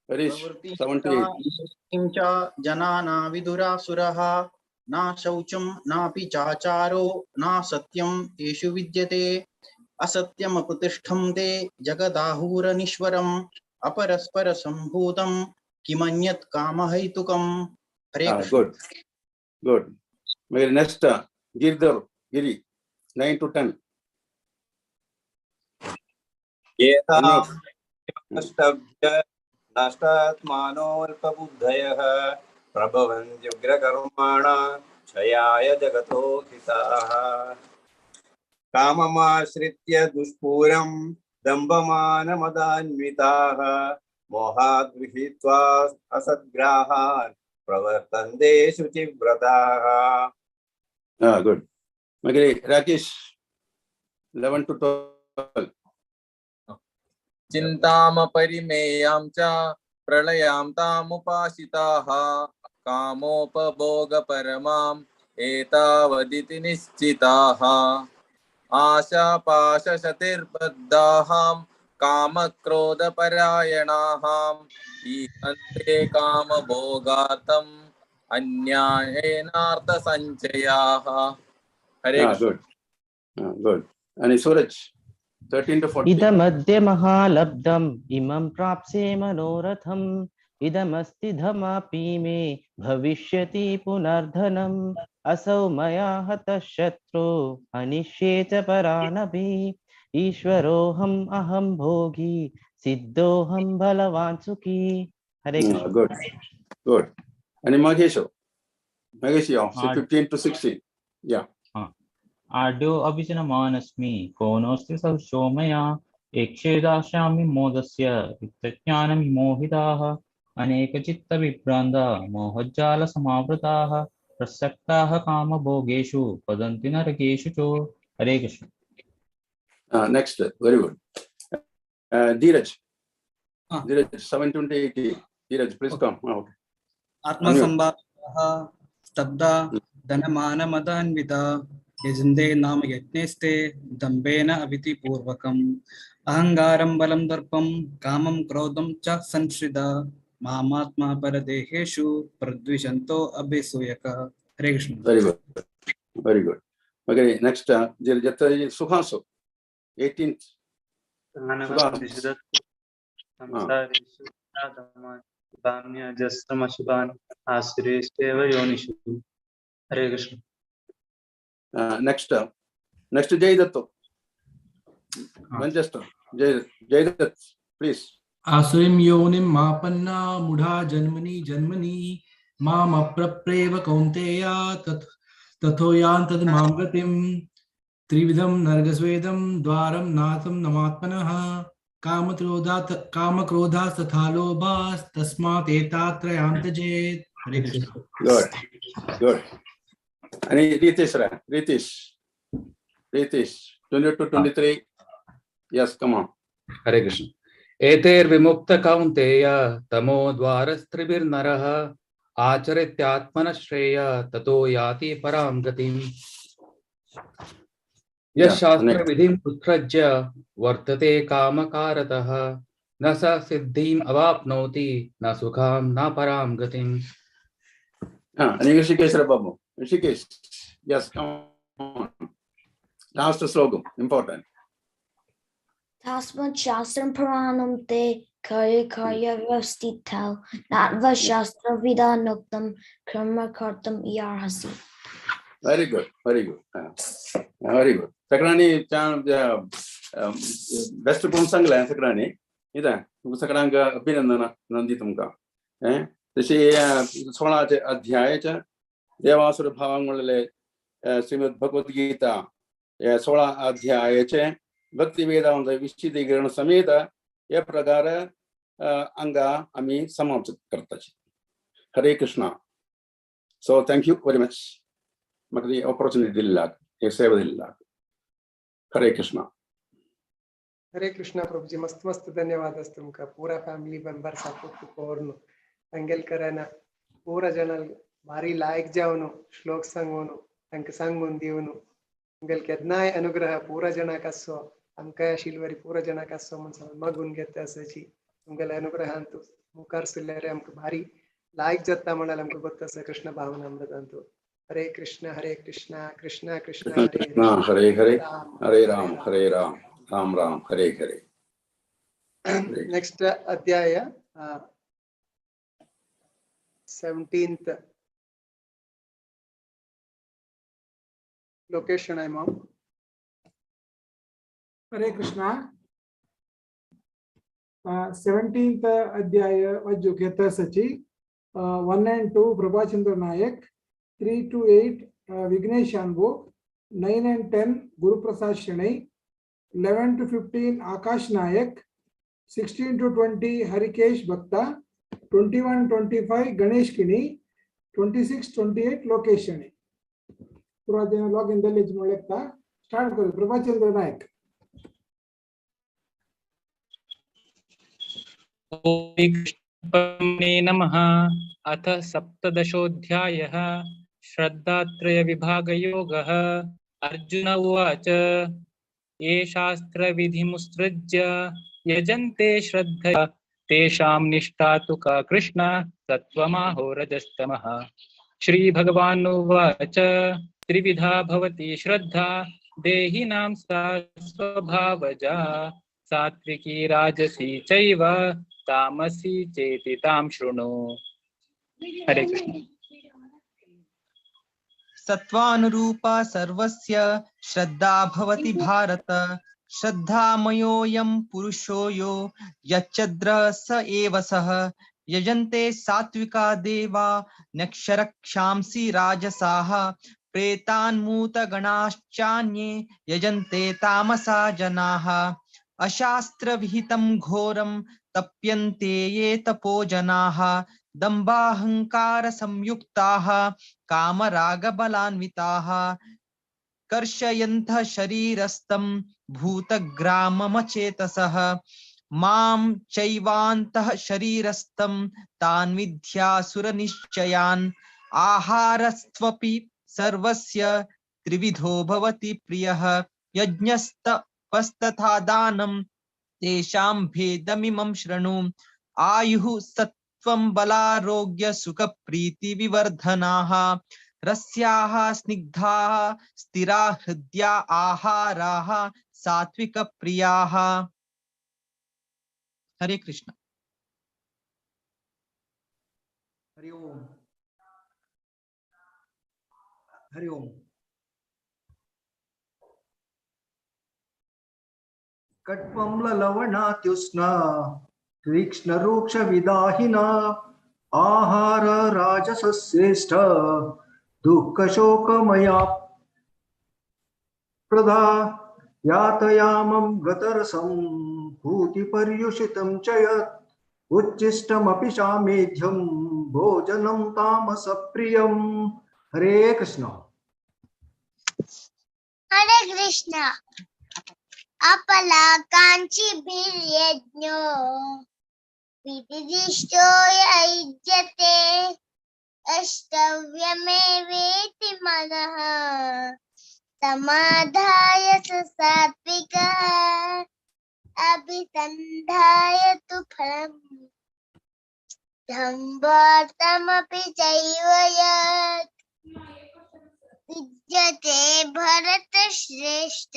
हरीश 7 to 8. जनाना विदुरासुरः न शौचं नापि चाचारो न सत्यं तेषु विद्यते असत्यमप्रतिष्ठं ते जगदाहुरनीश्वरम् अपरस्पर सम्भूतं किमन्यत् कामहैतुकम् हरे कृष्ण Good. मगर next गिरी 9 to 10. नष्टात्मानोऽल्पबुद्धयः प्रभवन्ति उग्रकर्माणा क्षयाय जगतो हिताः काममाश्रित्य दुष्पूरं दम्भमानमदान्विताः मोहाद् गृहीत्वा असद्ग्राहान् प्रवर्तन्ते शुचिव्रताः. Good. मगर राकेश 11 to 12. चिन्तामपरिमेयां च प्रलयां तामुपासिताः कामोपभोगपरमाम् एतावदिति निश्चिताः आशापाशशतिर्बद्धाः कामक्रोधपरायणाः ईहन्ते कामभोगार्थम् अन्यायेनार्थसञ्चयाः हरे कृष्ण गुड आणि सूरज 13 to 14 इदमद्य महालब्धम् इमं प्राप्से मनोरथम् इदमस्ति धमापि मे भविष्यति पुनर्धनम् असौ मया हतः शत्रु हनिष्ये च परानपि ईश्वरोऽहम् अहं भोगी सिद्धोऽहं बलवान् सुखी. हरे कृष्ण. गुड आणि महेश 15 to 16 या आड्यो अभिजनमानस्मि कोनोऽस्ति सौम्यया एक्ष्येदास्यामि मोदस्य वित्तज्ञानविमोहिताः अनेकचित्तविभ्रान्ता मोहज्जालसमावृताः प्रसक्ताः कामभोगेषु पतन्ति नरकेषु च. Hare Krishna. Next very good Dheeraj 7:20 Dheeraj please come. आत्मसंभावः स्तब्धा धनमानमदान्विता यजन्ते नाम यज्ञेस्ते दम्भेन अविधिपूर्वकम् अहंगारं बलं दर्पं कामं क्रोधं च संश्रिता मामात्मा परदेहेषु प्रद्विषन्तो अभिसूयक. Hare Krishna. Very good okay next जत सुहासो 18th हरे कृष्ण. नेक्स्ट जय दत्तो मैनचेस्टर जय दत्त प्लीज. आसुरीं योनिं मापन्ना मूढ़ा जन्मनि जन्मनि माम अप्रप्रेव कौन्तेय तथो यान्तद् मां गतिं त्रिविधं नरकस्वेदं द्वारं नाथं नमात्मनः कामक्रोधास्तथा लोभास्तस्मात् एतात्रयान्तजेत्. हरे कृष्ण. गुड आणि Ritesh 20 to 23 yes come on. Hare Krishna. एतैर्विमुक्त कौन्तेय तमो द्वारस्त्रिभिर्नरः आचरित्यात्मनः श्रेय ततो याति परां गतिम्. यशास्त्रविधिं उत्सृज्य वर्तते कामकारतः न स सिद्धिम् अवाप्नोति न सुखां न परां गतिम्. आणि Rishikesh Babu Rishikesh yes come on. Last श्लोकम important. Tasmat shastram puranam te karya vyavstithau natva shastra vidanuktam karma kartam yarhasi. Very good. Very good. Sakrani best point Sangla Sakrani. इथं सगळ्यांका अभिनंदन नंदी तुमका. तशी 16 अध्यायाच्या देवासुर भावांमधले श्रीमद भगवद्गीता या 16 अध्यायाचे भक्ती वेदांत विशदीकरण समेत या प्रकार अंगा आम्ही समाप्त करता. Hare Krishna. So thank you very much म्हाका ती ऑपॉर्च्युनिटी दिल्ल्याक हे सेवा दिल्ल्याक. हरे कृष्णा. हरे कृष्णा प्रभुजी मस्त धन्यवाद तुमका पूरा फॅमिली मेंबर सपोर्ट कोर्न अंगेलकरना पूरा जन भारी लायक जावनु श्लोक सांगोनु अंक सांगून दिवनु अंगेल केदनाय अनुग्रह पूरा जना कसो अंकया शिलवरी पूरा जना कसो मन मगुन घेते असची अंगेल अनुग्रह अंतु मुखार सुल्लेरे हमक भारी लायक जत्ता म्हणाल हमक गोत्तस कृष्ण भावना अमृत अंतु. हरे कृष्ण कृष्ण कृष्ण हरे हरे हरे राम राम राम हरे हरे. नेक्स्ट अध्याय 17th लोकेशन आहे मॉम. हरे कृष्णा. 17th अध्याय वज्जु केता सची 1 and 2 प्रभाचंद्र नायक 3 to 8 विघ्नेश अनुभव 9 and 10 Guruprasad Shenoi 11 to 15 Akash Nayak 16 to 20 Harikesh भक्ता 21-25 गणेश किणी 26-28 लोकेश शणै. पूरा दिन लॉग इन दलित मोलेक्ता स्टार्ट करू. प्रभाचंद्र नायक. कृष्णे नमः. अथ सप्तदशोऽध्यायः श्रद्धात्रय विभागयोगः. अर्जुन उवाच ये शास्त्रविधिमुत्सृज्य यजन्ते श्रद्धया तेषां निष्ठा तु का कृष्ण सत्त्वमाहो रजस्तमः. श्रीभगवानुवाच त्रिविधा भवति श्रद्धा देहिनां सा स्वभावजा सात्विकी राजसी चैव तामसी चेति तां शृणु। हरे कृष्ण। सत्त्वानुरूपा सर्वस्य श्रद्धा भवति भारत। श्रद्धामयोऽयं पुरुषो यो यच्चद्रः स एव सः। यजन्ते सात्विका देवा नक्षरक्षांसि राजसाः। प्रेतान्मूतगणाश्चान्ये यजन्ते तामसा जनाः। अशास्त्रविहितं घोरं तप्यन्ते ये तपो जनाः। दम्भाहंकार संयुक्ताः कामरागबलान्विताः। कर्षयन्तः शरीरस्थं भूतग्राममचेतसः। मां चैवान्तः शरीरस्थं तान् विद्यासुरनिश्चयान्। आहारस्त्वपि सर्वस्य त्रिविधो भवति प्रियः। यज्ञस्तपस्तथा दानं तेषां भेदमिमं शृणु। आयुः सत्त्वं बलारोग्य सुखप्रीति विवर्धनाः। रस्याः स्निग्धाः स्थिरा हृद्या आहाराः सात्विक प्रियाः। हरे कृष्ण। हरि ओम। हरि ओम। कट्वम्ललवणात्युष्ण तीक्ष्णरूक्षविदाहिना आहार राजसश्रेष्ठ दुःखशोकमया प्रदा यातयामं गतरसं भूतिपर्युषितं च यत् उच्छिष्टमपि सामेध्यं भोजनं तामसप्रियम्। हरे कृष्ण। हरे कृष्ण। अपला कांचीभिर्यज्ञो विधिदिष्टो युज्यते अष्टव्यमेवेति मनः समाधाय स सात्विकः अभिसन्धाय तु फलम् दम्भार्थमपि चैव यत् विद्यते भरतश्रेष्ठ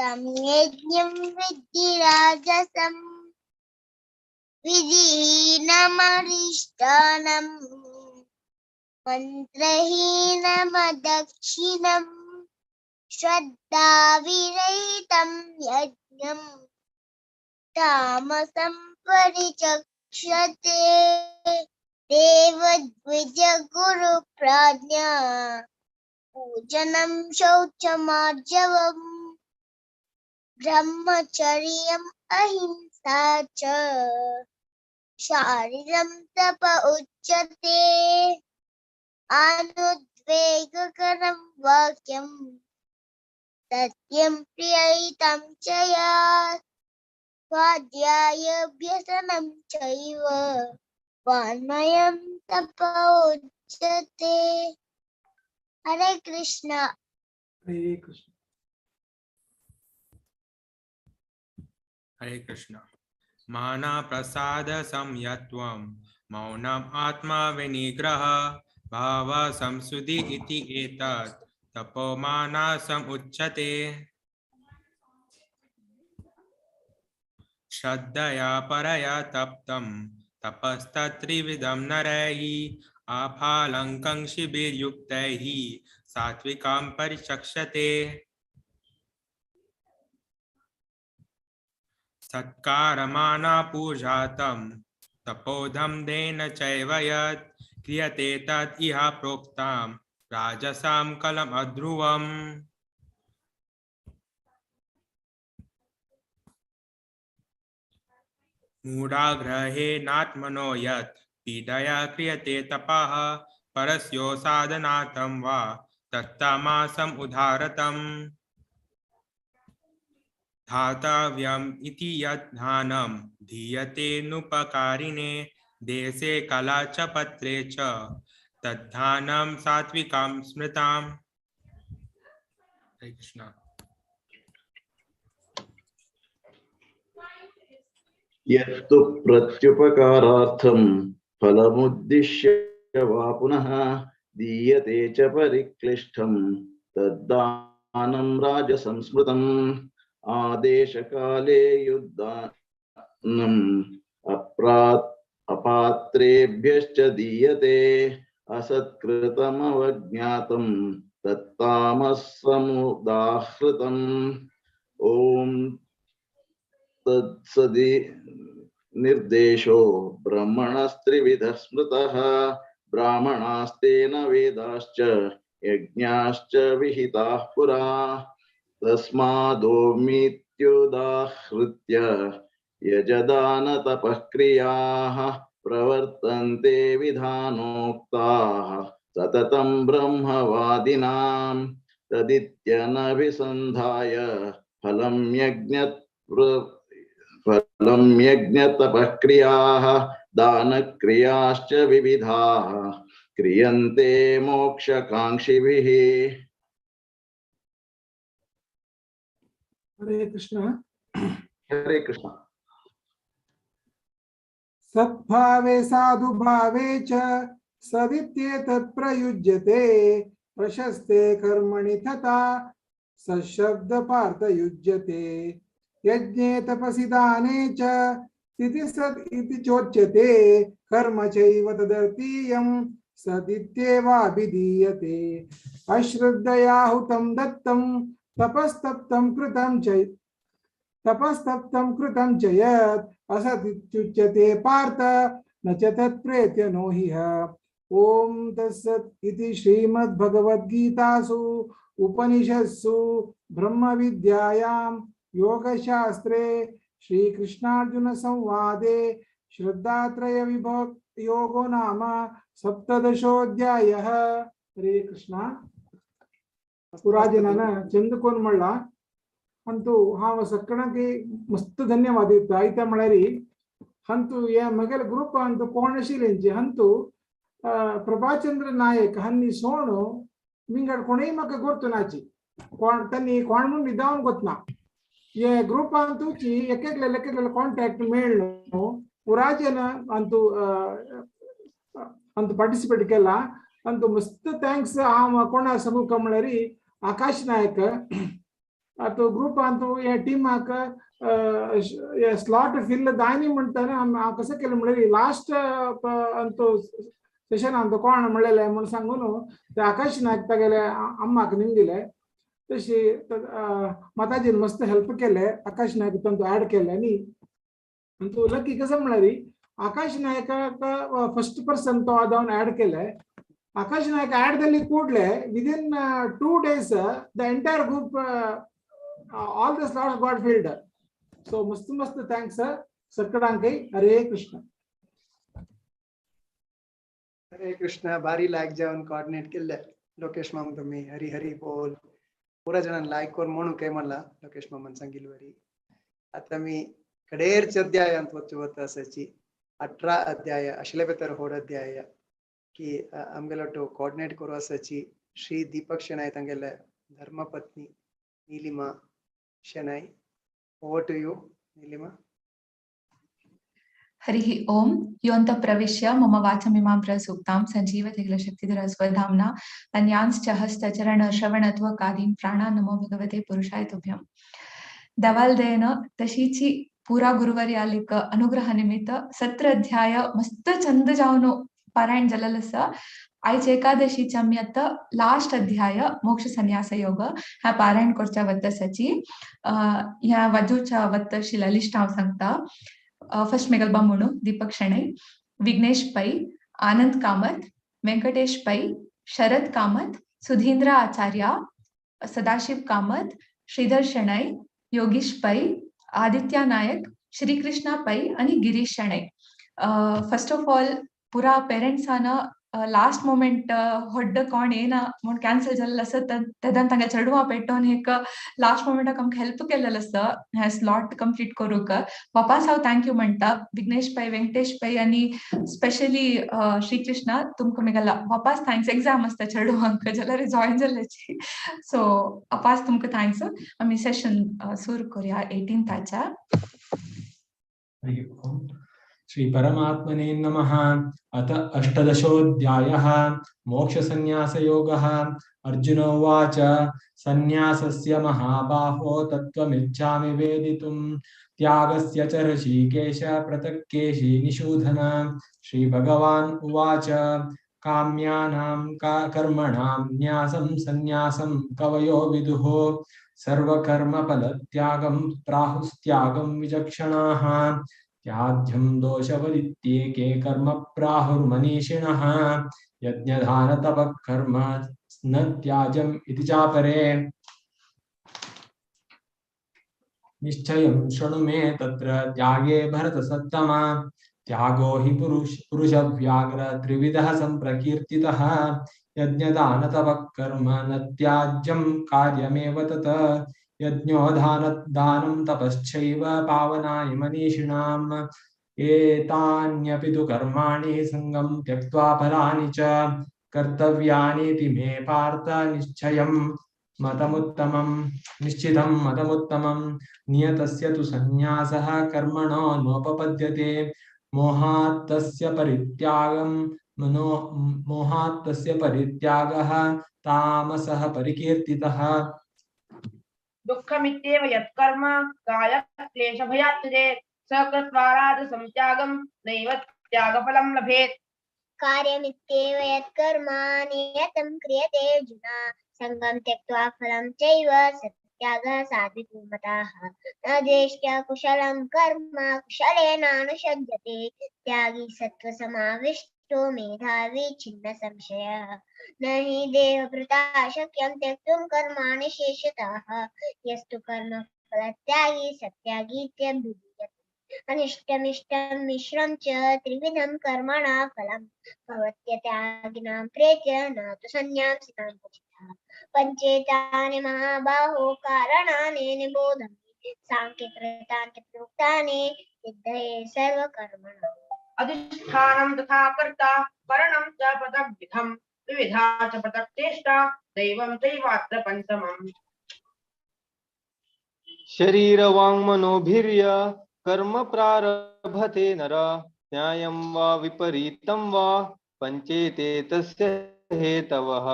तं यज्ञं विद्धि राजसम् विधिहीनमरिष्टानम् मन्त्रहीनमदक्षिणम् श्रद्धाविरहितं यज्ञं तामसं परिचक्षते। देवद्विज गुरुप्राज्ञा पूजनं शौचमार्जवम् ब्रह्मचर्यम् अहिंसा च शारीरं तप उच्यते। अनुद्वेगकरं वाक्यं सत्यं प्रियहितं च यत् स्वाध्यायाभ्यसनं चैव वाङ्मयं तप उच्यते। हरे कृष्ण। हरे कृष्ण। हरे कृष्ण। माना प्रसाद संयत्वं मौनम् आत्मा विनिग्रह भाव संसुधि इति एतत् तपोमानसम् उच्यते। श्रद्धया परया तप्तं तपस्तत्त्रिविधं नरैः आफालङ्कांशिभिर्युक्तैः सात्विकां परिचक्षते। सत्कारमाना पूजातं तपोधं देन चैव यत् क्रियते तत् इह प्रोक्तां राजसां कलम् अध्रुवम्। मूढाग्रहेणात्मनो यत् पीडया क्रियते तपः परस्यो साधनार्थं वा तत्तामसम् उदारतम्। धातव्यम् इति यत् दानं दीयते नुपकारिणे देशे कला च पत्रे च तद्दानं सात्विकां स्मृताम्। हरे कृष्ण। यत्तु प्रत्युपकारार्थं फलमुद्दिश्य वा पुनः दीयते च परिक्लिष्टं तद्दानं राजसंस्मृतम् आदेशकाले युद्धानम् अपात्रेभ्यश्च दीयते असत्कृतमवज्ञातं तत्तामसमुदाहृतम् ॐ तत्सदि निर्देशो ब्रह्मणस्त्रिविधः स्मृतः ब्राह्मणास्तेन वेदाश्च यज्ञाश्च विहिताः पुरा तस्मादोमित्युदाहृत्य यजदानतपः क्रियाः प्रवर्तन्ते विधानोक्ताः सततं ब्रह्मवादिनां तदित्यनभिसन्धाय फलं यज्ञतपः क्रियाः दानक्रियाश्च विविधाः क्रियन्ते मोक्षकाङ्क्षिभिः। हरे कृष्ण। हरे कृष्ण। सद्भावे साधुभावे च सदित्येतत् प्रयुज्यते प्रशस्ते कर्मणि तथा सशब्द पार्थ युज्यते यज्ञे तपसि दाने च स्थिति सद् इति चोच्यते कर्म चैव तदर्थीयं सदित्येवाभिधीयते अश्रद्धया हुतं दत्तं तपस्तप्तं कृतं च यत् असदित्युच्यते पार्थ न च तत्प्रेत्य नो ह्यः। ओम तत्सत् इति श्रीमद्भगवद्गीतासु उपनिषत्सु ब्रह्म विद्यायां योगशास्त्रे श्रीकृष्णार्जुन संवादे श्रद्धात्रय विभव योगो नाम सप्तदशोऽध्यायः। हरे कृष्ण। पुराजनान चंदकोन म्हणला अंतु हांव सगळ्यांक मस्त धन्यवाद दिता आयता म्हळ्यार हंतु या मगेल ग्रुप अंतु कोणशिलेंचे हंतु प्रभाचंद्र नायक हन्नी सोणु मिंगड कोणी म्हाका गुर्तुनाची कोण तन्नी कोण म्हूण विदावन गोतना ये ग्रुप अंतुची एक कॉन्टॅक्ट मेळ्ळो पुराजन अंतु अंतु पार्टिसिपेट केला अंतु मस्त थँक्स हांव कोणा समूह म्हळ्यार आकाश नायक तो ग्रुप अंतु या टीमाक स्लॉट फिल दानी म्हणटाना हांव कशें केलें म्हळ्यार लास्ट अंतु सेशन अंतु कोण म्हणलेले म्हूण सांगून ते आकाश नायक तागेले अम्माक निमदिले तशी माताजीन मस्त हेल्प केले आकाश नायक तंतु ऍड केले न्ही अंतु लकी कसं म्हळ्यार आकाश नायकाक फर्स्ट पर्सन तो आदावन ऍड केले आकाश नायक ऍड जाल्ली कूडले within 2 days the entire group all the slots got filled. So must thanks सगळ्यांकय हरे कृष्ण। हरे कृष्ण। भारी लायक जावन कोऑर्डिनेट केले लोकेश माम तुम्ही हरी हरी बोल पुरा जणांना लायक कोर म्हणू काय म्हणला लोकेश मामन सांगितलं वरी आता मी कडेरच अध्यायांत वचत आसाची 18 अध्याय आशिल्ले भितर होड अध्याय की आमगेलो तो कोऑर्डिनेट करू आसाची श्री दीपक शेनाय तांगेले धर्मपत्नी Neelima Shenoy. Over to you Neelima. Hari Om योऽन्तः प्रविश्य मम वाचमिमां प्रसूक्तां सञ्जीवयतिग्लशक्तिधर स्वधाम्ना अन्यांश्च हस्तचरणश्रवणत्वकादीन् प्राणान् नमो भगवते पुरुषाय तुभ्यं। दवालदेन तशीची पुरा गुरुवर्यालिक अनुग्रह निमित्त 17 अध्याय मस्त छंद जावन पारायण जालेलें आसा। आयज एकादशीच्या आमी आतां लास्ट अध्याय मोक्ष संन्यास योग ह्या पारायण करच्या वत्तसाची ह्या वाजूच्या वत्तशिला लिस्ट हांव सांगता। फर्स्ट मेगलबा म्हणू दीपक शणै, विघ्नेश पै, आनंद कामत, वेंकटेश पै, शरद कामत, सुधींद्र आचार्य, सदाशिव कामत, श्रीधर शणै, योगीश पै, आदित्य नायक, श्रीकृष्णा पै आणि Girish Shenoy. First of all पुरा पेरेंट्साना लास्ट मोमेंट ಹೊಡ್ಡ कोण ಏನ म्हूण कॅन्सल जाल्लें आसा तेदान तांगे चेडवां पेटोवन एक लास्ट मोमेंटाक आमकां हेल्प केलेलो आसा हे स्लॉट कंप्लीट करूंक। वापस हांव थँक्यू म्हणटा विघ्नेश पै, वेंकटेश पै आनी स्पेशली श्रीकृष्णा तुमकां मेगला वापस थँक्स। एग्जाम आसता चेडवांक जाल्यार जॉइन जाल्ल्याची सो वापस तुमकां थँक्स। आमी सेशन सुरू करूया 18th श्री परमात्मने नमः। अथ अष्टादशोऽध्यायः मोक्षसंन्यासयोगः। अर्जुन उवाच संन्यासस्य महाबाहो तत्त्वमिच्छामि वेदितुं त्यागस्य च ऋषिकेश पृथक् केशि निषूदन। श्रीभगवान् उवाच काम्यानां कर्मणां न्यासं संन्यासं कवयो विदुः सर्वकर्मफलत्यागं प्राहुस्त्यागं विचक्षणाः। त्याज्यं दोषवदित्येके कर्म प्राहुर्मनीषिणः यज्ञदानतपः कर्म न त्याज्यम् इति चापरे। निश्चयं शृणु मे तत्र त्यागे भरतसत्तमा। त्यागो हि पुरुषव्याघ्र त्रिविधः सम्प्रकीर्तितः। यज्ञदानतपः कर्म न त्याज्यं कार्यमेव तत्। यज्ञो दानं तपश्चैव पावनानि मनीषिणाम्। एतान्यपि तु कर्माणि सङ्गं त्यक्त्वा फलानि च कर्तव्यानीति मे पार्थ निश्चितं मतमुत्तमम्। नियतस्य तु संन्यासः कर्मणो नोपपद्यते। मोहात् तस्य परित्यागः तामसः परिकीर्तितः। दुःखमित्येव यत्कर्म कायक्लेशभयात् त्यजेत् स कृत्वा राजसं त्यागं नैव त्यागफलं लभेत्। कार्यमित्येव यत्कर्म नियतं क्रियते अर्जुन संगं त्यक्त्वा फलं चैव सत्यागः सात्विको मताः। न द्वेष्ट्या कुशलं कर्म कुशलेनानुषज्यते। त्यागी सत्त्वसमाविष्टो मेधावी छिन्न संशयः। न हि देहभृता शक्यं त्यक्तुं कर्माणि शेषतः। यस्तु कर्मफलत्यागी सत्यागीत्यभिधीयते। अनिष्टमिष्टं मिश्रं च त्रिविधं कर्मणा फलं भवत्यत्यागिनां प्रेत्य न तु संन्यासिनां क्वचित्। पञ्चेतानि महाबाहो कारणानि निबोध मे। सांख्यकृतानि प्रोक्तानि सिद्धये सर्वकर्मणाम्। अधिष्ठानं तथा कर्ता करणं च पृथग्विधं विविधा च पृथक् चेष्टा दैवं चैवात्र पञ्चमम्। शरीरवाङ्मनोभिर्य कर्म प्रारभते नर न्यायं वा विपरीतं वा पञ्चेते तस्य हेतवः।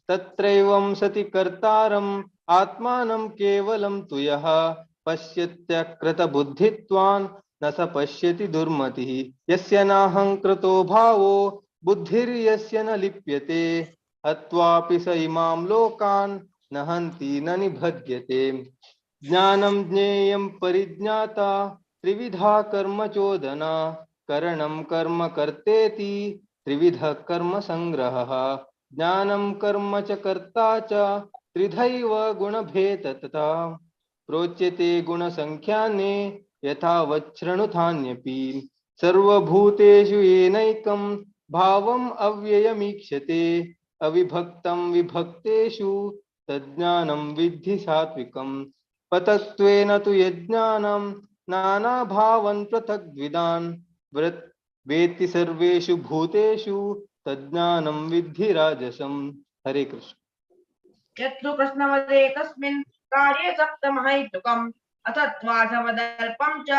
तत्रैवं सति कर्तारम् आत्मानं केवलं तु यः पश्यत्यकृतबुद्धित्वान् न स पश्यति दुर्मतिः। यस्य नाहङ्कृतो भावो बुद्धिर्यस्य न लिप्यते हत्वापि स इमां लोकान् न हन्ति न निबध्यते। ज्ञानं ज्ञेयं परिज्ञाता त्रिविधा कर्म चोदना करणं कर्म कर्तेति त्रिविधः कर्म संग्रहः। ज्ञानं कर्म च कर्ता च त्रिधैव गुणभेदतः प्रोच्यते गुणसंख्याने यथावत् शृणुतान्यपि। सर्वभूतेषु येनैकं भावम् अव्ययमीक्षते अविभक्तं विभक्तेषु तज्ज्ञानं विद्धि सात्विकम्। पृथक्त्वेन तु यज्ञानं नानाभावन् पृथग्विदान् वेत्ति सर्वेषु भूतेषु तज्ज्ञानं विद्धि राजसम्। हरे कृष्ण। यत्तु प्रश्नवदेकस्मिन् कार्ये सप्तमहैतुकम् अथत्वार्थवदल्पं च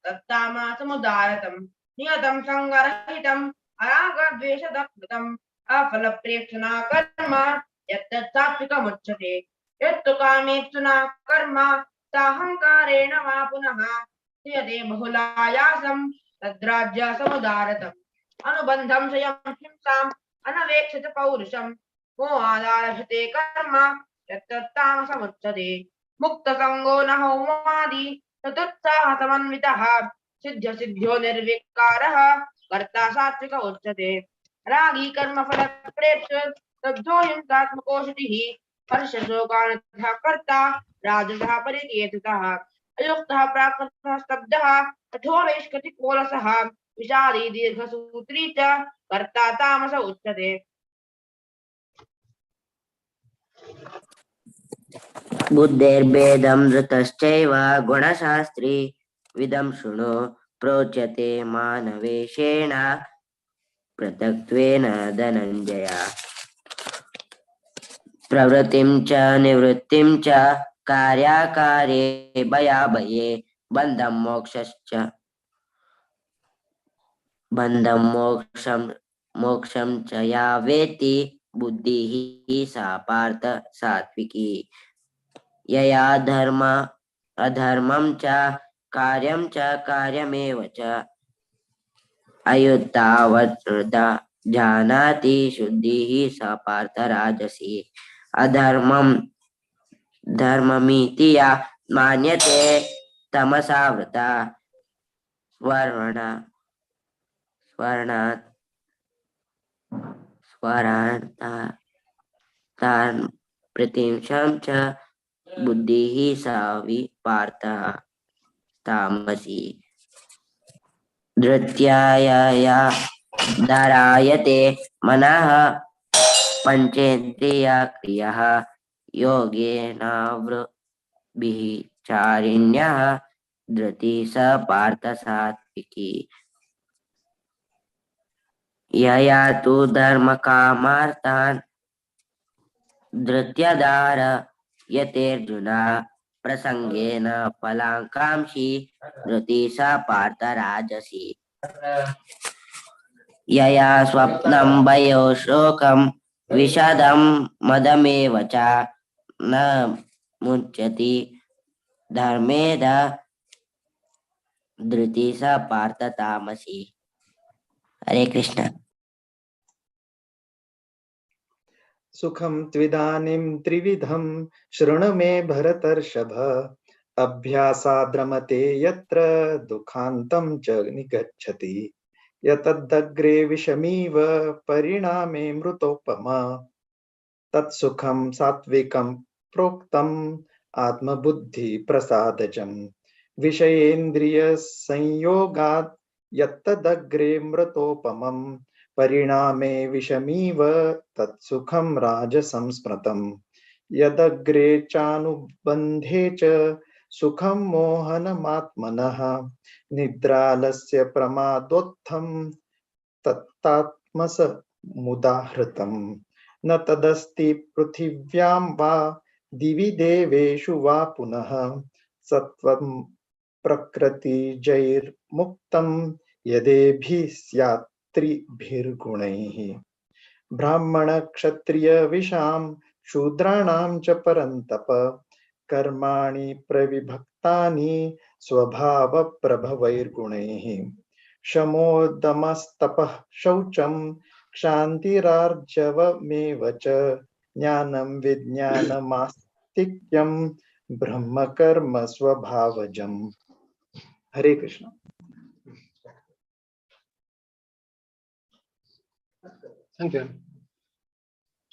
तत्तामसमुदारतम्। नियतं संगरहितम् अरागद्वेषदकृतम् अफलप्रेक्षणा कर्म यत्तत् सात्विकमुच्यते। यत्तु कामेप्सुना कर्म साहंकारेण वा पुनः क्रियते बहुलायासं तद्राज्यसमुदारतम्। अनुबन्धं संयमं हिंसाम् अनवेक्षित पौरुषम् मोहादारभते कर्म यत्तत् तामसमुच्यते। मुक्तसंगो न होमादि ततुत्साहसमन्वितः सिद्ध्य सिद्ध्यो निर्विकारः कर्ता सात्विक उच्यते। रागी कर्मफलप्रेप्सुः स्तब्धो हिंसात्मको शुचिः हर्षशोकानतः कर्ता राजसः परिकीर्तितः। अयुक्तः प्राकृतः स्तब्धः कठोरैष्कटिकोलसः विषादी दीर्घसूत्री च कर्ता तामस उच्यते। बुद्धेर्भेदं धृतश्चैव गुणशास्त्री विदं शृणु प्रोच्यते मानवेशेन पृथक्त्वेन धनञ्जय। प्रवृत्तिं च निवृत्तिं च कार्याकार्ये भयाभये बन्धं मोक्षश्च बंधं मोक्षं च या वेत्ति बुद्धिः सा पार्थ सात्विकी यया अधर्मं च कार्यमेव च अयुक्तावत् जानाति शुद्धिः सा पार्थ राजसी अधर्मं धर्ममिति या मान्यते तमसावृता स्वरान् प्रतिंशं च बुद्धिः सा विपार्थ तामसी धृत्यायया धारायते मनः पंचेन्द्रिया क्रियः योगेनावृभिचारिण्यः धृति स पार्थ सात्विकी यया तु धर्मकामार्थान् धृत्याधारयतेऽर्जुन प्रसंगेन फलाकांक्षी धृति स पार्थ राजसी यया स्वप्नं भयो शोकं विषादं मदमेव च न मुच्यति धर्मेद धृति स पार्थ तामसी हरे कृष्ण सुखं त्विदानीं त्रिविधं शृणु मे भरतर्षभ अभ्यासाद्रमते यत्र दुःखान्तं च निगच्छति यतदग्रे विषमीव परिणामे मृतोपमा तत्सुखं सात्विकं प्रोक्तम् आत्मबुद्धिप्रसादजं विषयेन्द्रियसंयोगात् यत्तदग्रे मृतोपमं परिणामे विषमीव तत्सुखं राजसंस्मृतम् यदग्रे चानुबन्धे च सुखं मोहनमात्मनः निद्रालस्य प्रमादोत्थं तत्तात्मसमुदाहृतम् न तदस्ति पृथिव्यां वा दिवि देवेषु वा पुनः सत्वं प्रकृतिजैर्मुक्तं यदेभिः स्यात् त्रिभिर्गुणैः ब्राह्मणक्षत्रियविषां शूद्राणां च परन्तप कर्माणि प्रविभक्तानि स्वभावप्रभवैर्गुणैः शमोदमस्तपः शौचं क्षान्तिरार्जवमेव च ज्ञानं विज्ञानमास्तिक्यं ब्रह्मकर्म स्वभावजम् हरे कृष्ण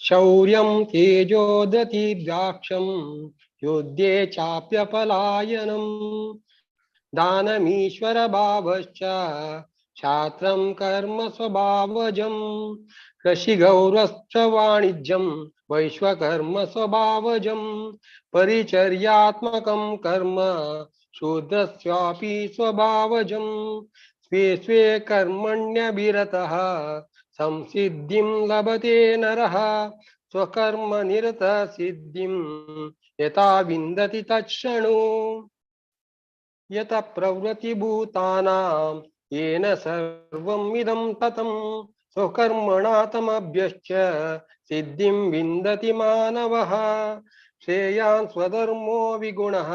शौर्यं तेजोदतिद्राक्षं युद्धे चाप्यपलायनं दानमीश्वरभावश्च छात्रं कर्म स्वभावजं कृषिगौरश्च वाणिज्यं वैश्वकर्म स्वभावजं परिचर्यात्मकं कर्म शूद्रस्यापि स्वभावजं स्वे स्वे कर्मण्यभिरतः संसिद्धिं लभते नरः स्वकर्म निरत सिद्धिं यथा विन्दति तच्छृणु यत प्रवृत्ति भूतानां येन सर्वम् इदं ततं स्वकर्मणा तमभ्यश्च सिद्धिं विन्दति मानवः श्रेयान् स्वधर्मो विगुणः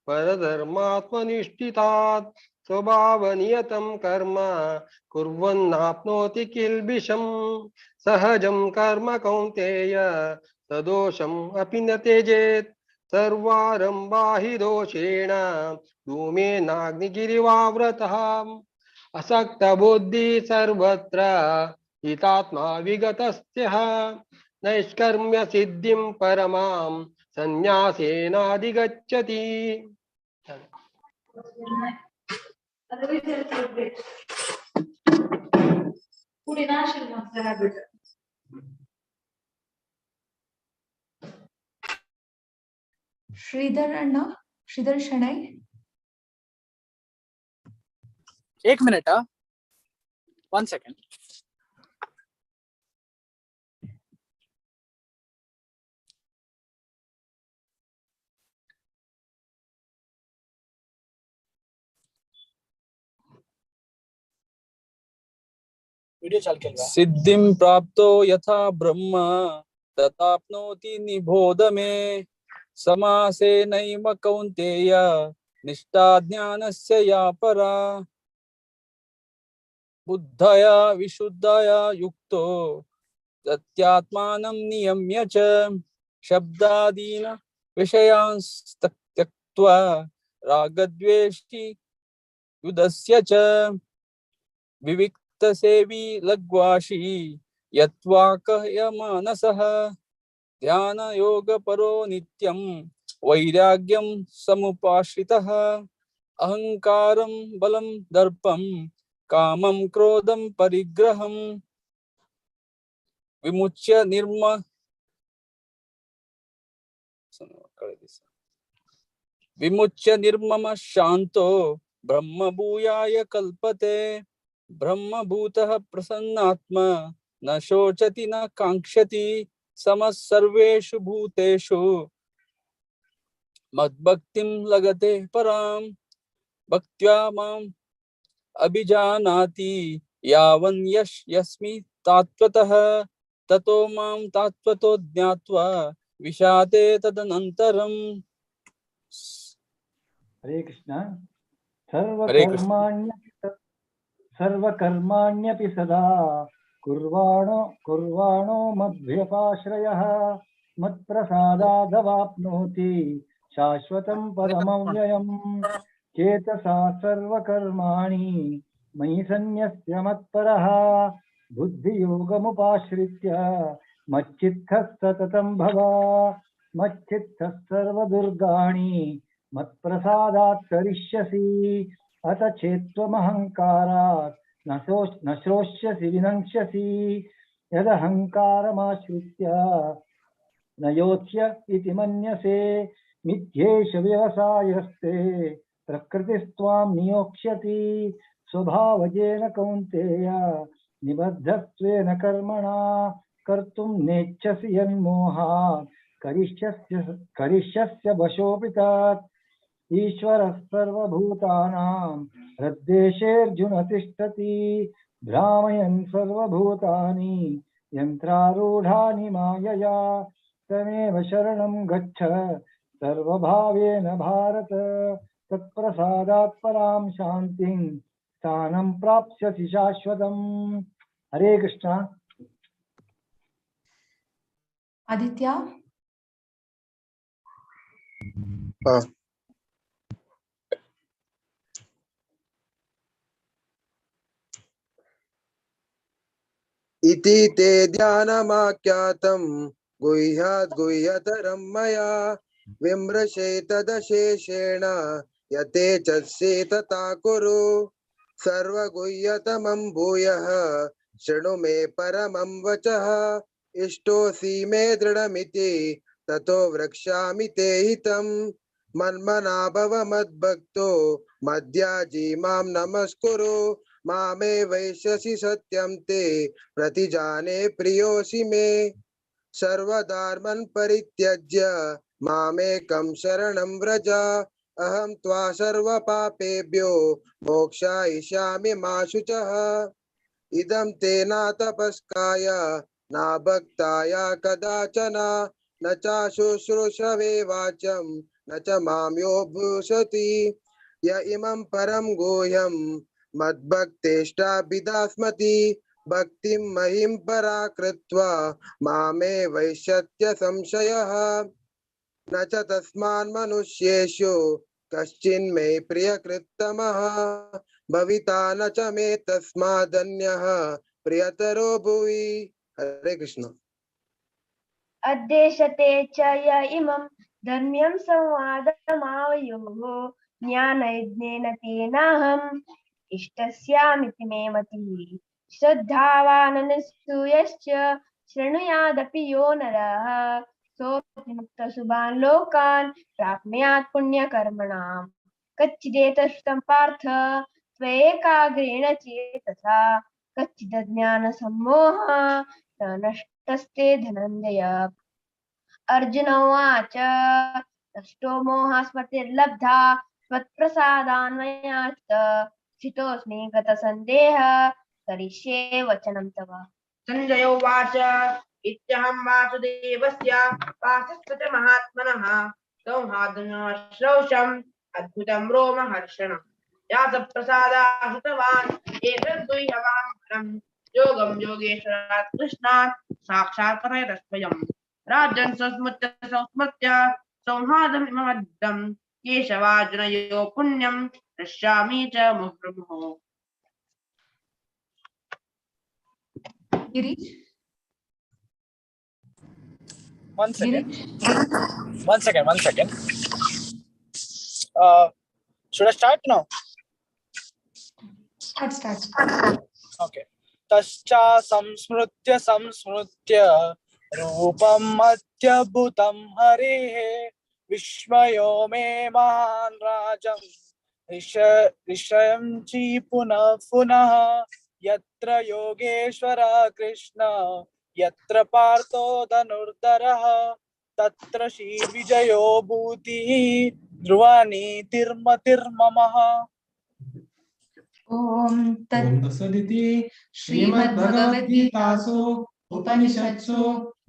परधर्मात्मनिष्ठितात् स्वभावनियतं कर्म कुर्वन्नाप्नोति किल्बिषम् सहजं कर्म कौन्तेय सदोषम् अपि न त्यजेत् सर्वारम्भा हि दोषेण धूमेनाग्निगिरिवाव्रतः असक्तबुद्धि सर्वत्र हितात्मा विगतस्त्यः नैष्कर्म्य सिद्धिं परमां संन्यासेनाधिगच्छति श्रीधर अण्णा श्रीधर शणै एक मिनट 1 सेकंड वीडियो चालू केला सिद्धिं प्राप्तो यथा ब्रह्म तथाप्नोति निबोध मे समासेनैव कौन्तेय निष्ठा ज्ञानस्य या परा बुद्धया विशुद्धया युक्तो सत्यात्मानं नियम्य च शब्दादीन विषयांस् त्यक्त्वा रागद्वेष्टि युधस्य च विविक्तसेवी लग्वाशी यत्वाकयमानसः ध्यानयोगपरो नित्यं वैराग्यं समुपाश्रितः अहंकारं बलं दर्पं कामं क्रोधं परिग्रहं विमुच्य निर्मम शांतो ब्रह्मभूयाय कल्पते ब्रह्मभूतः प्रसन्नात्मा न शोचति न कांक्षति समः सर्वेषु भूतेषु मद्भक्तिं लगते परां भक्त्या माम् अभिजानाति यावन् यस्मि तात्वतः ततो मां तात्वतो ज्ञात्वा विशाते तदनन्तरम्। हरे कृष्ण। हरे कृष्ण। सर्वकर्माण्यपि सदा कुर्वाणो मद्व्यपाश्रयः मत्प्रसादादवाप्नोति शाश्वतं परमव्ययम् चेतसा सर्वकर्माणि मयि सन्न्यस्य मत्परः बुद्धियोगमुपाश्रित्य मच्चित्तः सततं भव मच्चित्तः सर्वदुर्गाणि मत्प्रसादात् करिष्यसि अत चेत्त्वमहङ्कारात् न श्रोष्यसि विनङ्क्ष्यसि यदहङ्कारमाश्रित्य न योत्स्य इति मन्यसे मिथ्येष व्यवसायस्ते प्रकृतिस्त्वां नियोक्ष्यति स्वभावजेन कौन्तेय निबद्धस्त्वेन कर्मणा कर्तुं नेच्छसि यन्मोहात् करिष्यस्य वशोऽपि तत् ईश्वरः सर्वभूतानां हृद्देशेऽर्जुन तिष्ठति भ्रामयन् सर्वभूतानि यन्त्रारूढानि मायया तमेव शरणं गच्छ सर्वभावेन भारत तत्प्रसादात् परां शान्तिं स्थानं प्राप्स्यसि शाश्वतम्। हरे कृष्ण। आदित्य इति ते ध्यानमाख्यातं गुह्यात् गुह्यतरं मया विमृशे तदशेषेण यथेच्छसि तथा कुरु सर्वगुह्यतमं भूयः शृणु मे परमं वचः इष्टोऽसि मे दृढमिति ततो वक्ष्यामि ते हितं मन्मना भव मद्भक्तो मद्याजी मां नमस्कुरु मामे वैश्यसि सत्यं ते प्रतिजाने प्रियोऽसि मे सर्वधर्मान् परित्यज्य मामेकं शरणं व्रज अहं त्वा सर्वपापेभ्यो मोक्षयिष्यामि मा शुचः इदं ते न तपस्काय न भक्ताय कदाचन न च शुश्रूषवे वाचं न च मां यो भूषति य इमं परं गुह्यं मद्भक्तेष्टाभिधास्मति भक्तिं महिं परा कृत्वा मामे वैश्यत्य संशयः न च तस्मान् मनुष्येषु कश्चिन्मे प्रियकृत्तमः भविता न च मे तस्मादन्यः प्रियतरो भुवि। हरे कृष्ण। अद्देशते च य इमं धर्म्यं संवादमावयोः ज्ञानयज्ञेन तेनाहम् इष्टस्यामिति मे मतिः श्रद्धावाननस्तुयश्च शृणुयादपि यो नरः सोऽपि मुक्तशुभान् लोकान् प्राप्नुयात् पुण्यकर्मणाम् कच्चिदेतच्छ्रुतं पार्थ त्वयैकाग्रेण चेतसा कच्चिदज्ञानसम्मोहः नष्टस्ते धनञ्जय। अर्जुन उवाच नष्टो मोहस्मृतिर्लब्धा त्वत्प्रसादान्मयाच्युत स्थितोऽस्मि गतसन्देहः करिष्ये वचनं तव। संजय उवाच इत्यहं वासुदेवस्य वासस्य च महात्मनः संहादनश्रौषम् अद्भुतं रोमहर्षणम् व्यासप्रसादाहृतवान् एतद्गुह्यमहं परम् योगं योगेश्वरात् कृष्णात् साक्षात् कथयतस्त्वयम् राज्यं संस्मृत्य संहादमिममद्भुतं केशवार्जुनयो पुण्यं पश्यामि च मुहुर्मुहुः। Girish? One second. Girish? One second. Should I start now? Start. Okay. Tascha samsmrutya रूपम् अत्यद्भुतं हरेः विस्मयो मे महान् राजम् ऋषयं च पुनः यत्र योगेश्वर कृष्ण यत्र पार्थो धनुर्धरः तत्र श्रीविजयो भूतिः ध्रुवनीतिर्मतिर्ममः। ओम तत्सदिति श्रीमद्भगवद्गीतासु उपनिषत्सु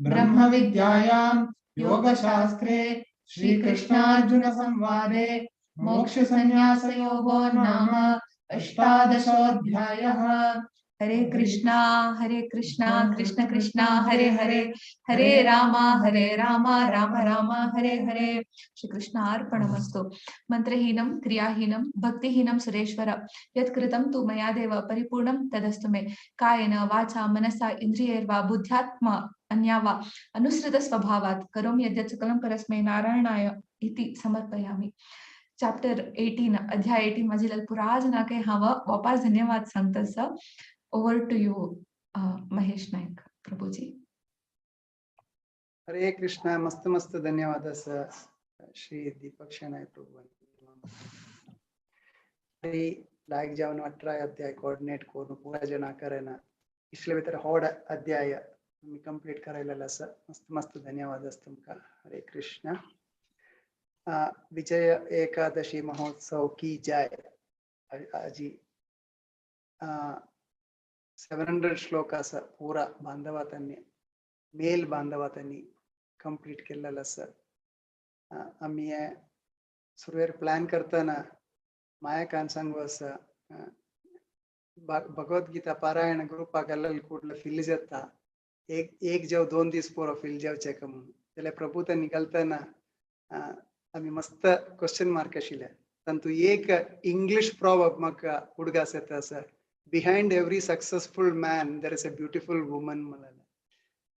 ब्रह्मविद्यायां योगशास्त्रे श्रीकृष्णार्जुन संवादे मोक्षसंन्यासयोगो नाम 18 हरे कृष्णा कृष्ण कृष्णा हरे हरे हरे राम राम राम हरे हरे। श्री कृष्णार्पणमस्तु। मंत्रहीनं क्रियाहीनं भक्तिहीनं सुरेश्वर यत्कृतं तु मया देव परिपूर्णं तदस्तु मे कायेन वाचा मनसा इन्द्रियैर्वा बुद्ध्यात्मा अन्या वा अनुसृत स्वभावात् करोमि यद्यत् सकलं परस्मै नारायणाय इति समर्पयामि। चॅप्टर 18 अध्याय 18 माझी ललपुराज ना काही हवं वापस धन्यवाद सांगतस। Over to you Mahesh Naik Prabhuji. Hare Krishna मस्त धन्यवाद श्री दीपक शेनाय प्रभू लायक जावन 18 अध्याय कोऑर्डिनेट करून पूरा जना करेना इसले भितर होड अध्याय मी कंप्लीट करायला मस्त धन्यवाद तुमका। हरे कृष्ण। विजय एकादशी महोत्सव की जय। आजी 700 श्लोकाचा पूरा बांधवातांनी मेल बांधवातांनी कंप्लीट केलेला सर। आम्ही सुरुवात प्लॅन करताना माया कान सांगवस भगवद्गीता पारायण ग्रुपागल्ल कुठलं फील जाता एक जेव 2 दिवस पोरं फील जेवचे का म्हणून त्याला प्रभू त्यांनी घालताना आम्ही मस्त क्वेश्चन मार्क आशिल्ले परंतु एक इंग्लिश प्रॉवर्ब म्हाका उडगास येता sir behind every successful man there is a beautiful woman म्हणाले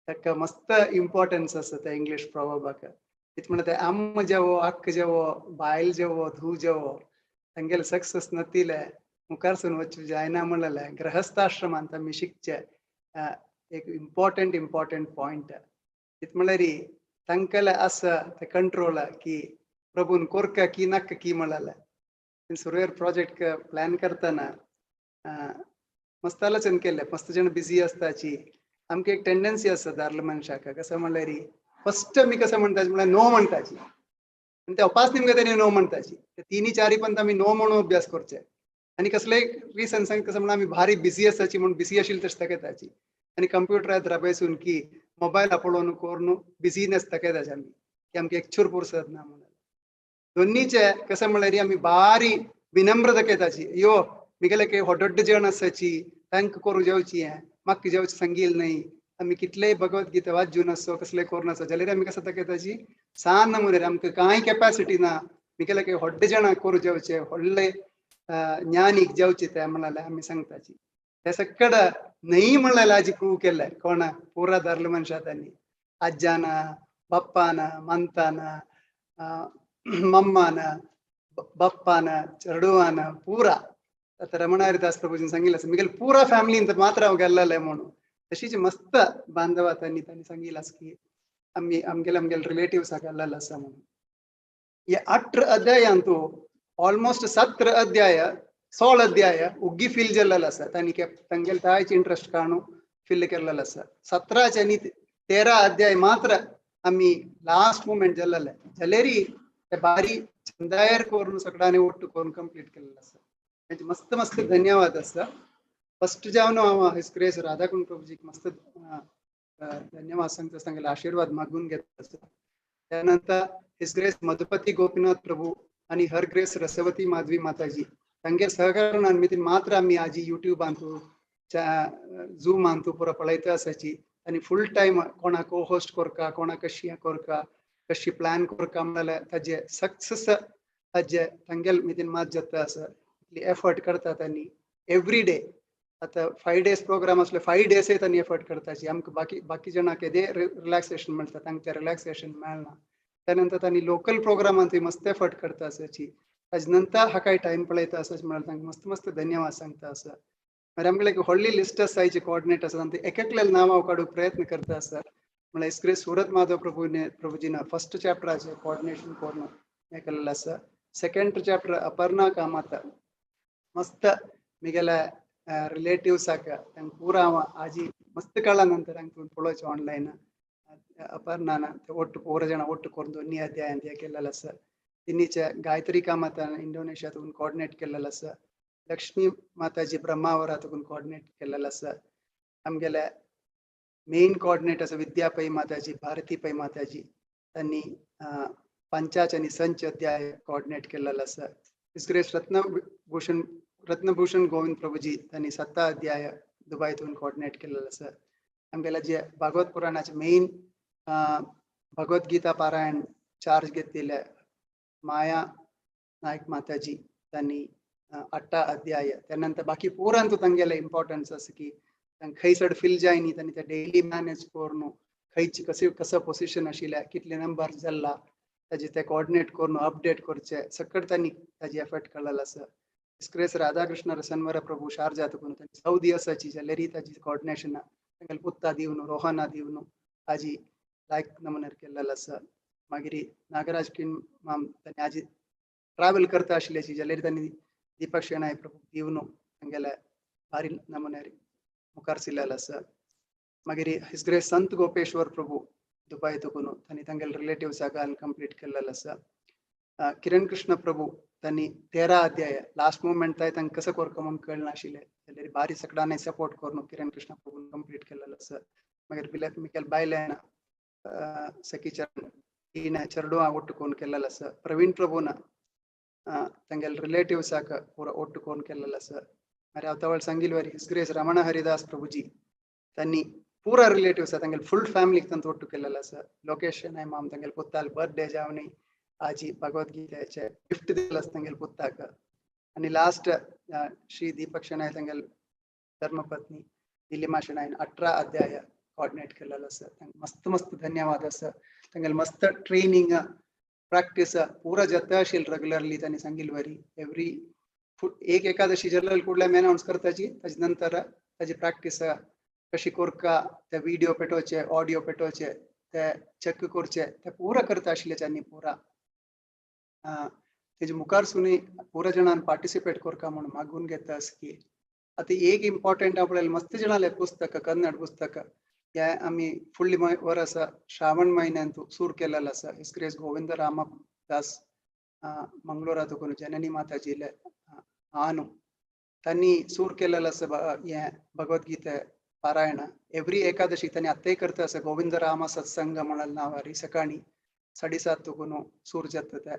ताका मस्त इम्पॉर्टन्स आसा त्या इंग्लिश प्रॉवर्बाक। इतले म्हणटा ते आम्म जेवो अक्क जेवो बायल जेवो धू जेवो तांगेले सक्सेस नतिले मुखारसून वचूं जायना म्हणलेले गृहस्थाश्रमांत आमी शिकचे एक इम्पॉर्टंट पॉइंट। इतले म्हळ्यार तांकां आसा ते कंट्रोल की प्रभून कोरका की नाका की म्हणाले सुरवेर प्रोजेक्ट प्लॅन करताना मस्त आलोचन केले मस्त जण बिझी असताची आमकां एक टेंडन्सी आसा दादले मनशाक कसं म्हणल्यार फर्स्ट आमी कसं म्हणटाची म्हळ्यार नो म्हणटाची आनी ते अपास निमगे तेणी नो म्हणटाची 3-4 पर्यंत आमी नो म्हणून अभ्यास करचे आनी कसलेय रिसन सांग कसं म्हणल्यार आमी भारी बिझी आसाची म्हणून बिझी आशिल्ली तशें दाखयताची आनी कंप्युटरांत राबयसून की मोबायल पळोवन करून बिझीनेस दाखयताचे आमी की आमकां एक चूर फुरसत ना म्हणून दोन्हीचे कसं म्हणल्यार आमी बारी विनम्र दाखयताची यो मिगेले काही होडोड्ड जेवण आसाची तांकां करूं जेवची म्हाका जेवची सांगिल न्हय आमी कितलेय भगवद्गीता वाचून आसो कसले करून आसो जाल्यार आमी कसं दाखयताची सान म्हणल्यार आमकां कांय कॅपॅसिटी ना मिगेले काही होड्ड जाणां करूं जेवचे व्हडले ज्ञानीक जेवचे ते म्हणाले आमी सांगताची ते सकड न्हय म्हणलें आजी प्रूव केले कोणा पुरा दादले मनशांनी अज्जान बाप्पान मंतान मम्मान बाप्पान चेडवान पुरा आता रमण हरिदास प्रभूजीन सांगितलं मिगेल पुरा फॅमिलीन मात्र हांव गेल्लें म्हणून तशीच मस्त बांधवा त्यांनी सांगितलं की आम्ही आमगेल रिलेटिव्हसाक गेल्लेलो आसा म्हणून हे 18 अध्यायांतू ऑलमोस्ट 17 अध्याय 16 अध्याय उग्गी फील जाल्लेलो आसा तांगेल तायचे इंट्रस्ट काणू फील केल्लेलो आसा 17 आनी 13 अध्याय मात्र आम्ही लास्ट मोमेंट जाल्लेले जाल्यार ते बारी छंदायर करून सगळ्यांनी ओट्ट करून कंप्लीट केलेलो आसा मस्त धन्यवाद आसा फर्स्ट जावन हांव हिज ग्रेस राधाकुंड प्रभूजीक मस्त धन्यवाद सांगला आशीर्वाद मागून घेता आसा. त्यानंतर हिज ग्रेस मधुपती गोपीनाथ प्रभू आणि हर ग्रेस रसवती माधवी माताजी तांगे सहकारण मितीन मात्र आम्ही आजी युट्यूब आंतू झूम आंतू पुरा पळयता आसाची आणि फुल टाइम कोणा को होस्ट करका कोणा कशी करका कशी प्लॅन करका म्हणल्यार ताजे सक्सेस ताजे तांगेल मितीन मात जाता आसा एफर्ट करतात आणि एवरी डे आता 5 days प्रोग्राम असले 5 days त्यांनी एफर्ट करताची आमकां बाकी जणांक येदे रिलॅक्सेशन मेळटा तांकां ते रिलॅक्सेशन मेळना. त्यानंतर त्यांनी लोकल प्रोग्रामांत मस्त एफर्ट करता आसाची ताजे नंतर हा काही टाइम पळयता आसाची म्हळ्यार तांकां मस्त मस्त धन्यवाद सांगता आसा. मागीर आमगेले एक व्हडली लिस्ट आसायची कोऑर्डिनेट आसा ते एक एकले नांव हांव काडूंक प्रयत्न करता आसा. म्हळ्यार इसक्रे सुरत माधव प्रभूजीन फर्स्ट चॅप्टराचे कोऑर्डिनेशन करून हें केल्लें आसा. सेकंड चॅप्टर अपर्णा कामत मस्त मिगेले रिलेटिव्साक पूरा आजी मस्त काळा नंतर पळोवचें ऑनलायन अपर्णा ಒಟ್ಟು 4 ಜನ ಒಟ್ಟು ಕೊರ್ದು 2 ಅಧ್ಯಾಯ ಅಂತ केलेला आसा. तिनीचे गायत्री कामत इंडोनेशियातून कोऑर्डिनेट केलेला आसा. लक्ष्मी माताजी ब्रह्मावरातून कोऑर्डिनेट केलेला आसा. आमगेले मेन कोऑर्डिनेट आसा विद्या पै माताजी भारती पै माताजी त्यांनी पंचाच आणि संच अध्याय कोऑर्डिनेट केलेला आसा. इसग्रेस रत्नभूषण गोविंद प्रभूजी त्यांनी 7 अध्याय दुबईतून कोऑर्डिनेट केलेला आसा. आमगेले जे भागवत पुराणाचे मेन भगवद्गीता पारायण चार्ज घेतलेले माया नायक माताजी त्यांनी 8 अध्याय त्यानंतर बाकी पुरांतू तांगेले इम्पॉर्टन्स आसा की खंयसर फील जायनी त्यांनी ते डेली मॅनेज करून खंयची कसं पोझिशन आशिल्लें कितले नंबर जाल्ला ताजे ते कोऑर्डिनेट करून अपडेट करचे सकट त्यांनी ताजी एफर्ट केलेलो आसा. इसक्रेस राधाकृष्ण रसनवर प्रभू शारजातून सौदी आसाची जाल्यार ताजी कोऑर्डिनेशन तांगेले पुत्ता दिवन रोहना दिवन आजी लायक नमुनेर केल्लेलो आसा. मागीर नागराज किन माम तांणी आजी ट्रॅव्हल करता आशिल्ल्याची जाल्यार तांणी दीपक शेणाय प्रभू दिवन तांगेले भारी नमुनेर मुखार सिल्लेलो आसा. मागीर हिज ग्रेस संत गोपेश्वर प्रभू दुबईतून तांणी तांगेले रिलेटिव्साक कंप्लीट केल्लेलो आसा. किरण कृष्ण प्रभू त्यांनी 13 अध्याय लास्ट मोमेंट तांकां कसं करता म्हणून कळनाशिल्लें जाल्यार बारी सगळ्यांनी सपोर्ट करून किरण कृष्ण प्रभू कंप्लीट केलेलो आसा. मागीर मिकेल बायलेन सखीचरण इन चरडुआ ಒಟ್ಟುಕೊಂಡು केलेलो आसा. प्रवीण प्रभून तांगेले रिलेटिव्साक पुरो ಒಟ್ಟುಕೊಂಡು केलेलो आसा. मागीर हांव तवळ सांगिल्लें हिज ग्रेस रमण हरिदास प्रभूजी त्यांनी पुरा रिलेटिव्स तांगेले फुल फॅमिलीक तांचो ಒಟ್ಟು केलेलो आसा. लोकेश शेनाय माम तांगेले पुत्ताल बर्थडे जावनी आजी भगवद्गीतेचे गिफ्ट दिलें आसा तांगेले पुत्ताक. आनी लास्ट श्री दीपक शेनाय तांगेले धर्मपत्नी निलिमा शेनायन 18 अध्याय कोऑर्डिनेट केलेलो आसा. तांकां मस्त मस्त धन्यवाद आसा. तांगेले मस्त ट्रेनिंग प्रॅक्टिस पुरा जाता आशिल्ली रेग्युलरली तांणी सांगिल्लें वरी एवरी एक एकादशी जाल्यार कुडल्या अनाउन्स करताची ताजे नंतर ताजी प्रॅक्टिस कशी करका ते व्हिडिओ पेटोवचे ऑडियो पेटोवचे ते चेक करचे ते पुरा करता आशिल्ले त्यांनी पुरा तेजे मुखार सुनी पुरा जणांनी पार्टिसिपेट करका म्हणून मागून घेता आसा की आता एक इम्पॉर्टंट आपल्याला मस्त जणाले पुस्तक कन्नड पुस्तक हे आम्ही फुडली वर्स श्रावण म्हयन्यांत सूर केलेलो आसा. इसग्रेस गोविंद रामदास मंगळूरातून जननी माताजीले आनु त्यांनी सूर केलेलो आसा हे भगवद्गीते पारायण एवरी एकादशी त्यांनी आत्ताय करता आसा. गोविंद राम सत्संग म्हणून नावारी सकाळी 7:30 सूर जाता ते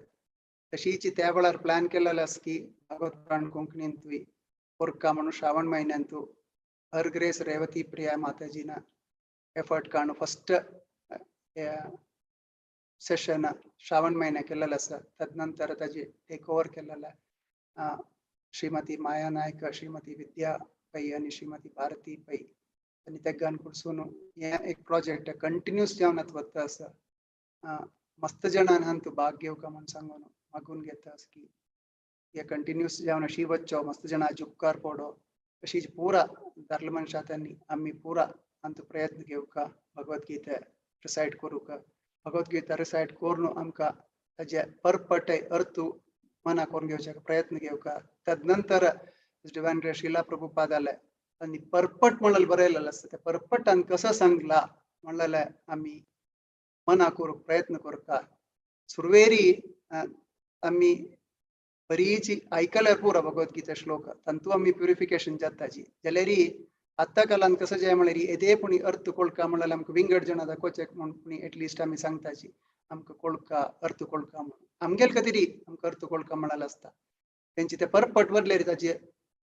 तशीची त्या वेळार प्लॅन केलेलो आसा की भगवत पुराण कोंकणींत करका म्हणून श्रावण म्हयन्यांत हर ग्रेस रेवती प्रिया माताजीन एफर्ट काणू फर्स्ट सेशन श्रावण म्हयन्या केलेलो आसा. तदनंतर ताजी टेक ओवर केलेला श्रीमती माया नायक श्रीमती विद्या पै आणि श्रीमती भारती पै आणि तेगान कडसून हे एक प्रोजेक्ट कंटिन्यूस जावन वता आसा. मस्त जणांन तू भाग घेवका म्हणून सांगून मागून घेता की हे कंटिन्यूस जावन अशी वच्चो मस्त जणांचे उपकार पडो अशी पुरा दादले मनशां त्यांनी आम्ही पुरा अंत प्रयत्न घेवका भगवद्गीते रिसायट करूक भगवद्गीता रिसायट करून आमकां ताजे परपटे अर्थ मना करून घेवचे प्रयत्न घेवका. तदनंतर डिवायन शिला प्रभुपादाले त्यांनी परपट म्हणून बरयलेलो आसा. ते परपटान कसं सांगला म्हणलेले आम्ही मना करूक प्रयत्न करता. सुरवेरी आम्ही बरीची ऐकल्यार पुरा भगवद्गीता श्लोक तंतू आम्ही प्युरिफिकेशन जाताची जाल्यार आत्ता कालान कसं जे म्हळ्यार येदे पुणी अर्थ कोळका म्हळ्यार आमकां विंगड जाणा दाखोवचेक म्हूण पुणी एटलिस्ट आमी सांगताची आमकां कोळका अर्थ कोळका म्हणून आमगेल खातीर आमकां अर्थ कोळका म्हणाल आसता तेंची ते परपट वरलेर ताचे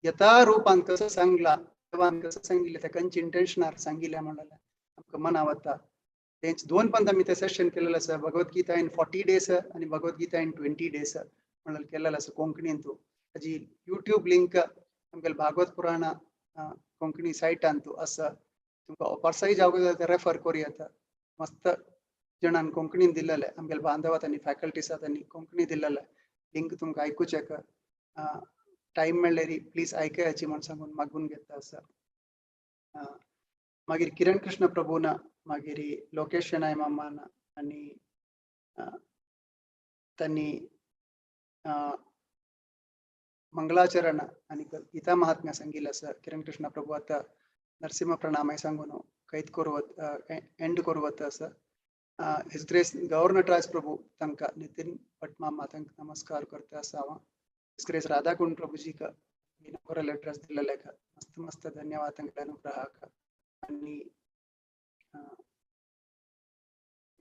यथा रूपान कसं सांगला देवान कसं सांगिल्लें ते खंयची इंटेन्शनार सांगिल्लें म्हणाल आमकां मना वता तेंच दोन पंत आमी ते सेशन केलेलें आसा भगवद्गीता इन 40 days आणि भगवद्गीता इन 20 days म्हणाल केलेलें आसा कोंकणीन तू ताजी यूट्यूब लिंक आमगेल भागवत पुराण कोंकणी सायटान तू आसा तुमकां परसाय जावं जाल्यार रेफर करूं येता मस्त जणांन कोंकणीन दिलेलें आमगेल बांधवात आनी फॅकल्टीसां तांणी कोंकणी दिलेलें लिंक तुमकां आयकुचें टायम मेळ्ळेर प्लीज आयकयाची म्हण सांगून मागून घेता आसा मागीर किरण कृष्ण प्रभून मागीर लोकेश शेनाय मामान आनी तांणी मंगलाचरण आनी गीता महात्म्य सांगिल्लें आसा किरण कृष्ण प्रभू आतां नरसिंह प्रणामय सांगून कैद करूं एंड करूं वता आसा his grace governor Raj Prabhu तांकां नितीन भटमामा तांकां नमस्कार करता आसा हांव हिज ग्रेस राधाकुंड प्रभूजीक इनॉग्रल एड्रेस दिलेले मस्त मस्त धन्यवाद तांकां अनुग्रहाक आनी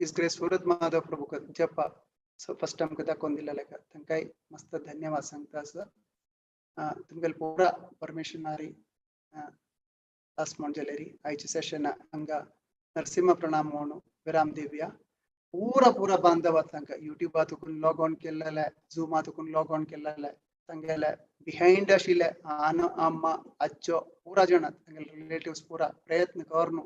हिज ग्रेस सूरत माधव प्रभूक जप फर्स्ट आमकां दाखोवन दिलेले तांकांय मस्त धन्यवाद सांगता आसा तुमगेल पुरा परमेशनारी लास्ट म्हण जाल्यार आयचे सेशन हांगा नरसिंह प्रणाम म्हणून विराम दिवया पूरा बांधव तांकां युट्यूबातून लॉग ऑन केल्लेले झुमातून लॉग ऑन केल्लेले तांगेले बिहायंड आशिल्ले अम्मा अज्जो पुरा जाणां तांगेले रिलेटिव्स पुरा प्रयत्न करून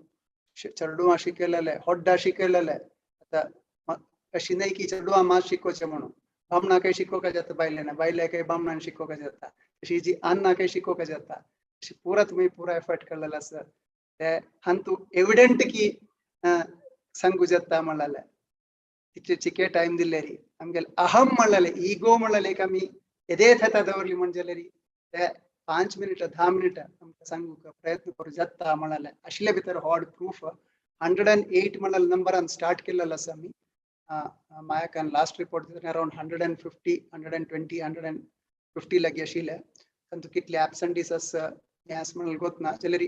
चेडूं शिकयलेले होड्डा शिकयलेले आतां अशी न्हय की चेडूं मात शिकोवचें म्हणून बामणाकय शिकोवपाक जाता बायलें बायलेकय बामणान शिकोवपाक जाता अशी जी अन्नाकय शिकोवपाक जाता अशी पुरा तुमी पुरा एफर्ट केल्लेलो आसा ते हांव तूं एविडेंट की सांगू जाता म्हणलें तिचे चिके टायम दिल्लेर आमगेले अहम म्हणलें इगो म्हणलें एक आमी येदेत येता दवरली म्हणजे जाल्यार ते 5 मिनिटां 10 मिनिटां आमकां सांगूक प्रयत्न करूं जाता म्हणलें आशिल्ले भितर हॉड प्रूफ 108 म्हणलें नंबरान स्टार्ट केल्लेलो आसा आमी मायाकान लास्ट रिपोर्ट अराउंड 150 120 150 लागी आशिल्ले तातूंत कितले एबसेंटीस आसा हें आसा म्हणून गोतना जाल्यार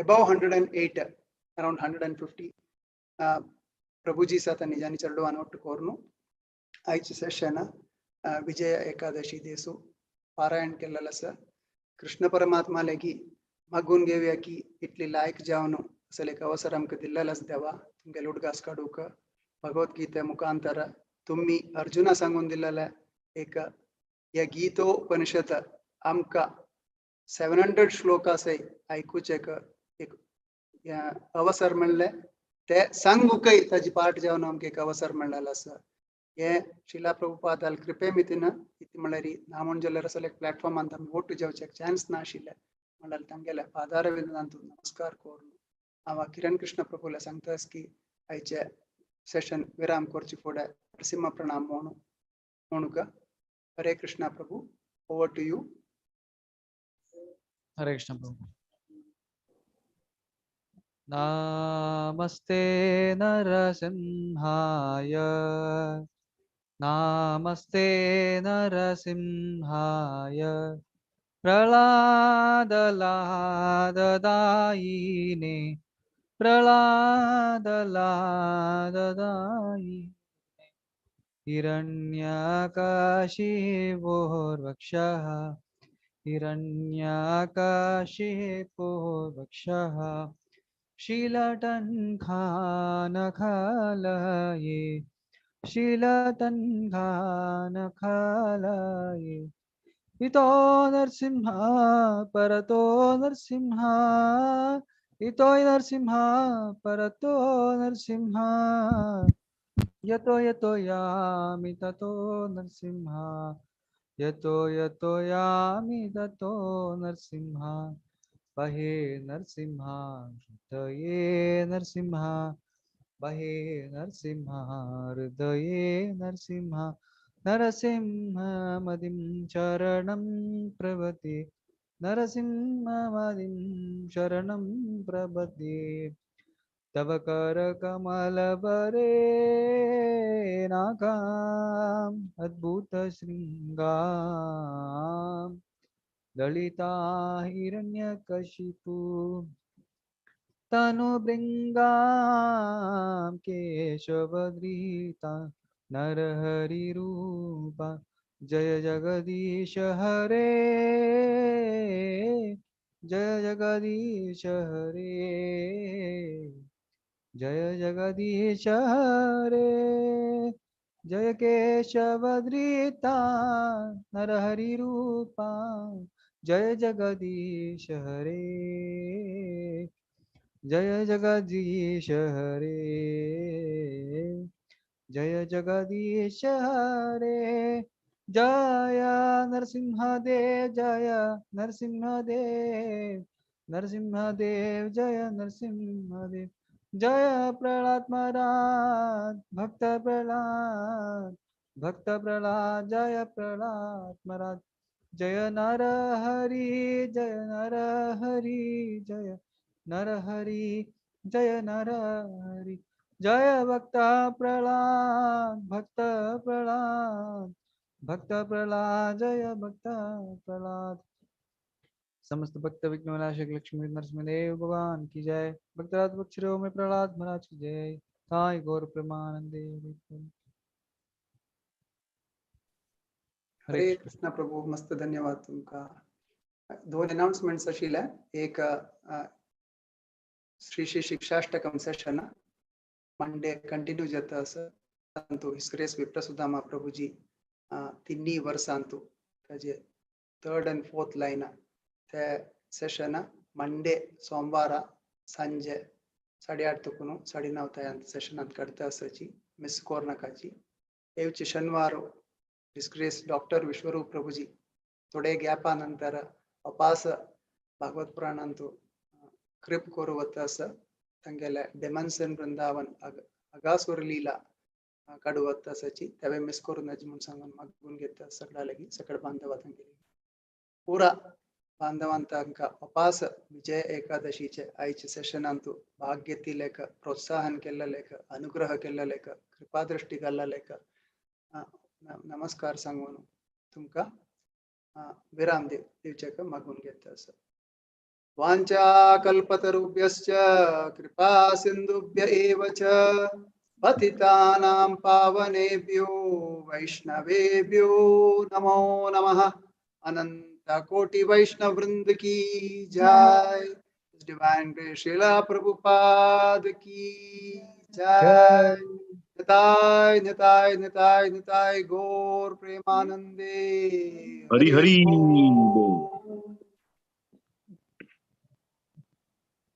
अबाव 108 अराउंड 150 प्रभुजी साथ निजानी चेडवान ಒಟ್ಟು कोरनु आयचे सेशन विजय एकादशी दिसू पारायण केलेलं आसा कृष्ण परमात्मा लेगी मागून घेवया की इतली लायक जावन असले एक अवसर आमकां दिल्लेलो आसा देवा तुमगे उडगास काडूक भगवद्गीते मुखांतर तुम्ही अर्जुना सांगून दिलेले एक या गीतोपनिषद आमकां 700 श्लोक आसाय आयकुचेक एक अवसर मेळ्ळे ते सांगूकय ताजी पाठ जावन आमकां एक अवसर मेळ्ळेलो आसा हे शिला प्रभुपादाल कृपे मितीन इतले म्हळ्यार ना म्हण जाल्यार असले एक प्लॅटफॉर्मान आमी वोट जेवचेक चान्स ना आशिल्ले म्हळ्यार तांगेले पादार विंदांतून नमस्कार करून हांव किरण कृष्ण प्रभूला सांगतास की आयचे सेशन विराम करचे फुडें नरसिंह प्रणाम म्हणूक हरे कृष्णा प्रभू ओवर टू यू हरे कृष्ण प्रभु नमस्ते नरसिंहाय नमस्ते नरसिंहाय प्रह्लादलाददायिने प्रह्लादलाददायिने हिरण्यकशिपोर्वक्षः हिरण्यकशिपोर्वक्षः शीलटन्खानखलये शीलटन्खानखलये इतो नरसिंह परतो नरसिंह इतो नरसिंह परतो नरसिंह यतो यतो यामि ततो नरसिंह यतो यतो यामि ततो नरसिंह बहे नरसिंह हृदये नरसिंह बहे नरसिंह हृदये नरसिंह नरसिंहमदिं शरणं प्रपद्ये नरसिंहमदिं शरणं प्रपद्ये तव कर कमल बरे नाकाम अद्भुत श्रृंगार ललिता हिरण्यकशिपु तनुभृङ्गां केशवधृता नरहरिरूपा जय जगदीश हरे जय जगदीश हरे जय जगदीश हरे जय केशवधृता नरहरिरूपा जय जगदीश हरे जय जगदीश हरे जय जगदीश हरे जय नरसिंहदेव जय नरसिंहदेव नरसिंहदेव जय नरसिंहदेव जय प्रहलाद महाराज भक्त प्रहलाद जय प्रहलाद महाराज जय नर हरि जय नर हरि जय नर हरि जय नर हरि जय भक्त प्रहलाद जय भक्त प्रहलाद समस्त भक्त विघ्न विनाशक लक्ष्मी नरसिंहदेव भगवान की जय भक्तराज बक्षरों में प्रहलाद महाराज की जय साई गौर प्रेमानंदे हरे कृष्ण प्रभू मस्त धन्यवाद तुमका 2 अनाउन्समेंट्स आशिल्ले एक Shri Shri Shikshashtakam session Monday continue जाता असं हिस्क्रेस विप्रसुदामा प्रभुजी 3 वर्सांतू ताजे 3rd and 4th लाइन ते सेशन मंडे सोमवार संजे 8:30 तकून 9:30 तायांत सेशन करता असाची मिस कोरनाकाची एवची शनिवार डिस्ग्रेस डॉक्टर विश्वरूप प्रभुजी थोडे गॅपा नंतर वापस भागवत पुराणांतू कृप कोरुवत अस तंगेले डेमन्सन वृंदावन अगासुर लीला काडुवत असाची तेवे मिस करू नज म्हणून सांगून मागून घेता सगळा लगी सकड बांधवा तंगेली पूरा बांधवांतांका वापस विजय एकादशीचे आईचे सेशनांतू भाग घेतलेक प्रोत्साहन केलेलेक अनुग्रह केलेलेक कृपादृष्टी घाललेलेक नमस्कार सांगून तुमका विराम दिवचेक मागून घेता अस वांचा कल्पतरुभ्यश्च कृपा सिंधुभ्य एव च पतितानां पावनेभ्यो वैष्णवेभ्यो नमो नमः अनंत कोटि वैष्णव वृंद की जय डिवाइन ग्रेस श्रीला प्रभुपाद की जय निताय निताय निताय निताय गौर प्रेमानंदे हरि हरि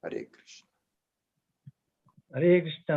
हरे कृष्ण हरे कृष्ण।